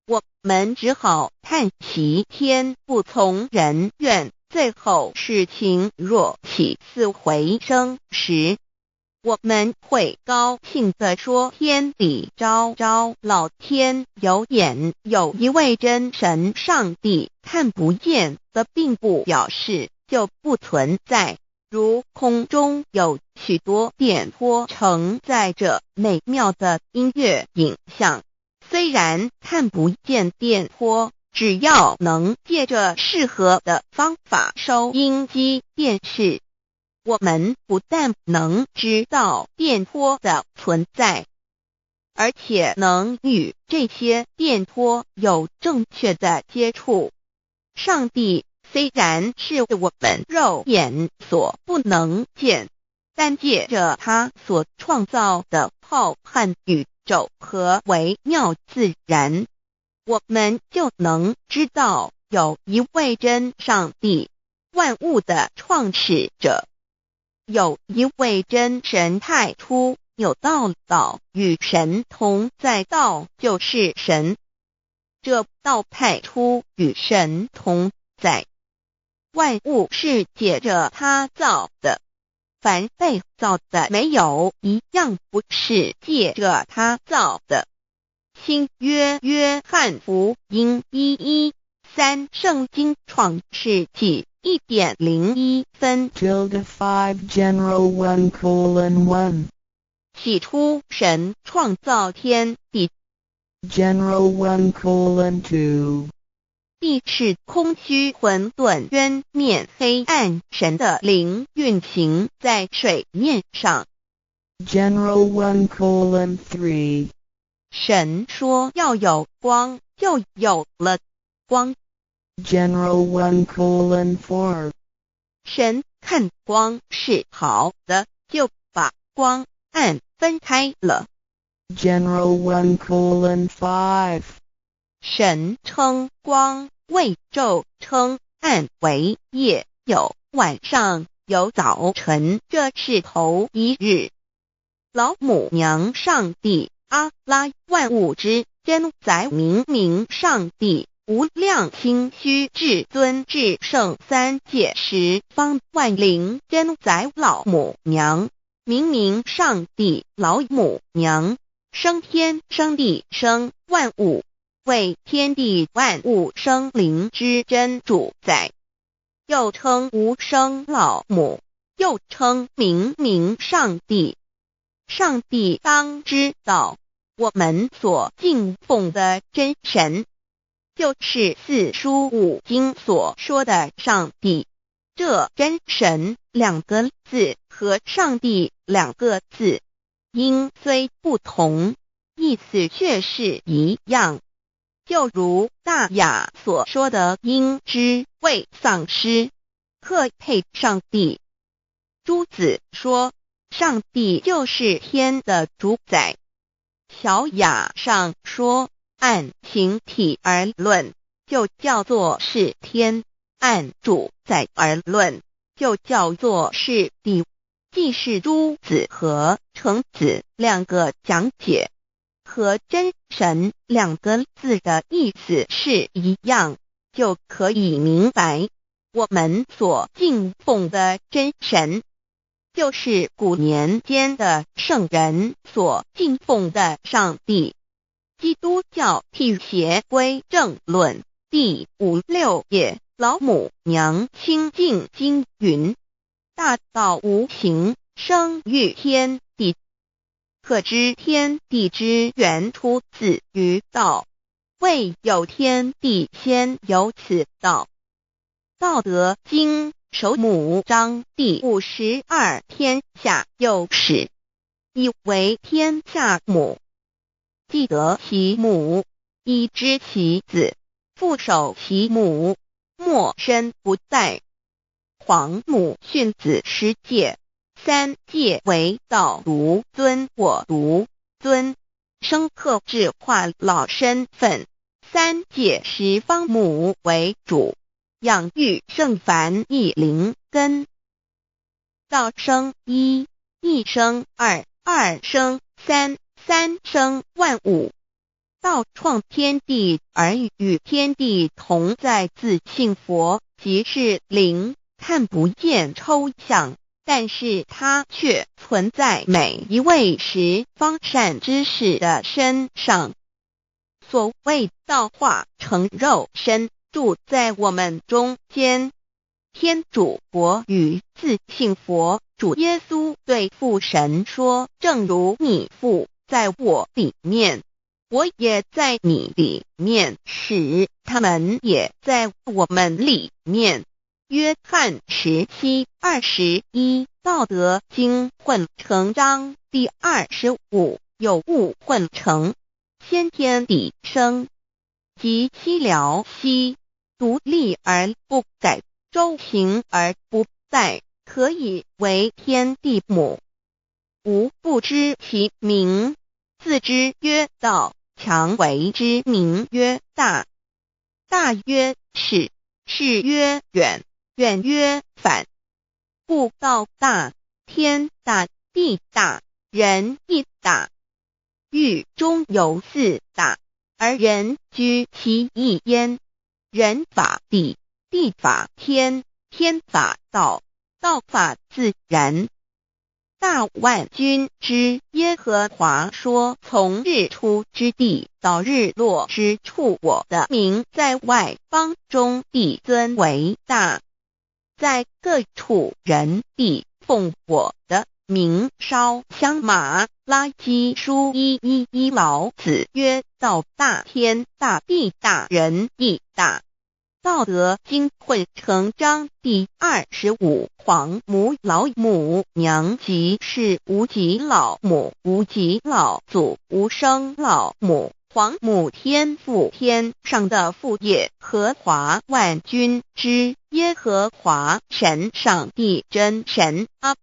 我们只好叹息天不从人愿。最后事情若起死回生时，我们会高兴地说天理昭昭，老天有眼，有一位真神上帝，看不见的并不表示就不存在。如空中有许多电波承载着美妙的音乐影像，虽然看不见电波，只要能借着适合的方法收音机电视，我们不但能知道电波的存在，而且能与这些电波有正确的接触。上帝虽然是我们肉眼所不能见，但借着他所创造的浩瀚宇宙和微妙自然，我们就能知道有一位真上帝，万物的创始者，有一位真神太初有道，道与神同在，道就是神。这道太初与神同在，万物是借着他造的，凡被造的没有一样不是借着他造的。新约约翰福音1:13，圣经创世纪1.01分 5 general 1:1 起初神创造天地， general 1:2 地是空虚混沌渊面黑暗，神的灵运行在水面上。 general 1:3 神说要有光，就有了光。 general 1:4 神看光是好的，就把光暗分开了。 general 1:5 神称光为昼，称暗为夜，有晚上，有早晨，这是头一日。老母娘上帝阿拉，万物之真宰明明上帝，无量清虚至尊至圣三界十方万灵真宰老母娘，明明上帝老母娘，生天生地生万物，为天地万物生灵之真主宰，又称无生老母，又称明明上帝。上帝当知道，我们所敬奉的真神，就是四书五经所说的上帝。这真神2个字和上帝2个字，音虽不同，意思却是一样。就如大雅所说的，因之为丧失，特配上帝。朱子说，上帝就是天的主宰。小雅上说，按形体而论，就叫做是天；按主宰而论，就叫做是地。既是朱子和程子两个讲解，和真神两个字的意思是一样，就可以明白，我们所敬奉的真神，就是古年间的圣人所敬奉的上帝。基督教辟邪归正论第56页，老母娘清净经云：大道无形，生育天地，可知天地之源出自于道，未有天地，先有此道。道德经首母章第52，天下有始，以为天下母。既得其母，以知其子，父守其母，莫身不殆。皇母训子十戒，三戒为道如尊我如尊，生克制化老身份。三戒十方母为主，养育圣凡一灵根。道生一，一生二，二生三，三生万物。道创天地而与天地同在，自性佛，即是灵，看不见抽象，但是它却存在每一位十方善知识的身上。所谓道化成肉身，住在我们中间。天主国与自性佛主耶稣对父神说，正如你父在我里面，我也在你里面，使他们也在我们里面。约翰17:21，道德经混成章第25，有物混成，先天地生，即西辽西，独立而不改，周行而不殆，可以为天地母。吾不知其名，自之曰道，强为之名曰大。大曰始，始曰远，远曰反。故道大，天大，地大，人亦大。域中有四大，而人居其一焉。人法地，地法天，天法道，道法自然。大万军之耶和华说，从日出之地到日落之处，我的名在外邦中必尊为大。在各处人必奉我的名烧香马拉基书1:1，老子曰：道大，天大，地大，人亦大。道德经混成章第25，皇母老母娘，即是无极老母，无极老祖，无生老母。皇母天父，天上的父耶和华万军之耶和华神，上帝真神，阿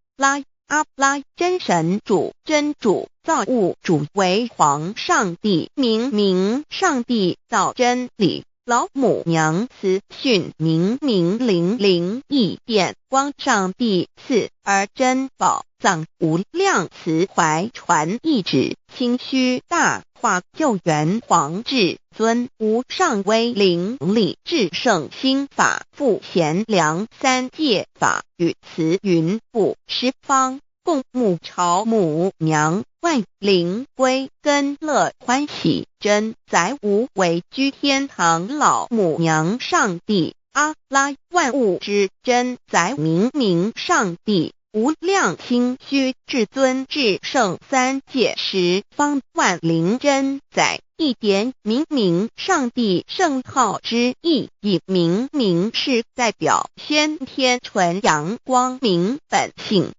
拉真神主，真主造物主，为皇上帝，明上帝造真理。老母娘慈训明灵异变光，上帝赐而真宝藏，无量慈怀传一旨，清虚大化救援皇至尊，无上威灵力至圣心法复贤良三界法与慈云布十方，共沐朝母娘，万灵归根乐欢喜，真载无为居天堂老母娘，上帝阿拉万物之真载明上帝，无量清虚至尊至圣三界十方万灵真载，一点明上帝圣号之意，以明是代表先天纯阳光明本性。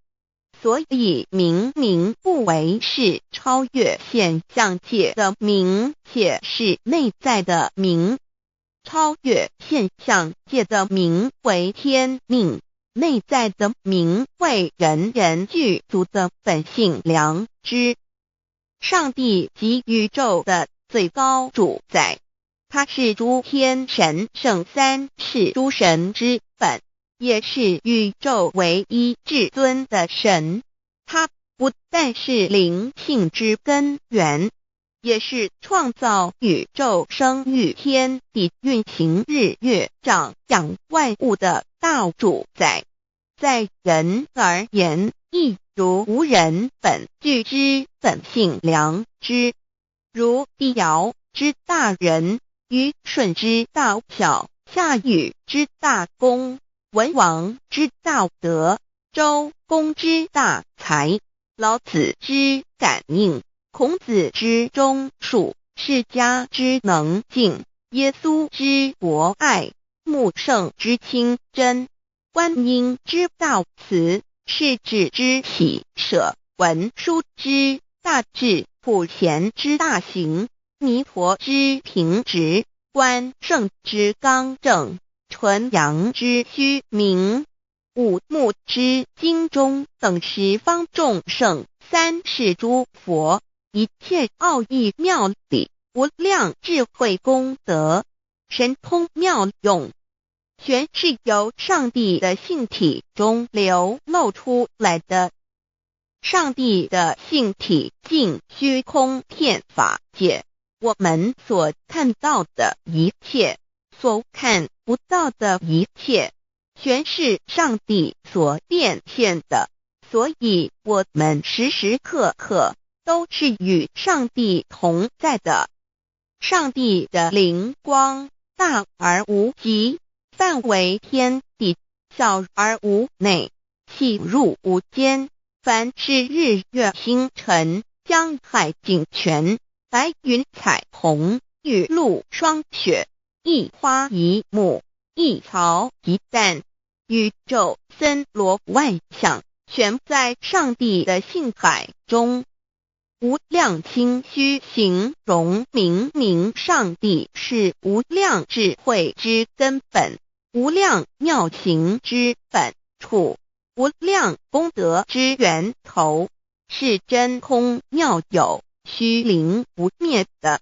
所以明不为是超越现象界的明，且是内在的明。超越现象界的明为天命，内在的名为人人具足的本性良知。上帝即宇宙的最高主宰，他是诸天神圣三世诸神之本，也是宇宙唯一至尊的神。他不但是灵性之根源，也是创造宇宙生育天地运行日月长养万物的大主宰。在人而言，亦如无人本具之本性良知，如帝尧之大仁，虞舜之大巧，夏禹之大功，文王之大德，周公之大才，老子之感应，孔子之忠恕，释迦之能静，耶稣之博爱，穆圣之清真，观音之大慈，世子之喜舍，文殊之大智，普贤之大行，弥陀之平直，关圣之刚正，纯阳之虚明，五目之精中，等十方众圣，三世诸佛，一切奥义妙理，无量智慧功德，神通妙用，全是由上帝的性体中流露出来的。上帝的性体尽虚空遍法界，我们所看到的一切，所看不到的一切，全是上帝所变现的，所以我们时时刻刻都是与上帝同在的。上帝的灵光大而无极，范围天地，小而无内，细入无间。凡是日月星辰，江海井泉，白云彩虹，雨露霜雪，一花一木，一草一蛋，宇宙森罗万象，全在上帝的性海中。无量清虚形容明明上帝是无量智慧之根本，无量妙行之本处，无量功德之源头，是真空妙有，虚灵不灭的。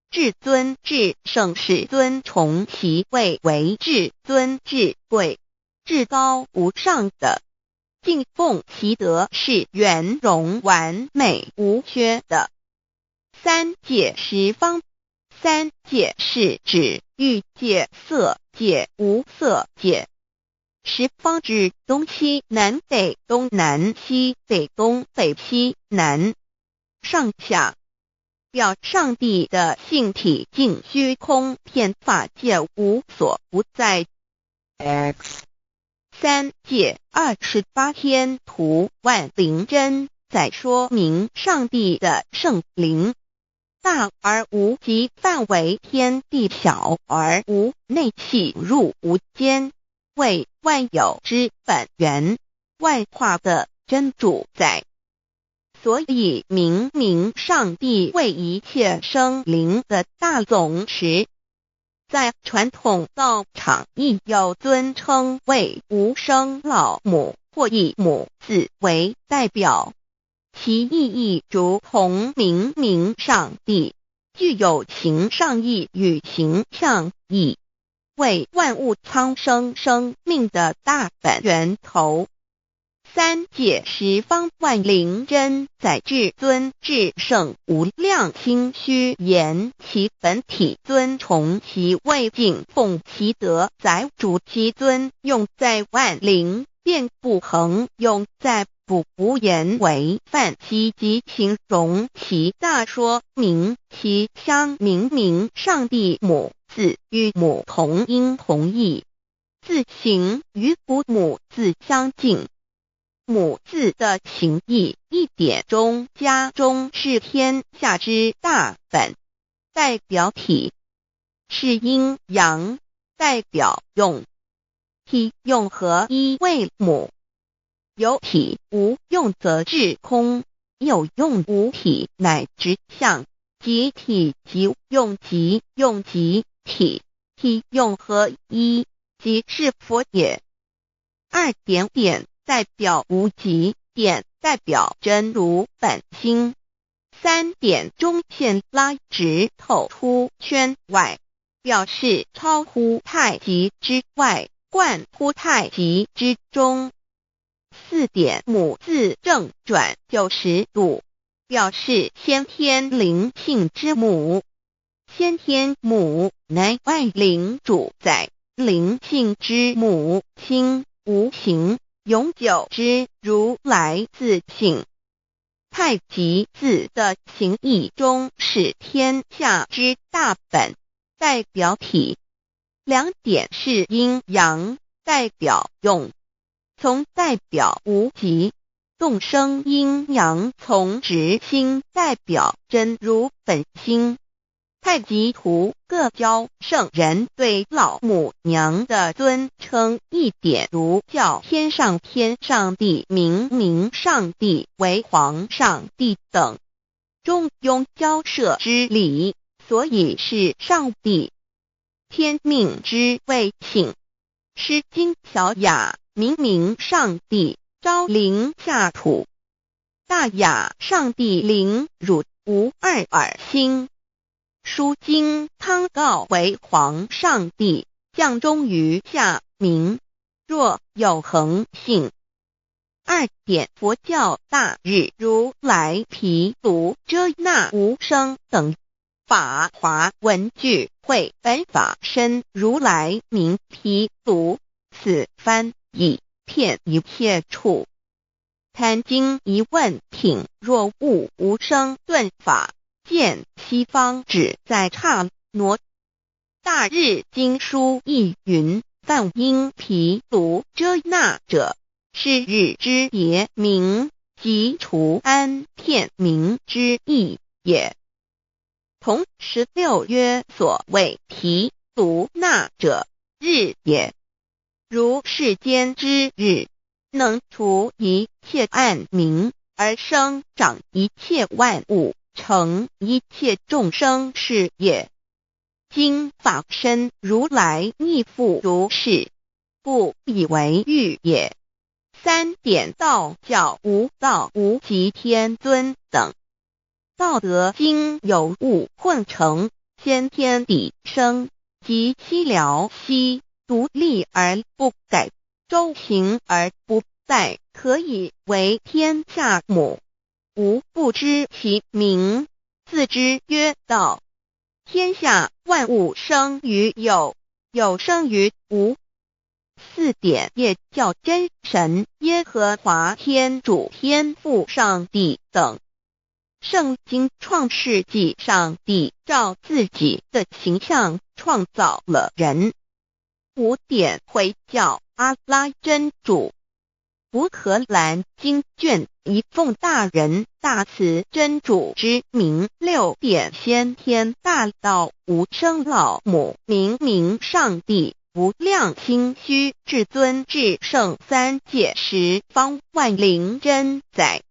至尊至圣世尊崇其位为至尊至贵，至高无上的，敬奉其德是圆融完美无缺的。三界十方，三界是指欲界、色界、无色界。十方指东西南北东南西北东北西南上下，表上帝的性体尽虚空遍法界无所不在。 X 三界28天图万灵真，在说明上帝的圣灵大而无极，范围天地，小而无内，细入无间，为万有之本源，万化的真主宰。所以明明上帝为一切生灵的大总持，在传统道场亦有尊称为无生老母，或以母字为代表，其意义如同明明上帝具有形上义与形象义，为万物苍生生命的大本源头。三界十方万灵真，在至尊至圣无量清虚言其本体，尊崇其位，敬奉其德，载主其尊，用在万灵，便不恒用在不无言为范，其即形容其大，说明其相明明上帝母字与母同音同义，字形与不母字相近。母字的情义一点中加中，是天下之大本，代表体；是阴阳，代表用。体用合一为母，有体无用则至空，有用无体乃直相，即体即用，即用即体，体用合一，即是佛也。2点点代表无极，点代表真如本心。3点中线拉直透出圈外，表示超乎太极之外，贯乎太极之中。4点母字正转90度，表示先天灵性之母。先天母乃外灵主宰，灵性之母亲，无形永久之如来自性。太极字的形义中是天下之大本，代表体。2点是阴阳，代表用。从代表无极，动生阴阳从直心，代表真如本心。太极图各教圣人对老母娘的尊称1点如叫天上天上帝、明上帝为皇上帝等，中庸交涉之理，所以是上帝。天命之谓性，诗经小雅明上帝，昭灵下土。大雅上帝灵汝无二耳心。书经汤告为皇上帝，降忠于下民，若有恒性。2点佛教大日如来毗卢遮那无生等法华文具会本法身如来名毗卢，此翻译遍一切处。坛经一问品，若悟无生顿法，见西方只在刹那。大日经书亦云，梵音毗卢遮那者，是日之别名，即除安片名之意也。同16曰所谓毗卢那者，日也。如世间之日，能除一切暗明，而生长一切万物，成一切众生是也。今法身如来亦复如是，故以为喻也。3点道教无道无极天尊等。道德经有物混成，先天地生，即悉了悉，独立而不改，周行而不殆，可以为天下母。吾不知其名，自之曰道。天下万物生于有，有生于无。4点也叫真神、耶和华天主、天父上帝等。圣经创世纪，上帝照自己的形象创造了人。5点回教阿拉真主。乌克兰经卷一奉大人大慈真主之名。6点先天大道无生老母明上帝无量心虚至尊至圣三界十方万灵真宰。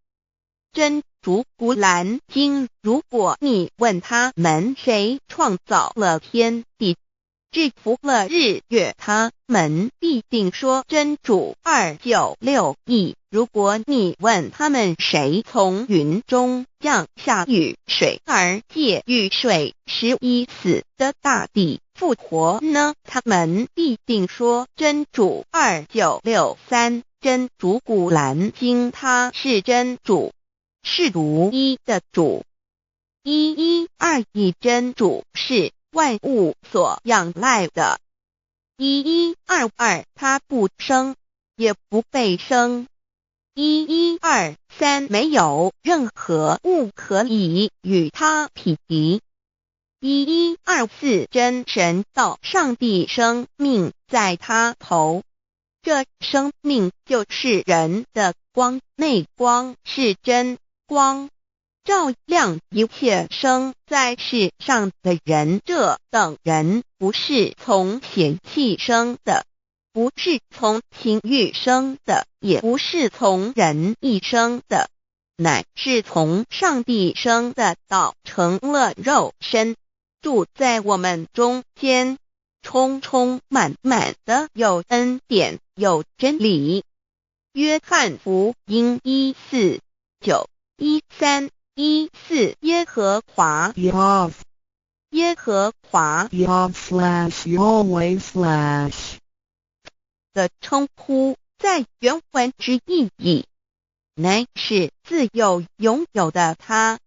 真主古兰经，如果你问他们谁创造了天地，制服了日月，他们必定说真主296亿。如果你问他们谁从云中降下雨水而借雨水使已死的大地复活呢，他们必定说真主2963。真主古兰经，他是真主，是独一的主。112亿真主是万物所仰赖的。1122他不生，也不被生。1123没有任何物可以与他匹敌。1124真神道上帝生命在他头，这生命就是人的光，内光是真光，照亮一切生在世上的人。这等人不是从血气生的，不是从情欲生的，也不是从人意生的，乃是从上帝生的道成了肉身，住在我们中间。充充满满的有恩典有真理。约翰福音1:4-9、13-14耶和华 Yav 耶和华 Yav/Yahweh/ 的称呼，在原文之意义，乃是自有拥有的他，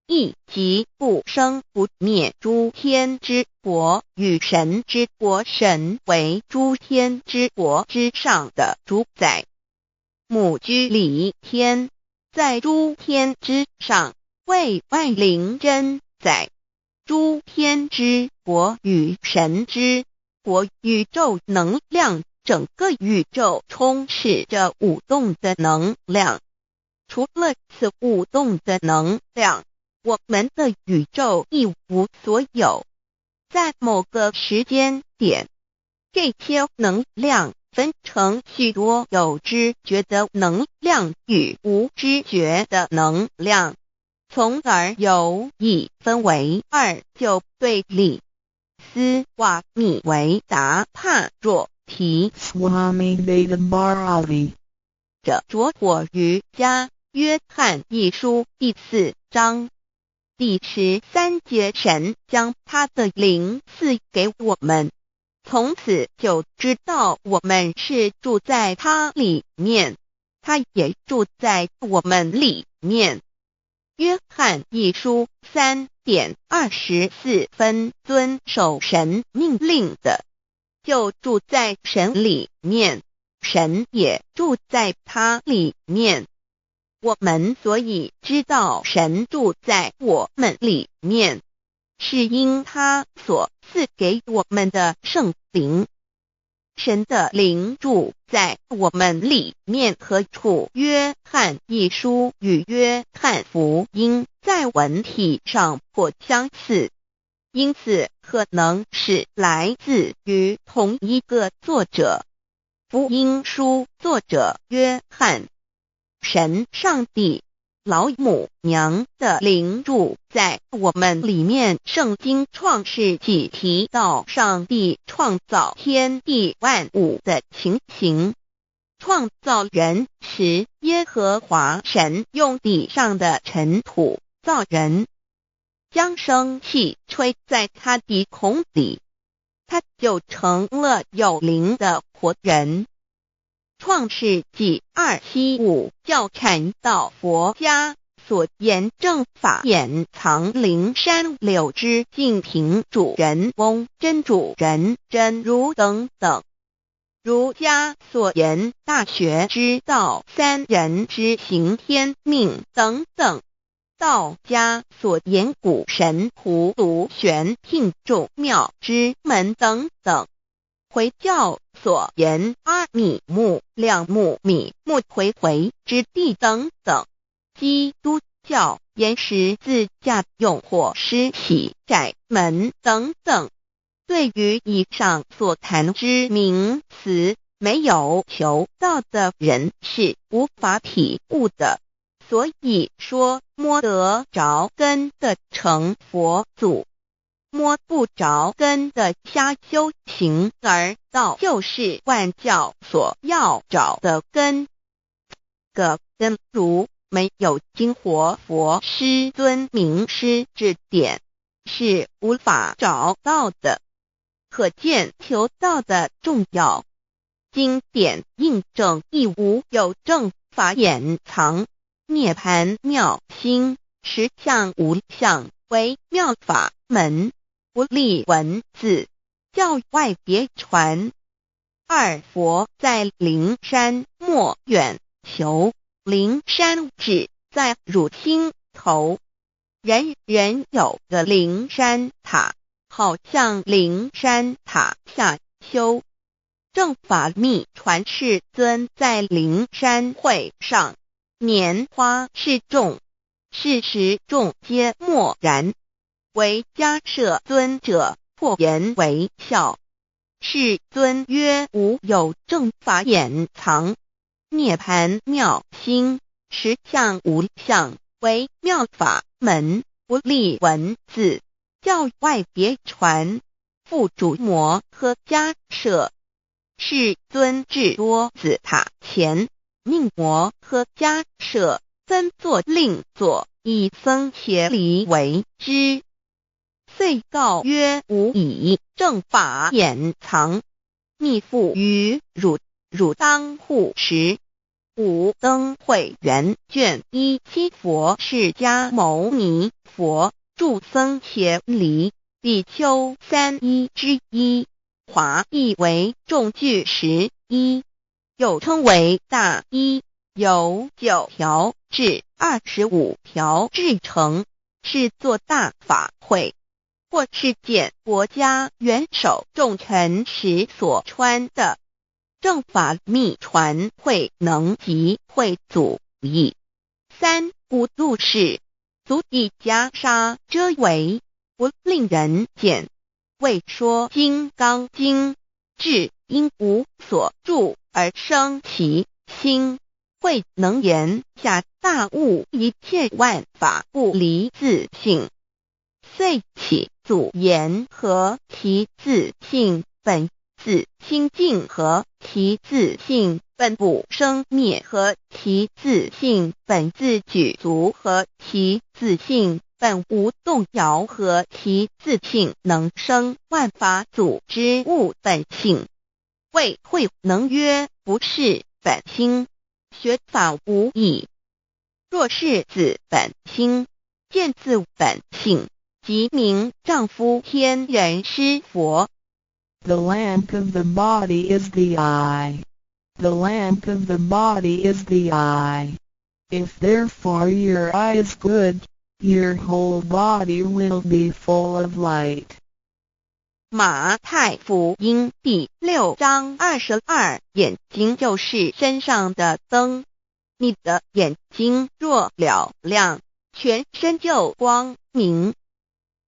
亦即不生不灭诸天之国与神之国，神为诸天之国之上的主宰，母居里天，在诸天之上，为万灵真宰。诸天之国与神之国，宇宙能量，整个宇宙充斥着舞动的能量。除了此舞动的能量，我们的宇宙一无所有。在某个时间点，这些能量分成许多有知觉的能量与无知觉的能量，从而有意分为二就对立。斯瓦米维达帕若提 Swami Vedambaravi 着着火于家约翰一书第4章第13节，神将他的灵赐给我们，从此就知道我们是住在他里面，他也住在我们里面。约翰一书3:24，遵守神命令的，就住在神里面，神也住在他里面。我们所以知道神住在我们里面，是因他所赐给我们的圣灵。神的灵住在我们里面何处？约翰一书与约翰福音在文体上颇相似，因此可能是来自于同一个作者。福音书作者约翰，神上帝老母娘的灵住在我们里面。圣经创世纪提到上帝创造天地万物的情形，创造人时，耶和华神用地上的尘土造人，将生气吹在他鼻孔里，他就成了有灵的活人。创世纪2:7-5教阐到佛家所言正法掩藏灵山柳之净瓶主人翁真主人真如等等，儒家所言大学之道三人之行天命等等，道家所言古神葫芦玄牝众妙之门等等，回教所言阿米木亮木米木回回之地等等，基督教言十字架用火施洗窄门等等。对于以上所谈之名词，没有求道的人是无法体悟的。所以说，摸得着根的成佛祖，摸不着根的瞎修行，而道就是万教所要找的根。个根如没有经活佛师尊名师指点，是无法找到的。可见求道的重要。经典印证亦无有正法掩藏，涅盘妙心，实相无相，为妙法门，不立文字，教外别传。二佛在灵山莫远求，灵山只在汝心头。人人有个灵山塔，好像灵山塔下修。正法密传世尊在灵山会上，拈花示众，是时众皆默然，唯迦摄尊者破颜为笑。世尊曰：无有正法掩藏，涅盘妙心，实相无相，为妙法门，不立文字，教外别传。父主摩诃迦舍。世尊至多子塔前，命摩诃迦舍分作令座，以僧伽梨为之。遂告曰：吾以正法掩藏，密付于汝，汝当护持。五灯会元卷17佛释迦牟尼佛著僧伽梨比丘31之一，华译为众句11，又称为大一，由9条至25条制成，是作大法会，或是见国家元首重臣时所穿的。正法密传会能及会祖义。3. 五度氏，足以袈裟遮为，不令人见。为说金刚经，至因无所住而生其心，慧能言下大悟一切万法不离自性。遂起祖言和其自性本自清净和其自性本不生灭和其自性本自具足和其自性本无动摇和其自性能生万法组之物本性。谓慧能曰：不是本心，学法无益。若是自本心，见自本性，即名丈夫天人师佛。The lamp of the body is the eye. The lamp of the body is the eye. If therefore your eye is good, your whole body will be full of light. 马太福音第6章22，眼睛就是身上的灯。你的眼睛若了亮，全身就光明。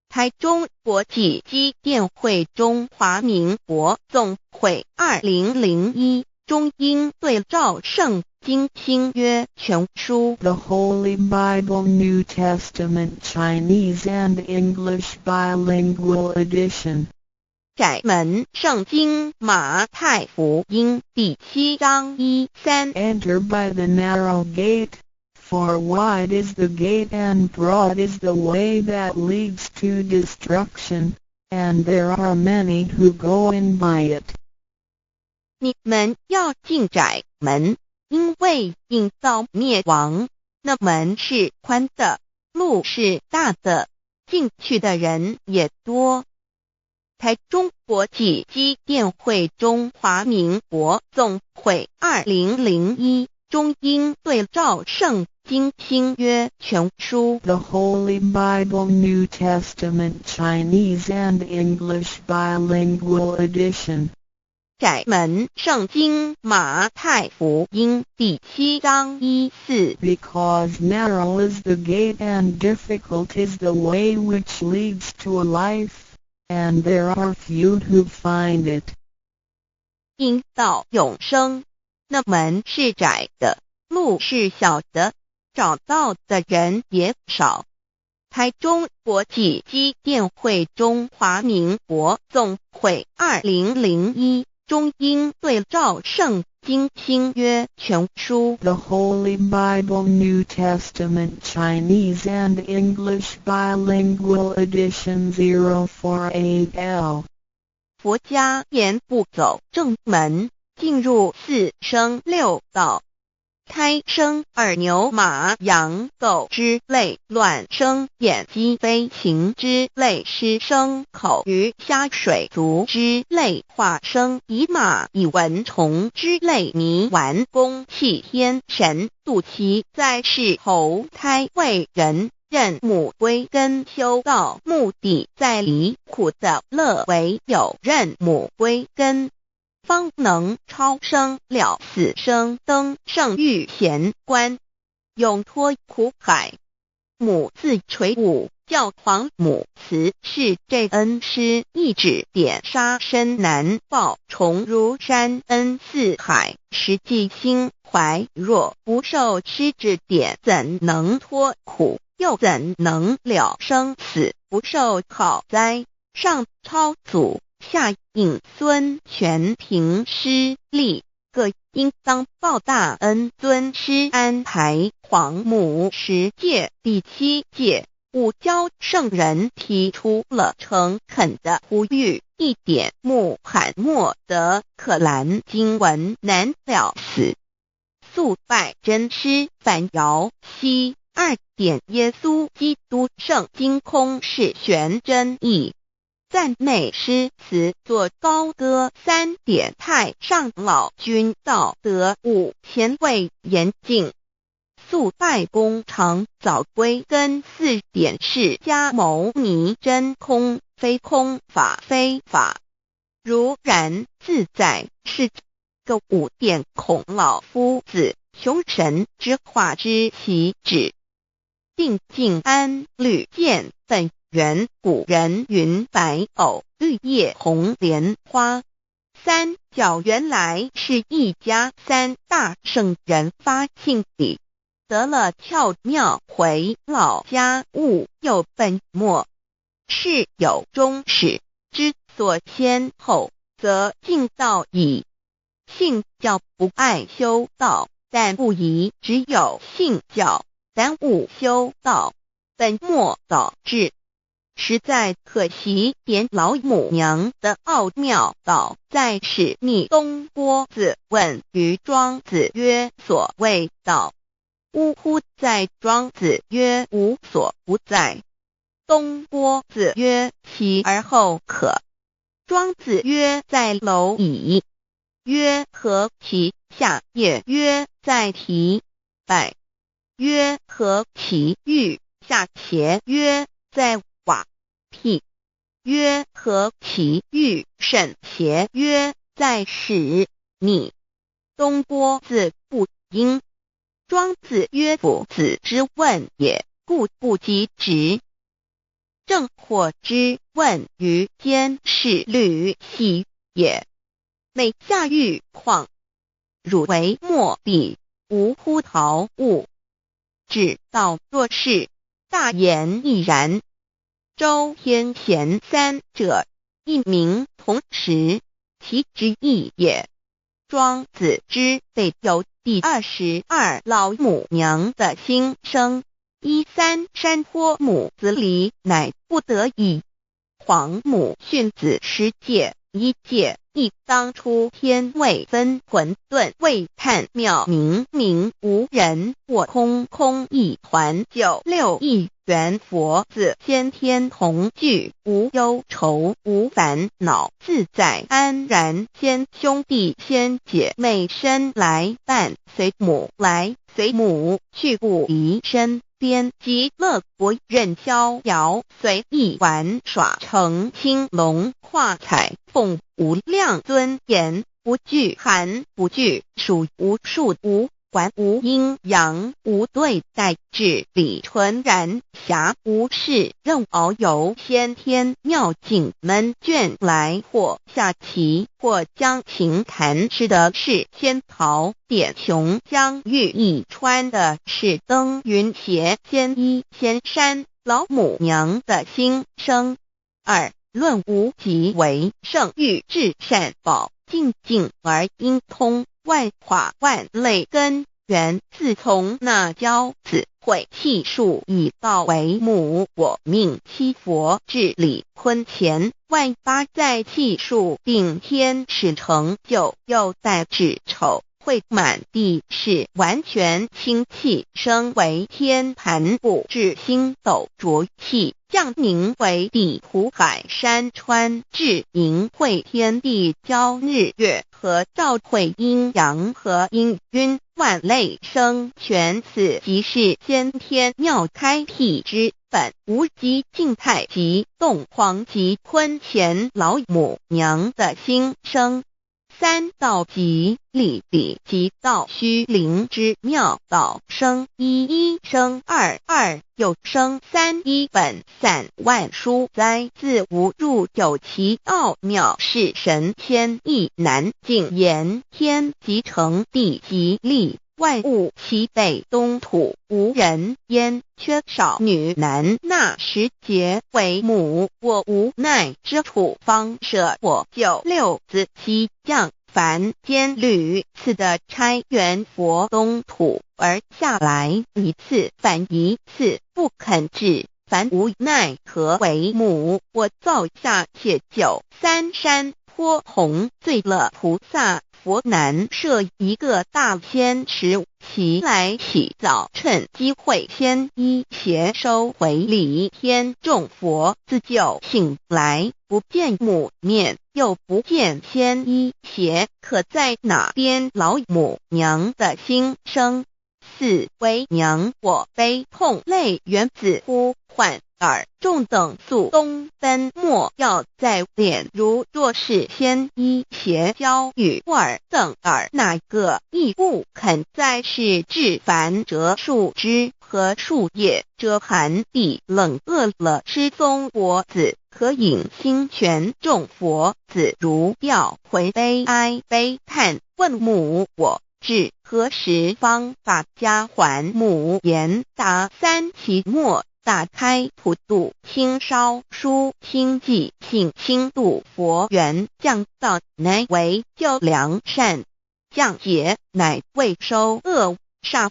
台中国际机电会中华民国总会2001中英对照圣经新约全书 The Holy Bible New Testament Chinese and English Bilingual Edition. 窄门圣经马太福音第7章1-3 Enter by the narrow gate, for wide is the gate and broad is the way that leads to destruction, and there are many who go in by it. 你们要进窄门，因为引到灭亡，那门是宽的，路是大的，进去的人也多。台中国际机电会中华民国总会2001中英对照圣经新约全书 The Holy Bible New Testament Chinese and English Bilingual Edition. 窄门圣经马太福音第7章1-4 Because narrow is the gate and difficult is the way which leads to life, and there are few who find it. 因到永生，那门是窄的，路是小的，找到的人也少。台中国际机电会中华民国总会2001中英对照圣经新约全书 The Holy Bible New Testament Chinese and English Bilingual Edition 048L. 佛家言不走正门，进入4生6道。胎生耳牛马羊狗之类，卵生眼鸡飞禽之类，湿生口鱼虾水族之类，化生以马以蚊虫之类，泥丸公气天神度其在世投胎为人，任母归根修道，目的在离苦的乐为有任母归根，方能超生了死生登圣域贤官，永脱苦海。母自垂武，教皇母慈是这恩师，一指点杀身难报，重如山恩似海，实际心怀若不受师指点，怎能脱苦？又怎能了生死？不受考灾，上超祖下应孙权凭师力，各应当报大恩。尊师安排黄母10诫，第7诫，武教圣人提出了诚恳的呼吁，一点穆罕默德可兰经文难了死。肃拜真师反摇息。2点耶稣基督圣经空是玄真义。赞美诗词作高歌。3点太上老君道德。5前卫严谨。肃拜公常早归根。4点释迦牟尼真空非空，法非法，如然自在是个。5点孔老夫子雄神之化之其旨，定静安律见本源。古人云白藕绿叶红莲花。3角原来是一家3大圣人发庆礼，得了巧妙回老家务有本末，是有终始，之所先后，则敬道矣。信教不爱修道，但不宜只有信教，耽误修道，本末倒置，实在可惜。点老母娘的奥妙道在使逆东郭子问于庄子曰：所谓道，呜呼！在庄子曰：无所不在。东郭子曰：其而后可。庄子曰：在蝼蚁。曰：何其？下也曰：在蹄。百曰：何其欲？下且曰：在瓦辟。曰：何其欲？甚且曰：在始。逆东郭子不应。庄子曰：夫子之问也，故不及直。正火之问于监视律系也。每下狱况，汝为莫必，无乎陶物。只道若是，大言亦然。周天贤3者，一名同时，其之义也。庄子之备有第22老母娘的心声。3山坡母子礼，乃不得已。黄母训子10诫。1诫，亦当初天未分，混沌未探，妙明明无人，我空空一团。96一元佛子先天同具，无忧愁无烦恼，自在安然。先兄弟先姐妹生来伴随母来，随母去不离身边。极乐国任逍遥，随意玩耍，成青龙画彩凤，无量尊严，不惧寒不惧暑，无数无管无阴阳，无对待，至理纯然，暇无事任遨游。先天妙境门卷来，或下棋，或将琴弹，吃的是仙桃，点琼浆玉一穿的是登云鞋，仙衣仙衫。老母娘的心声。2论无极为圣域，至善宝，静静而应通，万法万类根源。自从那教子会气数以道为母，我命七佛治理坤乾，万八在气数定天使成就，又待至丑会满地是完全清气，升为天盘部，至星斗浊气，降凝为地湖海山川，至凝会天地交日月和照会阴阳和阴晕，万类生全。此即是先天妙开辟之本，无极静态及动黄及坤乾老母娘的心声。3道即理比及道虚灵之妙道生一生二又生3，一本散万殊哉，自无入有其奥妙，是神天意难尽言。天即成地即立，万物其北东土，无人焉，缺少女男。那时节为母，我无奈之土，方舍我九六子七将。凡监吕次的差员佛东土而下来一次，反一次不肯至。凡无奈何为母，我造下且九三山颇弘罪了菩萨。佛南设一个大仙池，其来洗澡，趁机会先衣邪收回礼。天众佛自救醒来，不见母面，又不见仙衣邪，可在哪边老母娘的心声？四为娘，我悲痛泪源自呼唤耳。众等速东奔，莫要在脸。如若是仙衣邪教与耳等耳，哪个亦不肯在世至凡折树枝和树叶，遮寒地冷，饿了失踪佛子，可引心泉。众佛子如吊魂，悲哀悲叹，问母我至何时方把家还？母言答三期末，打开普度清烧书清寂，信清度佛缘，降道乃为救良善，降劫乃为收恶煞。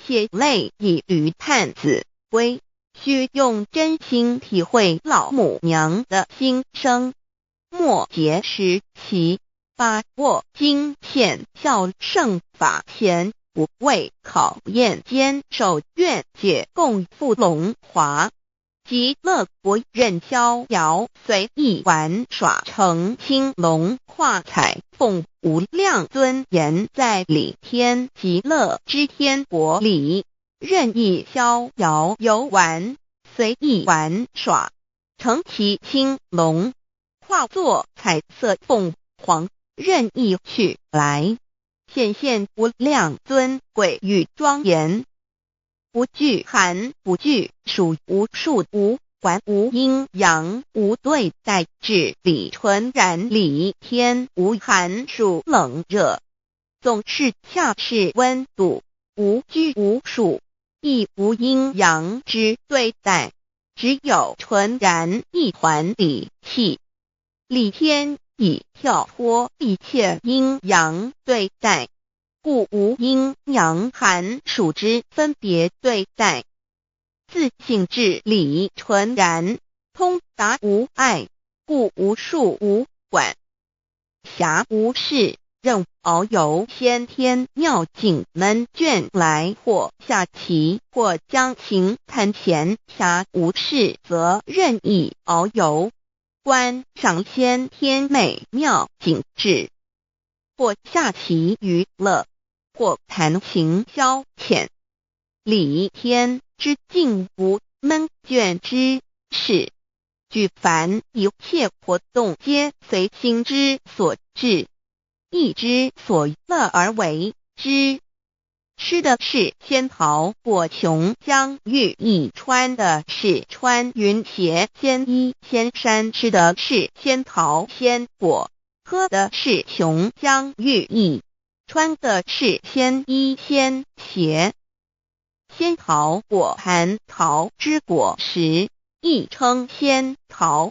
血泪以于叹子归，须用真心体会老母娘的心声。末节时期，把握经现效圣法前，不为考验，坚守愿解，共赴龙华。极乐国任逍遥，随意玩耍，成青龙化彩凤。无量尊严在里天极乐之天国里，任意逍遥游玩，随意玩耍，成其青龙，化作彩色凤凰，任意去来，显现无量尊贵与庄严，不惧寒，不惧暑，无数无管，无阴阳，无对待，至理纯然理天，无寒暑冷热，总是恰是温度，无拘无束，亦无阴阳之对待，只有纯然一团理气。理天以跳脱一切阴阳对待，故无阴阳寒暑之分别对待，自性至理纯然，通达无碍，故无束无管，暇无事，任遨游先天妙境门卷来，或下棋，或将琴弹弦，暇无事则任意遨游，观赏先天美妙景致，或下棋娱乐，或弹琴消遣。理天之境无闷倦之事，举凡一切活动皆随心之所至，意之所乐而为之。吃的是仙桃果琼浆玉液，穿的是穿云鞋仙衣仙衫，吃的是仙桃仙果，喝的是琼浆玉液，穿的是仙衣仙鞋。仙桃果蟠桃之果实，亦称仙桃。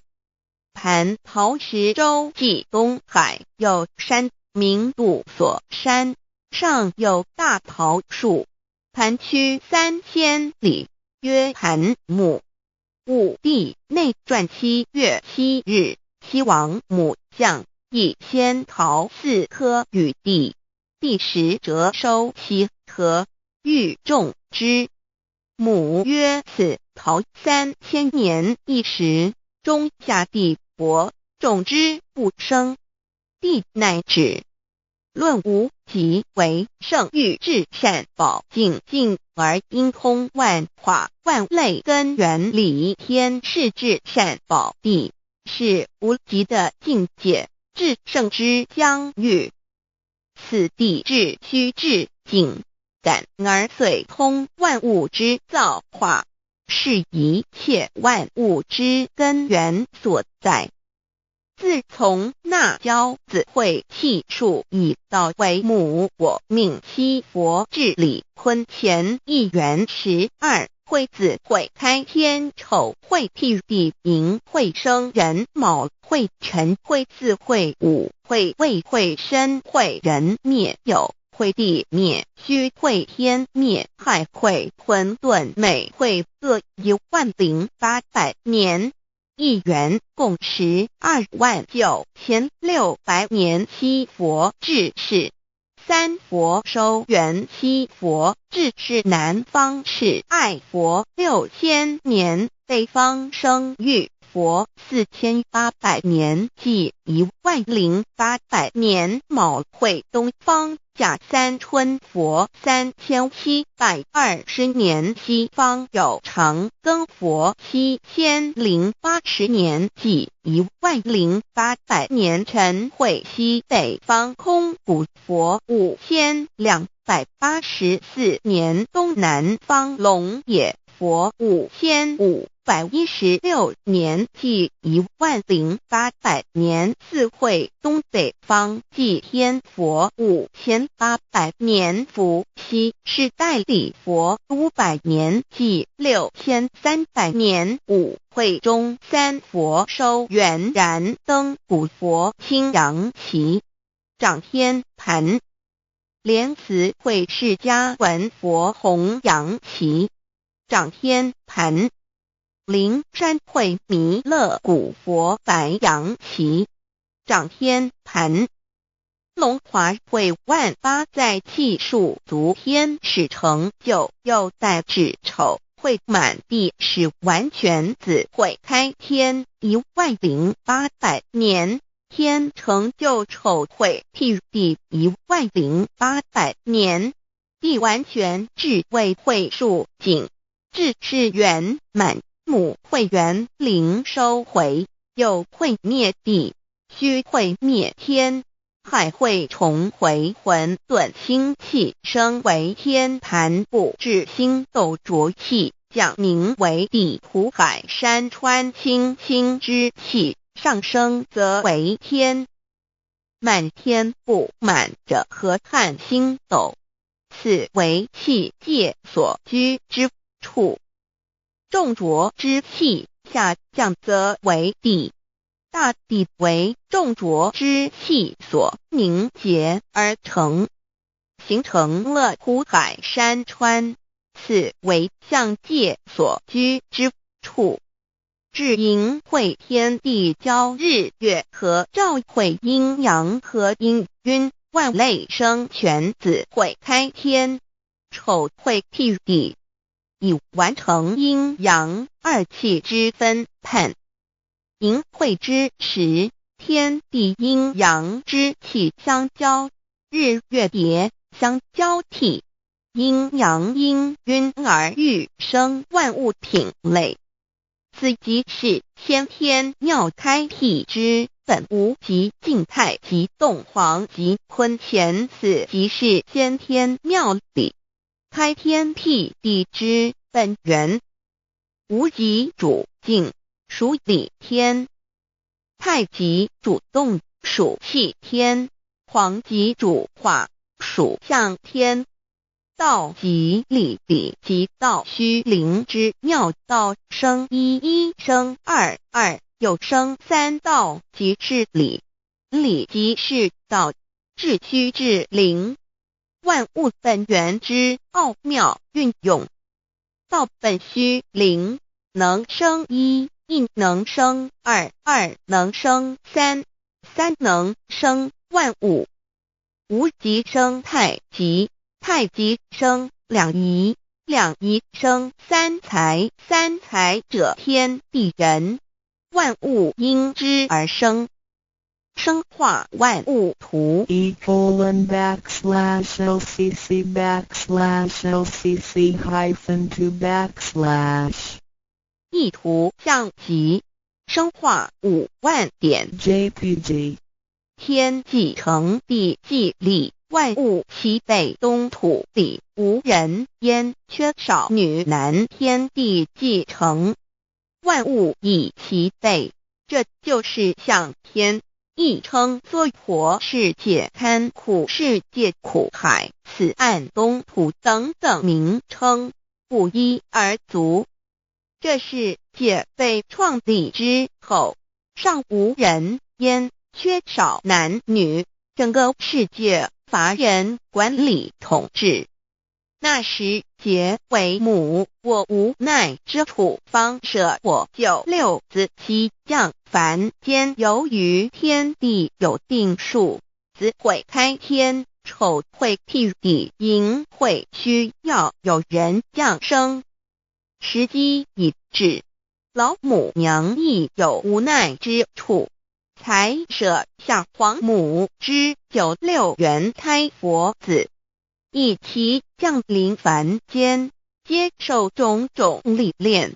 蟠桃实洲际东海有山，名度所山，上有大桃树，盘曲3000里，曰盘木。武帝内传7月7日，西王母降，以仙桃4颗与帝，帝时折收其核，欲种之。母曰：此桃3000年一时，中下地薄，种之不生。帝乃止。论无极为圣欲至善宝净净而应通万化万类根源理天是至善宝地，是无极的境界，至圣之疆域。此地至虚至境感而遂通万物之造化，是一切万物之根源所在。自从那骄子会气数以道为母，我命七佛治理坤乾一元12会子会开天丑会替地寅会生人卯会辰会巳会午会未会申会人灭酉会地灭戌会天灭亥会混沌每会各10800年。一元共129600年。七佛治世，三佛收元，七佛治世南方是爱佛6000年，北方生玉佛4800年，即10800年。卯会东方甲三春佛3720年，西方有长庚佛7080年，即10800年。辰会西北方空谷佛5284年，东南方龙野佛5516年，即10800年。巳会东北方祭天佛5800年，伏羲是代理佛500年，即6300年。午会中三佛收元，燃灯古佛青阳旗，掌天盘。莲慈会释迦文佛红阳旗，掌天盘。灵山会弥勒古佛白羊旗，掌天盘。龙华会万八在气数足天使成就，又在指丑会满地是完全子会开天10800年，天成就丑会替地10800年，地完全至为会数景，至是圆满。母会元灵收回，又会灭地，戌会灭天，亥会重回混沌星气，生为天盘部，至星斗浊气，降名为地土海山川清清之气，上升则为天。满天布满着河汉星斗，此为气界所居之处。重浊之气下降则为地，大地为重浊之气所凝结而成，形成了土海山川，此为象界所居之处。至寅会天地交日月和，照会阴阳和阴晕，万类生全子会开天，丑会替地，以完成阴阳二气之分判。寅会之时，天地阴阳之气相交，日月叠相交替，阴阳阴晕而欲生万物品类。此即是先天妙开辟之本无极静态即动黄即坤乾，此即是先天妙理开天辟地之本源。无极主静，属理天；太极主动，属气天；黄极主化，属象天。道即理，理即道虚灵之妙道，生一，一生二，二又生三，道即是理，理即是道，至虚至灵，万物本源之奥妙运用。道本虚灵，能生一，一能生二，二能生三，三能生万物。无极生太极，太极生两仪，两仪生三才，三才者天地人，万物因之而生，生化万物图。e://LCC_LCC_2/ 意图象极，生化5万点 JPG。天既成地既立，万物其北东土里无人焉，缺少女男，天地既成，万物以其北这就是向天，亦称娑婆世界、堪苦世界、苦海、此岸、东土等等名称，不一而足。这世界被创立之后，尚无人烟，缺少男女，整个世界乏人管理统治。那时桀为母，我无奈之土方舍我9六子期降凡间，由于天地有定数，子会开天，丑会辟地，寅会需要有人降生。时机已至，老母娘亦有无奈之处，才舍下皇母之9六元胎佛子，一齐降临凡间，接受种种历练，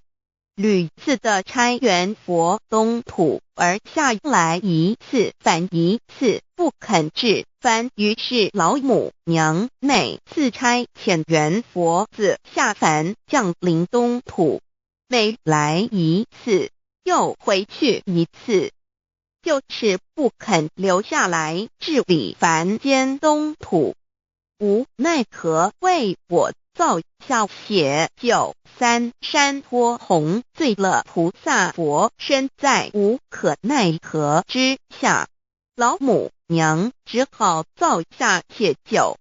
屡次的差援佛东土而下来一次反一次不肯至凡，于是老母娘每次差遣援佛子下凡降临东土，每来一次又回去一次，就是不肯留下来治理凡间东土。无奈何为我造下血救三山托洪罪了菩萨佛，身在无可奈何之下，老母娘只好造下血救。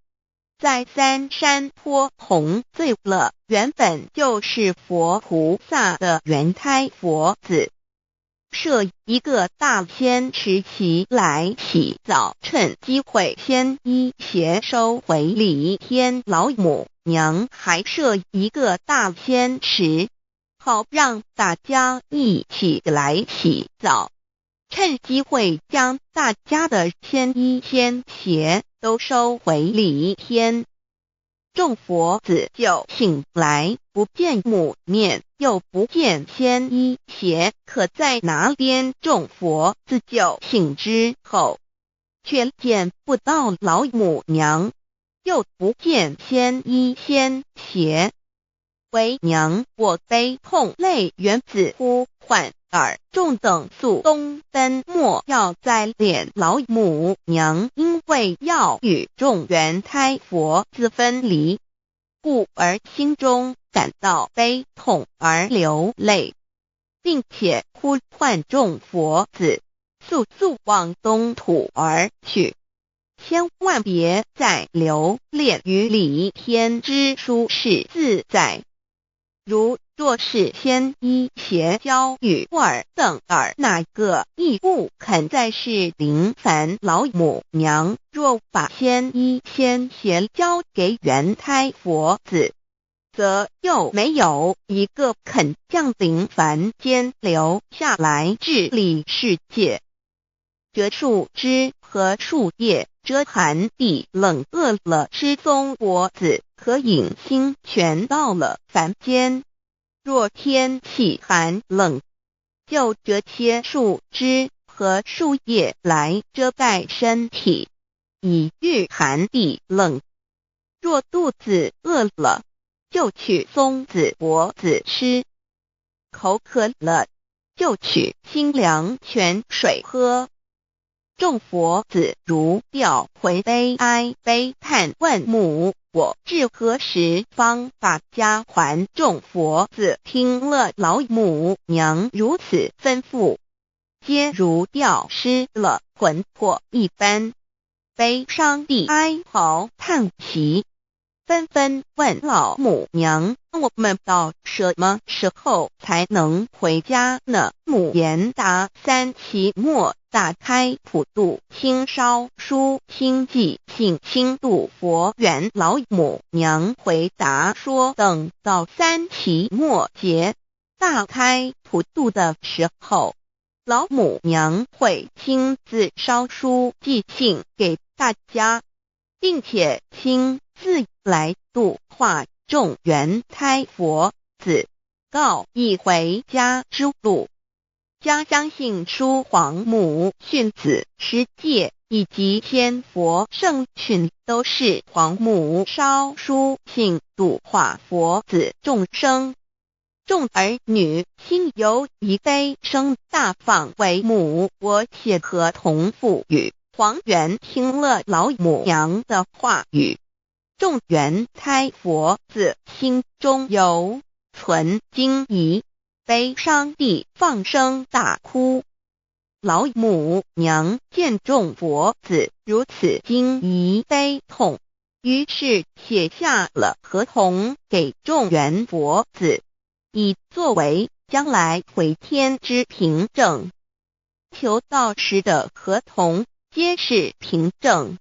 在三山托洪罪了原本就是佛菩萨的原胎佛子，设一个大仙池期来洗澡，趁机会先一邪收回礼天。老母娘还设一个大仙池，好让大家一起来洗澡，趁机会将大家的仙衣仙鞋都收回礼天。众佛子就醒来，不见母面，又不见仙衣鞋，可在哪边？众佛子就醒之后，却见不到老母娘，又不见仙衣仙鞋。为娘我悲痛泪源子呼唤尔众等速东奔，莫要再恋老母娘，因为要与众原胎佛子分离，故而心中感到悲痛而流泪，并且呼唤众佛子速速往东土而去，千万别再留恋于礼天之舒适自在。若是仙衣鞋交与尔等尔，哪个亦不肯再是临凡老母娘？若把仙衣仙鞋交给原胎佛子，则又没有一个肯降临凡间留下来治理世界。折树枝和树叶遮寒地冷，饿了吃松果子，可饮清泉到了凡间。若天气寒冷，就折些树枝和树叶来遮盖身体，以御寒地冷。若肚子饿了，就取松子果子吃；口渴了，就取清凉泉水喝。众佛子如调回悲哀悲叹，问母我至何时方把家还？众佛子听了老母娘如此吩咐，皆如吊失了魂魄一般，悲伤地哀嚎叹息，纷纷问老母娘：我们到什么时候才能回家呢？母言答：3期末打开普度清烧书清寂信清度佛缘。老母娘回答说，等到3期末节大开普度的时候，老母娘会亲自烧书寄信给大家，并且亲自来度化众原胎佛子，告一回家之路。将相信书皇母训子十戒以及天佛圣训，都是皇母烧书信度化佛子众生。众儿女心有一悲，生大放为母。我写合同赋予。黄元听了老母娘的话语，众元开佛子心中有存惊疑，悲伤地放声大哭。老母娘见众佛子如此惊疑悲痛，于是写下了合同给众元佛子，以作为将来回天之凭证。求道时的合同皆是凭证。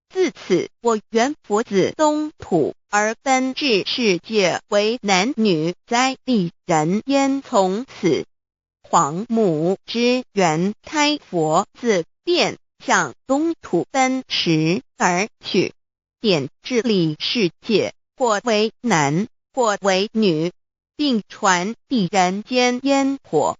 自此，我元佛子东土而奔至世界为男女在地人焉。从此，黄母之元开佛子便向东土奔驰而去，点治理世界，或为男，或为女，并传递人间烟火。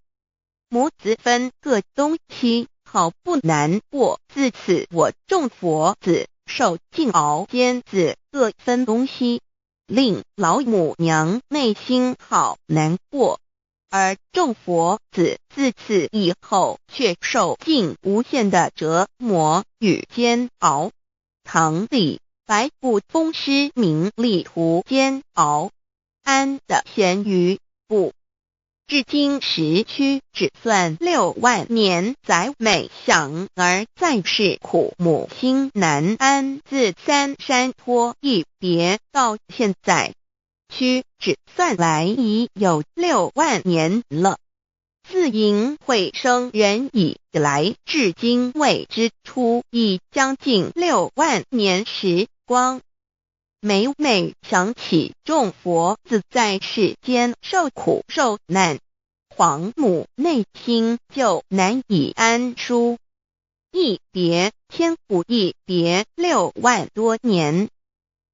母子分各东西，好不难过。自此，我众佛子受尽熬煎子各分东西，令老母娘内心好难过。而众佛子自此以后却受尽无限的折磨与煎熬。唐李白骨风师名利图煎熬，安得闲于不？至今时区只算6万年，载美享而在世苦，母心难安。自三山托一别到现在，屈指算来已有6万年了。自寅会生人以来，至今未知出，已将近6万年时光。每每想起众佛子在世间受苦受难，黄母内心就难以安舒。一别千古，一别6万多年。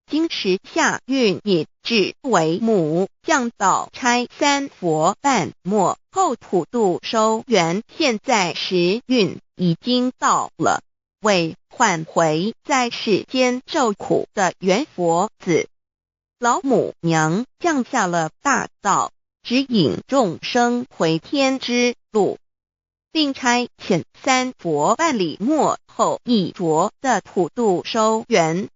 今时下运也至为母，降道差三佛半末后普度收圆，现在时运已经到了，为唤回在世间受苦的元佛子，老母娘降下了大道，指引众生回天之路，并差遣三佛办理末后一着的普度收圆。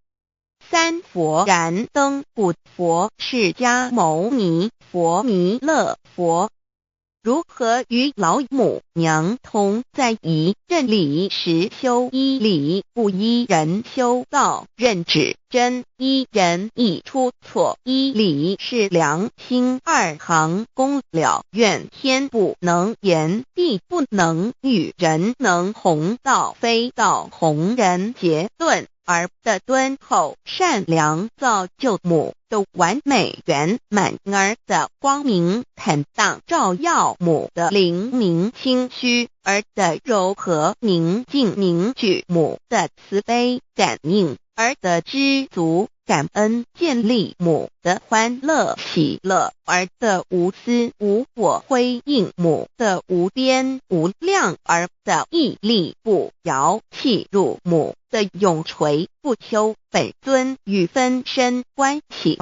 三佛燃灯古佛、释迦牟尼佛、弥勒佛，如何与老母娘同在一任理时修一理，不依人修道，任指真一人一出错，一理是良心2行功了，愿天不能言，地不能喻，人能弘道，非道弘人。结论而的敦厚善良，造就母的完美圆满，儿的光明坦荡，照耀母的灵明清虚，儿的柔和宁静凝聚母的慈悲感应，儿的知足感恩建立母的欢乐喜乐，儿的无私无我辉映母的无边无量，儿的屹立不摇弃入母的永垂不朽。本尊与分身关系。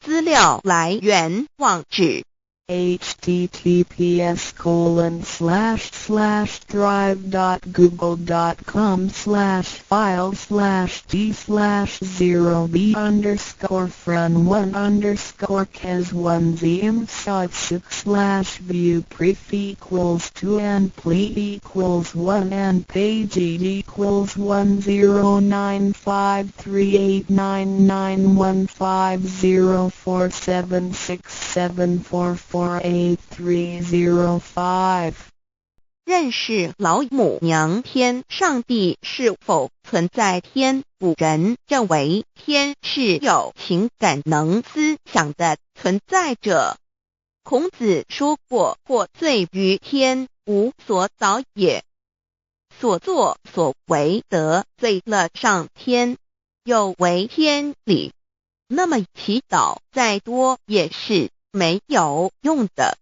资料来源网址https://drive.google.com/files/d/0b_cas1z_imshot6/view pref equals 2 and plete equals 1 and page equals 109538991947647448305. 认识老母娘天上帝是否存在？天古人认为天是有情感能思想的存在者。孔子说过，或罪于天，无所导也。所作所为得罪了上天，有违天理，那么祈祷再多也是没有用的。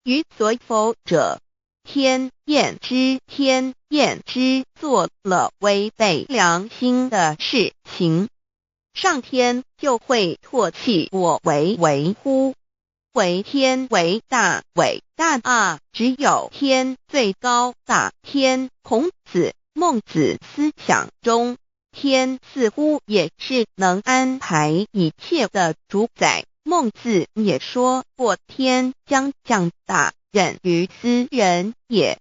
于所否者，天厌之，天厌之，做了违背良心的事情，上天就会唾弃我为为乎？为天为大，伟大啊！只有天最高大。天，孔子、孟子思想中，天似乎也是能安排一切的主宰。孟子也说过：“天将降大任于斯人也，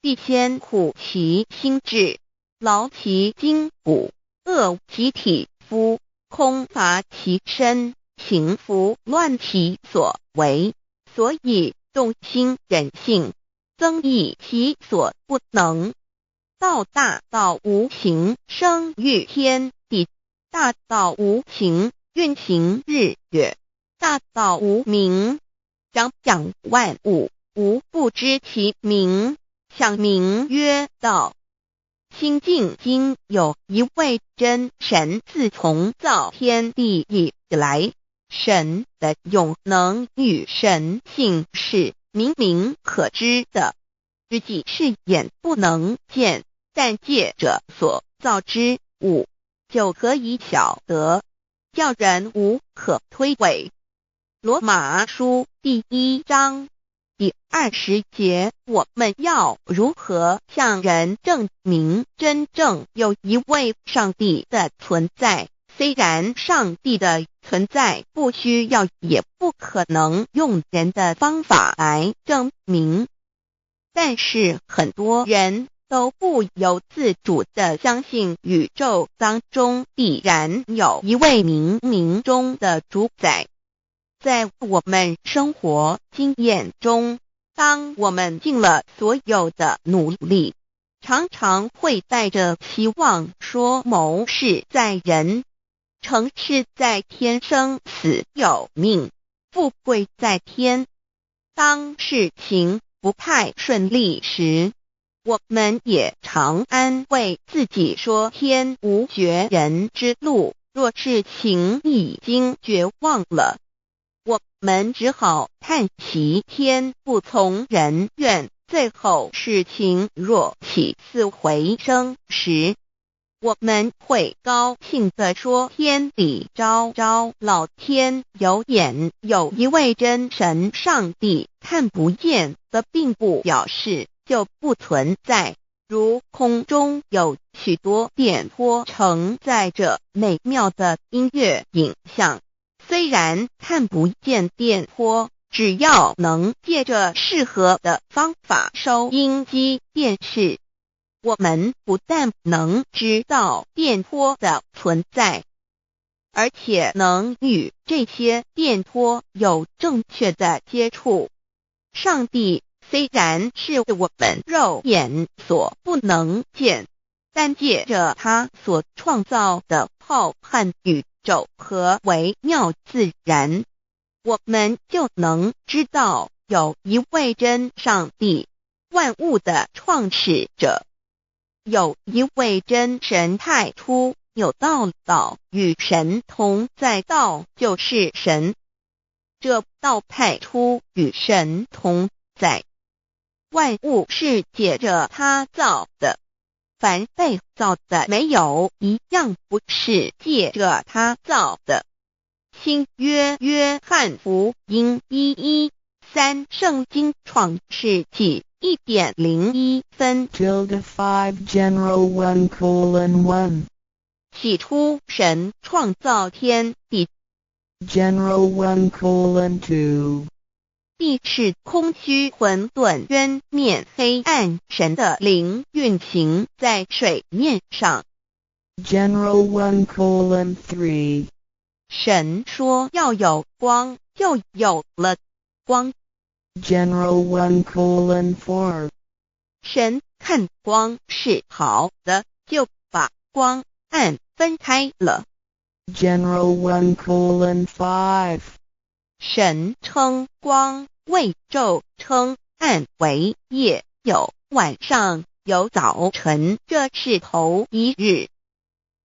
必先苦其心志，劳其筋骨，饿其体肤，空乏其身，行拂乱其所为。所以动心忍性，增益其所不能。道大道无形，生育天地；大道无形，运行日月；大道无名，长养万物。吾不知其名，想名曰道。”新晋经有一位真神，自从造天地以来，神的永能与神性是明明可知的，实际是眼不能见，但借着所造之物，就可以晓得，叫人无可推诿。罗马书第1章第20节，我们要如何向人证明真正有一位上帝的存在？虽然上帝的存在不需要也不可能用人的方法来证明，但是很多人都不由自主地相信宇宙当中必然有一位冥冥中的主宰。在我们生活经验中，当我们尽了所有的努力，常常会带着期望说谋事在人，成事在天，生死有命，富贵在天。当事情不太顺利时，我们也常安慰自己说天无绝人之路，若事情已经绝望了，我们只好叹息天不从人愿。最后事情若起死回生时，我们会高兴地说天理昭昭，老天有眼。有一位真神上帝，看不见的并不表示就不存在，如空中有许多电波承载着美妙的音乐影像，虽然看不见电波，只要能借着适合的方法收音机电视，我们不但能知道电波的存在，而且能与这些电波有正确的接触。上帝虽然是我们肉眼所不能见，但借着他所创造的浩瀚宇宙和微妙自然，我们就能知道有一位真上帝，万物的创始者。有一位真神太初有道，道与神同在，道就是神。这道太初与神同在，万物是借着他造的，凡被造的没有一样不是借着他造的。新约约翰福音1:13，圣经创世纪1.01分 5 general 1:1 起初神创造天地， general 1:2 地是空虚混沌渊面黑暗，神的灵运行在水面上。 general 1:3 神说要有光，就有了光。 general 1:4 神看光是好的，就把光暗分开了。 general 1:5 神称光为昼，称暗为夜，有晚上，有早晨，这是头一日。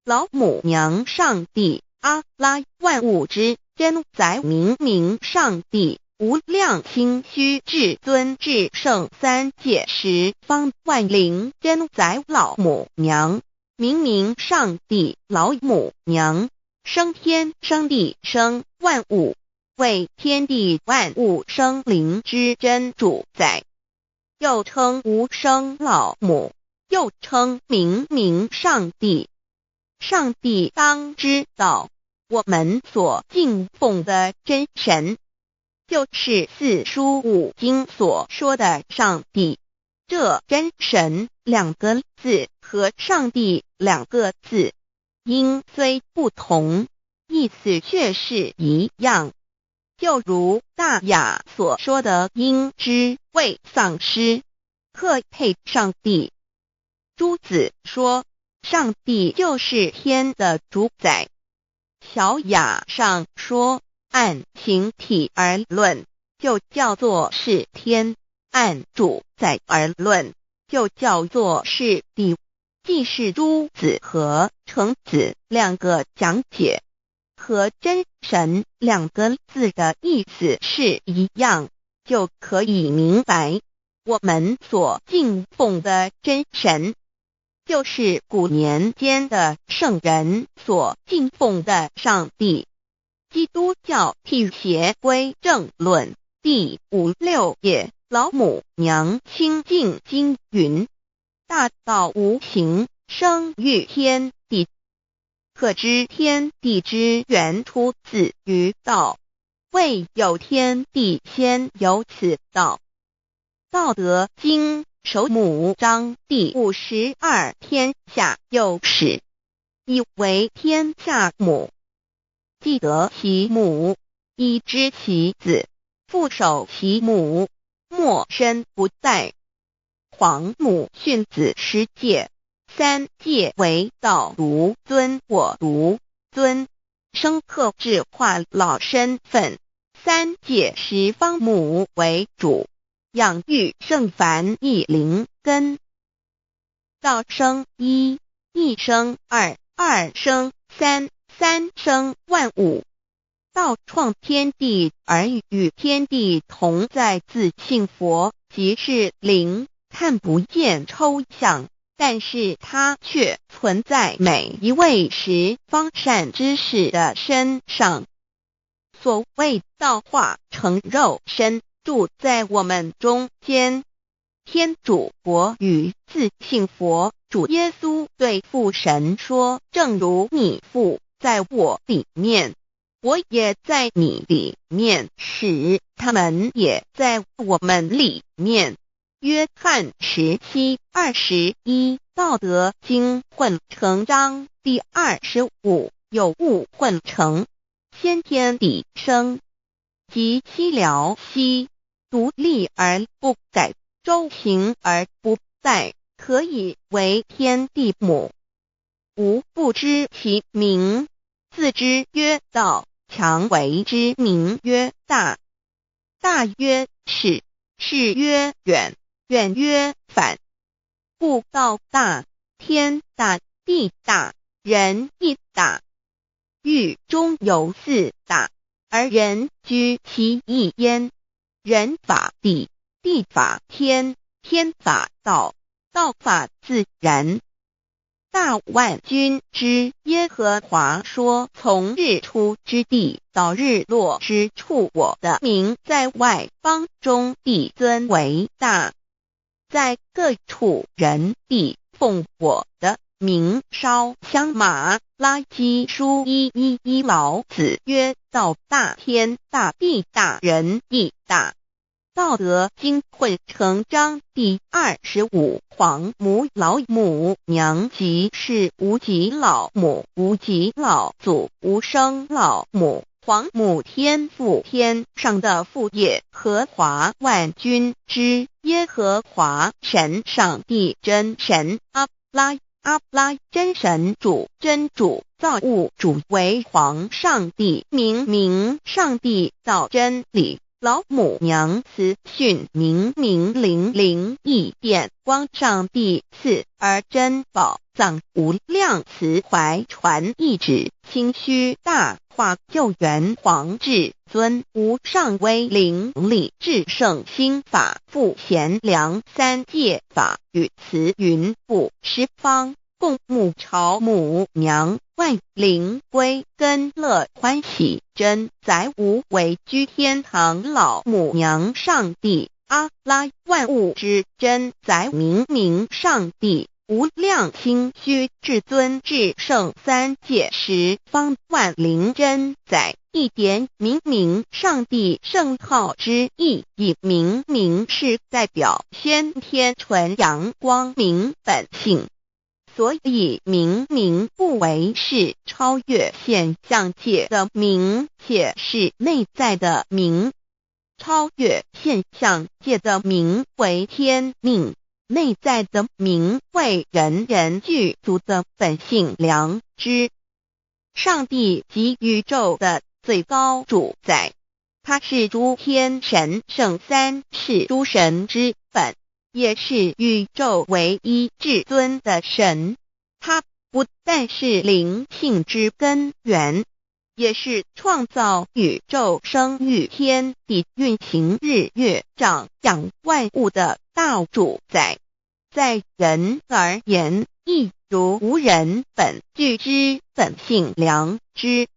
老母娘上帝，阿拉，万物之真宰，明明上帝，无量清虚至尊至圣三界十方万灵真宰，老母娘，明明上帝，老母娘，生天生地生万物，为天地万物生灵之真主宰，又称无生老母，又称明明上帝。上帝当知道，我们所敬奉的真神，就是四书五经所说的上帝。这真神2个字和上帝2个字，音虽不同，意思却是一样。就如大雅所说的鹰之谓丧尸，鹤配上帝。朱子说，上帝就是天的主宰。小雅上说，按形体而论，就叫做是天；按主宰而论，就叫做是地。既是朱子和程子2个讲解，和真神2个字的意思是一样，就可以明白，我们所敬奉的真神，就是古年间的圣人所敬奉的上帝。基督教辟邪归正论第56页，老母娘清净经云：大道无形，生育天地。可知天地之源出自于道，未有天地，先有此道。道德经首母章第52，天下有始，以为天下母。既得其母，以知其子，父守其母，莫身不在。皇母训子10戒，3戒为道独尊我独尊，生克制化老身份。3戒10方母为主，养育圣凡一灵根。道生一，一生二，二生三，三生万物。道创天地而与天地同在，自性佛，即是灵，看不见抽象，但是它却存在每一位十方善知识的身上。所谓道化成肉身，住在我们中间。天主佛与自性佛主耶稣对父神说，正如你父在我里面，我也在你里面，使他们也在我们里面。约翰17:21，道德经混成章第25，有物混成，先天地生，即七辽息，独立而不改，周行而不殆，可以为天地母。吾不知其名，自之曰道，强为之名曰大。大曰始，始曰远，远曰反。故道大，天大，地大，人亦大。域中有4大，而人居其一焉。人法地，地法天，天法道，道法自然。大万军之耶和华说，从日出之地到日落之处，我的名在外邦中必尊为大。在各处人必奉我的名烧香马拉基书1:1，老子曰：道大，天大，地大，人亦大。道德经混成章第25，皇母老母娘，即是无极老母、无极老祖、无生老母。皇母天父，天上的父耶和华万军之耶和华神，上帝真神阿拉真神主，真主造物主，为皇上帝，明上帝造真理。老母娘慈训明灵义电光上帝赐，而真宝藏无量慈怀传一指，清虚大化救援皇至尊无上威灵力至圣心法复贤良3界法与慈云布十方共沐朝母娘万灵归根乐欢喜，真载无为居天堂老母娘上帝，阿拉万物之真载明明上帝，无量清虚至尊至圣三界十方万灵真载，一点明明上帝圣号之意，以明明是代表先天纯阳光明本性。所以明明不为是超越现象界的明，且是内在的明。超越现象界的明为天命，内在的明为人人具足的本性良知。上帝即宇宙的最高主宰，他是诸天神圣三世诸神之本，也是宇宙唯一至尊的神。他不但是灵性之根源，也是创造宇宙生育天地运行日月长养万物的大主宰。在人而言，亦如无人本具之本性良知，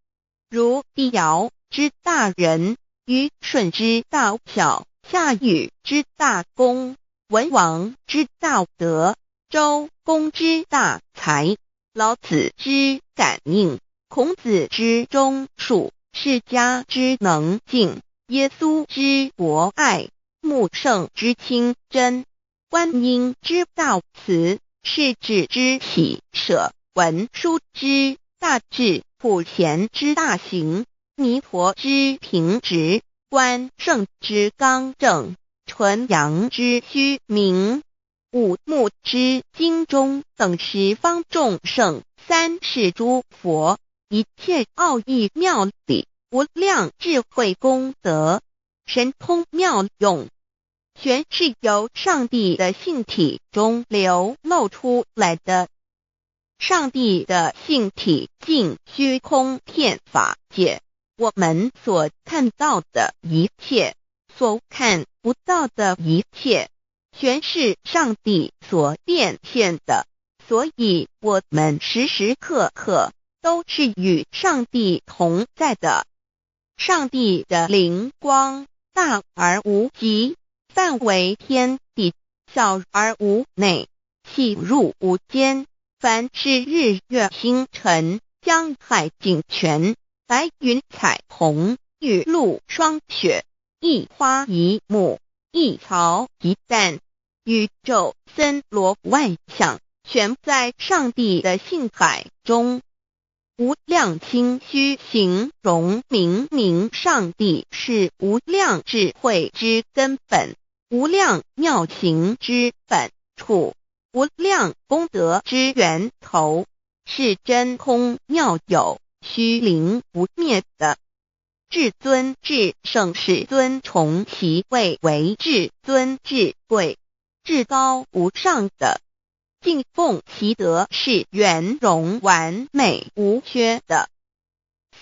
如帝尧之大仁，虞舜之大巧，夏禹之大功，文王之大德，周公之大才，老子之感应，孔子之忠恕，释迦之能静，耶稣之博爱，穆圣之清真，观音之大慈，世子之喜舍，文殊之大智，普贤之大行，弥陀之平直，关圣之刚正，纯阳之虚明，五目之精中等十方众圣，三世诸佛，一切奥义妙理，无量智慧功德，神通妙用，全是由上帝的性体中流露出来的。上帝的性体尽虚空遍法界，我们所看到的一切，所看不到的一切，全是上帝所变现的，所以我们时时刻刻都是与上帝同在的。上帝的灵光大而无极，范围天地，小而无内，细入无间。凡是日月星辰，江海井泉，白云彩虹，雨露霜雪，一花一木，一草一蛋，宇宙森罗万象，全在上帝的性海中。无量清虚形容明明上帝是无量智慧之根本，无量妙行之本处，无量功德之源头，是真空妙有，虚灵不灭的。至尊至圣世尊崇其位为至尊至贵，至高无上的，敬奉其德是圆融完美无缺的。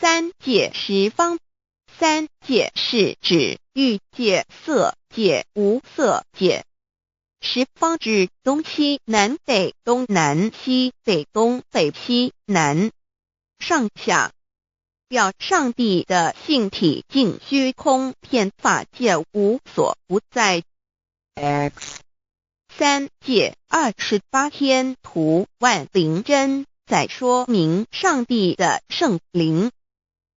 三界十方，三界是指欲界、色界、无色界。十方指东西南北东南西北东北西南上下，表上帝的性体尽虚空遍法界无所不在。 X 三界28天图万灵真在说明上帝的圣灵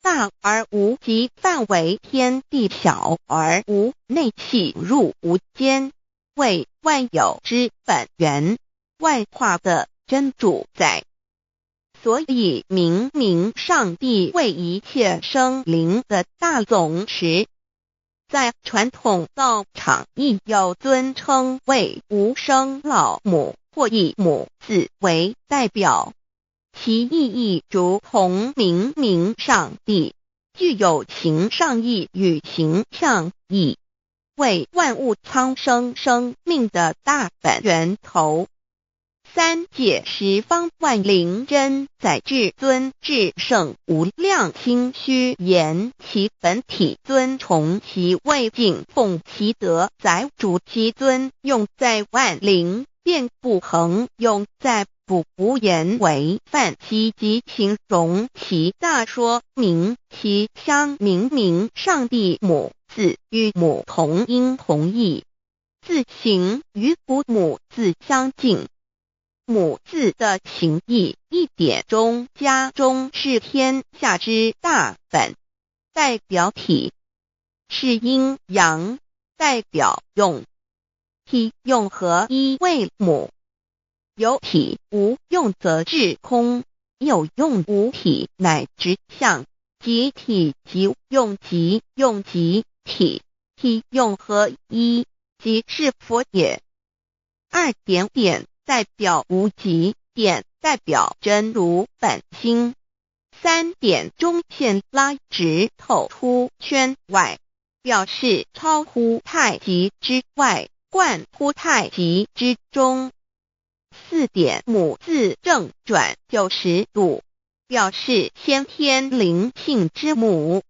大而无极，范围天地，小而无内，细入无间，为万有之本源，万化的真主宰。所以明明上帝为一切生灵的大总持，在传统道场亦有尊称为无生老母，或以母字为代表，其意义如同明明上帝具有形上义与形象义，为万物苍生生命的大本源头。三界十方万灵真在至尊至圣无量清虚言其本体尊崇其位，敬奉其德，载主其尊，用在万灵，遍不恒用在不言为范析及形容其大，说明其相明明上帝母字与母同音同义，字形与父母字相近。母字的情义一点中加中是天下之大本，代表体是阴阳，代表用，体用合一为母。有体无用则至空，有用无体乃直相，即体即用即用即体，体用合一即是佛也。二点点代表无极，点代表真如本心。三点中线拉直透出圈外，表示超乎太极之外，贯乎太极之中。四点母字正转90度，表示先天灵性之母。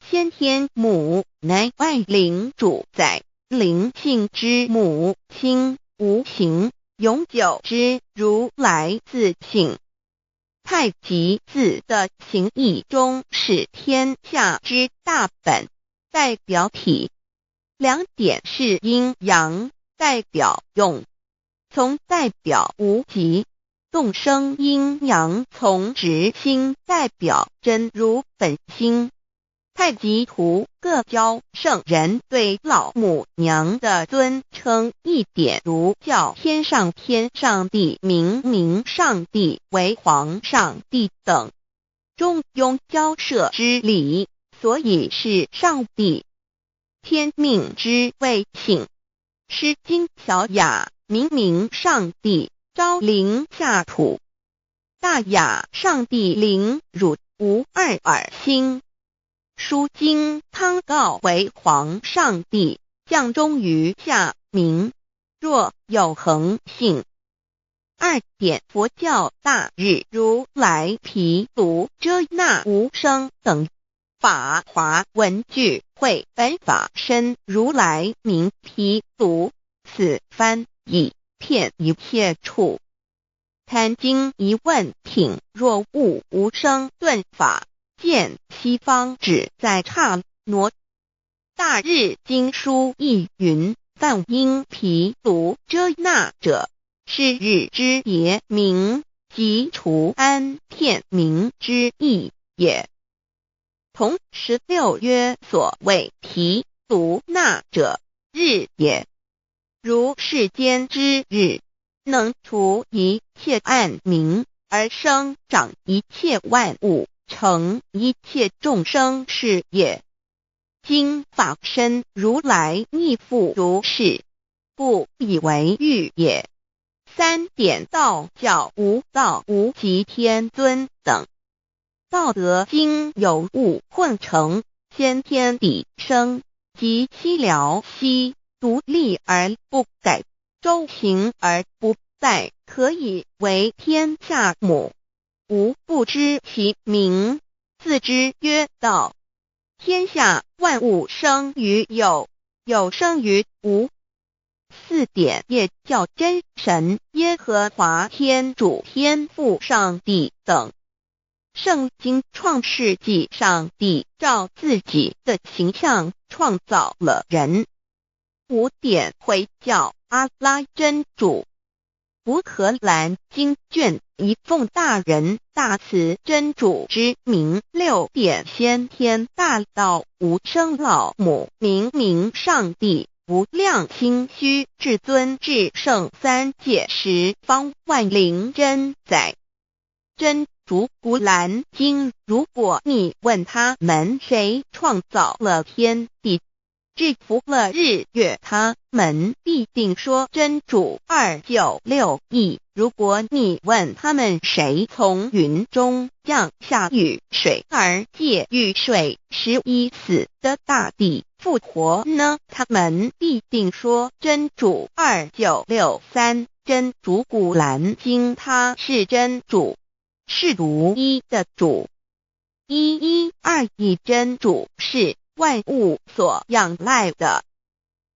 先天母乃外灵主宰，灵性之母心无形，永久之如来自性。太极字的形义中是天下之大本，代表体。两点是阴阳，代表用。从代表无极，动生阴阳从直心代表真如本心。太极图各教圣人对老母娘的尊称，一点如叫天上帝、明上帝为皇上帝等，中庸交涉之礼，所以是上帝。天命之谓请，诗经小雅明上帝昭灵下土，大雅上帝灵汝无二耳心。书经汤告为皇上帝，降中于下民，若有恒性。二点佛教大日如来毗卢遮那无生等法华文具会本法身如来名毗卢，此翻以骗一切处。贪经一问品，若悟无生顿法，见西方只在刹那。大日经书亦云，梵音毗卢遮那者，是日之别名，即除安片名之意也。同16曰所谓毗卢那者，日也。如世间之日，能除一切暗明，而生长一切万物，成一切众生是也。今法身如来亦复如是，故以为欲也。三点道教无道无极天尊等，道德经有物混成，先天地生，即悉了悉，独立而不改，周行而不殆，可以为天下母。吾不知其名，自之曰道。天下万物生于有，有生于无。四点也叫真神、耶和华天主、天父上帝等。圣经创世纪，上帝照自己的形象创造了人。五点回教阿拉真主。乌克兰经卷一奉大人大慈真主之名。六点先天大道无生老母明上帝无量心虚至尊至圣三界十方万灵真载真主古兰经，如果你问他们谁创造了天地，制服了日月，他们必定说真主296亿。如果你问他们谁从云中降下雨水而借雨水使已死的大地复活呢？他们必定说真主2963。真主古兰经，他是真主，是独一的主。112真主是万物所仰赖的。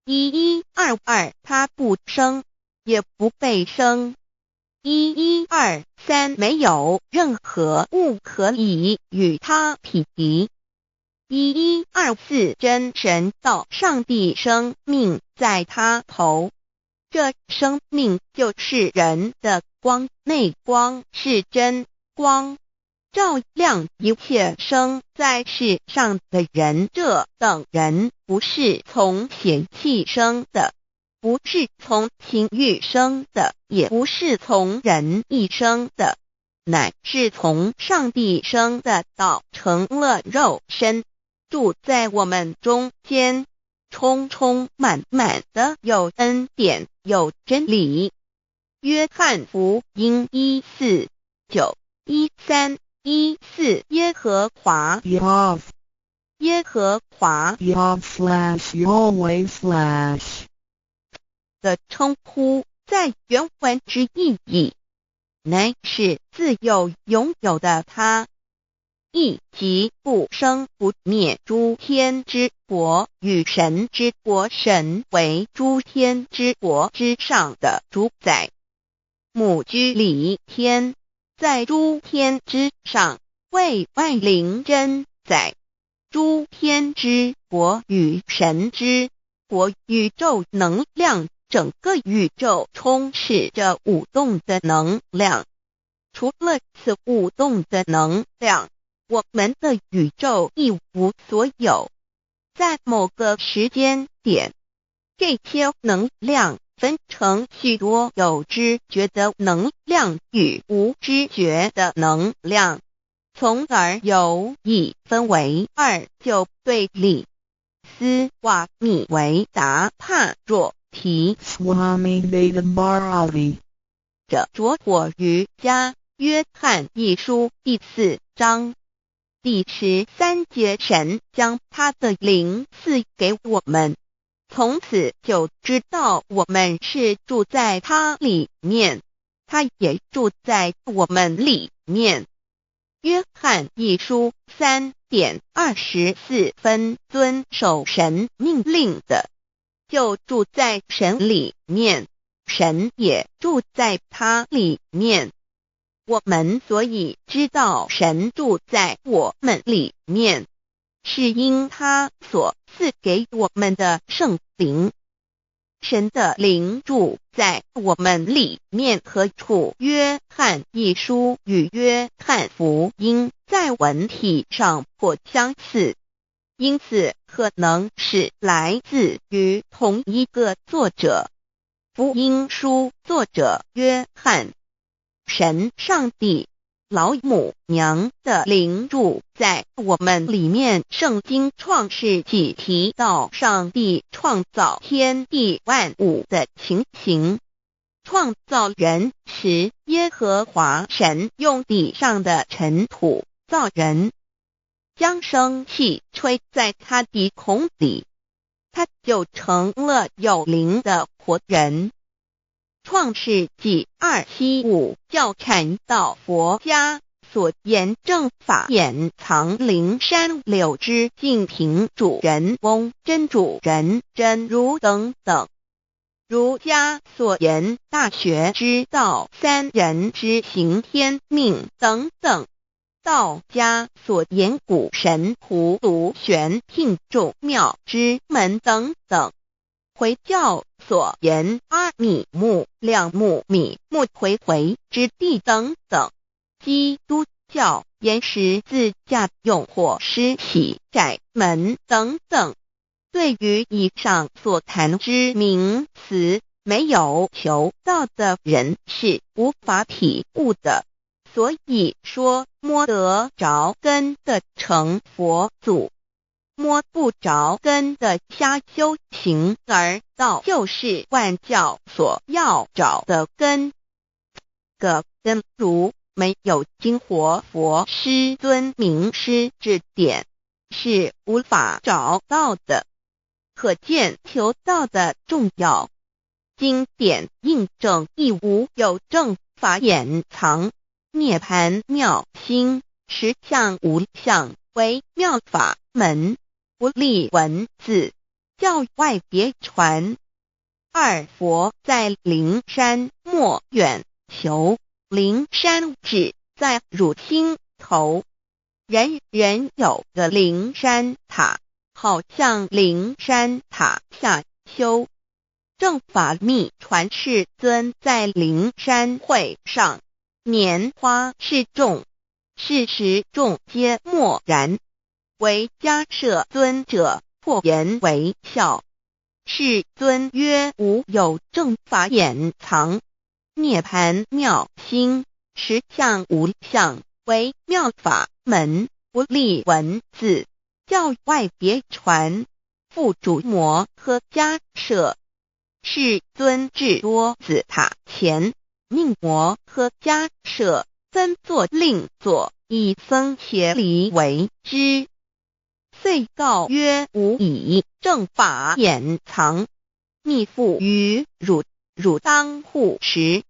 1122他不生，也不被生。113没有任何物可以与它匹敌。1124真神道上帝生命在他头，这生命就是人的光，内光是真光，照亮一切生在世上的人。这等人不是从血气生的，不是从情欲生的，也不是从人意生的，乃是从上帝生的道成了肉身，住在我们中间，充充满满的有恩典有真理。约翰福音149:13-14耶和华 Yahweh 耶和华 Yahweh/ 的称呼在原文之意义，乃是自有拥有的他，亦即不生不灭诸天之国与神之国，神为诸天之国之上的主宰，母居里天，在诸天之上，为万灵真宰。诸天之国与神之国，宇宙能量，整个宇宙充斥着舞动的能量。除了此舞动的能量，我们的宇宙一无所有。在某个时间点，这些能量分成许多有知觉的能量与无知觉的能量，从而有一分为二，就对立。斯瓦米维达帕若提 Swami Vedabharati 着着火于家，约翰一书第4章第13节，神将他的灵赐给我们，从此就知道我们是住在他里面，他也住在我们里面。约翰一书3:24遵守神命令的，就住在神里面，神也住在他里面。我们所以知道神住在我们里面，是因他所赐给我们的圣灵。神的灵住在我们里面何处？约翰一书与约翰福音在文体上颇相似，因此可能是来自于同一个作者。福音书作者约翰，神上帝老母娘的灵住在我们里面。圣经创世纪提到上帝创造天地万物的情形，创造人时，耶和华神用地上的尘土造人，将生气吹在他鼻孔里，他就成了有灵的活人。创世纪275教阐到佛家所言正法掩藏灵山柳之净瓶主人翁真主人真如等等，儒家所言大学之道三人之行天命等等，道家所言古神荼毒玄牝众妙之门等等，回教所言阿米木两木米木回回之地等等，基督教言十字架用火施洗窄门等等。对于以上所谈之名词，没有求道的人是无法体悟的。所以说，摸得着根的成佛祖，摸不着根的瞎修行，而道就是万教所要找的根。个根如没有经活佛师尊名师指点，是无法找到的。可见求道的重要。经典印证亦无有正法掩藏，涅盘妙心，实相无相，为妙法门，不立文字，教外别传。二佛在灵山莫远，求，灵山只在汝心头。人人有个灵山塔，好像灵山塔下修。正法密传世尊在灵山会上，拈花示众，是时众皆默然，唯迦摄尊者破颜为笑。世尊曰：吾有正法掩藏，涅盘妙心，实相无相，为妙法门，不立文字，教外别传，复主摩诃迦摄。世尊至多子塔前，命摩诃迦摄分座令座，以僧伽梨为之。遂告曰：吾以正法掩藏，密付于汝，汝当护持。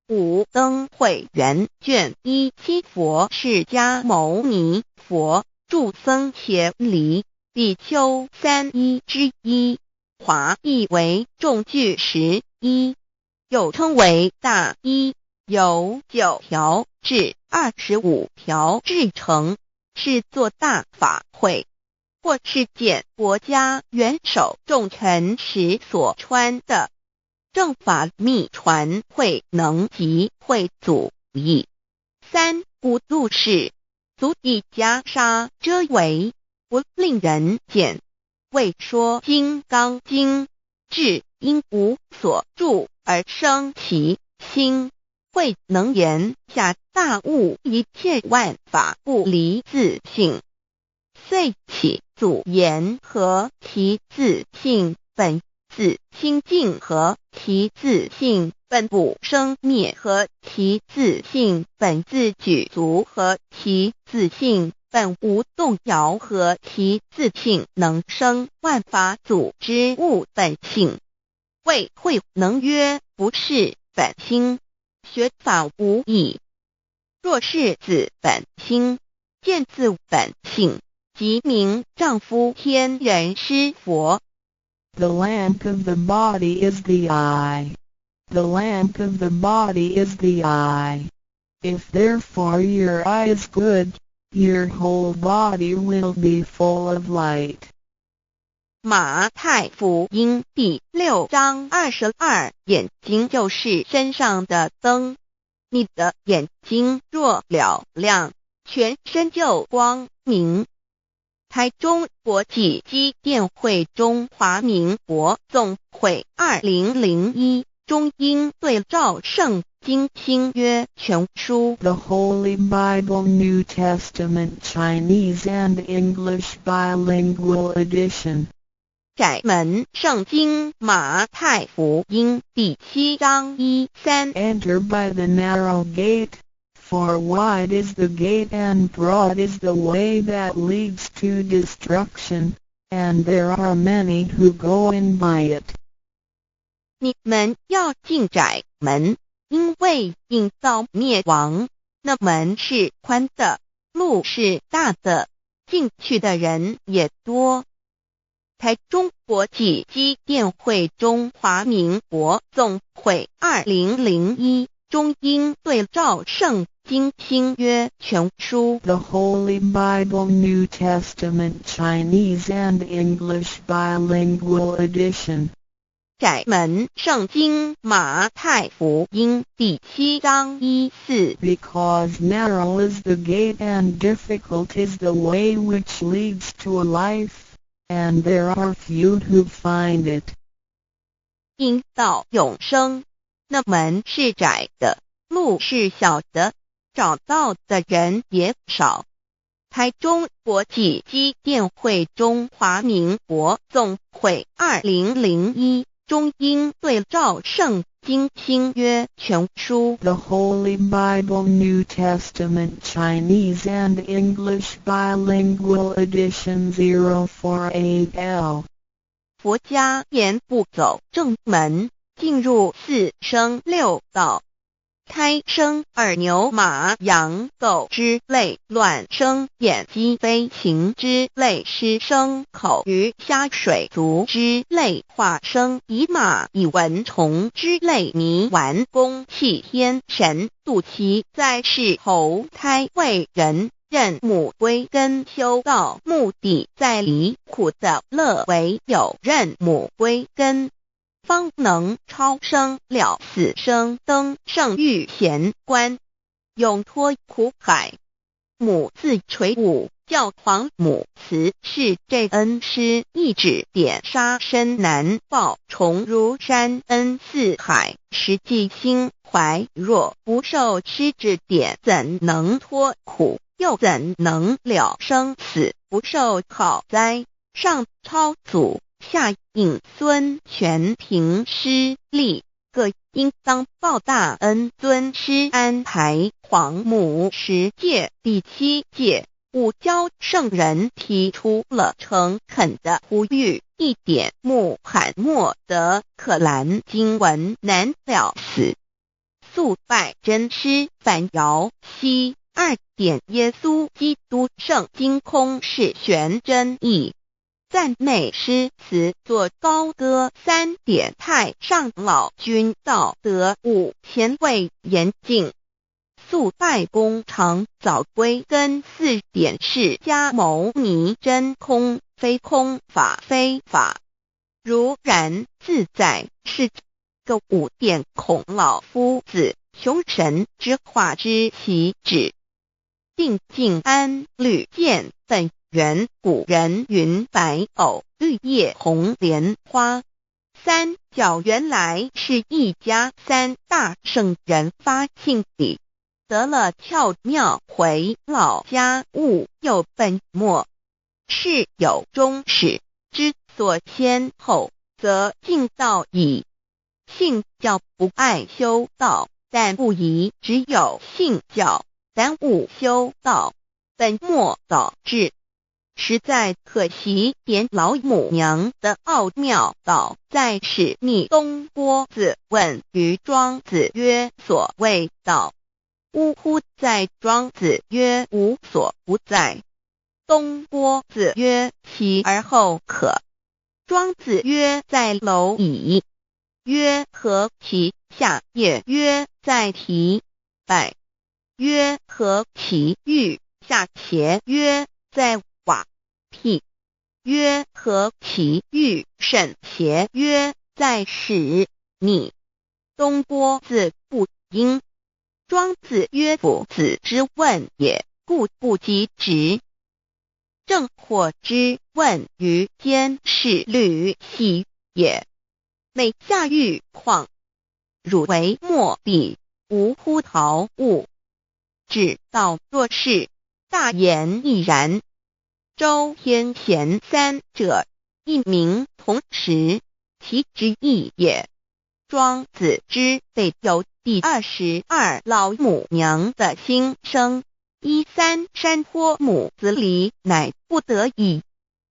五灯会元卷17佛释迦牟尼佛著僧伽梨比丘31之一，华译为众句11，又称为大一，由9条至25条制成，是作大法会，或是见国家元首重臣时所穿的。正法密传会能及会祖义。3. 五度士，足以袈裟遮为，不令人见。为说金刚经，至因无所住而生其心，慧能言下大悟一切万法不离自性。遂起祖言和其自性本自清净和其自性本不生灭和其自性本自具足和其自性本无动摇和其自性能生万法组之物本性。谓慧能曰：不是本心，学法无益。若是自本心，见自本性，即名丈夫天人师佛。The lamp of the body is the eye. The lamp of the body is the eye. If therefore your eye is good, your whole body will be full of light. 马太福音第6章22，眼睛就是身上的灯。你的眼睛若了亮，全身就光明。台中国际机电会中华民国总会2001中英对照圣经新约全书 The Holy Bible New Testament Chinese and English Bilingual Edition. 窄门圣经马太福音第7章1-3 Enter by the narrow gate, for wide is the gate and broad is the way that leads to destruction, and there are many who go in by it. 你们要进窄门，因为引到灭亡。那门是宽的，路是大的，进去的人也多。台中国际机电会中华民国总会2001中英对照圣经新约全书 The Holy Bible New Testament Chinese and English Bilingual Edition. 窄门圣经马太福音第7章1-4 Because narrow is the gate and difficult is the way which leads to life, and there are few who find it. 因到永生，那门是窄的，路是小的，找到的人也少。台中国际机电会中华民国总会2001中英对照圣经新约全书 The Holy Bible New Testament Chinese and English Bilingual Edition 048L. 佛家言不走正门，进入四生六道。胎生二牛马羊狗之类，卵生眼鸡飞禽之类，狮生口鱼虾水族之类，化生以马以蚊虫之类，泥丸公气天神，度其在世投胎为人，任母归根修道，目的在离苦的乐为有任母归根，方能超生了死生，登圣域贤官，永脱苦海。母自垂武，教皇母慈是这恩师，一指点杀身难报，重如山恩四海，实际心怀若不受师指点，怎能脱苦？又怎能了生死？不受好灾，上超祖，下应孙权，凭师力，各应当报大恩。尊师安排，皇母十诫第7诫，五教圣人提出了诚恳的呼吁，一点穆罕默德可兰经文难了死，速拜真师反摇西。2点耶稣基督圣经空是玄真义，赞美诗词作高歌。3点太上老君道德。5前卫严谨，速拜公常早归根。4点释迦牟尼真空，非空法非法，如然自在是个。5点孔老夫子穷神之化之其旨，定静安律见本源。古人云白藕绿叶红莲花。3角原来是一家3大圣人发庆礼，得了窍妙，回老家务又本末，事有终始，之所先后，则敬道矣。信教不爱修道，但不宜只有信教，耽误修道，本末倒置，实在可惜。点老母娘的奥妙道在使逆东郭子问于庄子曰：所谓道，呜呼！在庄子曰：无所不在。东郭子曰：其而后可？庄子曰：在蝼蚁。曰：何其下也？曰：在蹄。百。曰：何其欲下且？曰：在瓦辟。曰：何其欲甚且？曰：在使逆。东郭子不应。庄子曰：夫子之问也，故不及直。正或之问于监视律系也，每下狱况，汝为莫必，无乎陶物。只道若是，大言亦然。周天贤3者，一名同时，其之义也。庄子之备有第22老母娘的心声。3山坡母子礼，乃不得已。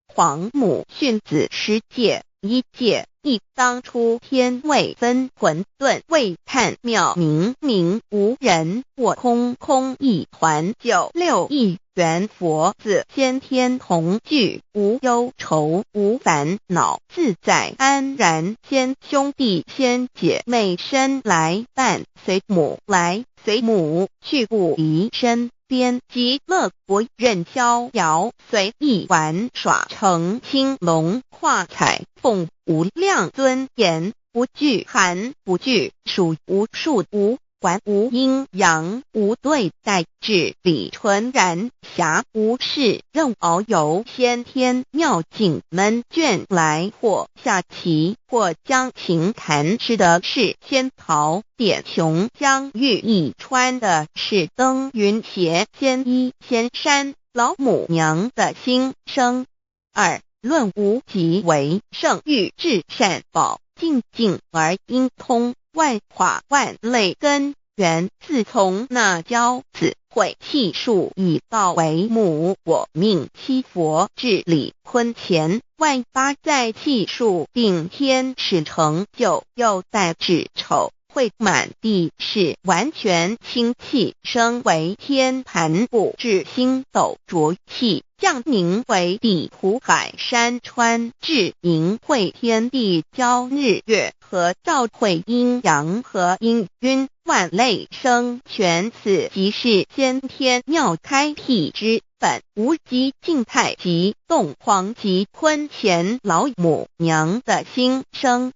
皇母训子10诫，1诫亦当初天未分，混沌未探妙明明无人，我空空一团。96亿元佛子先天同聚，无忧愁无烦恼，自在安然。先兄弟先姐妹生来伴，随母来随母去，不离身边。极乐国任逍遥，随意玩耍，成青龙画彩凤，无量尊严，不惧寒不惧暑，无数无管，无阴阳，无对待，至理纯然，暇无事任遨游。先天妙境门卷来，或下棋，或将琴弹，吃的是仙桃点琼浆玉一穿的是登云鞋，仙衣仙山。老母娘的心声。2论无极为圣域至善宝，静静而应通，万法万类根源，自从那骄子会气数以道为母，我命七佛治理坤乾，万八在气数并天使成就，又待指丑会满地是完全清气，升为天盘部，至星斗浊气，降凝为地土海山川，至凝会天地交日月和照会阴阳和阴晕万类生全，此即是先天妙开辟之本，无极静态及动黄及坤乾老母娘的心生。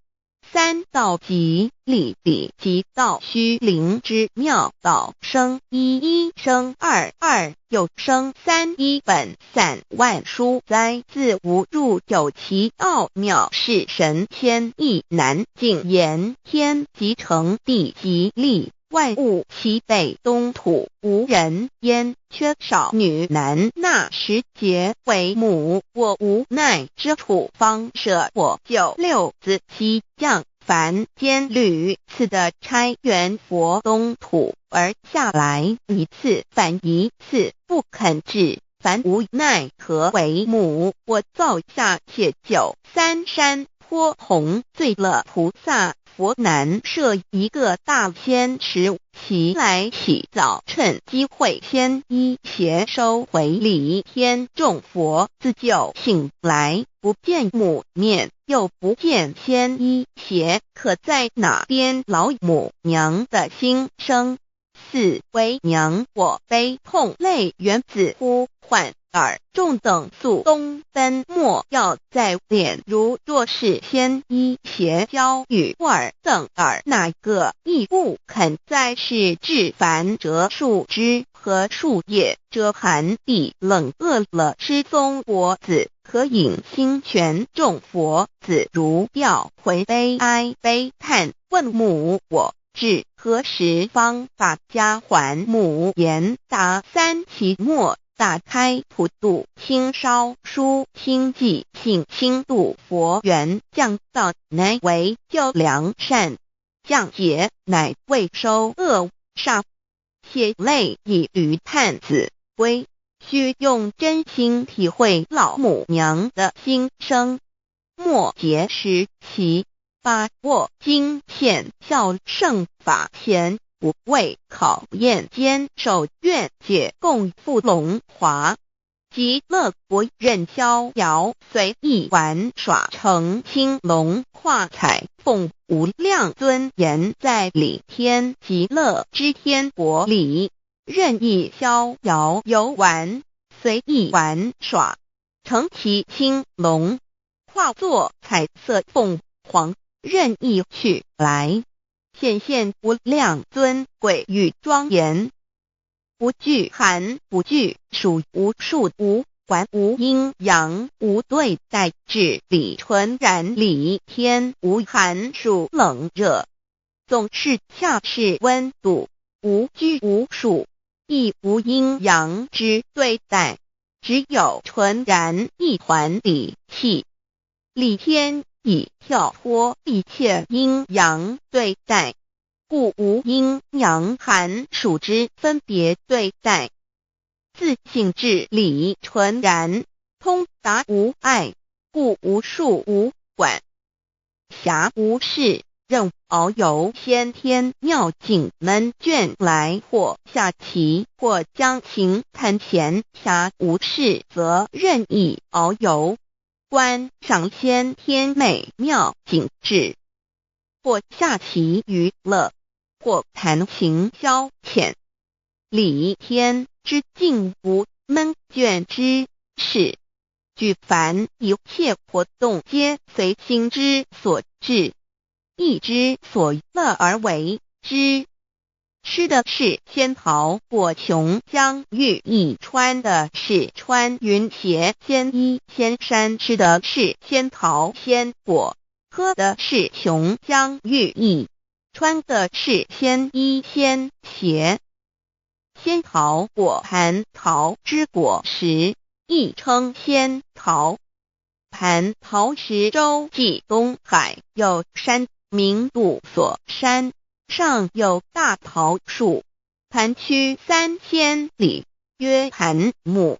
三道即理及道虚灵之妙道生一生二又生三，一本散万殊哉，自无入有其奥妙，是神千亿难尽言。天即成，地即立，万物其北东土，无人焉，缺少女男，纳十节为母。我无奈之处，方舍我九六子七将凡间屡次的差援佛东土，而下来一次反一次不肯治，凡无奈何为母。我造下且九三山颇弘罪乐菩萨佛南设一个大仙池，其来起早，趁机会先一邪收回礼天众佛，自就醒来，不见母面，又不见先一邪，可在哪边老母娘的心生？四为娘我悲痛泪源自呼唤耳众等宿东奔，莫要在脸，如若是先一邪教与尔等耳，哪个亦不肯在世至凡折树枝和树叶，遮寒地冷，饿了吃松果子，可饮清泉，众佛子如调回悲哀悲叹，问母我至何时方把家还母？言答三期末，打开普度清烧书清寂性清度佛缘，降道乃为救良善，降劫乃为收恶煞，血泪以于叹子归。须用真心体会老母娘的心声，莫结识其把握经现效圣法前，不为考验坚守愿解共赴龙华，极乐国任逍遥随意玩耍，成青龙化彩凤，无量尊严在里天极乐之天国里，任意逍遥游玩，随意玩耍，成其青龙，化作彩色凤凰，任意去来，显现无量尊贵与庄严，不惧寒，不惧暑，无数无管，无阴阳，无对待，至理纯然理天，无寒暑冷热，总是恰是温度，无拘无束，亦无阴阳之对待，只有纯然一环理气。理天以跳脱一切阴阳对待，故无阴阳寒暑之分别对待，自性至理纯然，通达无碍，故无束无管，暇无事，任遨游先天妙境，能卷来或下棋，或将琴弹弦，暇无事则任意遨游，观赏先天美妙景致，或下棋娱乐，或弹琴消遣。理天之境无闷倦之事，举凡一切活动皆随心之所至，意之所乐而为之。吃的是仙桃果琼浆玉液，穿的是穿云鞋仙衣仙衫，吃的是仙桃仙果，喝的是琼浆玉液，穿的是仙衣仙鞋。仙桃果蟠桃之果实，亦称仙桃。蟠桃实洲即东海有山名度所山，上有大桃树，盘曲3千里，曰盘木。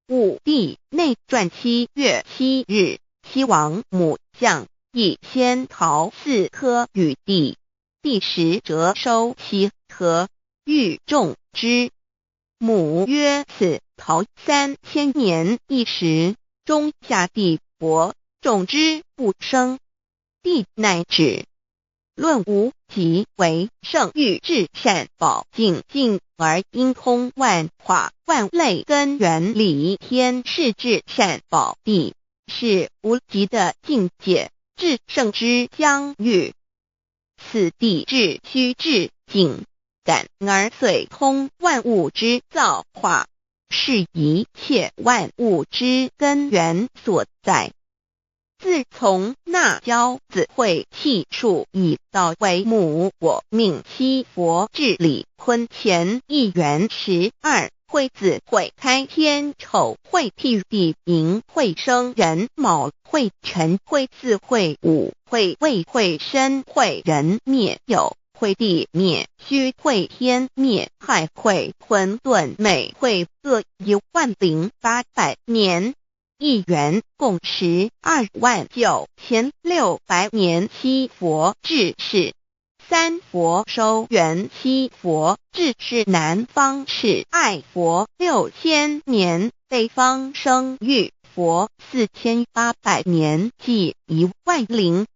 武帝内传7月7日，西王母降，以仙桃4颗与帝。第10折收其禾，欲种之。母曰：此陶3000年一时，中夏地薄，种之不生。帝乃止。论无极为圣域至善宝净尽而因通万化万类根源理天是至善宝地，是无极的境界，至圣之疆域。此地至虚至静，感而遂通万物之造化，是一切万物之根源所在。自从那骄子会气数以道为母，我命西佛治理坤乾一元12，会子会开天丑会替地寅会生人卯会辰会巳会午会未会申会人灭酉会地灭戌会天灭亥会混沌每会各10800年。一元共129600年。西佛治世。三佛收元西佛治世，南方是爱佛6000年，北方生玉佛4800年，即10800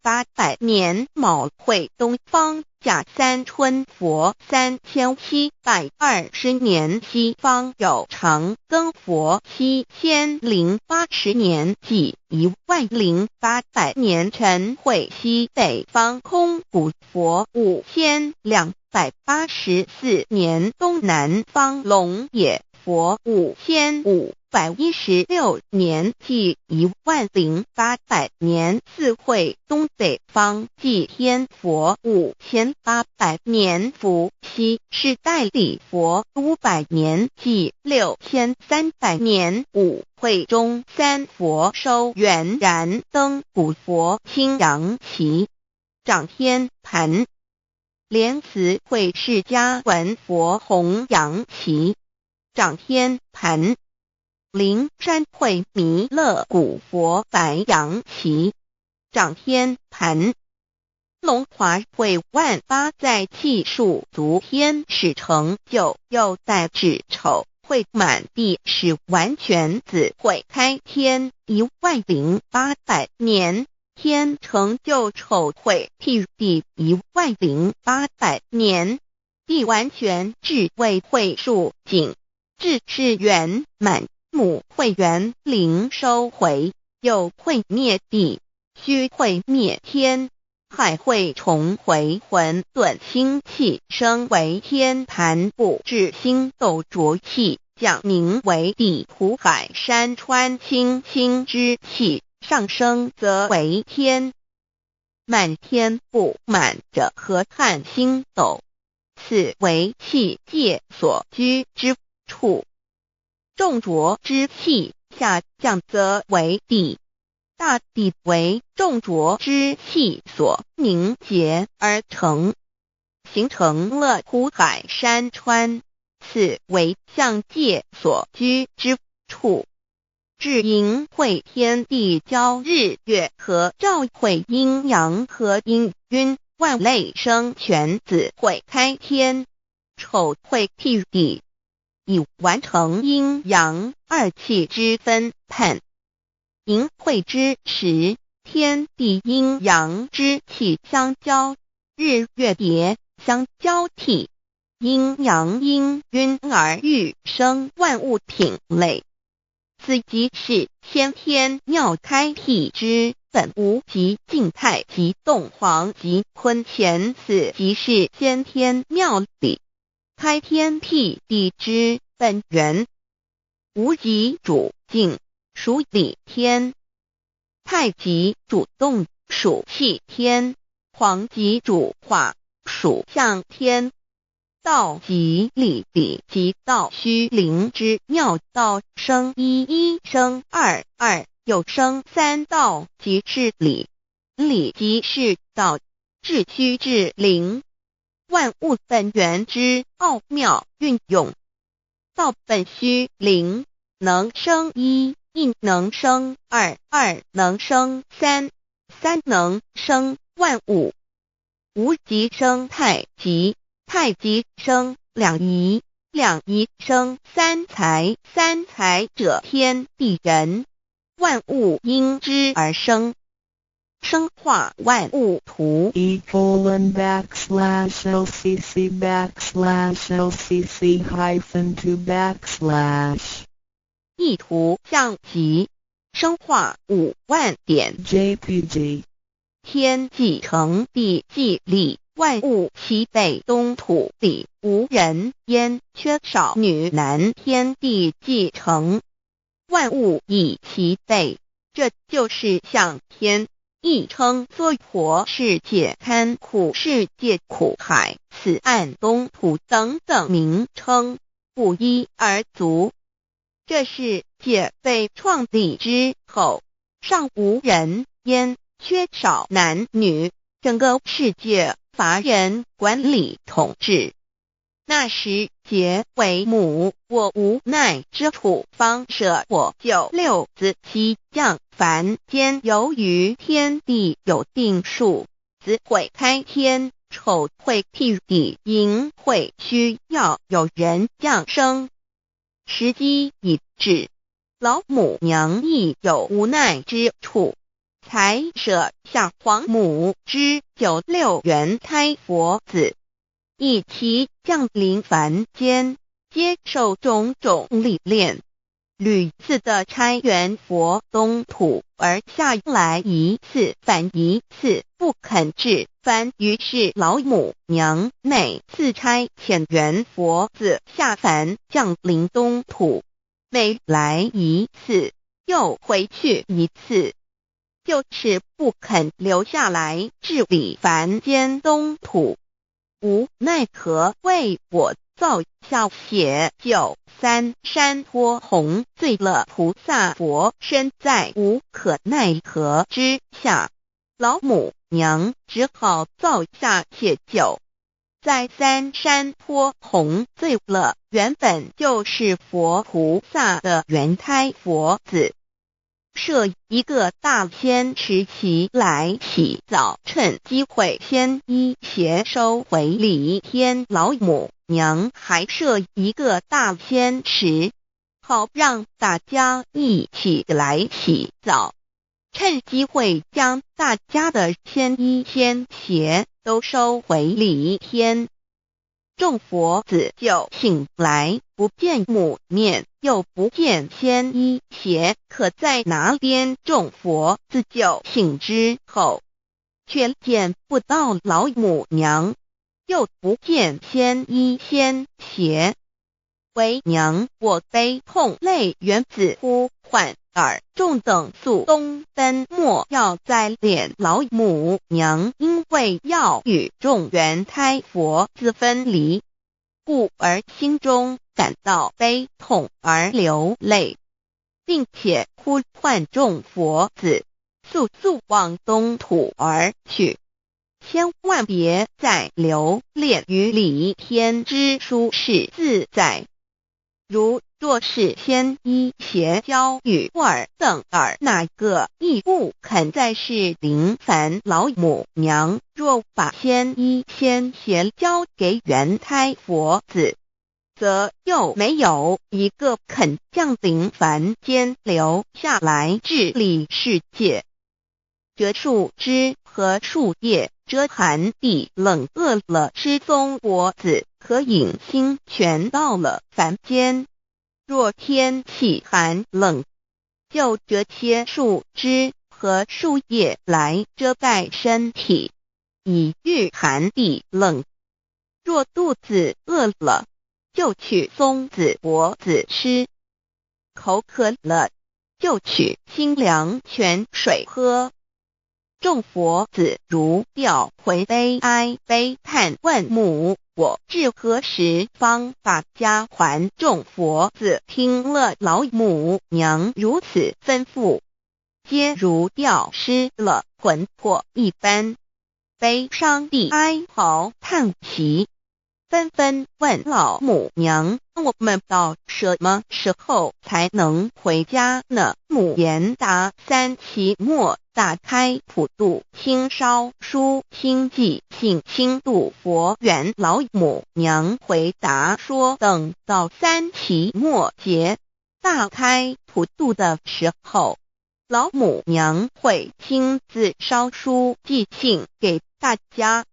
年。卯会东方甲三春佛3720年，西方有长庚佛7080年，即10800年。辰会西北方空谷佛5284年，东南方龙野佛5516年，即10800年。四会东北方祭天佛5800年，伏羲是代理佛500年，即6300年。五会中三佛收元燃灯古佛青阳旗，掌天盘。莲慈会释迦文佛红阳旗，掌天盘。灵山会弥勒古佛白阳旗，掌天盘。龙华会万八载气数足天使成就，又代指丑会满地是完全子会开天10800年，天成就丑会替地10800年。地完全至为会数尽，至是圆满。母会元灵收回，又会灭地，戌会灭天，亥会重回混沌星气，生为天盘部，至星斗浊气，降名为地土海山川星星之气，上升则为天。满天不满者何叹星斗，此为气界所居之处。重浊之气下降则为地，大地为重浊之气所凝结而成，形成了土海山川，此为象界所居之处。至寅会天地交日月和照会阴阳和阴晕，万类生全子会开天，丑会替地，以完成阴阳二气之分判。寅会之时，天地阴阳之气相交，日月叠相交替，阴阳阴晕而育生万物品类。此即是先天妙开辟之本无极静态及动黄及坤乾，此即是先天妙理开天辟地之本源。无极主静，属理天；太极主动，属气天；黄极主化，属象天。道即理，理即道虚灵之妙道，生一一，生二二，又生三道，即是理。理即是道，至虚至灵，万物本源之奥妙运用。道本虚灵，能生一，一能生二，二能生三，三能生万物。无极生太极，太极生两仪，两仪生三才，三才者天地人，万物因之而生，生化万物图。://LCC_LCC_2 意图象极，生化5万点 JPG 天既成地既立，万物齐备，东土里无人焉，缺少女男，天地既成，万物亦齐备。这就是象天，亦称娑婆世界、堪苦世界、苦海、此岸、东土等等名称，不一而足。这世界被创立之后，尚无人焉，缺少男女，整个世界乏人管理统治。那时桀为母，我无奈之处，方舍我就6子7将凡间，由于天地有定数，子会开天，丑会辟地，寅会需要有人降生。时机已至，老母娘亦有无奈之处，才舍下皇母之9、6元胎佛子，一齐降临凡间，接受种种历练，屡次的差援佛东土，而下来一次反一次不肯至凡，于是老母娘每次差遣援佛子下凡降临东土，每来一次又回去一次，就是不肯留下来治理凡间东土。无奈何为我造下血救3山托洪罪了菩萨佛，身在无可奈何之下，老母娘只好造下血救，在3山托洪罪了原本就是佛菩萨的原胎佛子，设一个大仙池期来洗澡，趁机会先一邪收回礼天。老母娘还设一个大仙池，好让大家一起来洗澡，趁机会将大家的仙衣仙鞋都收回礼天。众佛子就醒来，不见母面，又不见仙衣鞋，可在哪边？众佛子就醒之后，却见不到老母娘，又不见仙衣仙鞋。为娘，我悲痛泪源自呼唤耳众等速东奔，莫要再怜老母娘，因为要与众原胎佛子分离，故而心中感到悲痛而流泪，并且呼唤众佛子速速往东土而去，千万别再留恋于礼天之舒适自在。若是仙衣鞋交与尔等尔，哪个亦不肯再是临凡老母娘？若把仙衣仙鞋交给原胎佛子，则又没有一个肯降临凡间留下来治理世界。这树枝和树叶遮寒地冷，饿了吃松果子，可饮清泉，到了凡间，若天气寒冷，就折些树枝和树叶来遮盖身体，以御寒地冷。若肚子饿了，就取松子果子吃，口渴了，就取清凉泉水喝。众佛子如调回悲哀悲叹，问母我至何时方把家还？众佛子听了老母娘如此吩咐，皆如吊失了魂魄一般，悲伤地哀嚎叹息，纷纷问老母娘，我们到什么时候才能回家呢？母言答：3期末大开普度清烧书清寂性清度佛缘老母娘回答说，等到3期末节大开普度的时候，老母娘会亲自烧书寄信给大家，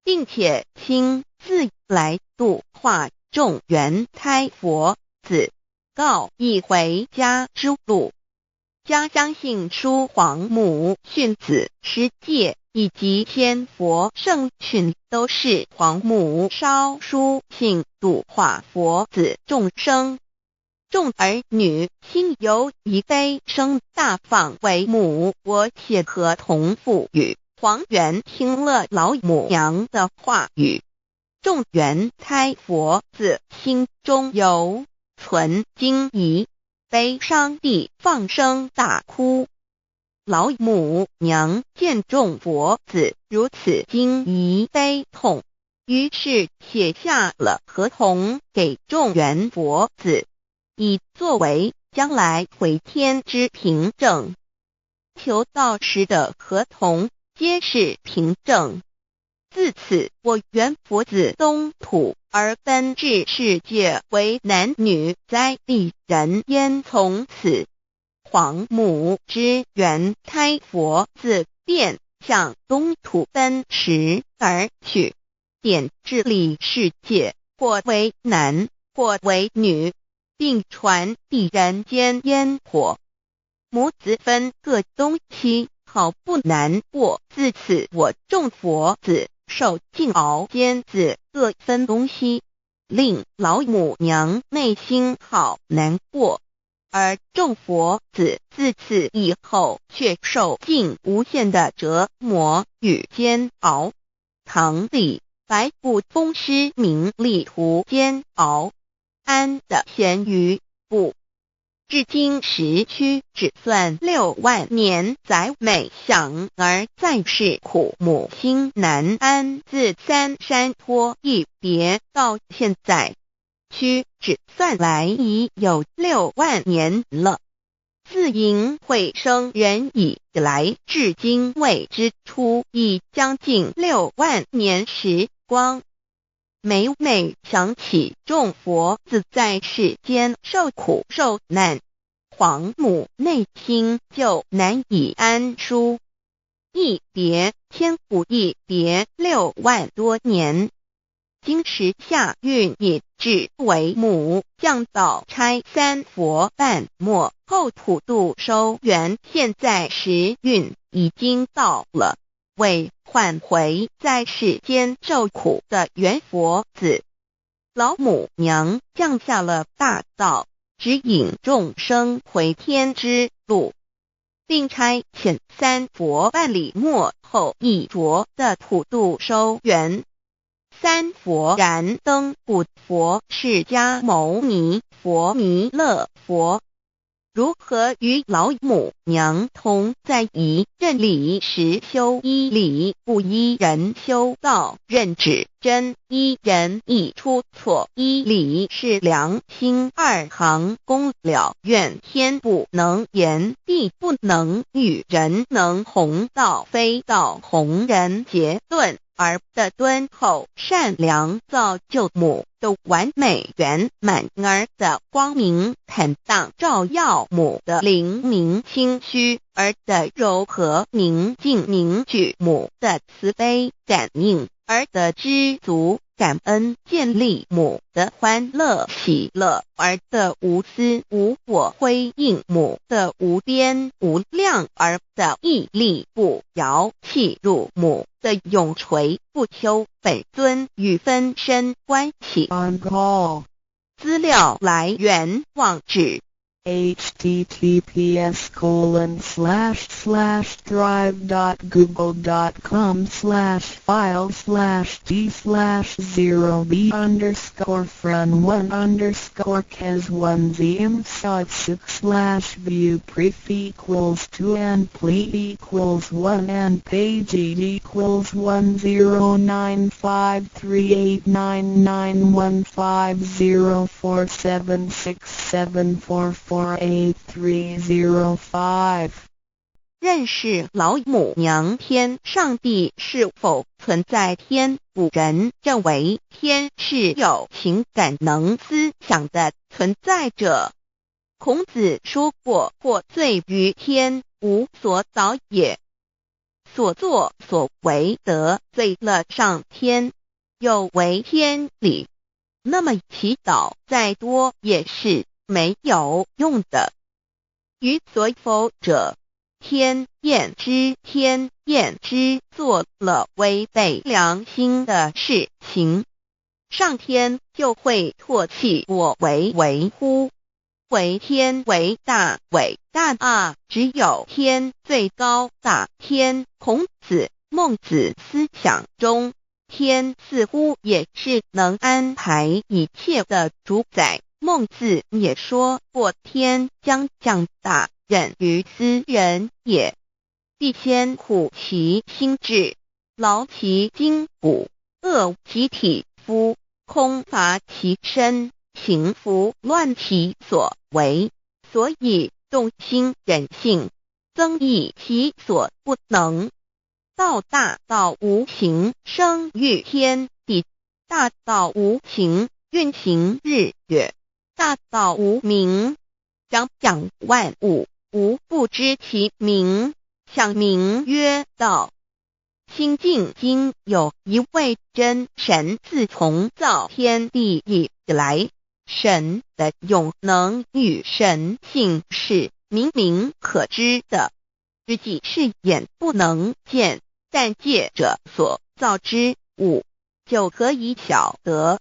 并且亲自来度化众缘胎佛子，告一回家之路。家相信书皇母训子师戒以及仙佛圣训都是皇母烧书信度化佛子众生。众儿女心由以悲生大放为母，我且合同赋予。皇元听了老母娘的话语，众缘胎佛子心中有存惊疑，悲伤地放声大哭。老母娘见众佛子如此惊疑悲痛，于是写下了合同给众缘佛子，以作为将来回天之凭证。求道时的合同皆是凭证。自此，我缘佛子东土而奔至世界为男女在地人焉。从此，皇母之缘胎佛子便向东土奔驰而去，便治理世界，或为男，或为女，并传递人间烟火。母子分各东西，好不难过。自此，我众佛子受尽熬煎子各分东西，令老母娘内心好难过。而众佛子自此以后却受尽无限的折磨与煎熬。唐李白骨风师名利图煎熬，安的咸鱼不。至今时区只算6万年，载每想而在世苦母心难安。自三山坡一别到现在，区只算来已有6万年了。自寅会生人以来，至今未知出，已将近6万年时光。每每想起众佛子在世间受苦受难，皇母内心就难以安舒。一别千古，一别6万多年。今时下运引至为母，降道差3佛半末后普度收缘，现在时运已经到了，为唤回在世间受苦的缘佛子。老母娘降下了大道，指引众生回天之路，并差遣3佛半里末后一着的普度收缘。3佛燃灯古佛、释迦牟尼佛、弥勒佛，如何与老母娘同在一任理时修一理，不依人修道，任指真一人一出错，一理是良心2行公了愿，天不能言，地不能语，人能弘道，非道弘人。结论而的敦厚善良，造就母的完美圆满，儿的光明坦荡，照耀母的灵明清虚，儿的柔和宁静凝聚，母的慈悲感应，儿的知足感恩建立母的欢乐喜乐，儿的无私无我辉映母的无边无量，儿的屹立不摇弃入母的永垂不朽。本尊与分身关系。On call. 资料来源网址https://drive.google.com/files/d/0b_cas1zm/view pref equals 2 and plea equals 1 and page equals 109538991504767448305认识老母娘天上帝是否存在。天古人认为天是有情感能思想的存在者。孔子说过，或罪于天，无所导也。所作所为得罪了上天，有违天理，那么祈祷再多也是没有用的。予所否者，天厌之。天厌之，做了违背良心的事情，上天就会唾弃我为乎？为天为大，伟大啊！只有天最高大。天，孔子、孟子思想中，天似乎也是能安排一切的主宰。孟子也说过，天将降大任于斯人也，必先苦其心志，劳其筋骨，饿其体肤，空乏其身，行拂乱其所为。所以动心忍性，增益其所不能。道大道无形，生育天地；大道无形，运行日月；大道无名，掌讲万物，无不知其名，想名曰道。心经经有一位真神，自从造天地以来，神的永能与神性是明明可知的，实际是眼不能见，但借着所造之物，就可以晓得，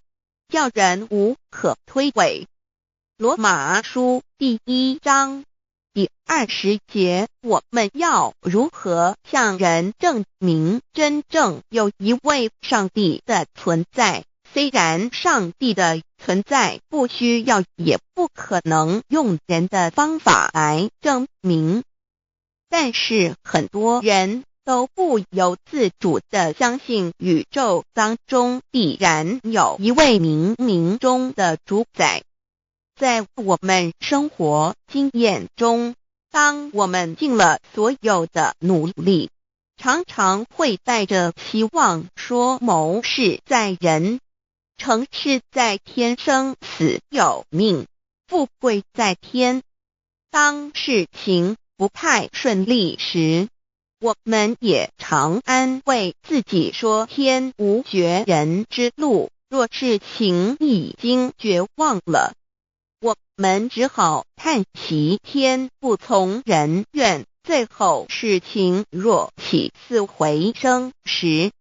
叫人无可推诿。罗马书第1章第20节，我们要如何向人证明真正有一位上帝的存在？虽然上帝的存在不需要也不可能用人的方法来证明，但是很多人都不由自主地相信宇宙当中必然有一位冥冥中的主宰。在我们生活经验中，当我们尽了所有的努力，常常会带着期望说谋事在人，成事在天，生死有命，富贵在天。当事情不太顺利时，我们也常安慰自己说天无绝人之路，若事情已经绝望了，我们只好叹息天不从人愿。最后事情若起死回生时，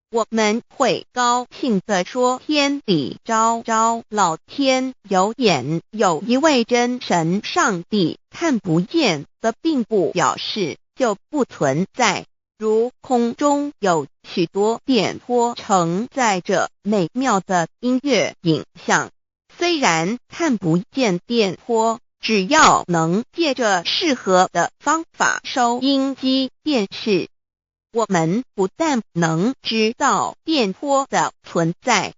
我们会高兴地说天理昭昭，老天有眼，有一位真神上帝，看不见的并不表示就不存在。如空中有许多电波承载着美妙的音乐影像，虽然看不见电波，只要能借着适合的方法收音机电视，我们不但能知道电波的存在，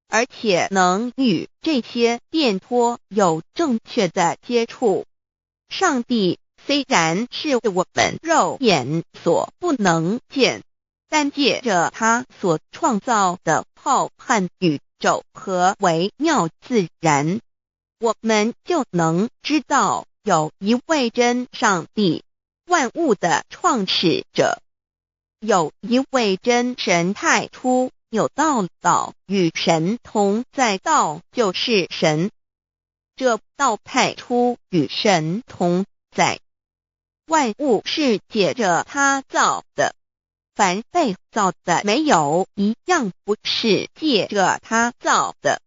而且能与这些电波有正确的接触。上帝虽然是我们肉眼所不能见，但借着他所创造的浩瀚宇宙和微妙自然，我们就能知道有一位真上帝，万物的创始者，有一位真神太初有道，道与神同在，道就是神，这道太初与神同在。万物是借着他造的，凡被造的没有一样不是借着他造的。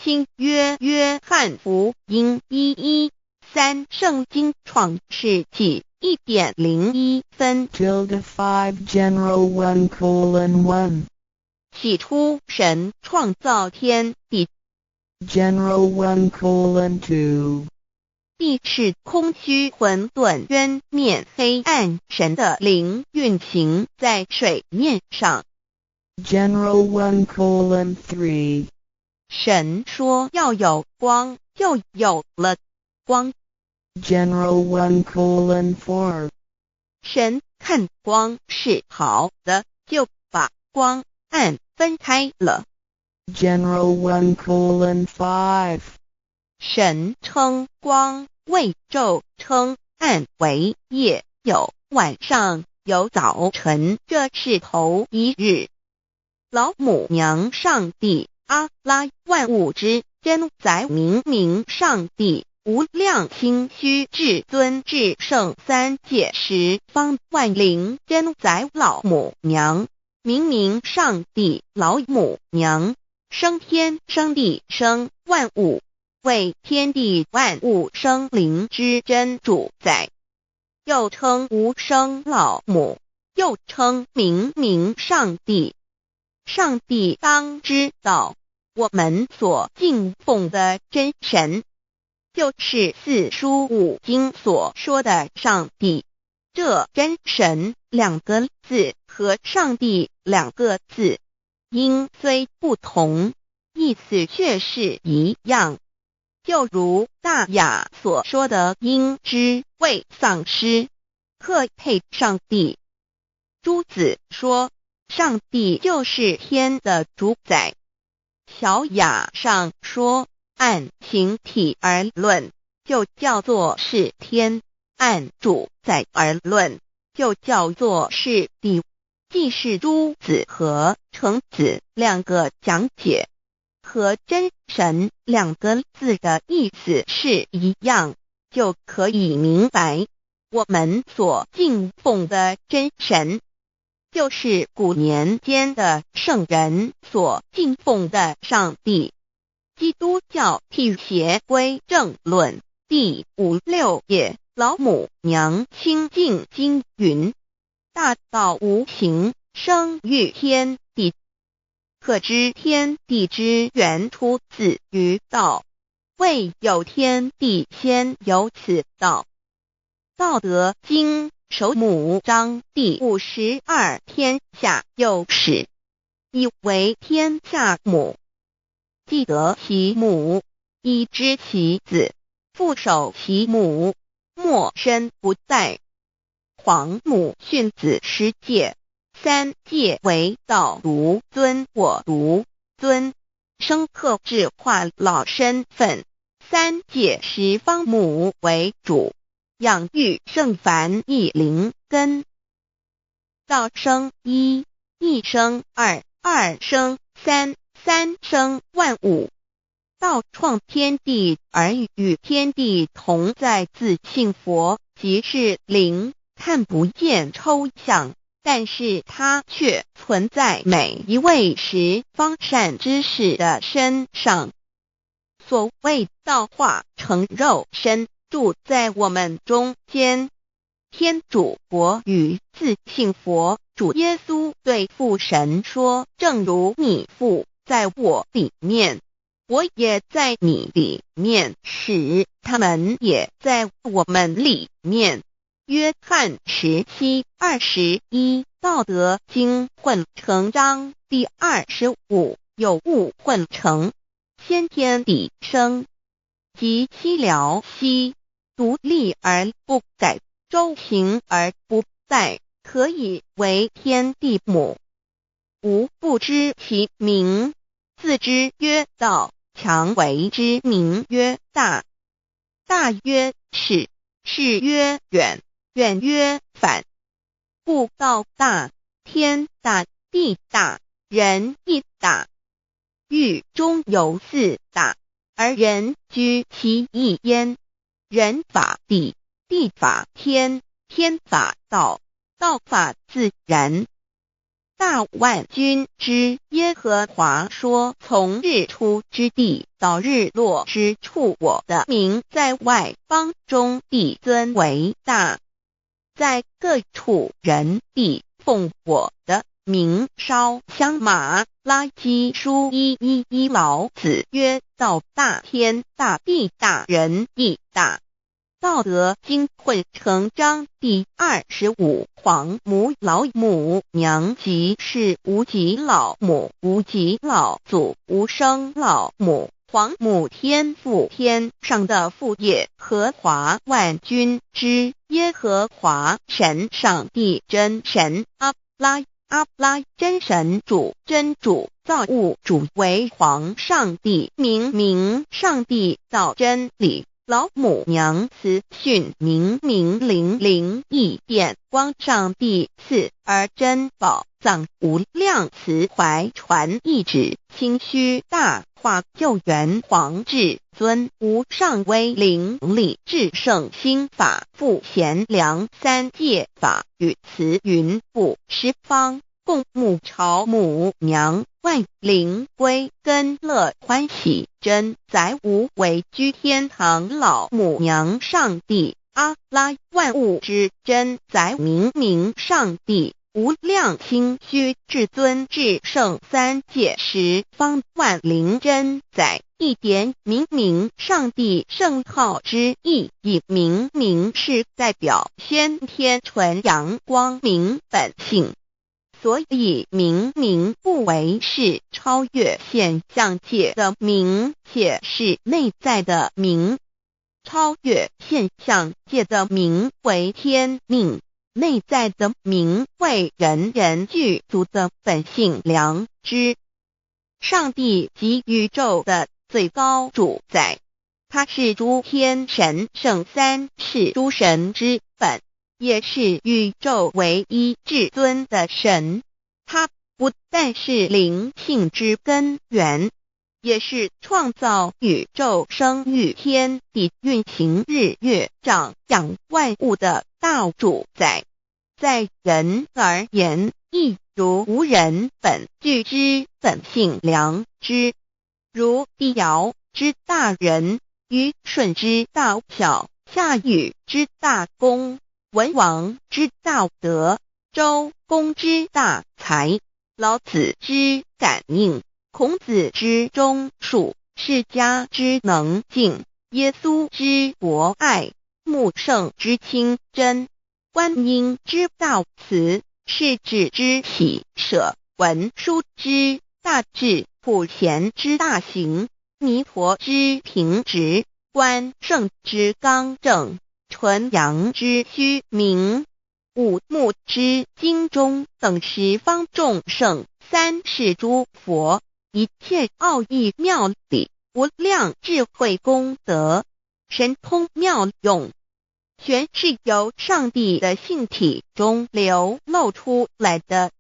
新约约翰福音1:13，圣经创世纪1.01分 5 General 1:1 起初神创造天地， General 1:2 地是空虚混沌渊面黑暗，神的灵运行在水面上。 General 1:3 神说要有光，就有了光。 General 1:4神看光是好的，就把光暗分开了。General 1:5神称光为昼，称暗为夜，有晚上，有早晨，这是头一日。老母娘上帝阿拉，万物之真宰明明上帝，无量清虚至尊至圣三界十方万灵真宰老母娘，明明上帝老母娘，生天生地生万物，为天地万物生灵之真主宰，又称无生老母，又称明明上帝。上帝当知道，我们所敬奉的真神，就是四书五经所说的上帝。这真神两个字和上帝两个字，音虽不同，意思却是一样。就如大雅所说的音之谓丧失，克配上帝。朱子说，上帝就是天的主宰。小雅上说，按形体而论，就叫做是天；按主宰而论，就叫做是地。既是朱子和程子两个讲解，和真神两个字的意思是一样，就可以明白，我们所敬奉的真神，就是古年间的圣人所敬奉的上帝。基督教辟邪归正论第56页，老母娘清净经云：大道无形，生育天地，可知天地之源出自于道，未有天地，先有此道。道德经首母章第52，天下有始，以为天下母。既得其母，以知其子，父守其母，莫身不在。皇母训子十戒，三戒为道如尊我如尊，生克制化老身份。三戒十方母为主，养育圣凡一灵根。道生一，一生二，二生三，三生万物。道创天地而与天地同在，自性佛，即是灵，看不见抽象，但是它却存在每一位十方善知识的身上。所谓道化成肉身，住在我们中间。天主佛与自性佛主耶稣对父神说，正如你父在我里面，我也在你里面，使他们也在我们里面。约翰17:21，道德经混成章第25，有物混成，先天地生，即西辽西，独立而不改，周行而不殆，可以为天地母。吾不知其名，自之曰道，强为之名曰大。大曰始，始曰远，远曰反。故道大，天大，地大，人亦大。域中有四大，而人居其一焉。人法地，地法天，天法道，道法自然。大万军之耶和华说，从日出之地到日落之处，我的名在外邦中必尊为大。在各处人必奉我的名烧香。马拉基书1:11，老子曰：道大，天大，地大，人亦大。道德经混成章第25，皇母老母娘，即是无极老母，无极老祖，无生老母。皇母天父，天上的父耶和华万军之耶和华神，上帝真神，阿拉真神主，真主，造物主，为皇上帝，明上帝造真理，老母娘慈训，明灵义典光，上帝赐而真宝藏，无量慈怀传懿旨，清虚大化救援皇至尊，无上威灵力至圣心法，复贤良三界法，与慈云布十方，共沐朝母娘，万灵归根乐欢喜，真载无为居天堂，老母娘上帝，阿拉万物之真载，明上帝，无量清虚至尊至圣三界十方，万灵真载，一点明上帝圣号之意，以明是代表先天纯阳光明本性，所以明不为是超越现象界的明，且是内在的明。超越现象界的明为天命，内在的明为人人具足的本性良知。上帝即宇宙的最高主宰，他是诸天神圣三世诸神之本，也是宇宙唯一至尊的神。他不但是灵性之根源，也是创造宇宙生育天地运行日月长养万物的大主宰。在人而言，亦如无人本具之本性良知，如帝尧之大仁，虞舜之大巧，夏禹之大功，文王之大德，周公之大才，老子之感应，孔子之忠恕，释迦之能静，耶稣之博爱，穆圣之清真，观音之大慈，世子之喜舍，文殊之大智，普贤之大行，弥陀之平直，关圣之刚正，纯阳之虚明，五目之精中，等十方众圣，三世诸佛，一切奥义妙理，无量智慧功德，神通妙用，全是由上帝的性体中流露出来的。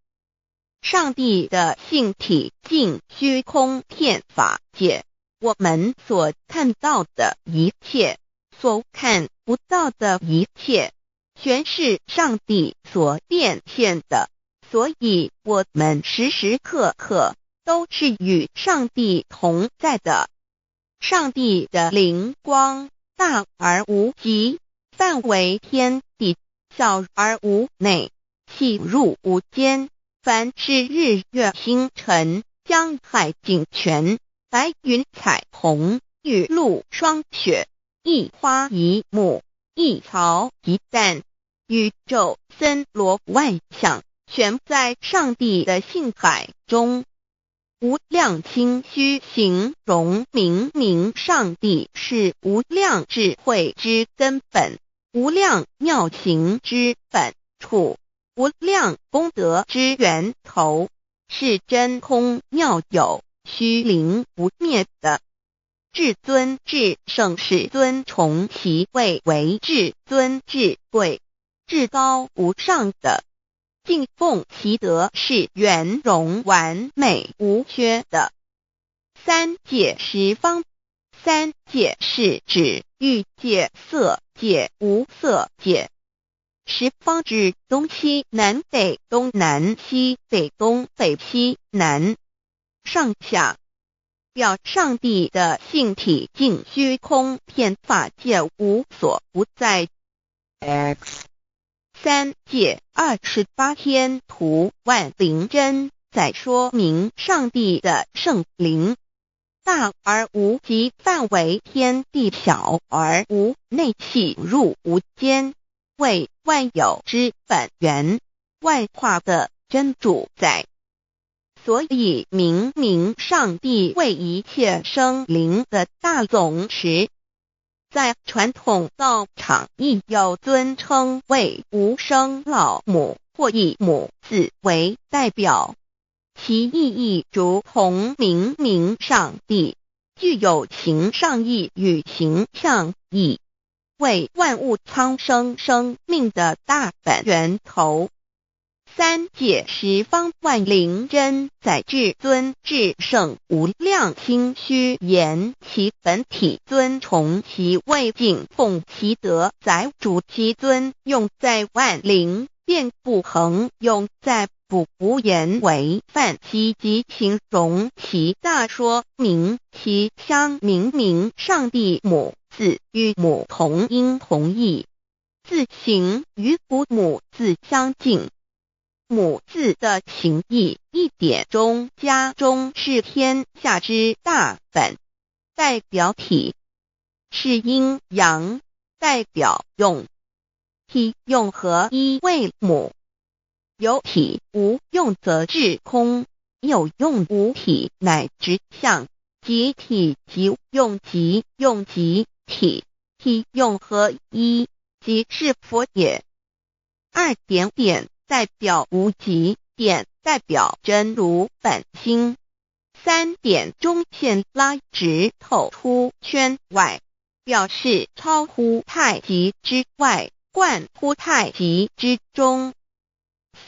上帝的性体尽虚空遍法界，我们所看到的一切，所看不到的一切，全是上帝所变现的，所以我们时时刻刻都是与上帝同在的。上帝的灵光大而无极，范围天地，小而无内，细入无间。凡是日月星辰，江海井泉，白云彩虹，雨露霜雪，一花一木，一草一蛋，宇宙森罗万象，全在上帝的性海中。无量清虚形容明上帝是无量智慧之根本，无量妙行之本处，无量功德之源头，是真空妙有，虚灵不灭的。至尊至圣世尊崇其位为至尊至贵，至高无上的，敬奉其德是圆融完美无缺的。三界十方，三界是指欲界、色界、无色界。十方指东西南北东南西北东北西南上下，表上帝的性体尽虚空遍法界无所不在。 X 三界28天图万灵真在说明上帝的圣灵大而无极，范围天地，小而无内，细入无间，为万有之本源，万化的真主宰。所以明明上帝为一切生灵的大总持。在传统道场亦有尊称为无生老母或以母字为代表，其意义如同明明上帝，具有形上义与形象义，为万物苍生生命的大本源头。三界十方万灵真在至尊至圣无量心虚言其本体尊崇其位敬奉其德载主其尊用在万灵便不恒用在不无言为范其及形容其大说明其相明明上帝母字与母同音同义，字形与古母字相近。母字的情义一点中加中是天下之大本，代表体是阴阳，代表用，体用合一为母。有体无用则至空，有用无体乃至相，即体即用即用即体，体用合一即是佛也。二点点代表无极，点代表真如本心。三点中线拉直透出圈外，表示超乎太极之外，贯乎太极之中。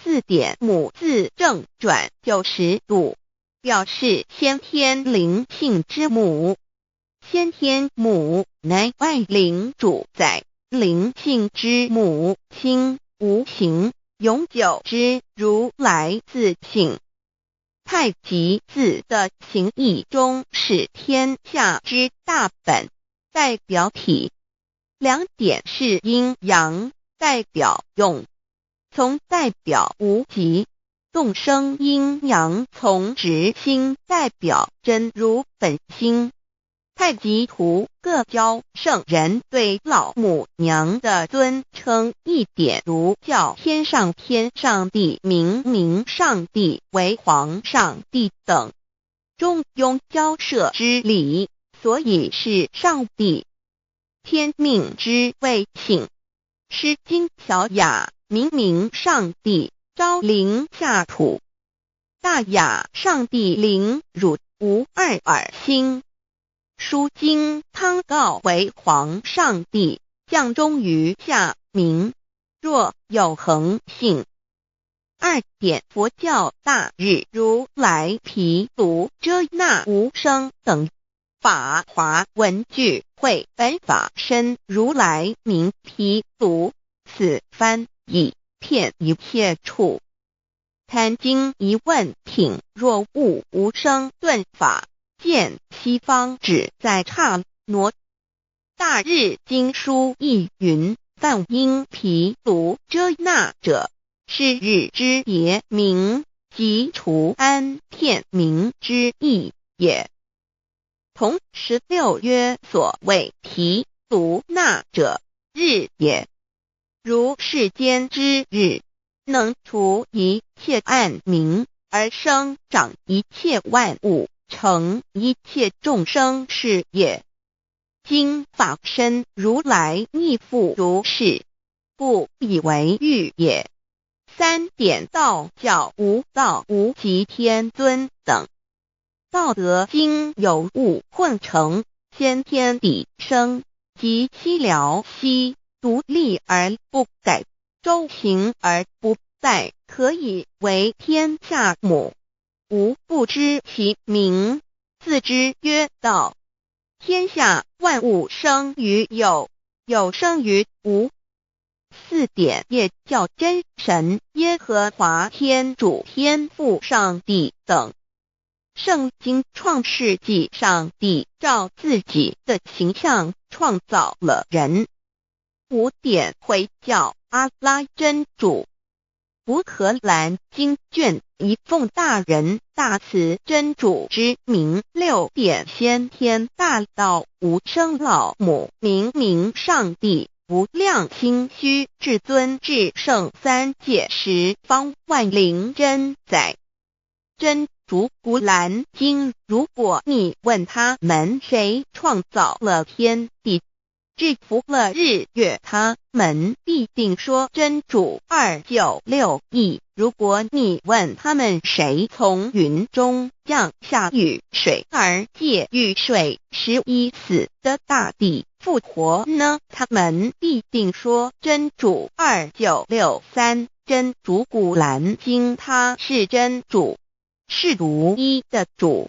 四点母字正转90度，表示先天灵性之母。先天母乃外灵主宰，灵性之母亲无形永久之如来自性。太极字的形义中是天下之大本，代表体。两点是阴阳，代表用，从代表无极，动生阴阳从直心代表真如本心。太极图各教圣人对老母娘的尊称一点如叫天上帝明明上帝为皇上帝等，中庸交涉之理，所以是上帝。天命之谓性，诗经小雅明明上帝昭灵下土，大雅上帝灵汝无二耳心。书经汤告为皇上帝，降中于下民，若有恒性。二点佛教大日如来毗卢遮那无生等法华文具会本法身如来名毗卢，此翻译遍一切处。坛经一问品若悟无生顿法，见西方只在刹那。大日经书亦云，梵音毗卢遮那者，是日之别名，即除安片名之意也。同16曰所谓毗卢那者，日也。如世间之日，能除一切暗明，而生长一切万物，成一切众生是也。今法身如来亦复如是，不以为喻也。三点道教无道无极天尊等，道德经有物混成，先天地生，即悉了悉，独立而不改，周行而不殆，可以为天下母。吾不知其名，自之曰道。天下万物生于有，有生于无。四点也叫真神耶和华天主天父上帝等。圣经创世纪，上帝照自己的形象创造了人。五点回教阿拉真主。乌克兰经卷一奉大人大慈真主之名，六点先天大道无生老母明明上帝无量心虚至尊至圣三界十方万灵真在。真竹古兰经，如果你问他们谁创造了天地，制服了日月，他们必定说真主296亿。如果你问他们谁从云中降下雨水而借雨水使已死的大地复活呢，他们必定说真主2963。真主古兰经，他是真主，是独一的主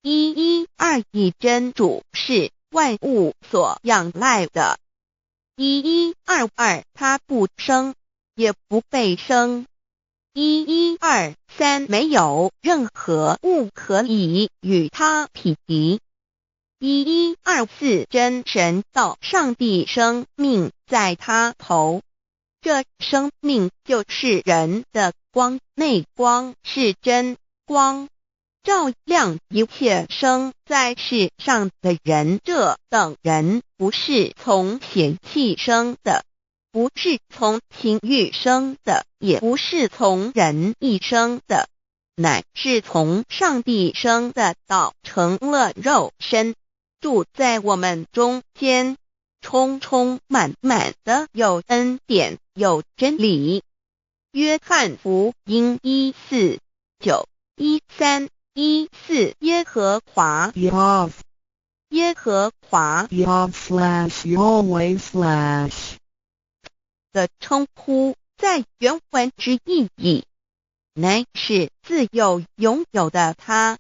，112真主是万物所仰赖的，1122他不生也不被生，1123没有任何物可以与他匹敌，1124真神道上帝生命在他头，这生命就是人的光，内光是真光，照亮一切生在世上的人。这等人不是从血气生的，不是从情欲生的，也不是从人意生的，乃是从上帝生的，道成了肉身，住在我们中间，充充满满的有恩典有真理。约翰福音1491314耶和华 Yav 耶和华 Yav/Yahweh/ 的称呼，在原文之意义乃是自有拥有的他，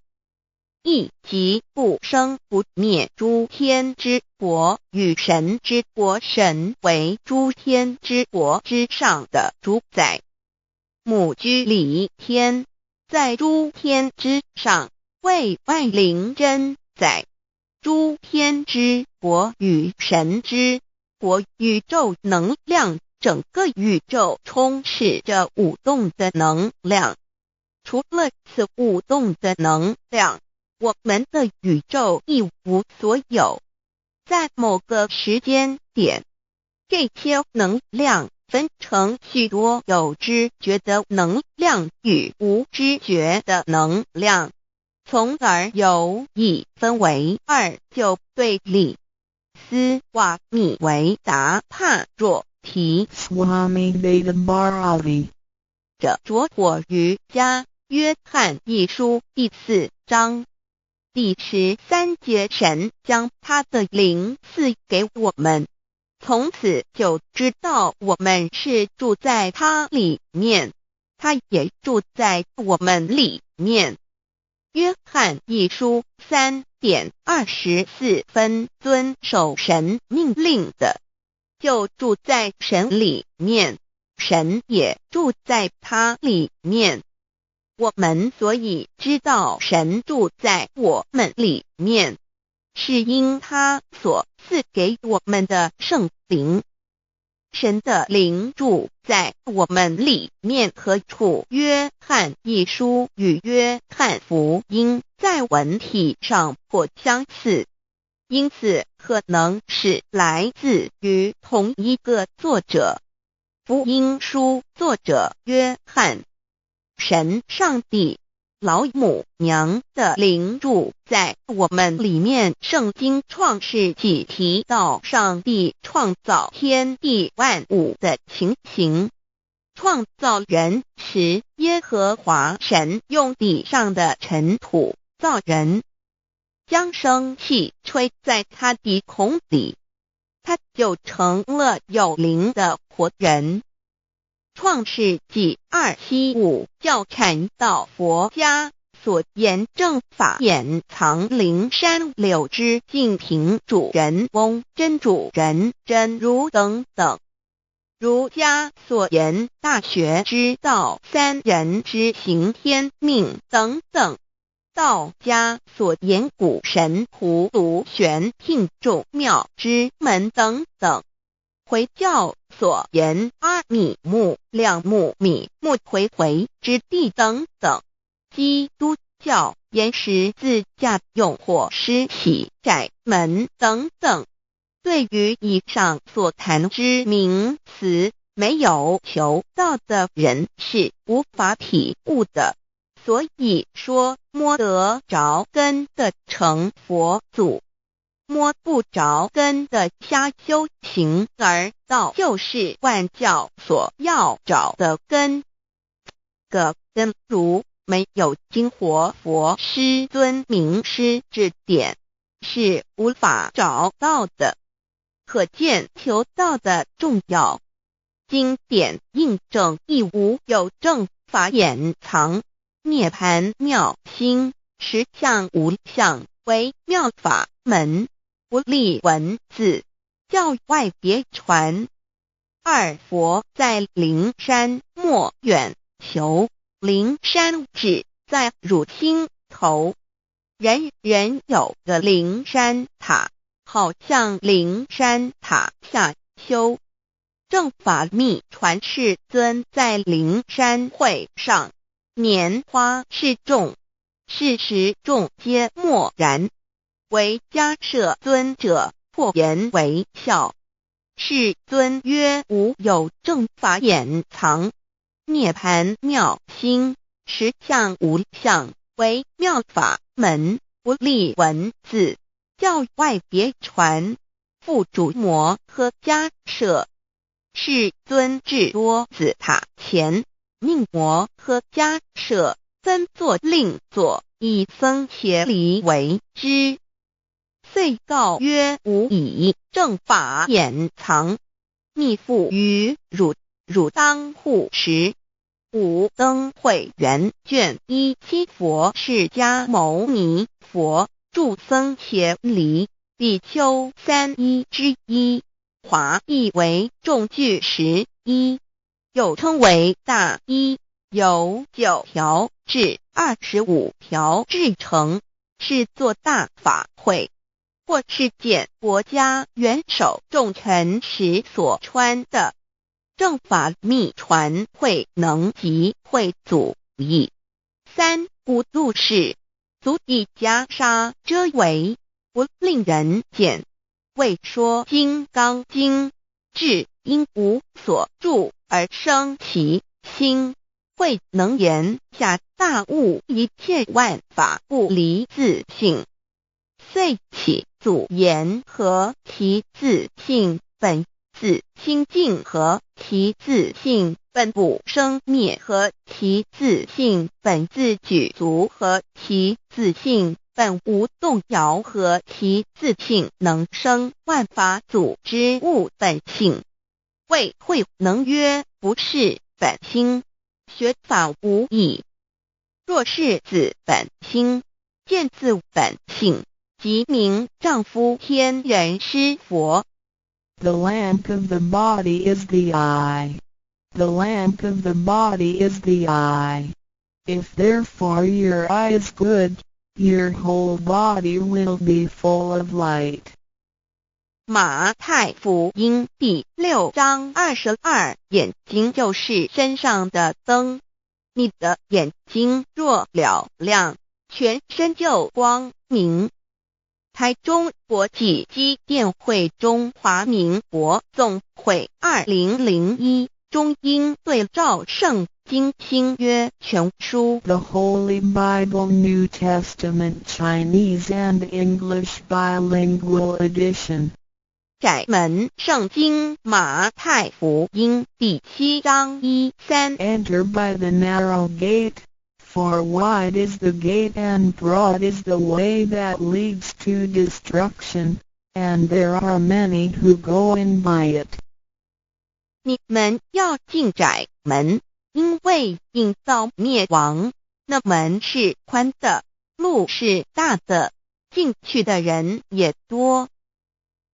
亦即不生不灭诸天之国与神之国，神为诸天之国之上的主宰，母居里天，在诸天之上，为万灵真宰。诸天之国与神之国，宇宙能量，整个宇宙充斥着舞动的能量。除了此舞动的能量，我们的宇宙一无所有。在某个时间点，这些能量分成许多有知觉的能量与无知觉的能量，从而有一分为二，就对立。斯瓦米维达帕若提 Swami Vedabharati 着着火瑜伽约翰一书第4章第13节，神将他的灵赐给我们，从此就知道我们是住在他里面，他也住在我们里面。约翰一书3:24遵守神命令的，就住在神里面，神也住在他里面。我们所以知道神住在我们里面，是因他所赐给我们的圣灵。神的灵住在我们里面，何处？约翰一书与约翰福音在文体上颇相似，因此可能是来自于同一个作者。福音书作者约翰，神上帝老母娘的灵住在我们里面。圣经创世纪提到上帝创造天地万物的情形，创造人时，耶和华神用地上的尘土造人，将生气吹在他鼻孔里，他就成了有灵的活人。创世纪275教禅道佛家所言正法掩藏灵山柳之净瓶主人翁真主人真如等等。儒家所言大学之道三人之行天命等等。道家所言古神荼毒玄牝众妙之门等等。回教所言阿米木、亮木、米木回回之地等等。基督教言十字架、用火施洗、窄门等等。对于以上所谈之名词，没有求道的人是无法体悟的。所以说摸得着根的成佛祖，摸不着根的瞎修行而道就是万教所要找的根。个根如没有经活佛师尊名师指点，是无法找到的。可见求道的重要。经典印证亦无有正法掩藏，涅盘妙心，实相无相，为妙法门，不立文字，教外别传。二佛在灵山莫远求，灵山只在汝心头。人人有个灵山塔，好像灵山塔下修。正法密传世尊在灵山会上，拈花示众，是时众皆默然，唯迦摄尊者破颜为笑。世尊曰：无有正法掩藏，涅盘妙心，实相无相，为妙法门，不立文字，教外别传。复主摩诃迦摄。世尊至多子塔前，命摩诃迦摄分作另座，以僧伽梨为之。遂告曰：吾以正法掩藏，密付于汝，汝当护持。五灯会元卷17佛释迦牟尼佛著僧伽梨比丘31之一，华译为众句11，又称为大一，由9条至25条制成，是作大法会，或是见国家元首重臣时所穿的。正法密传会能及会祖义。三无度世，足以袈裟遮围，不令人见。为说金刚经，至因无所住而生其心，会能言下大悟一切万法不离自性。遂起祖言和其自性本自清净和其自性本不生灭和其自性本自具足和其自性本无动摇和其自性能生万法组之物本性。谓会能曰：不是本心，学法无益。若是自本心，见自本性，即名丈夫天人师佛。The lamp of the body is the eye. The lamp of the body is the eye. If therefore your eye is good, your whole body will be full of light. 马太福音第6章22，眼睛就是身上的灯。你的眼睛若了亮，全身就光明。台中国际机电会中华民国总会2001中英对照圣经新约全书 The Holy Bible New Testament Chinese and English Bilingual Edition. 窄门圣经马太福音第7章1-3 Enter by the narrow gate, for wide is the gate and broad is the way that leads to destruction, and there are many who go in by it. 你们要进窄门，因为引到灭亡。那门是宽的，路是大的，进去的人也多。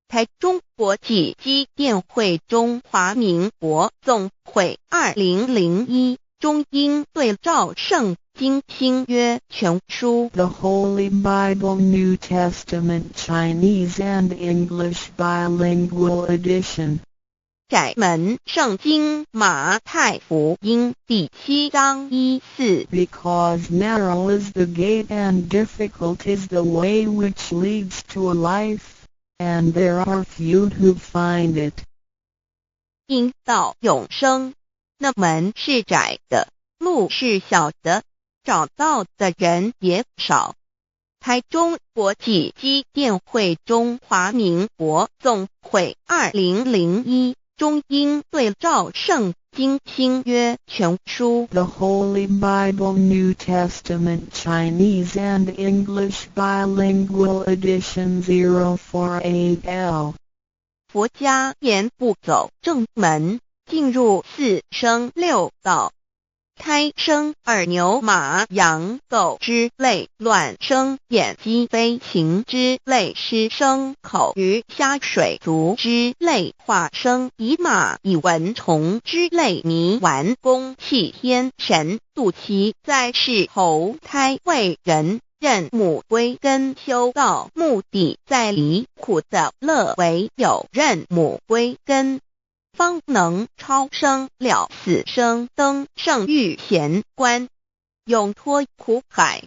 台中国际机电会中华民国总会2001中英对照圣经新约全书 The Holy Bible New Testament Chinese and English Bilingual Edition. 窄门圣经马太福音第7章1-4 Because narrow is the gate and difficult is the way which leads to life, and there are few who find it. 因到永生，那门是窄的，路是小的，找到的人也少。台中国际机电会中华民国总会2001中英对照圣经新约全书 The Holy Bible New Testament Chinese and English Bilingual Edition 048L 佛家言不走正门，进入四生六道。胎生二牛马羊狗之类，卵生眼鸡飞禽之类，湿生口鱼虾水族之类，化生以马以蚊虫之类，迷顽公气天神，度其在世投胎为人，任母归根修道，目的在离苦的乐，唯有任母归根，方能超生了死生，登圣域贤官，永脱苦海。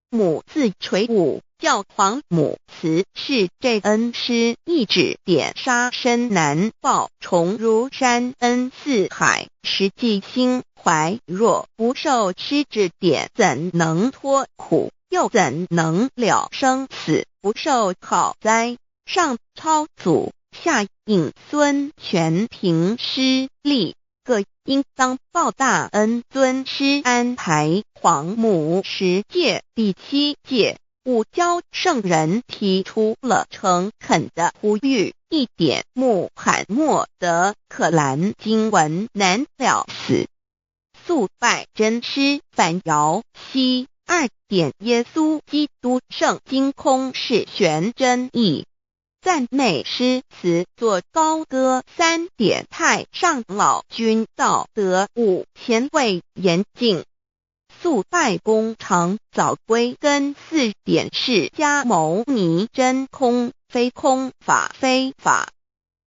母自垂武，教皇母慈是这恩师，一指点杀身难报，重如山恩似海，实际心怀若不受师指点，怎能脱苦？又怎能了生死？不受考灾，上超祖，下应孙权凭师力，各应当报大恩。尊师安排皇母10诫，第7诫，五教圣人提出了诚恳的呼吁，一点穆罕默德可兰经文难了死，肃拜真师反摇息。2点耶稣基督圣经空是玄真义，赞美诗词作高歌。3点太上老君道德。5前卫严谨，肃拜公常早归根。4点释迦牟尼真空非空，法非法，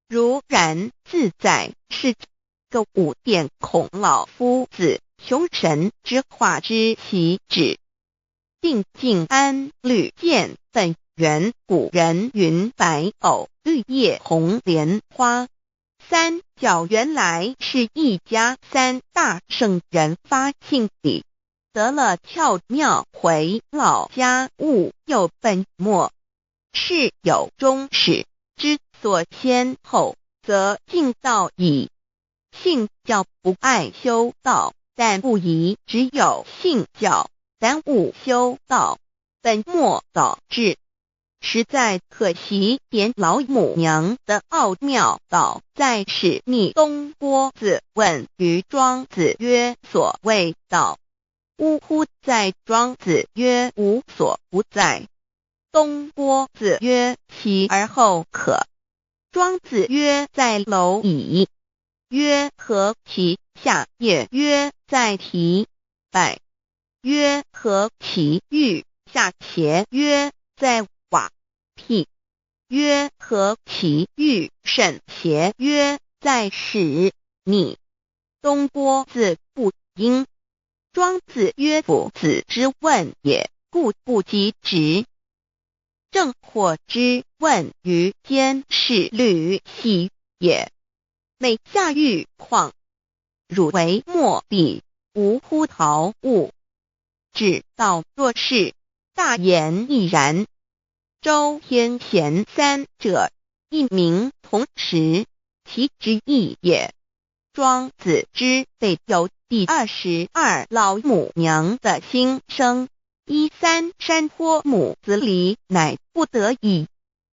如然自在是个。5点孔老夫子雄神之化之其旨，定静安律见本源。古人云白藕绿叶红莲花。3角原来是一家3大圣人发庆礼，得了窍妙，回老家务有本末，事有终始，之所先后，则敬道矣。信教不爱修道，但不宜只有信教，耽误修道，本末倒置，实在可惜。点老母娘的奥妙道在使密东郭子问于庄子曰：所谓道，呜呼！在庄子曰：无所不在。东郭子曰：其而后可？庄子曰：在蝼蚁。曰：何其下也？曰：在蹄。百。曰：何其欲下且？曰：在瓦辟。曰：何其欲甚且？曰：在使逆。东郭子不应。庄子曰：夫子之问也，故不及直。正或之问于监视律系也。每下狱况，汝为莫必，无乎陶物。只道若是，大言亦然。周天贤3者，一名同时，其之义也。庄子之备有第22老母娘的心声，3山坡母子礼，乃不得已。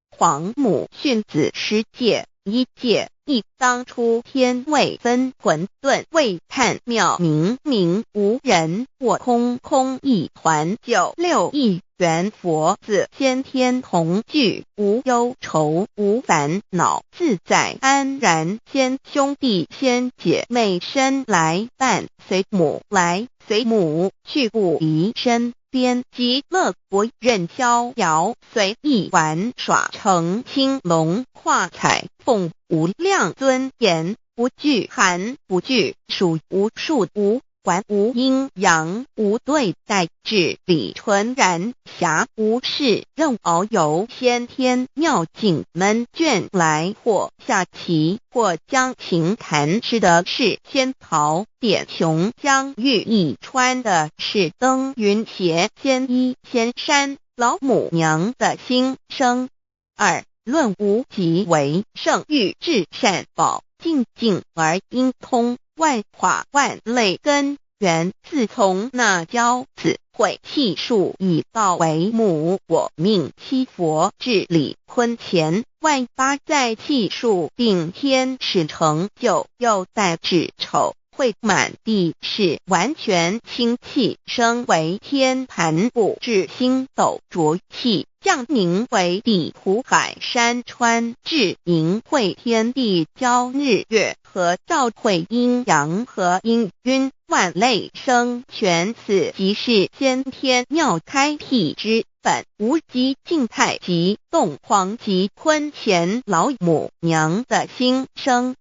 皇母训子10诫，1诫，亦当初天未分，混沌未探，妙明明无人，我空空一团。9六一元佛子，先天同具，无忧愁，无烦恼，自在安然。先兄弟先姐妹生来伴，随母来随母去，不离身边。极乐国任逍遥，随意玩耍，乘青龙跨彩凤，无量尊严，不惧寒不惧暑，无数无观无阴阳，无对待，至理纯然，暇无事，任遨游，先天妙境门卷来，或下棋，或将琴弹，吃的是仙桃点琼将玉一穿的是登云鞋仙衣仙山老母娘的心声。二论无极为圣域至善宝，静静而应通，万化万类根源，自从那教子会气数以道为母，我命七佛治理坤乾，万八在气数并天使成就，又待至丑会满地是完全清气，升为天盘布至星斗浊气，降凝为地湖海山川，至明会天地交日月和照会阴阳和阴晕，万类生全，此即是先天妙开辟之本，无极静态及动黄及坤乾老母娘的心声。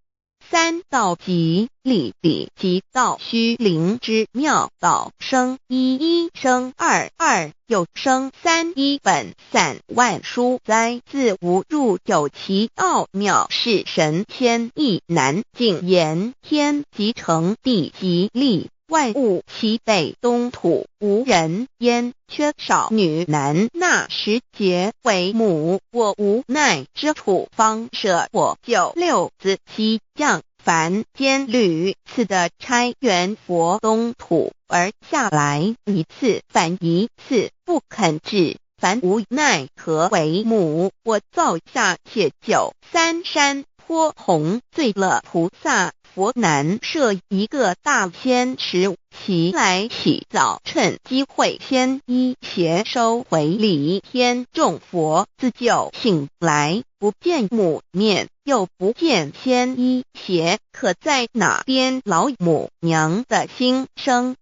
三道即理理即道虚灵之妙道，生一一生二二又生三，一本散万殊哉，自无入有其奥妙，是神千亿难尽言。天即成，地即立，万物其北东土，无人焉，缺少女男，那时节为母，我无奈之处，方舍我九六子七将凡间屡次的差元佛东土而下来，一次反一次，不肯治，凡无奈何为母，我造下且九三山颇弘罪了菩萨佛难设一个大仙池，其来起早，趁机会先一邪收回礼天众佛，自救醒来，不见母面，又不见先一邪，可在哪边老母娘的心声？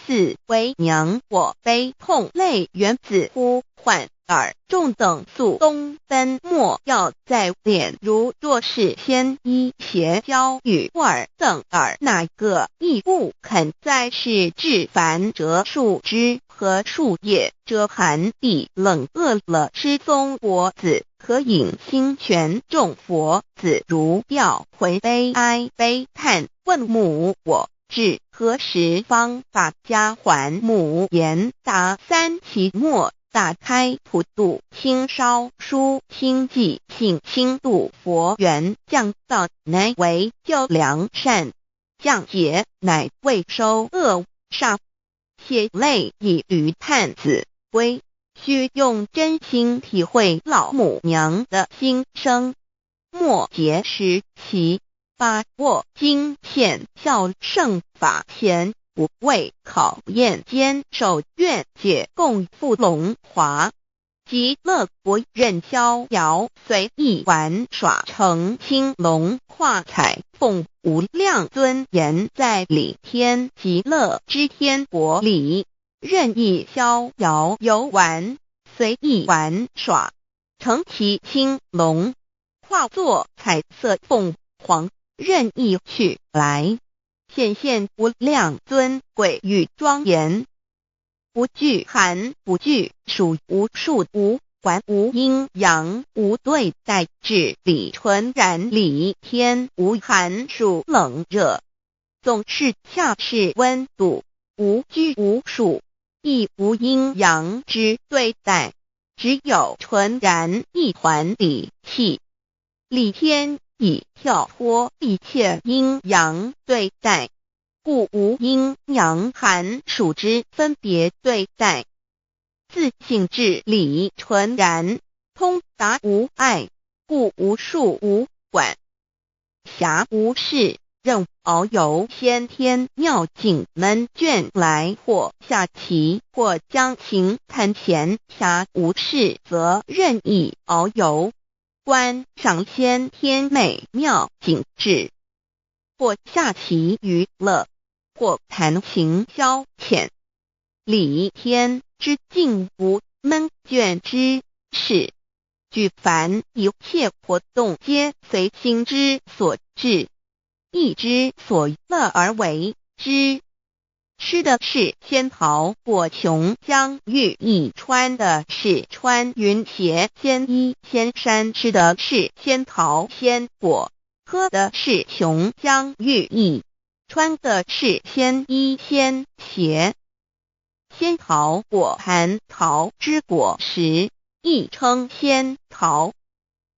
四为娘我悲痛泪源自呼唤耳众等速东奔，莫要在脸，如若是先一邪教与尔等耳，哪个亦不肯在是至凡折树枝和树叶，遮寒地冷饿了吃松果子，可引心泉众佛子如调回悲哀悲叹，问母我至何时方把家还母？言答三期末，打开普度清烧书清寂性清度佛缘，降道乃为救良善，降劫乃为收恶煞，血泪以于叹子归，须用真心体会老母娘的心声。末节时期，把握经现效圣法前，不为考验坚守愿解共赴龙华，极乐国任逍遥随意玩耍，成青龙化彩凤，无量尊严在理天极乐之天国里，任意逍遥游玩，随意玩耍，成其青龙，化作彩色凤凰，任意去来，显现无量尊贵与庄严，不惧寒，不惧暑，无数无管，无阴阳，无对待，至理纯然，理天无寒暑冷热，总是恰是温度，无拘无束，亦无阴阳之对待，只有纯然一环理气。理天以跳脱一切阴阳对待，故无阴阳寒暑之分别对待，自性至理纯然，通达无碍，故无束无管，暇无事，任遨游先天妙境门卷来，或下棋，或将琴弹弦，暇无事则任意遨游，观赏先天美妙景致，或下棋娱乐，或弹琴消遣，理天之境无闷倦之事，举凡一切活动皆随心之所至，意之所乐而为之。吃的是仙桃果琼浆玉液，穿的是穿云鞋仙衣仙衫，吃的是仙桃仙果，喝的是琼浆玉液，穿的是仙衣仙鞋。仙桃果蟠桃之果实，亦称仙桃。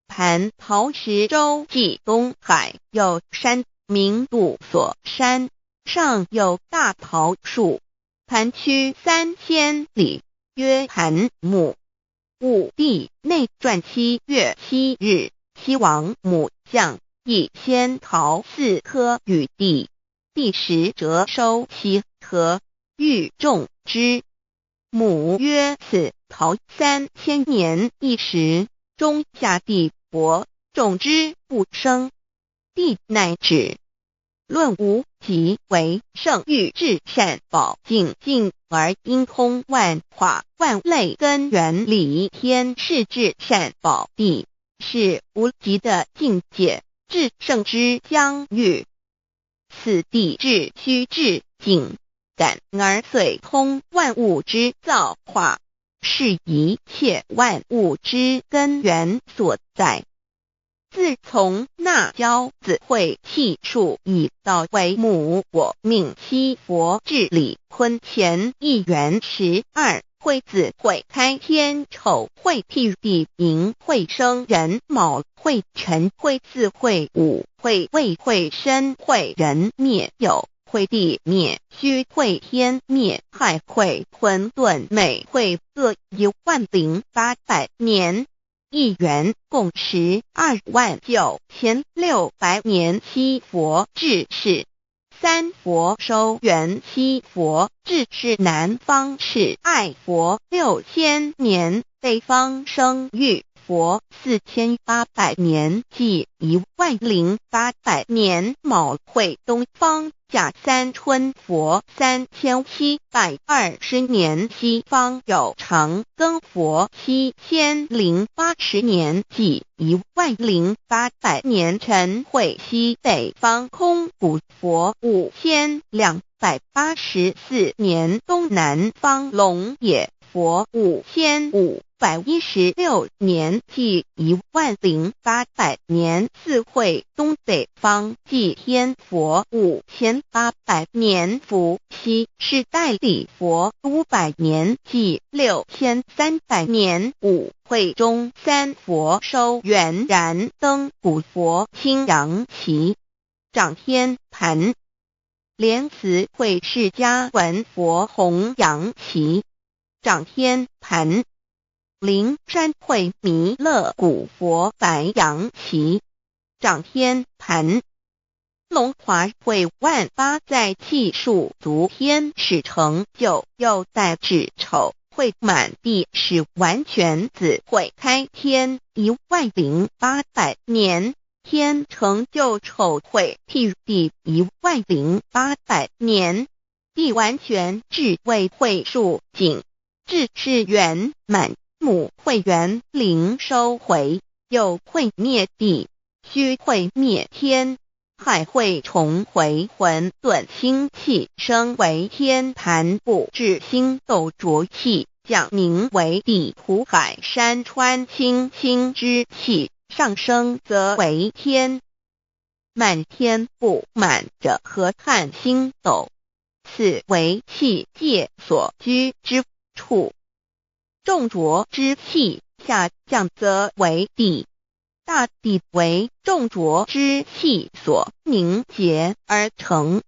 蟠桃实洲际东海有山，名杜所山，上有大桃树，盘曲3000里，曰盘木。武帝内传7月7日，西王母降以仙桃4颗与帝，帝时折收其核，欲种之。母曰：此桃3000年一时，中下地薄，种之不生。帝乃止。论无极为圣域至善宝境境而应通万化万类根源理天是至善宝地，是无极的境界，至圣之疆域。此地至虚至境，感而遂通万物之造化，是一切万物之根源所在。自从那骄子会气数以道为母，我命七佛治理坤乾一元12，会子会开天丑，会替地寅，会生人卯，会辰会巳，会午，会未，会申，会人灭酉，会地灭戌，会天灭亥，会混沌昧，会各10800年。一元共129600年。七佛治世，三佛收元，七佛治世南方是爱佛6000年，北方生玉佛4800年，即10800年。卯会东方甲三春佛3720年，西方有长庚佛7080年，即10800年。辰会西北方空谷佛5284年，东南方龙野佛5516年，即10800年。四会东北方祭天佛5800年，伏羲是代理佛500年，即6300年。五会中三佛收元，燃灯古佛青阳旗，掌天盘。莲慈会释迦文佛红阳旗，掌天盘。灵山会弥勒古佛白阳旗，掌天盘。龙华会万八在气数足天使成就，又代至丑会满地是完全子会开天10800年，天成就丑会替地10800年，地完全至为会数景，至是圆满。母会元灵收回，又会灭地，戌会灭天，亥会重回混沌星气，生为天盘部，至星斗浊气，降名为地土海山川星星之气，上升则为天。满天不满者河汉星斗，此为气界所居之处。重浊之气下降则为地，大地为重浊之气所凝结而成，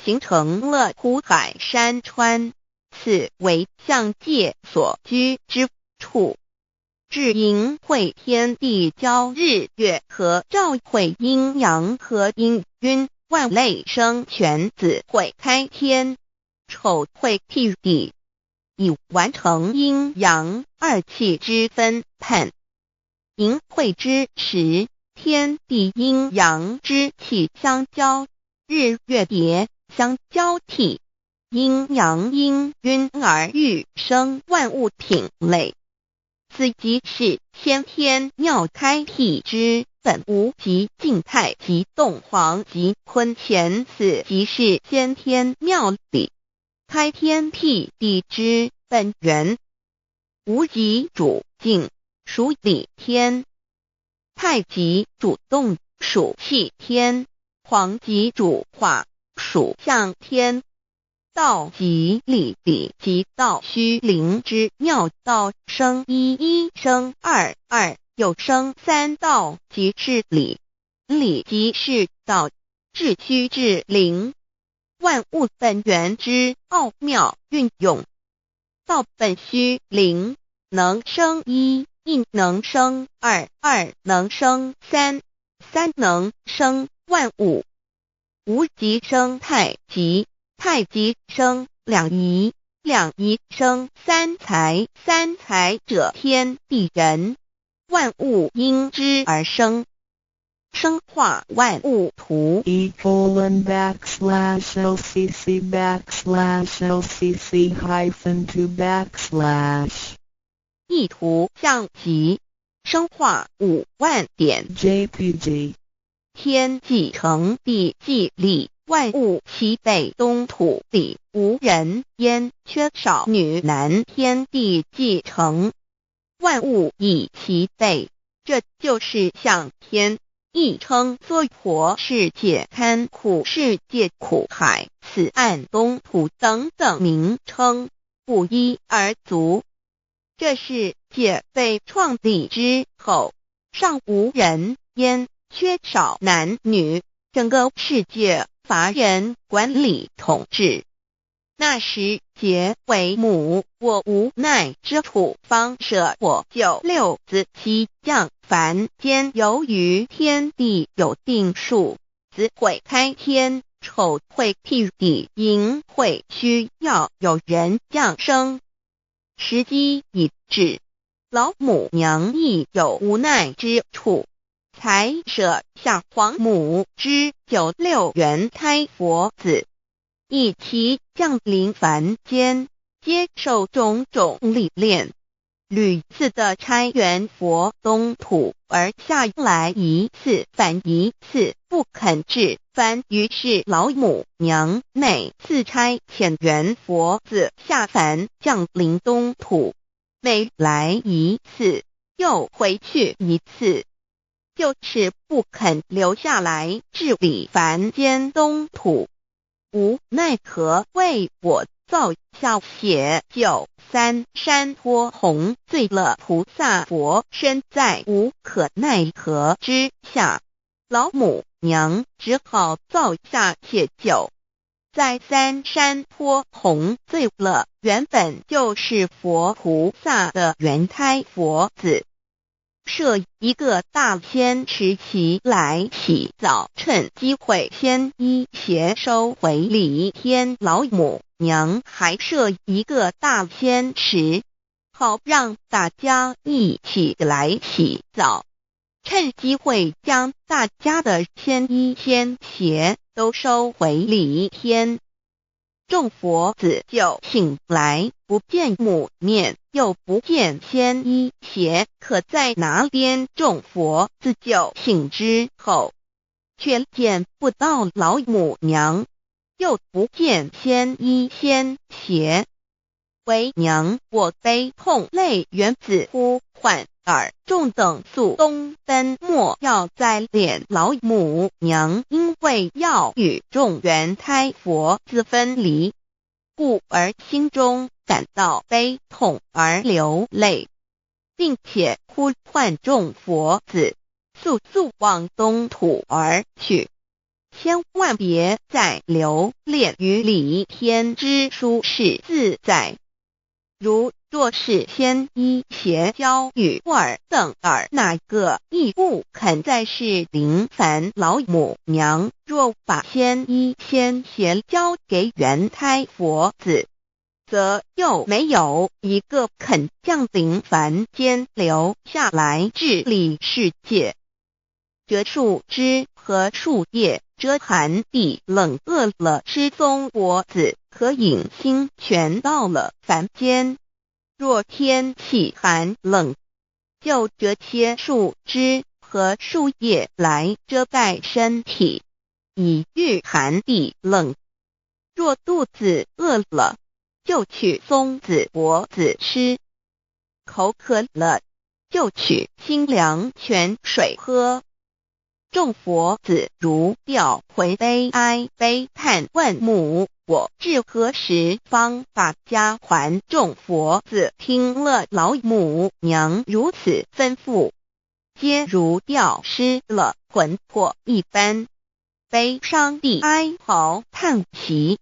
形成了土海山川，此为象界所居之处。至寅会天地交日月和照会阴阳和阴晕，万类生全子会开天，丑会替地，以完成阴阳二气之分判。寅会之时，天地阴阳之气相交，日月叠相交替，阴阳阴晕而育生万物品类。此即是先天妙开辟之本无极静态及动黄及坤乾，此即是先天妙理。开天辟地之本源，无极主静，属理天；太极主动，属气天；黄极主化，属象天。道即理，理即道虚灵之妙道，生一，一生二，二又生三，道即是理，理即是道，至虚至灵，万物本源之奥妙运用。道本虚灵，能生一，一能生二，二能生三，三能生万物。无极生太极，太极生两仪，两仪生三才，三才者天地人，万物因之而生，生化万物图。e://LCC_LCC_2 意图象极，生化5万点。JPG 天既成，地既立，万物其备，东土里无人焉，缺少女男，天地既成，万物以其备，这就是象天。亦称娑婆世界、堪苦世界、苦海、此岸、东土等等名称，不一而足。这世界被创立之后，尚无人焉，缺少男女，整个世界乏人管理统治。那时桀为母，我无奈之处，方舍我救六子七将。凡间由于天地有定数，子会开天，丑会辟地，寅会需要有人降生。时机已至，老母娘亦有无奈之处，才舍下皇母之九六元胎佛子，以其降临凡间，接受种种历练，屡次的差援佛东土，而下来一次反一次不肯治凡，于是老母娘每次差遣援佛子下凡降临东土，每来一次又回去一次，就是不肯留下来治理凡间东土。无奈何为我造下血救三山脱红，罪了菩萨佛身在无可奈何之下，老母娘只好造下血救。在三山脱红罪了原本就是佛菩萨的原胎佛子，设一个大仙池其来洗澡，趁机会先一邪收回礼天。老母娘还设一个大仙池，好让大家一起来洗澡，趁机会将大家的仙衣仙鞋都收回礼天。众佛子就醒来，不见母面，又不见仙衣鞋可在哪边。众佛子就醒之后，却见不到老母娘，又不见仙衣仙鞋。为娘我悲痛泪源自呼唤耳，众等速东奔，莫要再敛老母娘，因为要与众原胎佛子分离，故而心中感到悲痛而流泪，并且呼唤众佛子速速往东土而去，千万别再留恋于礼天之舒适自在。若是仙衣鞋交与尔等儿，哪个亦不肯再是临凡老母娘。若把仙衣仙鞋交给原胎佛子，则又没有一个肯降临凡间留下来治理世界。这树枝和树叶遮寒地冷，饿了吃松果子，可饮清泉，到了凡间。若天气寒冷，就折些树枝和树叶来遮盖身体，以御寒地冷。若肚子饿了，就取松子果子吃；口渴了，就取清凉泉水喝。众佛子如调回悲哀悲叹问母，我至何时方把家还？众佛子听了老母娘如此吩咐，皆如吊失了魂魄一般，悲伤地哀嚎叹息，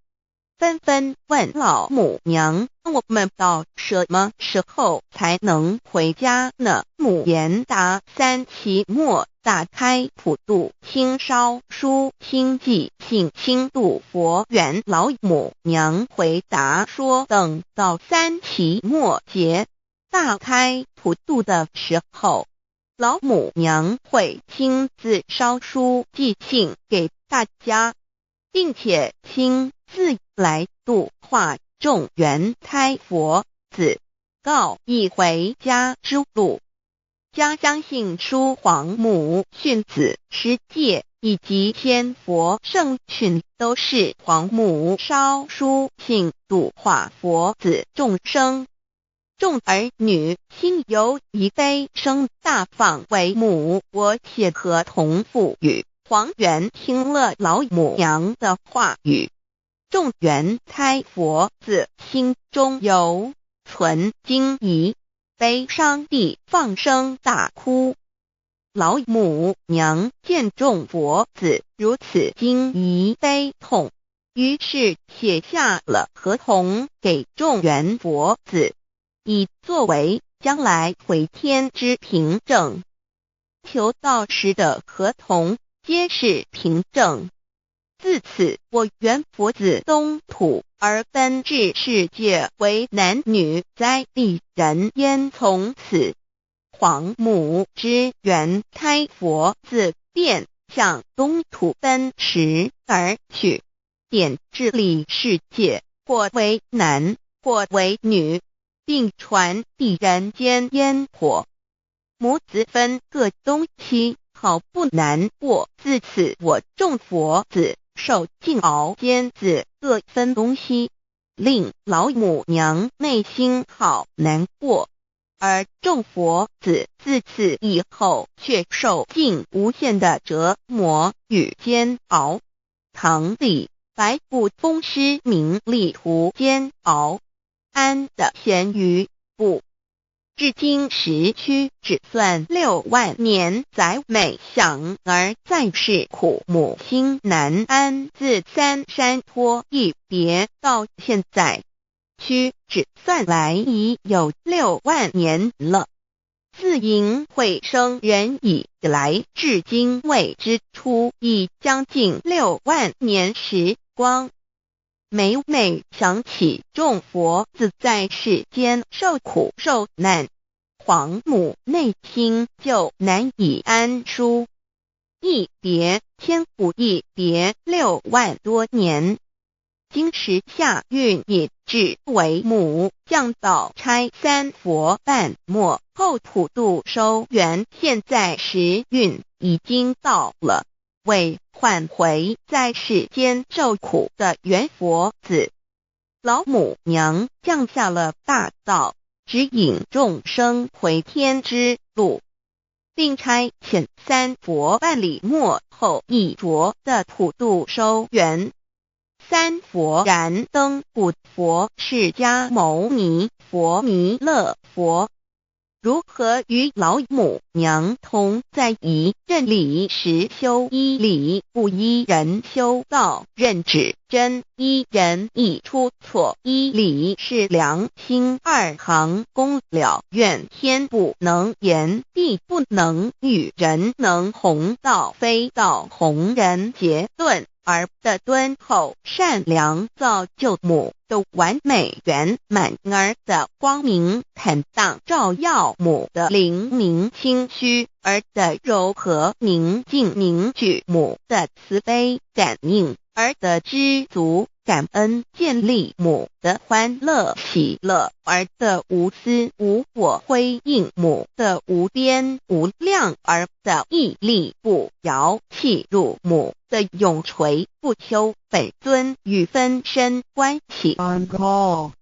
纷纷问老母娘：我们到什么时候才能回家呢？母言答：3期末打开普度清烧书清寂信清度佛缘。老母娘回答说：等到3期末节大开普度的时候，老母娘会亲自烧书寄信给大家，并且亲自来度化众缘胎佛子，告一回家之路。家乡信书皇母训子师戒以及千佛圣训，都是皇母烧书信度化佛子众生。众儿女心有一悲生大放为母，我且合同赋予。黄元听了老母娘的话语，众缘胎佛子心中有存惊疑，悲伤地放声大哭。老母娘见众佛子如此惊疑悲痛，于是写下了合同给众缘佛子，以作为将来回天之凭证。求道时的合同皆是凭证。自此，我缘佛子东土而奔至世界为男女在地人焉。从此，皇母之缘胎佛子便向东土奔驰而去，点治理世界，或为男，或为女，并传递人间烟火。母子分各东西，好不难过。自此，我众佛子受尽熬煎子各分东西，令老母娘内心好难过。而众佛子自此以后却受尽无限的折磨与煎熬。唐李白骨风师名利图煎熬，安的咸鱼不。至今时区只算6万年，载每想而在世苦母心难安。自三山托一别到现在，区只算来已有6万年了。自寅会生人以来，至今未知出，已将近6万年时光。每每想起众佛子在世间受苦受难，皇母内心就难以安舒。一别千古，一别6万多年。今时夏运也至为母降道差3佛半末后普度收圆，现在时运已经到了，为换回在世间受苦的缘佛子，老母娘降下了大道，指引众生回天之路，并差遣3佛半里末后一着的普度收圆。3佛燃灯古佛释迦牟尼佛弥勒佛，如何与老母娘同在一任理时修一理，不依人修道，任指真一人一出错，一理是良心2行公了，愿天不能言，地不能喻，人能弘道，非道弘人。结论而的敦厚善良造就母的完美圆满，儿的光明坦荡照耀母的灵明清虚，而的柔和宁静凝聚母的慈悲感应，而的知足感恩建立母的欢乐喜乐，而的无私无我辉映母的无边无量，而的屹立不摇弃入母的永垂不朽本尊与分身关系。 On call.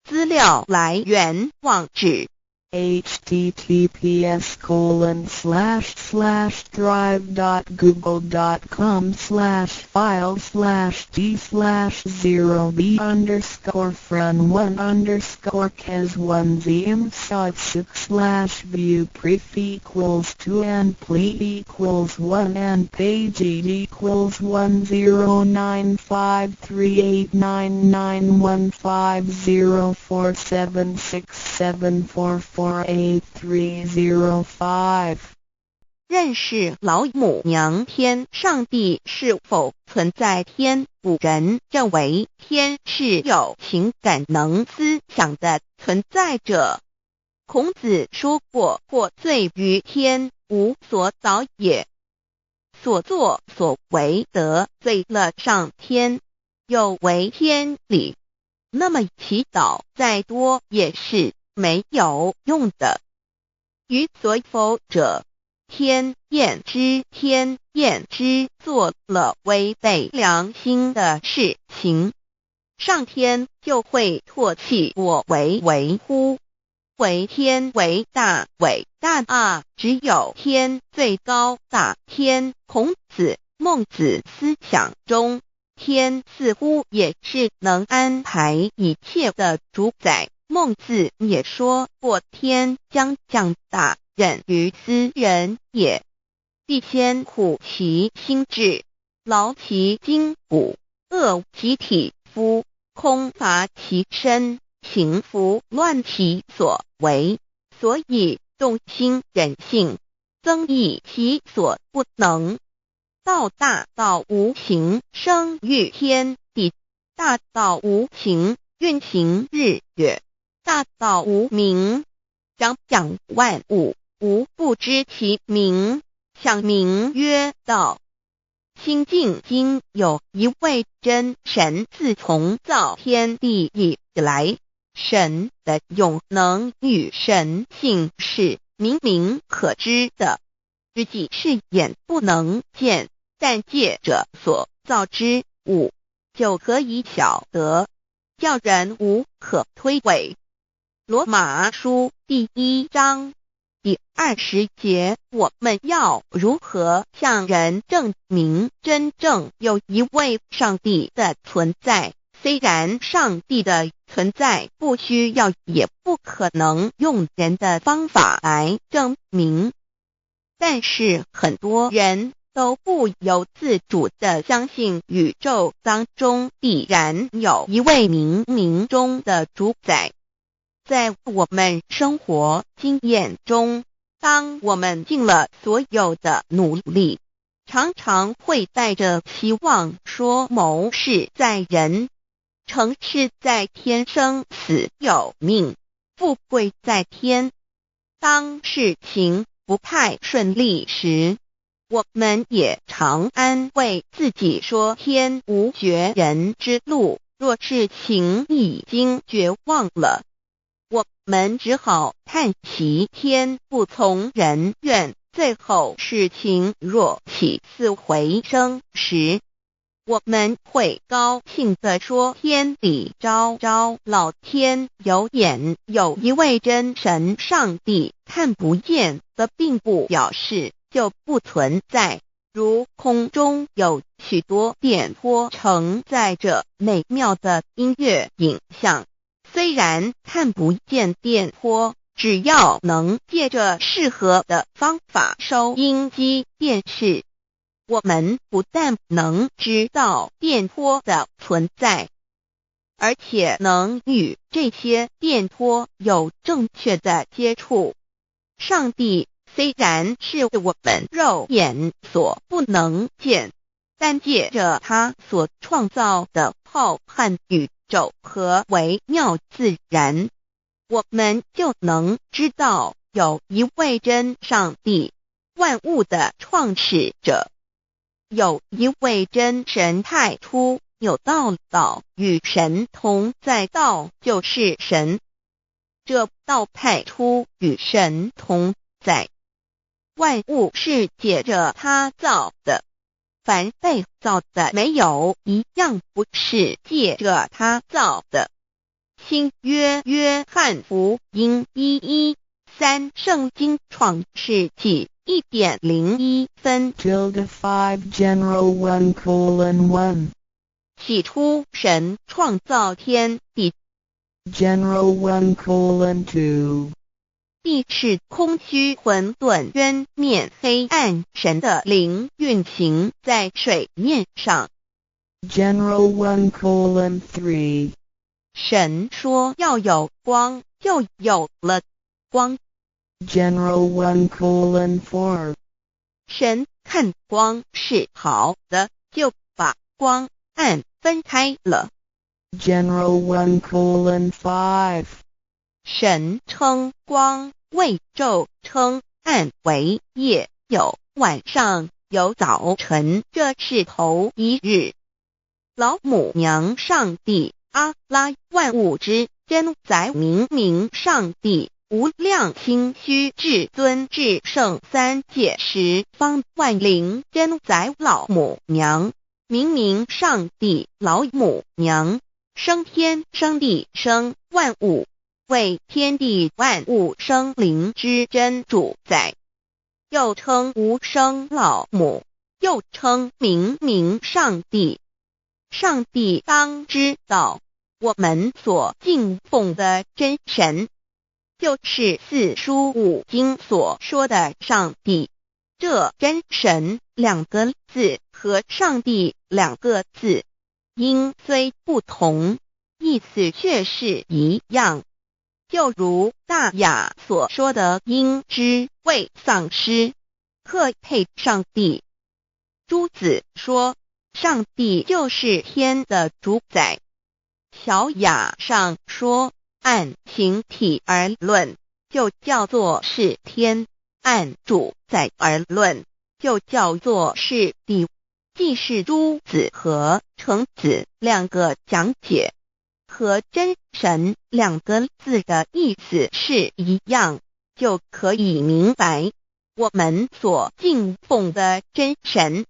资料来源网址https://drive.google.com/files/d/0b_4.3853839154045. 认识老母娘天上帝是否存在？天古人认为天是有情感能思想的存在者。孔子说过，或罪于天，无所导也。所作所为得罪了上天，有违天理，那么祈祷再多也是没有用的。于所否者，天厌之，做了违背良心的事情，上天就会唾弃我为乎？为天为大，伟大啊！只有天最高大天。孔子、孟子思想中，天似乎也是能安排一切的主宰。孟子也说过，天将降大任于斯人也，必先苦其心志，劳其筋骨，饿其体肤，空乏其身，行拂乱其所为，所以动心忍性，增益其所不能。道大道无形，生育天地；大道无情，运行日月；大道无名，掌讲万物，无不知其名，想名曰道。新晋经有一位真神，自从造天地以来，神的永能与神性是明明可知的，自己是眼不能见，但借着所造之物，就可以晓得，叫人无可推诿。罗马书第1章第20节，我们要如何向人证明真正有一位上帝的存在？虽然上帝的存在不需要也不可能用人的方法来证明，但是很多人都不由自主地相信宇宙当中必然有一位冥冥中的主宰。在我们生活经验中，当我们尽了所有的努力，常常会带着希望说谋事在人，成事在天，生死有命，富贵在天。当事情不太顺利时，我们也常安慰自己说天无绝人之路，若事情已经绝望了，我们只好叹息天不从人愿。最后事情若起死回生时，我们会高兴地说天理昭昭，老天有眼，有一位真神上帝，看不见的并不表示就不存在。如空中有许多电波承载着美妙的音乐影像，虽然看不见电波，只要能借着适合的方法收音机电视，我们不但能知道电波的存在，而且能与这些电波有正确的接触。上帝虽然是我们肉眼所不能见，但借着他所创造的浩瀚宇宙和微妙自然，我们就能知道有一位真上帝。万物的创始者。有一位真神太初有道，道与神同在，道就是神。这道太初与神同在，万物是借着他造的，凡被造的没有一样不是借着他造的。新约约翰福音1:13，圣经创世纪1.01分 5 General 1:1 起初神创造天地， General 1:2 地是空虚混沌渊面黑暗，神的灵运行在水面上。 General 1:3 神说要有光，就有了光。 General 1:4 神看光是好的，就把光暗分开了。 General 1:5 神称光为昼，称暗为夜，有晚上，有早晨，这是头一日。老母娘上帝阿拉，万物之真宰，明明上帝，无量清虚至尊至圣三界十方万灵真宰，老母娘，明明上帝，老母娘，生天生地生万物，为天地万物生灵之真主宰，又称无生老母，又称明明上帝。上帝当知道，我们所敬奉的真神，就是四书五经所说的上帝。这真神两个字和上帝两个字，音虽不同，意思却是一样。就如大雅所说的鹰之谓丧尸，克配上帝。朱子说上帝就是天的主宰。小雅上说按形体而论，就叫做是天；按主宰而论，就叫做是地。既是朱子和程子两个讲解，和真神两个字的意思是一样，就可以明白，我们所敬奉的真神，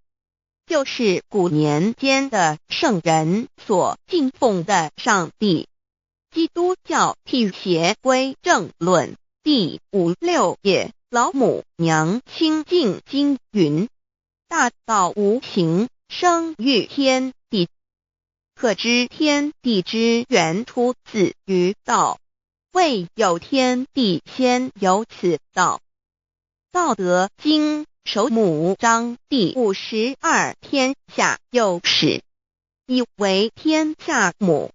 就是古年间的圣人所敬奉的上帝。基督教辟邪归正论第56页，老母娘清净经云：大道无形，生育天地，可知天地之源出自于道，未有天地，先有此道。道德经首母章第52，天下有始，以为天下母。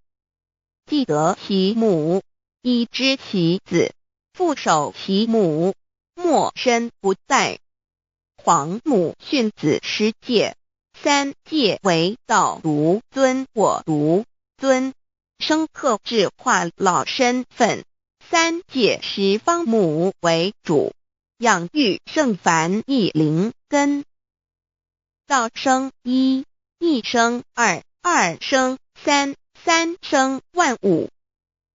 既得其母，以知其子，父守其母，莫身不殆。皇母训子十戒，三戒为道如尊，我如尊，生克制化老身份。三戒十方母为主，养育圣凡一灵根。道生一，一生二，二生三，三生万物。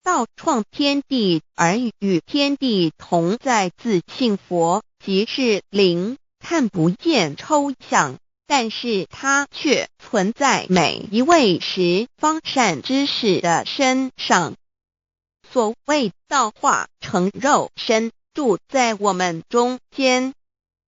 道创天地而与天地同在，自性佛，即是灵，看不见抽象，但是它却存在每一位十方善知识的身上。所谓道化成肉身，住在我们中间。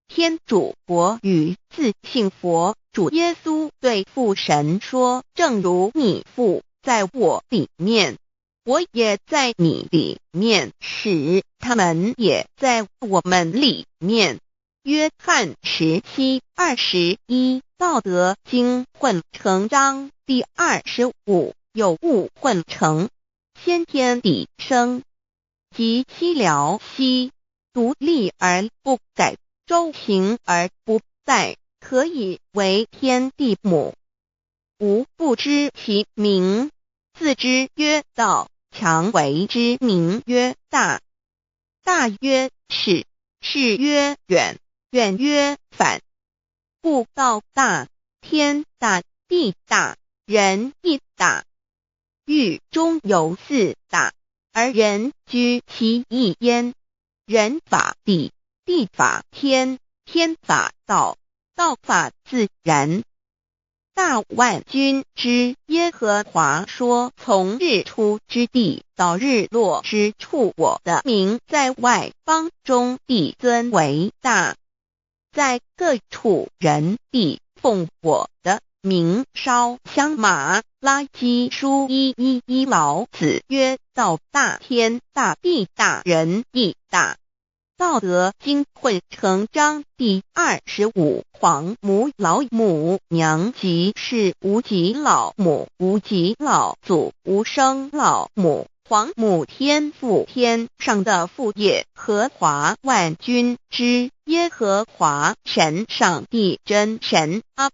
天主国与自性佛主耶稣对父神说：正如你父在我里面，我也在你里面，使他们也在我们里面。约翰17:21，道德经混成章第25，有物混成，先天地生，即七辽息，独立而不改，周行而不殆，可以为天地母。吾不知其名，自之曰道，强为之名曰大。大曰始，是曰远，远曰反。故道大，天大，地大，人亦大。欲中有四大，而人居其一焉。人法地，地法天，天法道，道法自然。大万军之耶和华说，从日出之地到日落之处，我的名在外邦中必尊为大。在各处人必奉我的名烧香马拉基书1:11老子曰：道大，天大，地大，人亦大。道德经混成章第25。皇母老母娘即是无极老母，无极老祖，无生老母。皇母天父，天上的父也，和华万军之耶和华神，上帝真神，阿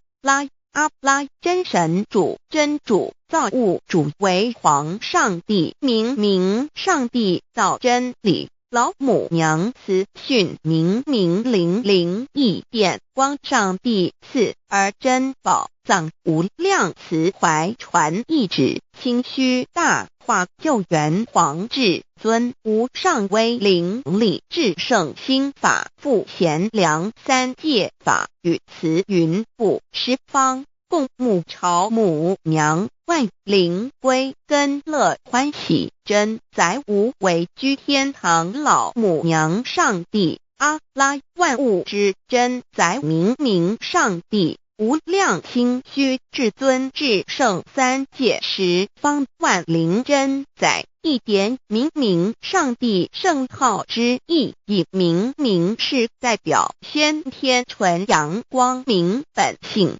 拉真神主，真主，造物主，为皇上帝，明上帝造真理。老母娘慈训明灵异变光，上帝赐而真宝藏，无量慈怀传一旨，清虚大化救援皇至尊，无上威灵力至圣心法，复贤良三界法，与慈云布十方，共沐朝母娘，万灵归根乐欢喜，真载无为居天堂老母娘上帝，阿拉万物之真载明上帝，无量清虚至尊至圣三界十方万灵真载，一点明上帝圣号之意，以明是代表先天纯阳光明本性。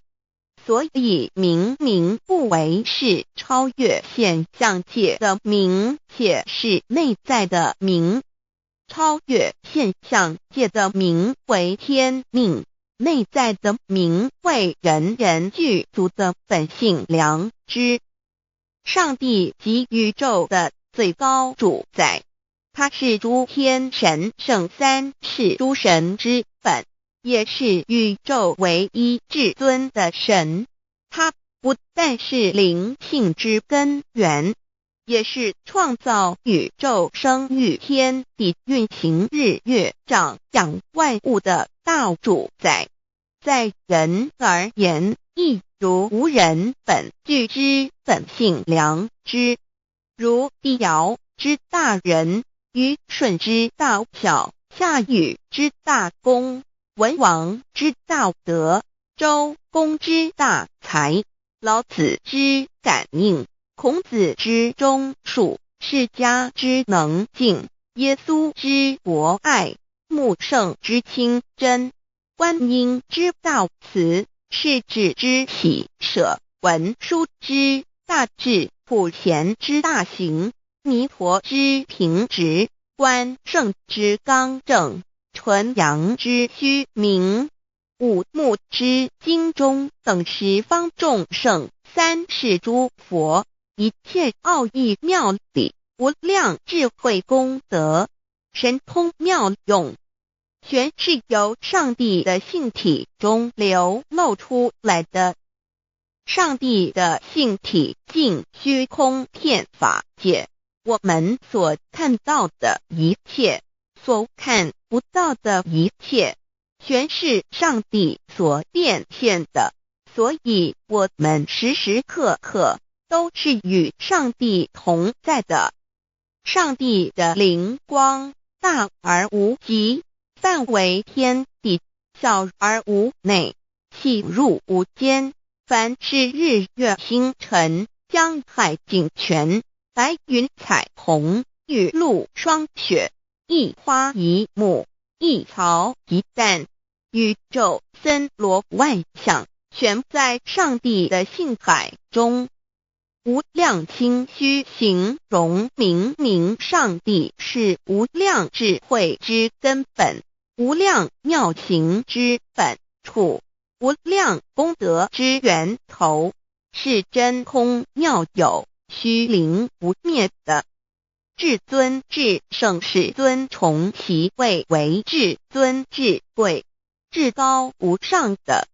所以明不为是超越现象界的明，且是内在的明。超越现象界的明为天命，内在的明为人人具足的本性良知。上帝即宇宙的最高主宰，他是诸天神圣三世诸神之本，也是宇宙唯一至尊的神。他不但是灵性之根源，也是创造宇宙生育天地运行日月长养万物的大主宰。在人而言，亦如无人本具之本性良知，如帝尧之大仁，虞舜之大巧，夏禹之大功，文王之大德，周公之大才，老子之感应，孔子之忠恕，释迦之能静，耶稣之博爱，穆圣之清真，观音之大慈，世子之喜舍，文殊之大智，普贤之大行，弥陀之平直，关圣之刚正，纯阳之虚明，五目之精中，等十方众圣，三世诸佛，一切奥义妙理，无量智慧功德，神通妙用，全是由上帝的性体中流露出来的。上帝的性体尽虚空遍法界，我们所看到的一切，所看不到的一切，全是上帝所变现的，所以我们时时刻刻都是与上帝同在的。上帝的灵光大而无极，范围天地，小而无内，细入无间。凡是日月星辰，江海井泉，白云彩虹，雨露霜雪，一花一木，一草一蛋，宇宙森罗万象，全在上帝的性海中。无量清虚形容明上帝是无量智慧之根本，无量妙行之本处，无量功德之源头，是真空妙有，虚灵不灭的。至尊至圣世尊从其位为至尊至贵，至高无上的。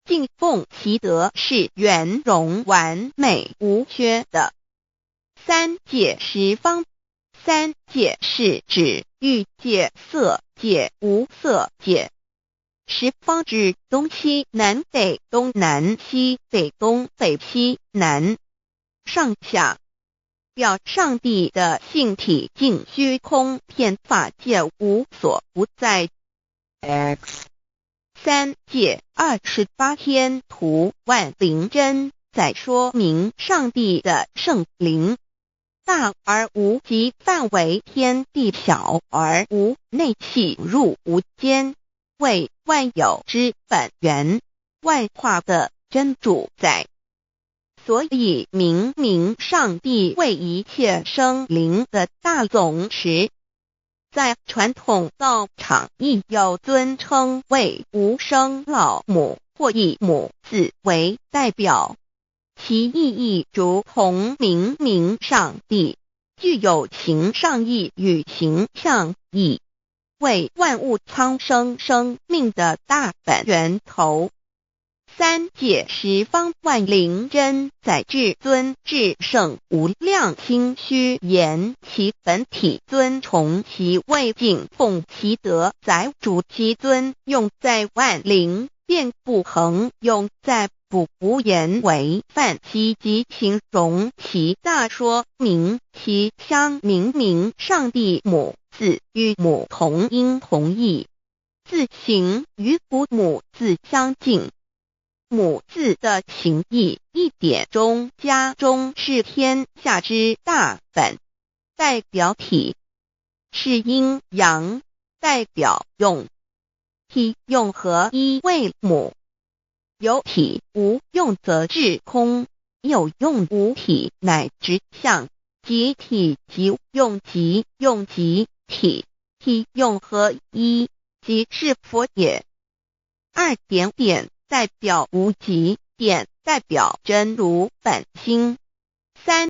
敬奉其德是圆融完美无缺的。三界十方，三界是指欲界、色界、无色界。十方指东西南北、东南西北、东北西南上下，表上帝的性体尽虚空遍法界无所不在。 X 三界28天图万灵真在说明上帝的圣灵大而无极范围，天地小而无内气入无间，为万有之本源，万化的真主宰。所以明明上帝为一切生灵的大总持，在传统道场亦有尊称为无生老母或以母字为代表，其意义如同明明上帝具有形上义与形象义，为万物苍生生命的大本源头。三界十方万灵真在至尊至圣无量心虚言其本体尊崇其位敬奉其德载主其尊，用在万灵便不恒用在不无言为范其及形容其大说明其相明上帝母字与母同音同义，字形与古母字相近。母字的情义一点中加中是天下之大本，代表体是阴阳，代表用体用合一为母，有体无用则至空，有用无体乃直相，即体即用即用即体，体用合一即是佛也。二点点代表无极，点代表真如本心。三